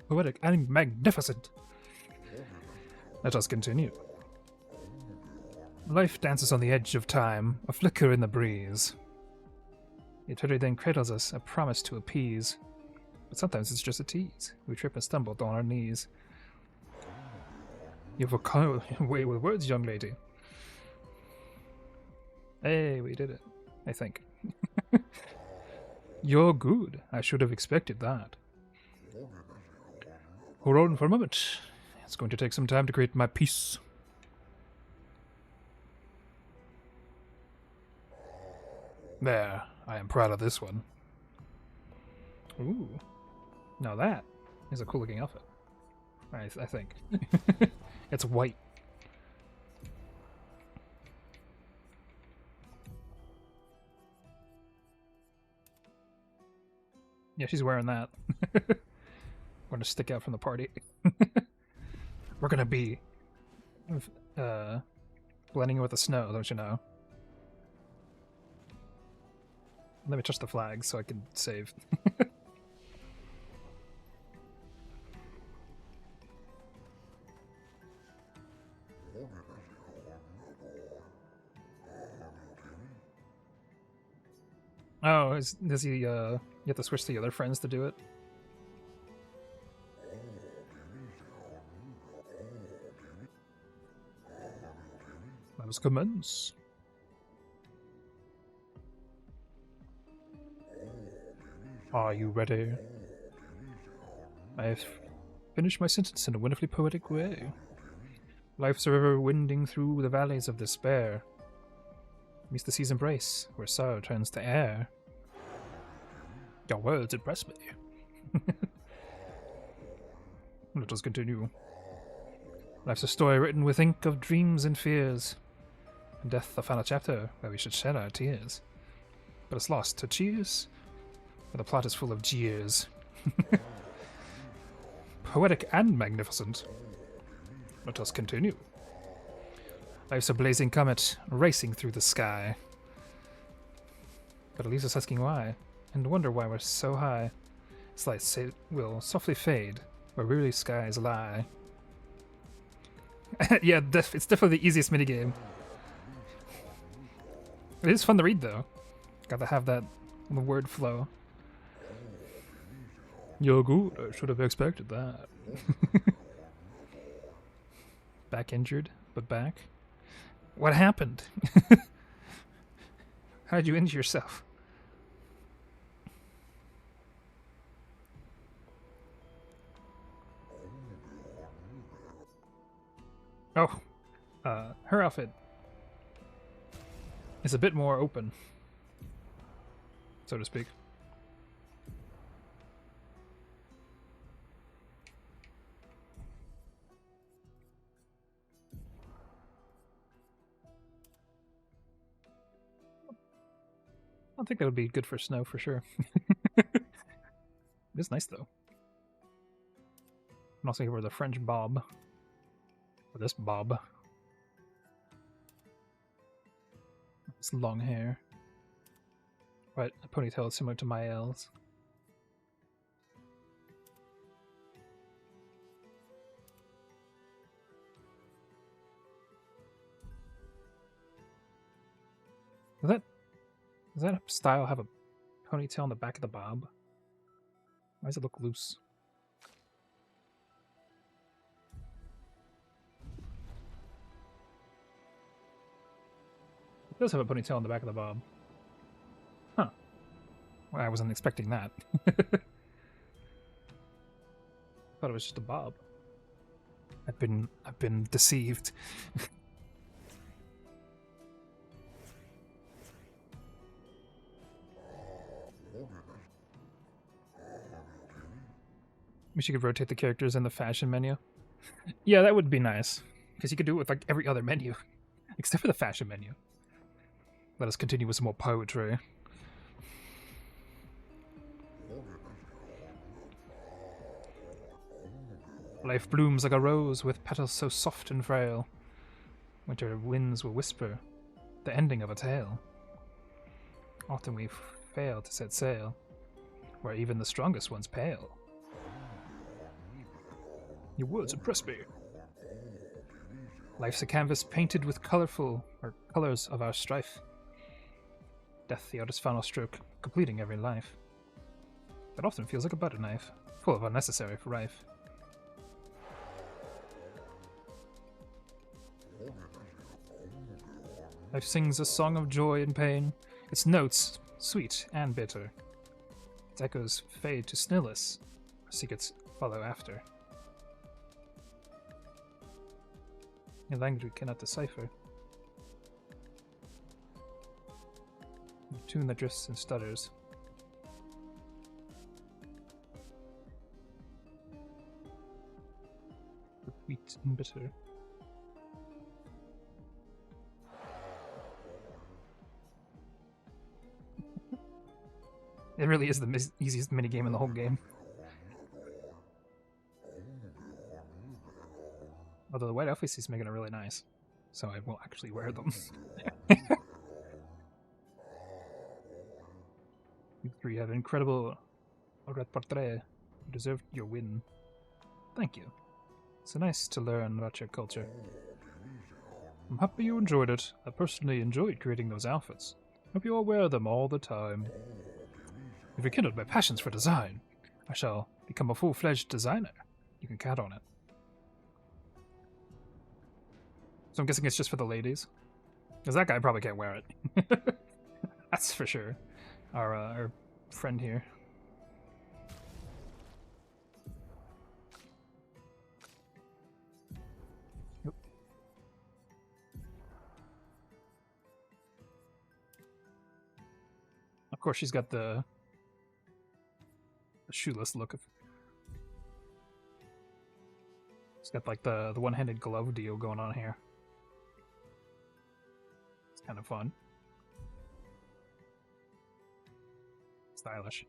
Poetic and magnificent. Let us continue. Life dances on the edge of time, a flicker in the breeze. Eternity then cradles us, a promise to appease. But sometimes it's just a tease. We trip and stumble on our knees. You have a cunning way with words, young lady. Hey, we did it. I think. You're good. I should have expected that. Hold on for a moment. It's going to take some time to create my piece. There. I am proud of this one. Ooh. Now that is a cool looking outfit. I think. It's white. Yeah, she's wearing that. We're gonna stick out from the party. We're gonna be blending with the snow, don't you know? Let me touch the flag so I can save. Oh, does he, you have to switch to the other friends to do it? Let us commence. Are you ready? I have finished my sentence in a wonderfully poetic way. Life's a river winding through the valleys of despair. Meets the sea's embrace, where sorrow turns to air. Your words impress me. Let us continue. Life's a story written with ink of dreams and fears, and death the final chapter where we should shed our tears. But it's lost to cheers, where the plot is full of jeers. Poetic and magnificent. Let us continue. Life's a blazing comet racing through the sky, but it leaves us asking why, and wonder why we're so high. Its lights will softly fade where weary skies lie. Yeah, it's definitely the easiest minigame. It is fun to read though. Gotta have that word flow. You're good. I should have expected that. Back injured, but back. What happened? How did you injure yourself? Oh, her outfit is a bit more open, so to speak. I think that would be good for snow for sure. It is nice though. I'm also here with a French bob. Or this bob. It's long hair. Right, a ponytail is similar to Mael's. Does that style have a ponytail on the back of the bob? Why does it look loose? It does have a ponytail on the back of the bob. Huh. Well, I wasn't expecting that. Thought it was just a bob. I've been deceived. Wish you could rotate the characters in the fashion menu. Yeah, that would be nice. Because you could do it with like every other menu. Except for the fashion menu. Let us continue with some more poetry. Life blooms like a rose with petals so soft and frail. Winter winds will whisper the ending of a tale. Often we fail to set sail, where even the strongest ones pale. Your words impress me. Life's a canvas painted with colors of our strife. Death the artist's final stroke, completing every life. That often feels like a butter knife, full of unnecessary rife. Life sings a song of joy and pain, its notes sweet and bitter. Its echoes fade to stillness, secrets follow after. A language we cannot decipher. A tune that drifts and stutters. Sweet and bitter. It really is the easiest minigame in the whole game. Although the white outfits he's making are really nice. So I will actually wear them. You have incredible repertoire. You deserve your win. Thank you. It's nice to learn about your culture. I'm happy you enjoyed it. I personally enjoyed creating those outfits. Hope you all wear them all the time. You've rekindled my passions for design. I shall become a full-fledged designer. You can count on it. So I'm guessing it's just for the ladies. Because that guy probably can't wear it. That's for sure. Our friend here. Yep. Of course, she's got the shoeless look. She's got like the one-handed glove deal going on here. It's kind of fun. Stylish.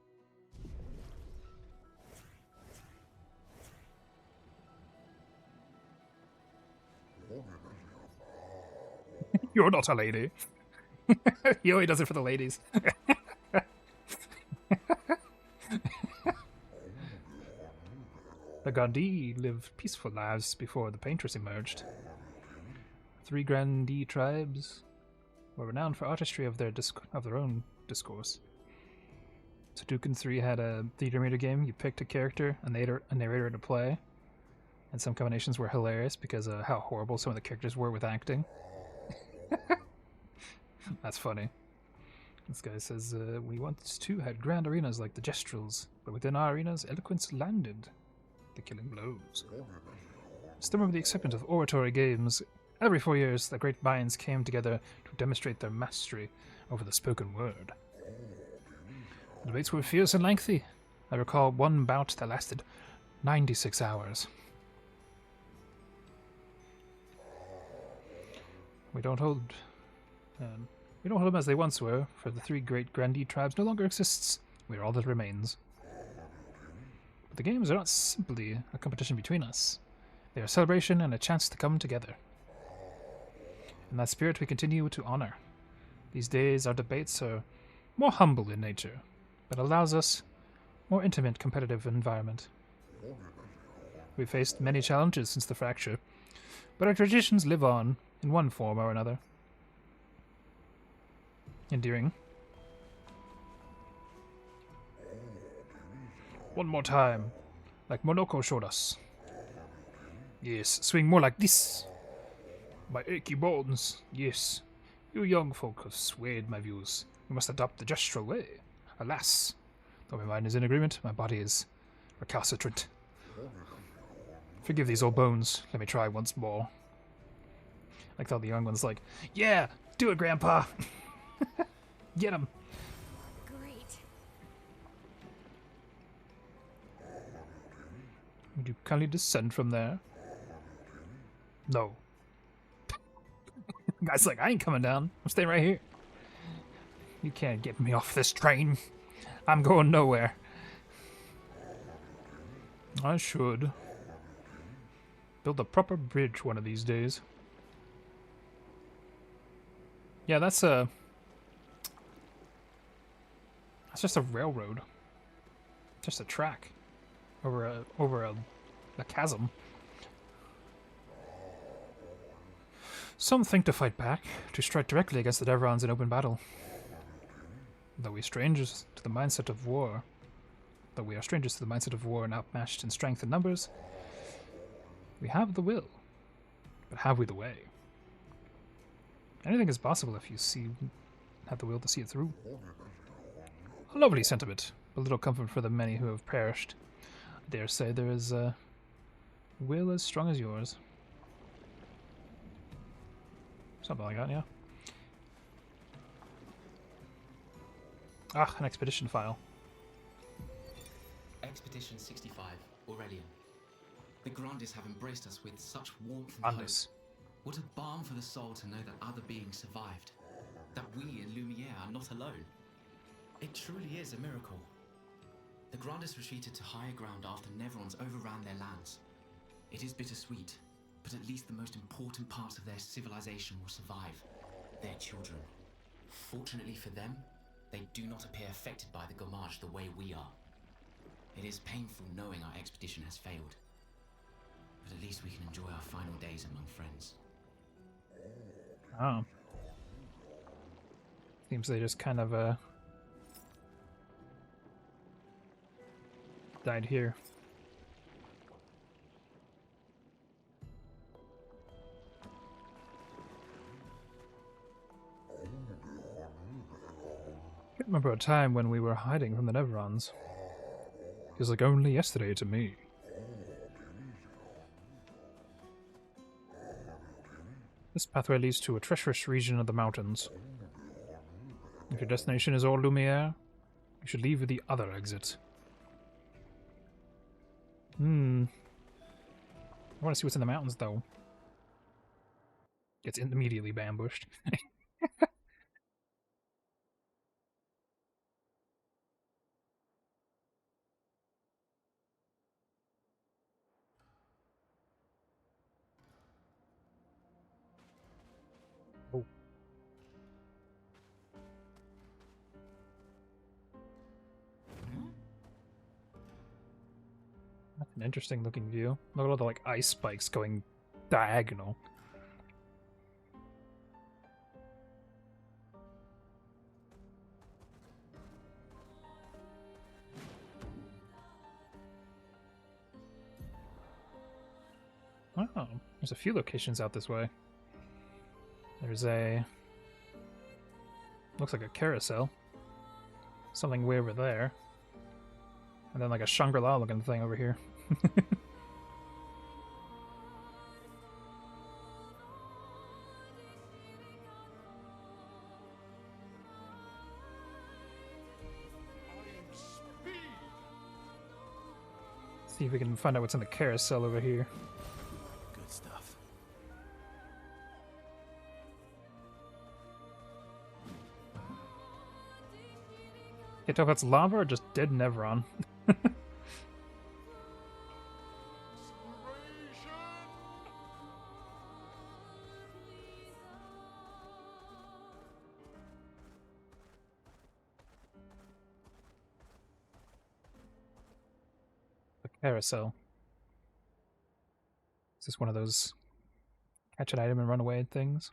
You're not a lady. He only does it for the ladies. The Gandhi lived peaceful lives before the painters emerged. 3 Grandee tribes were renowned for artistry of their own discourse. So Dukin 3 had a theater meter game. You picked a character, a narrator to play, and some combinations were hilarious because of how horrible some of the characters were with acting. That's funny. This guy says, we once too had grand arenas like the Gestrels, but within our arenas, eloquence landed the killing blows. Still remember the excitement of oratory games. Every 4 years, the great minds came together to demonstrate their mastery over the spoken word. The debates were fierce and lengthy. I recall one bout that lasted 96 hours. We don't hold them as they once were, for the 3 great Grandee tribes no longer exists. We are all that remains. But the games are not simply a competition between us. They are a celebration and a chance to come together. In that spirit we continue to honor. These days our debates are more humble in nature, but allows us more intimate competitive environment. We've faced many challenges since the fracture, but our traditions live on in one form or another. Endearing. One more time, like Monoko showed us. Yes, swing more like this. My achy bones, yes. You young folk have swayed my views. We must adopt the gestural way. Alas, though my mind is in agreement, my body is recalcitrant. Forgive these old bones. Let me try once more. Like how the young one's like, yeah, do it, Grandpa. Get him. Great. Would you kindly descend from there? No. Guy's like, I ain't coming down. I'm staying right here. You can't get me off this train. I'm going nowhere. I should build a proper bridge one of these days. Yeah, that's just a railroad. Just a track over a chasm. Some think to fight back, to strike directly against the Devrons in open battle. Though we are strangers to the mindset of war and outmatched in strength and numbers, we have the will. But have we the way? Anything is possible if you have the will to see it through. A lovely sentiment, but little comfort for the many who have perished. I dare say there is a will as strong as yours. Something like that, yeah. Ah, an expedition file. Expedition 65, Aurelian. The Grandes have embraced us with such warmth and hope. What a balm for the soul to know that other beings survived. That we in Lumiere are not alone. It truly is a miracle. The Grandes retreated to higher ground after Nevrons overran their lands. It is bittersweet, but at least the most important parts of their civilization will survive. Their children. Fortunately for them, They do not appear affected by the Gomage the way we are. It is painful knowing our expedition has failed. But at least we can enjoy our final days among friends. Oh. Seems they just kind of, died here. I can't remember a time when we were hiding from the Neverons. Feels like only yesterday to me. This pathway leads to a treacherous region of the mountains. If your destination is Old Lumiere, you should leave with the other exit. I want to see what's in the mountains, though. Gets immediately ambushed. Oh. That's an interesting looking view. Look at all the like ice spikes going diagonal. Oh, there's a few locations out this way. There's a... looks like a carousel. Something way over there. And then like a Shangri-La looking thing over here. See if we can find out what's in the carousel over here. Good stuff. Can't tell if that's lava or just dead Neveron. The carousel. Is this one of those catch an item and run away things?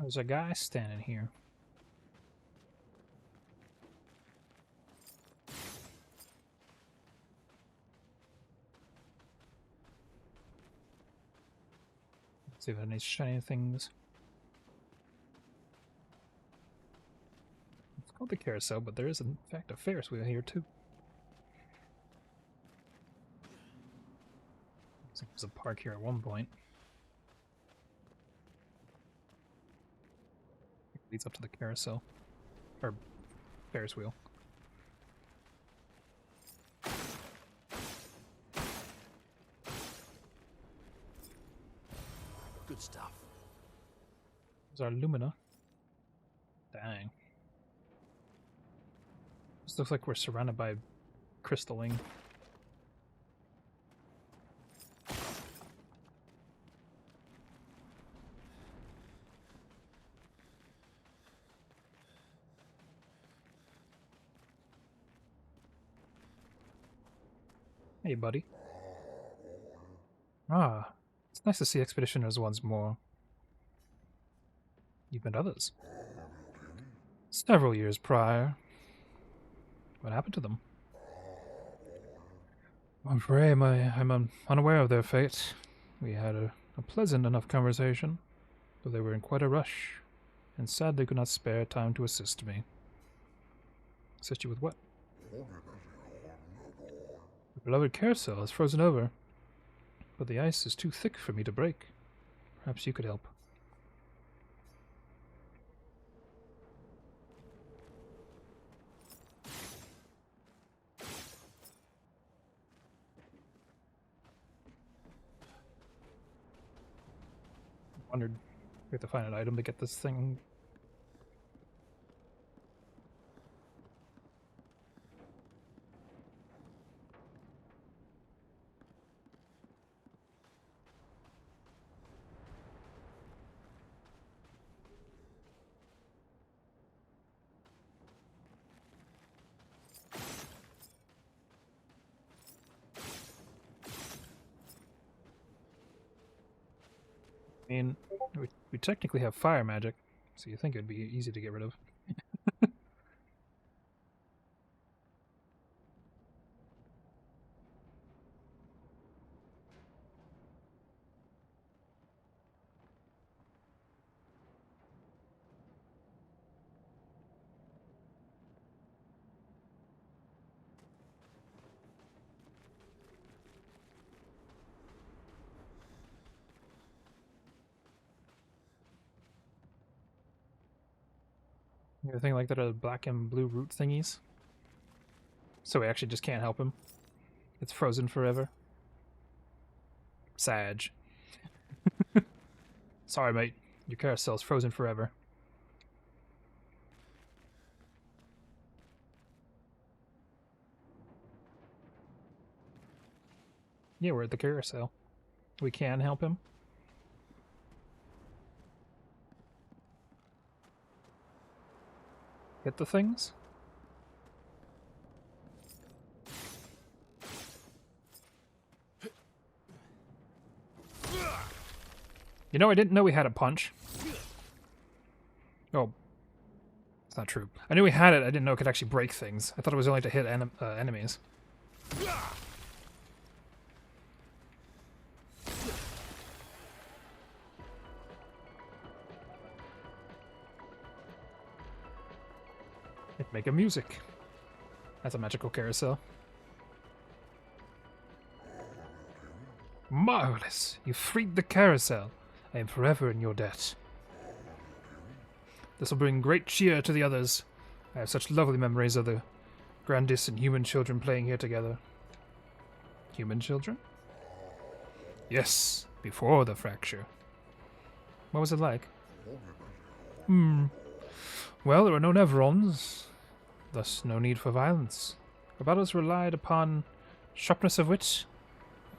There's a guy standing here. Let's see if there are any shiny things. It's called the carousel, but there is in fact a Ferris wheel here too. Looks like there's a park here at one point. Leads up to the carousel. Or Ferris wheel. Good stuff. There's our Lumina. Dang. This looks like we're surrounded by crystalline. Hey, buddy. Ah, it's nice to see expeditioners once more. You've met others. Several years prior. What happened to them? I'm afraid I'm unaware of their fate. We had a pleasant enough conversation, but they were in quite a rush, and sadly could not spare time to assist me. Assist you with what? The beloved carousel has frozen over, but the ice is too thick for me to break. Perhaps you could help. wondered we have to find an item to get this thing. I mean, we technically have fire magic, so you think it'd be easy to get rid of. Anything like that are black and blue root thingies. So we actually just can't help him. It's frozen forever. Sag. Sorry, mate. Your carousel's frozen forever. Yeah, we're at the carousel. We can help him. Hit the things? You know, I didn't know we had a punch. Oh. It's not true. I knew we had it, I didn't know it could actually break things. I thought it was only to hit enemies. It'd make a music. That's a magical carousel. Marvelous! You freed the carousel. I am forever in your debt. This will bring great cheer to the others. I have such lovely memories of the Grandis and human children playing here together. Human children? Yes, before the fracture. What was it like? Well, there were no Nevrons, thus no need for violence. Our battles relied upon sharpness of wit,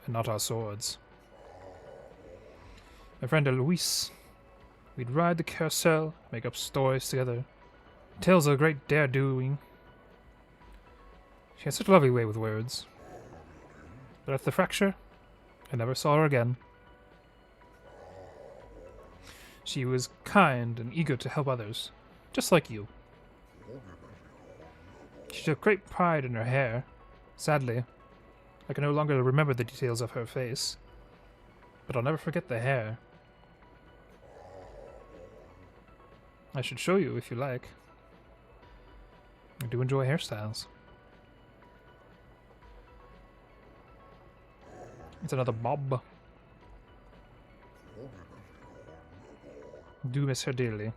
and not our swords. My friend Eloise, we'd ride the carousel, make up stories together. Tales of great dare-doing. She had such a lovely way with words. But after the fracture, I never saw her again. She was kind and eager to help others, just like you. She took great pride in her hair. Sadly, I can no longer remember the details of her face, but I'll never forget the hair. I should show you if you like. I do enjoy hairstyles. It's another bob. Do miss her dearly. It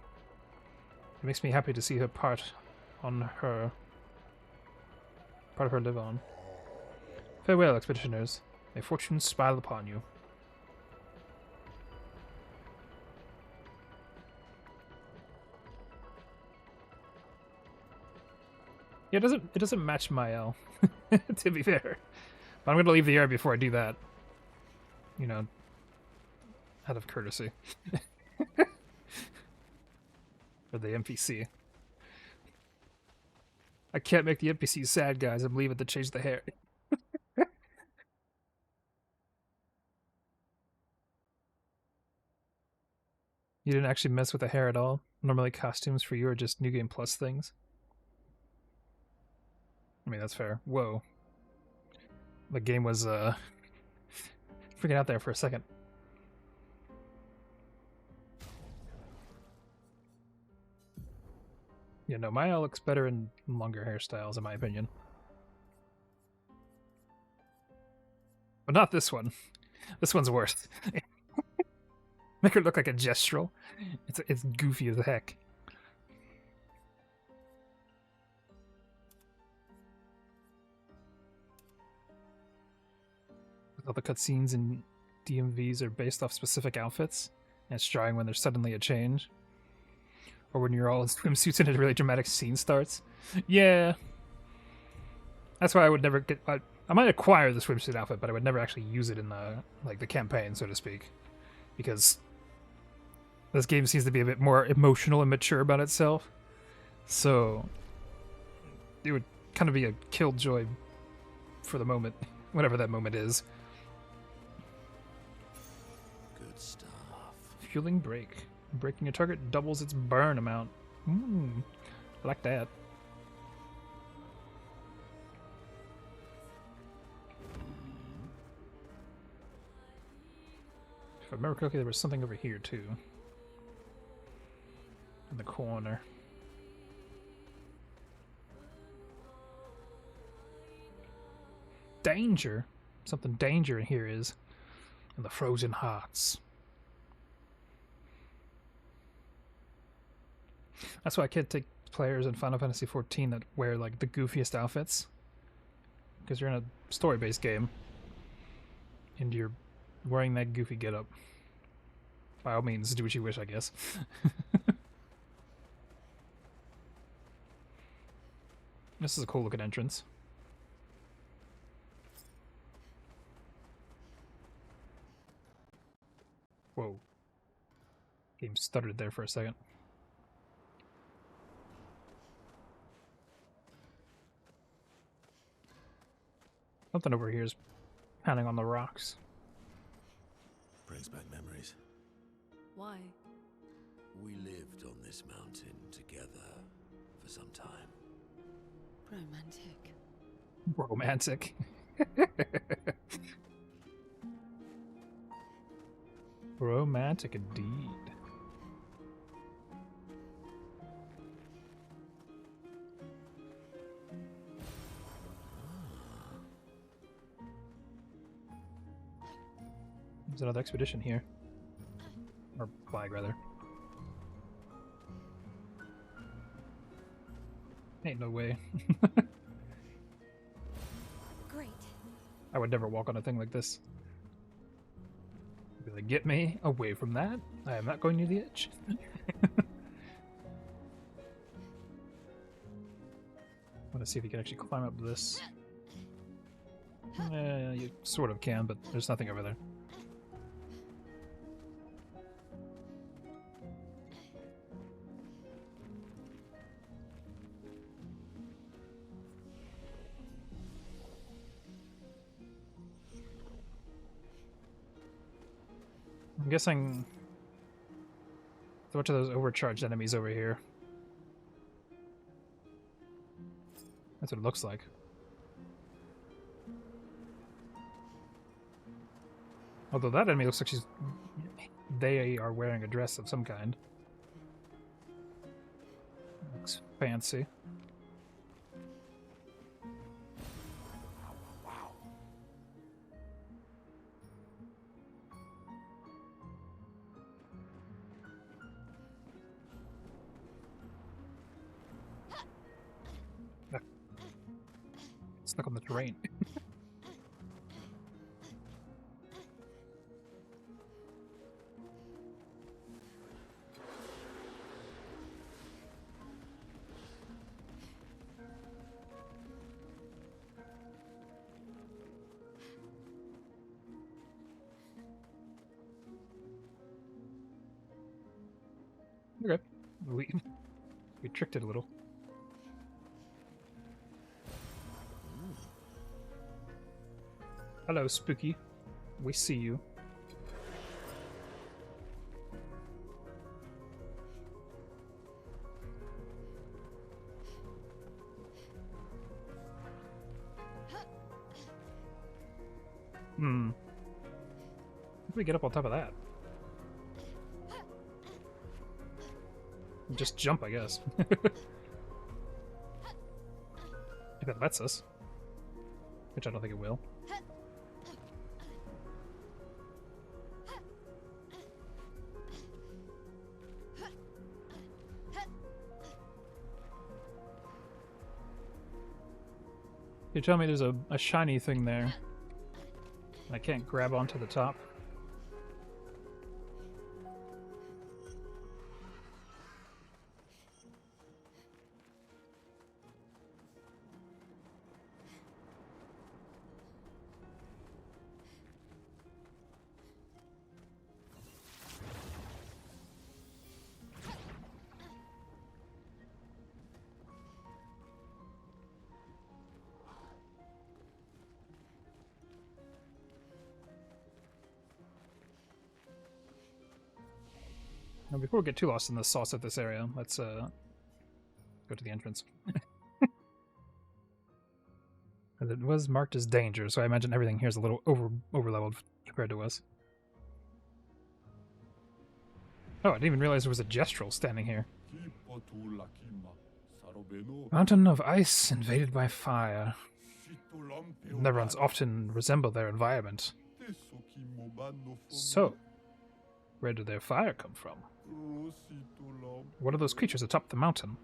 makes me happy to see her part of her live on. Farewell, expeditioners. May fortune smile upon you. Yeah, it doesn't match my L, to be fair. But I'm gonna leave the air before I do that. You know, out of courtesy. For the NPC. I can't make the NPCs sad, guys. I'm leaving to change the hair. You didn't actually mess with the hair at all? Normally costumes for you are just New Game Plus things? I mean, that's fair. Whoa. The game was, freaking out there for a second. Yeah, no, Maya looks better in longer hairstyles, in my opinion. But not this one. This one's worse. Make her look like a gestural. It's goofy as heck. All the cutscenes in DMVs are based off specific outfits. And it's drawing when there's suddenly a change. Or when you're all in swimsuits and a really dramatic scene starts. Yeah. That's why I would never get... I might acquire the swimsuit outfit, but I would never actually use it in the, like, the campaign, so to speak. Because this game seems to be a bit more emotional and mature about itself. So it would kind of be a killjoy for the moment, whatever that moment is. Good stuff. Fueling brake. Breaking a target doubles its burn amount. I like that. If I remember correctly, there was something over here too. In the corner. Danger! Something danger in here is. In the frozen hearts. That's why I can't take players in Final Fantasy XIV that wear like the goofiest outfits. Because you're in a story-based game. And you're wearing that goofy getup. By all means, do what you wish, I guess. This is a cool looking entrance. Whoa. Game stuttered there for a second. Something over here is pounding on the rocks. Brings back memories. Why? We lived on this mountain together for some time. Romantic. Romantic. Romantic indeed. There's another expedition here. Or flag, rather. Ain't no way. Great. I would never walk on a thing like this. Be like, get me away from that. I am not going near the edge. I want to see if you can actually climb up this. You sort of can, but there's nothing over there. I'm guessing there's a bunch of those overcharged enemies over here. That's what it looks like. Although that enemy looks like they are wearing a dress of some kind. Looks fancy. Stuck on the terrain. Okay. We tricked it a little. Hello, Spooky. We see you. How do we get up on top of that? Just jump, I guess. If it lets us. Which I don't think it will. You tell me there's a shiny thing there. I can't grab onto the top. Now, before we get too lost in the sauce of this area, let's go to the entrance. And it was marked as danger, so I imagine everything here is a little over-leveled compared to us. Oh, I didn't even realize there was a gestrel standing here. Mountain of ice invaded by fire. Neverons often resemble their environment. So, where did their fire come from? What are those creatures atop the mountain?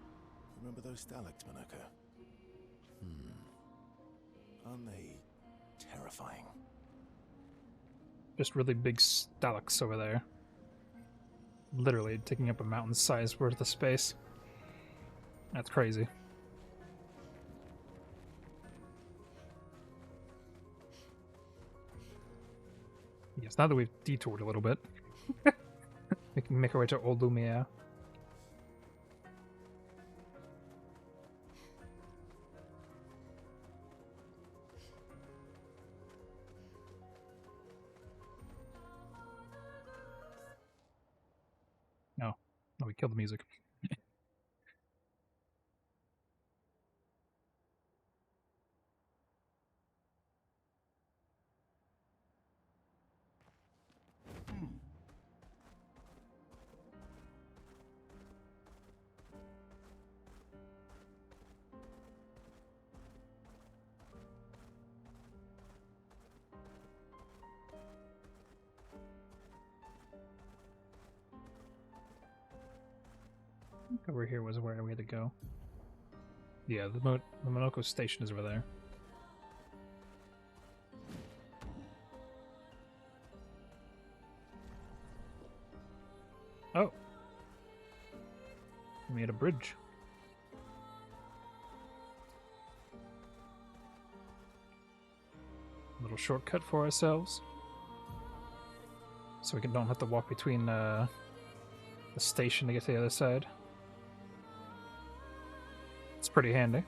Remember those stalactites, Manaka? Aren't they terrifying? Just really big stalactites over there. Literally taking up a mountain-sized worth of space. That's crazy. Yes, now that we've detoured a little bit, we can make our way to Old Lumiere. No, we killed the music. Over here was where we had to go. Yeah, the Monoko station is over there. Oh. We made a bridge. A little shortcut for ourselves. So we don't have to walk between the station to get to the other side. It's pretty handy.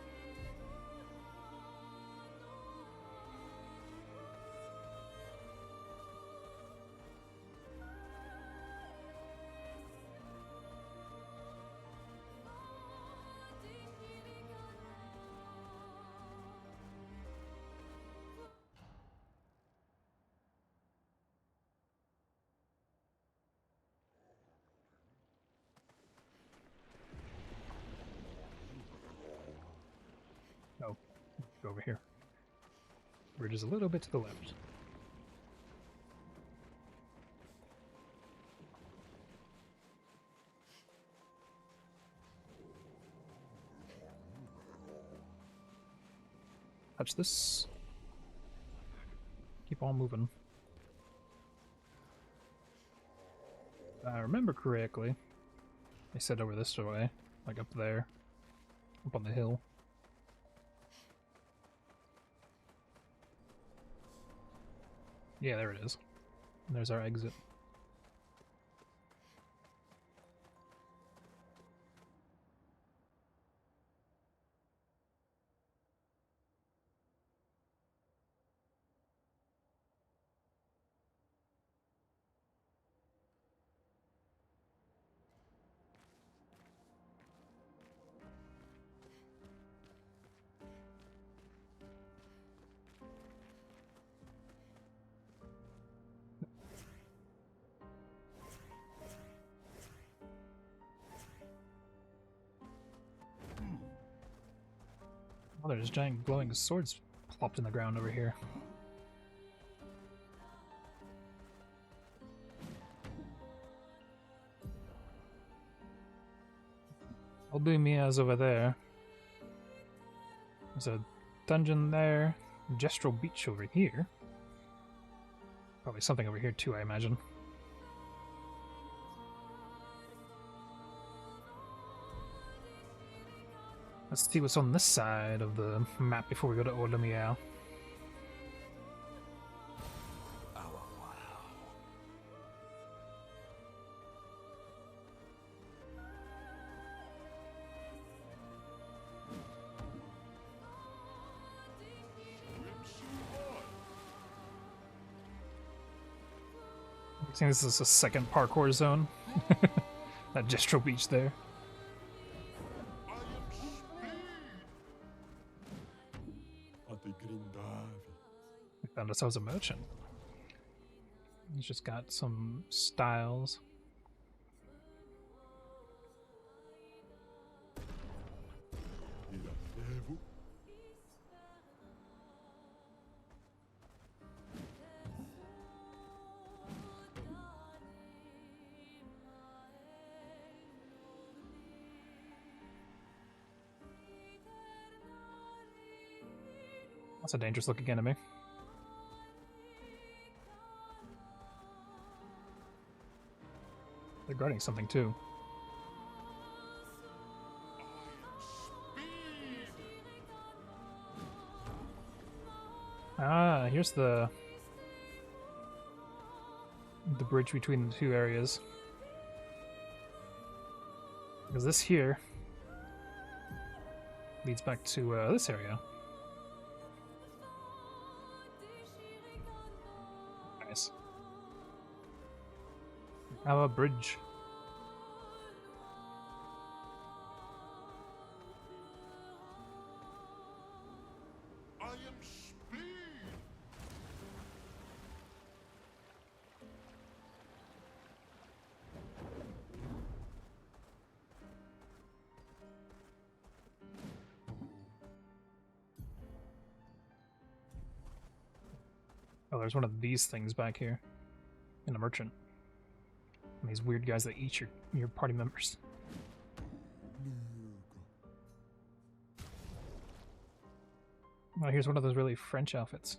Oh, go over here. Bridge is a little bit to the left. Touch this. Keep on moving. If I remember correctly, they said over this way, like up there, up on the hill. Yeah, there it is. And there's our exit. Oh, there's giant glowing swords plopped in the ground over here. Old Lumia's over there. There's a dungeon there. Gestrel Beach over here. Probably something over here too, I imagine. Let's see what's on this side of the map before we go to Old Lumiere. I think this is a second parkour zone. That Gestro Beach there. We found ourselves a merchant. He's just got some styles. That's a dangerous looking enemy. They're guarding something too. Ah, here's the bridge between the two areas. Because this here leads back to this area. Nice. Have a bridge. I am speed. Oh, there's one of these things back here. In a merchant. And these weird guys that eat your party members. Oh, here's one of those really French outfits.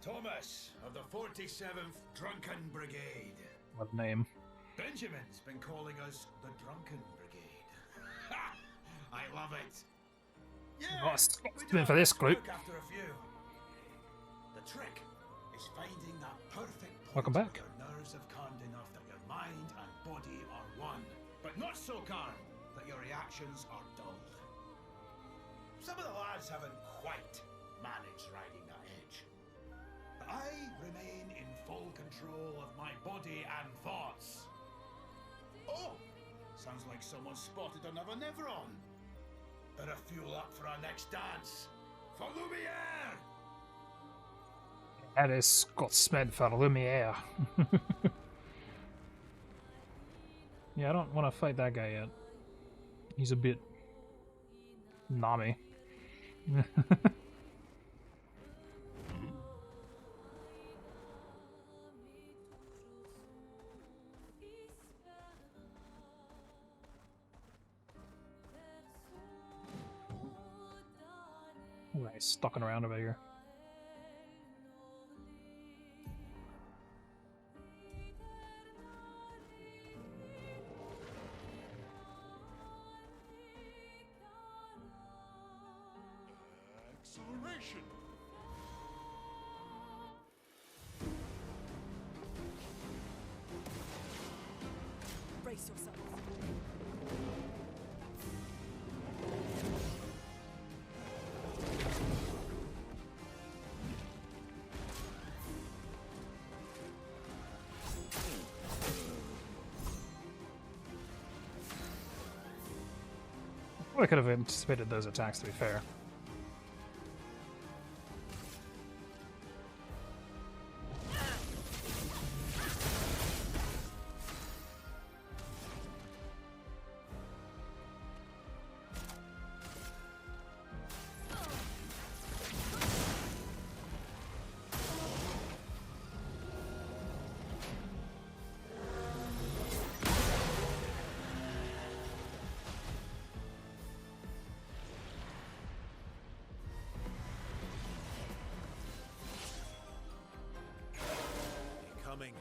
Thomas of the 47th Drunken Brigade. What a name. Benjamin's been calling us the Drunken Brigade. Ha! I love it. Yeah, Oh, Scotsman for this group. after a few. The trick is finding that perfect point Welcome back. where your nerves have calmed enough that your mind and body are one, but not so calm that your reactions are dulled. Some of the lads haven't quite managed riding that edge. But I remain in full control of my body and thoughts. Oh, sounds like someone spotted another Neveron. Better fuel up for our next dance. For Lumiere! That is Scotsman for Lumiere. Yeah, I don't want to fight that guy yet. He's a bit Nami. Nice, stalking around over here. Acceleration. Brace yourself. Well, I could have anticipated those attacks, to be fair. Incoming.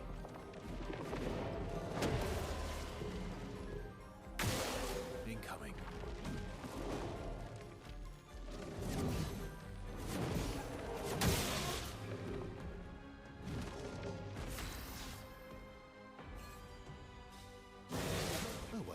Incoming. Oh,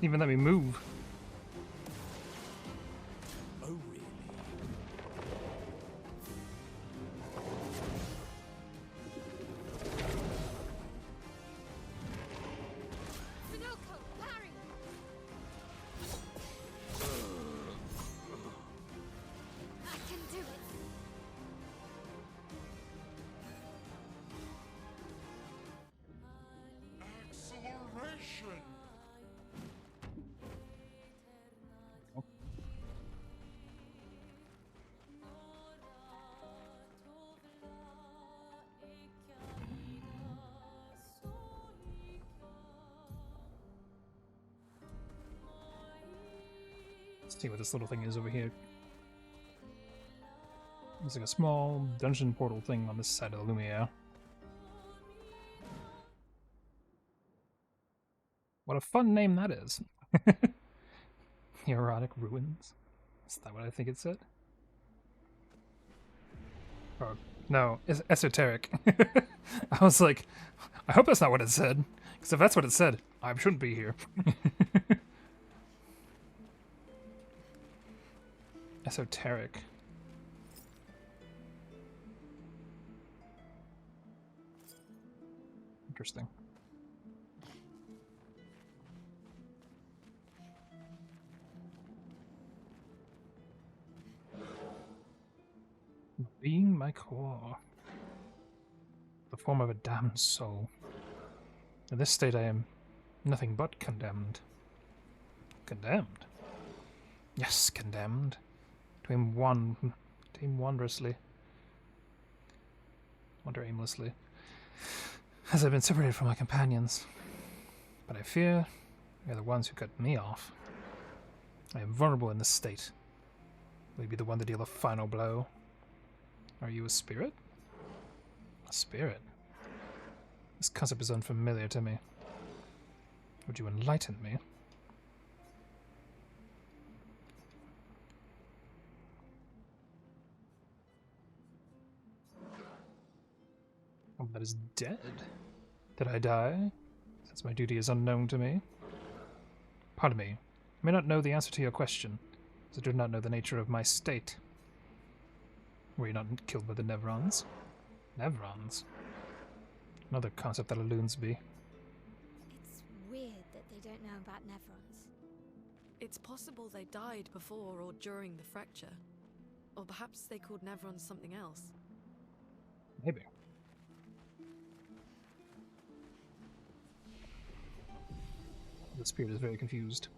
even let me move. Oh, really? Finoko, parry! I can do it. Acceleration! Let's see what this little thing is over here. It's like a small dungeon portal thing on this side of the Lumiere. What a fun name that is. Erotic Ruins? Is that what I think it said? Or, no, it's esoteric. I was like, I hope that's not what it said. Because if that's what it said, I shouldn't be here. Esoteric. Interesting. Being my core. The form of a damned soul. In this state I am nothing but condemned. Condemned? Yes, condemned. To aim wondrously. Wander aimlessly. As I've been separated from my companions. But I fear you're the ones who cut me off. I am vulnerable in this state. Will you be the one to deal the final blow? Are you a spirit? A spirit? This concept is unfamiliar to me. Would you enlighten me? Oh, that is dead. Did I die? Since my duty is unknown to me. Pardon me. I may not know the answer to your question, as I do not know the nature of my state. Were you not killed by the Nevrons? Nevrons? Another concept that eludes me. It's weird that they don't know about Nevrons. It's possible they died before or during the fracture. Or perhaps they called Nevrons something else. Maybe. The spirit is very confused.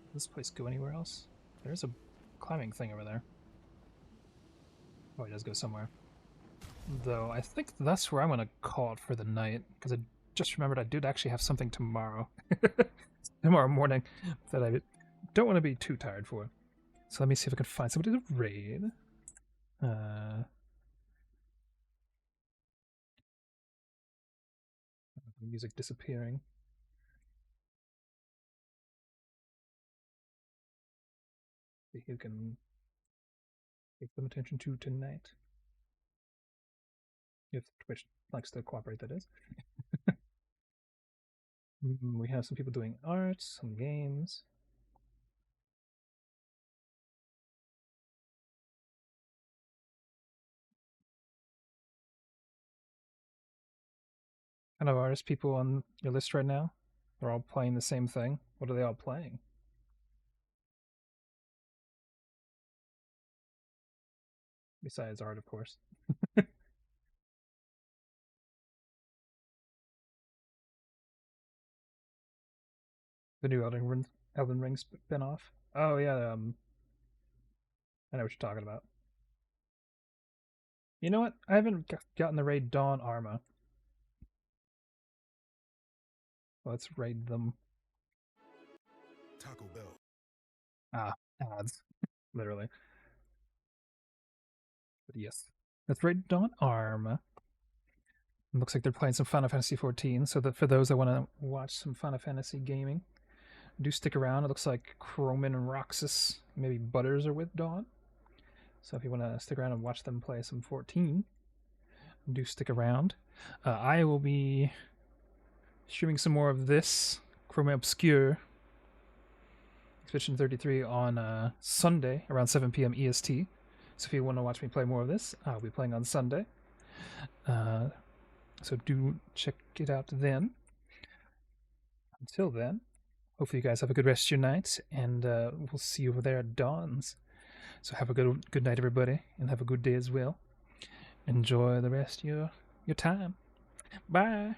Does this place go anywhere else? There's a climbing thing over there. Oh, it does go somewhere. Though, I think that's where I'm gonna call it for the night, because I just remembered I did actually have something tomorrow. Tomorrow morning that I don't want to be too tired for. So let me see if I can find somebody to raid. Music disappearing. See who can take some attention to tonight. If Twitch likes to cooperate, that is. We have some people doing art, some games. Kind of artist people on your list right now? They're all playing the same thing. What are they all playing? Besides art, of course. The new Elden Ring spin-off. Oh yeah, I know what you're talking about. You know what? I haven't gotten the raid Dawn Arma. Let's raid them. Taco Bell. Ah, ads. Literally. But yes. Let's raid Dawn Arma. It looks like they're playing some Final Fantasy XIV, so that for those that want to watch some Final Fantasy gaming, do stick around. It looks like Chromin and Roxas, maybe Butters are with Dawn. So if you want to stick around and watch them play some 14, do stick around. I will be streaming some more of this Chroma Obscure Expedition 33 on Sunday around 7 p.m. EST. So if you want to watch me play more of this, I'll be playing on Sunday. So do check it out then. Until then, hopefully you guys have a good rest of your night, and we'll see you over there at Dawn's. So have a good night, everybody, and have a good day as well. Enjoy the rest of your time. Bye.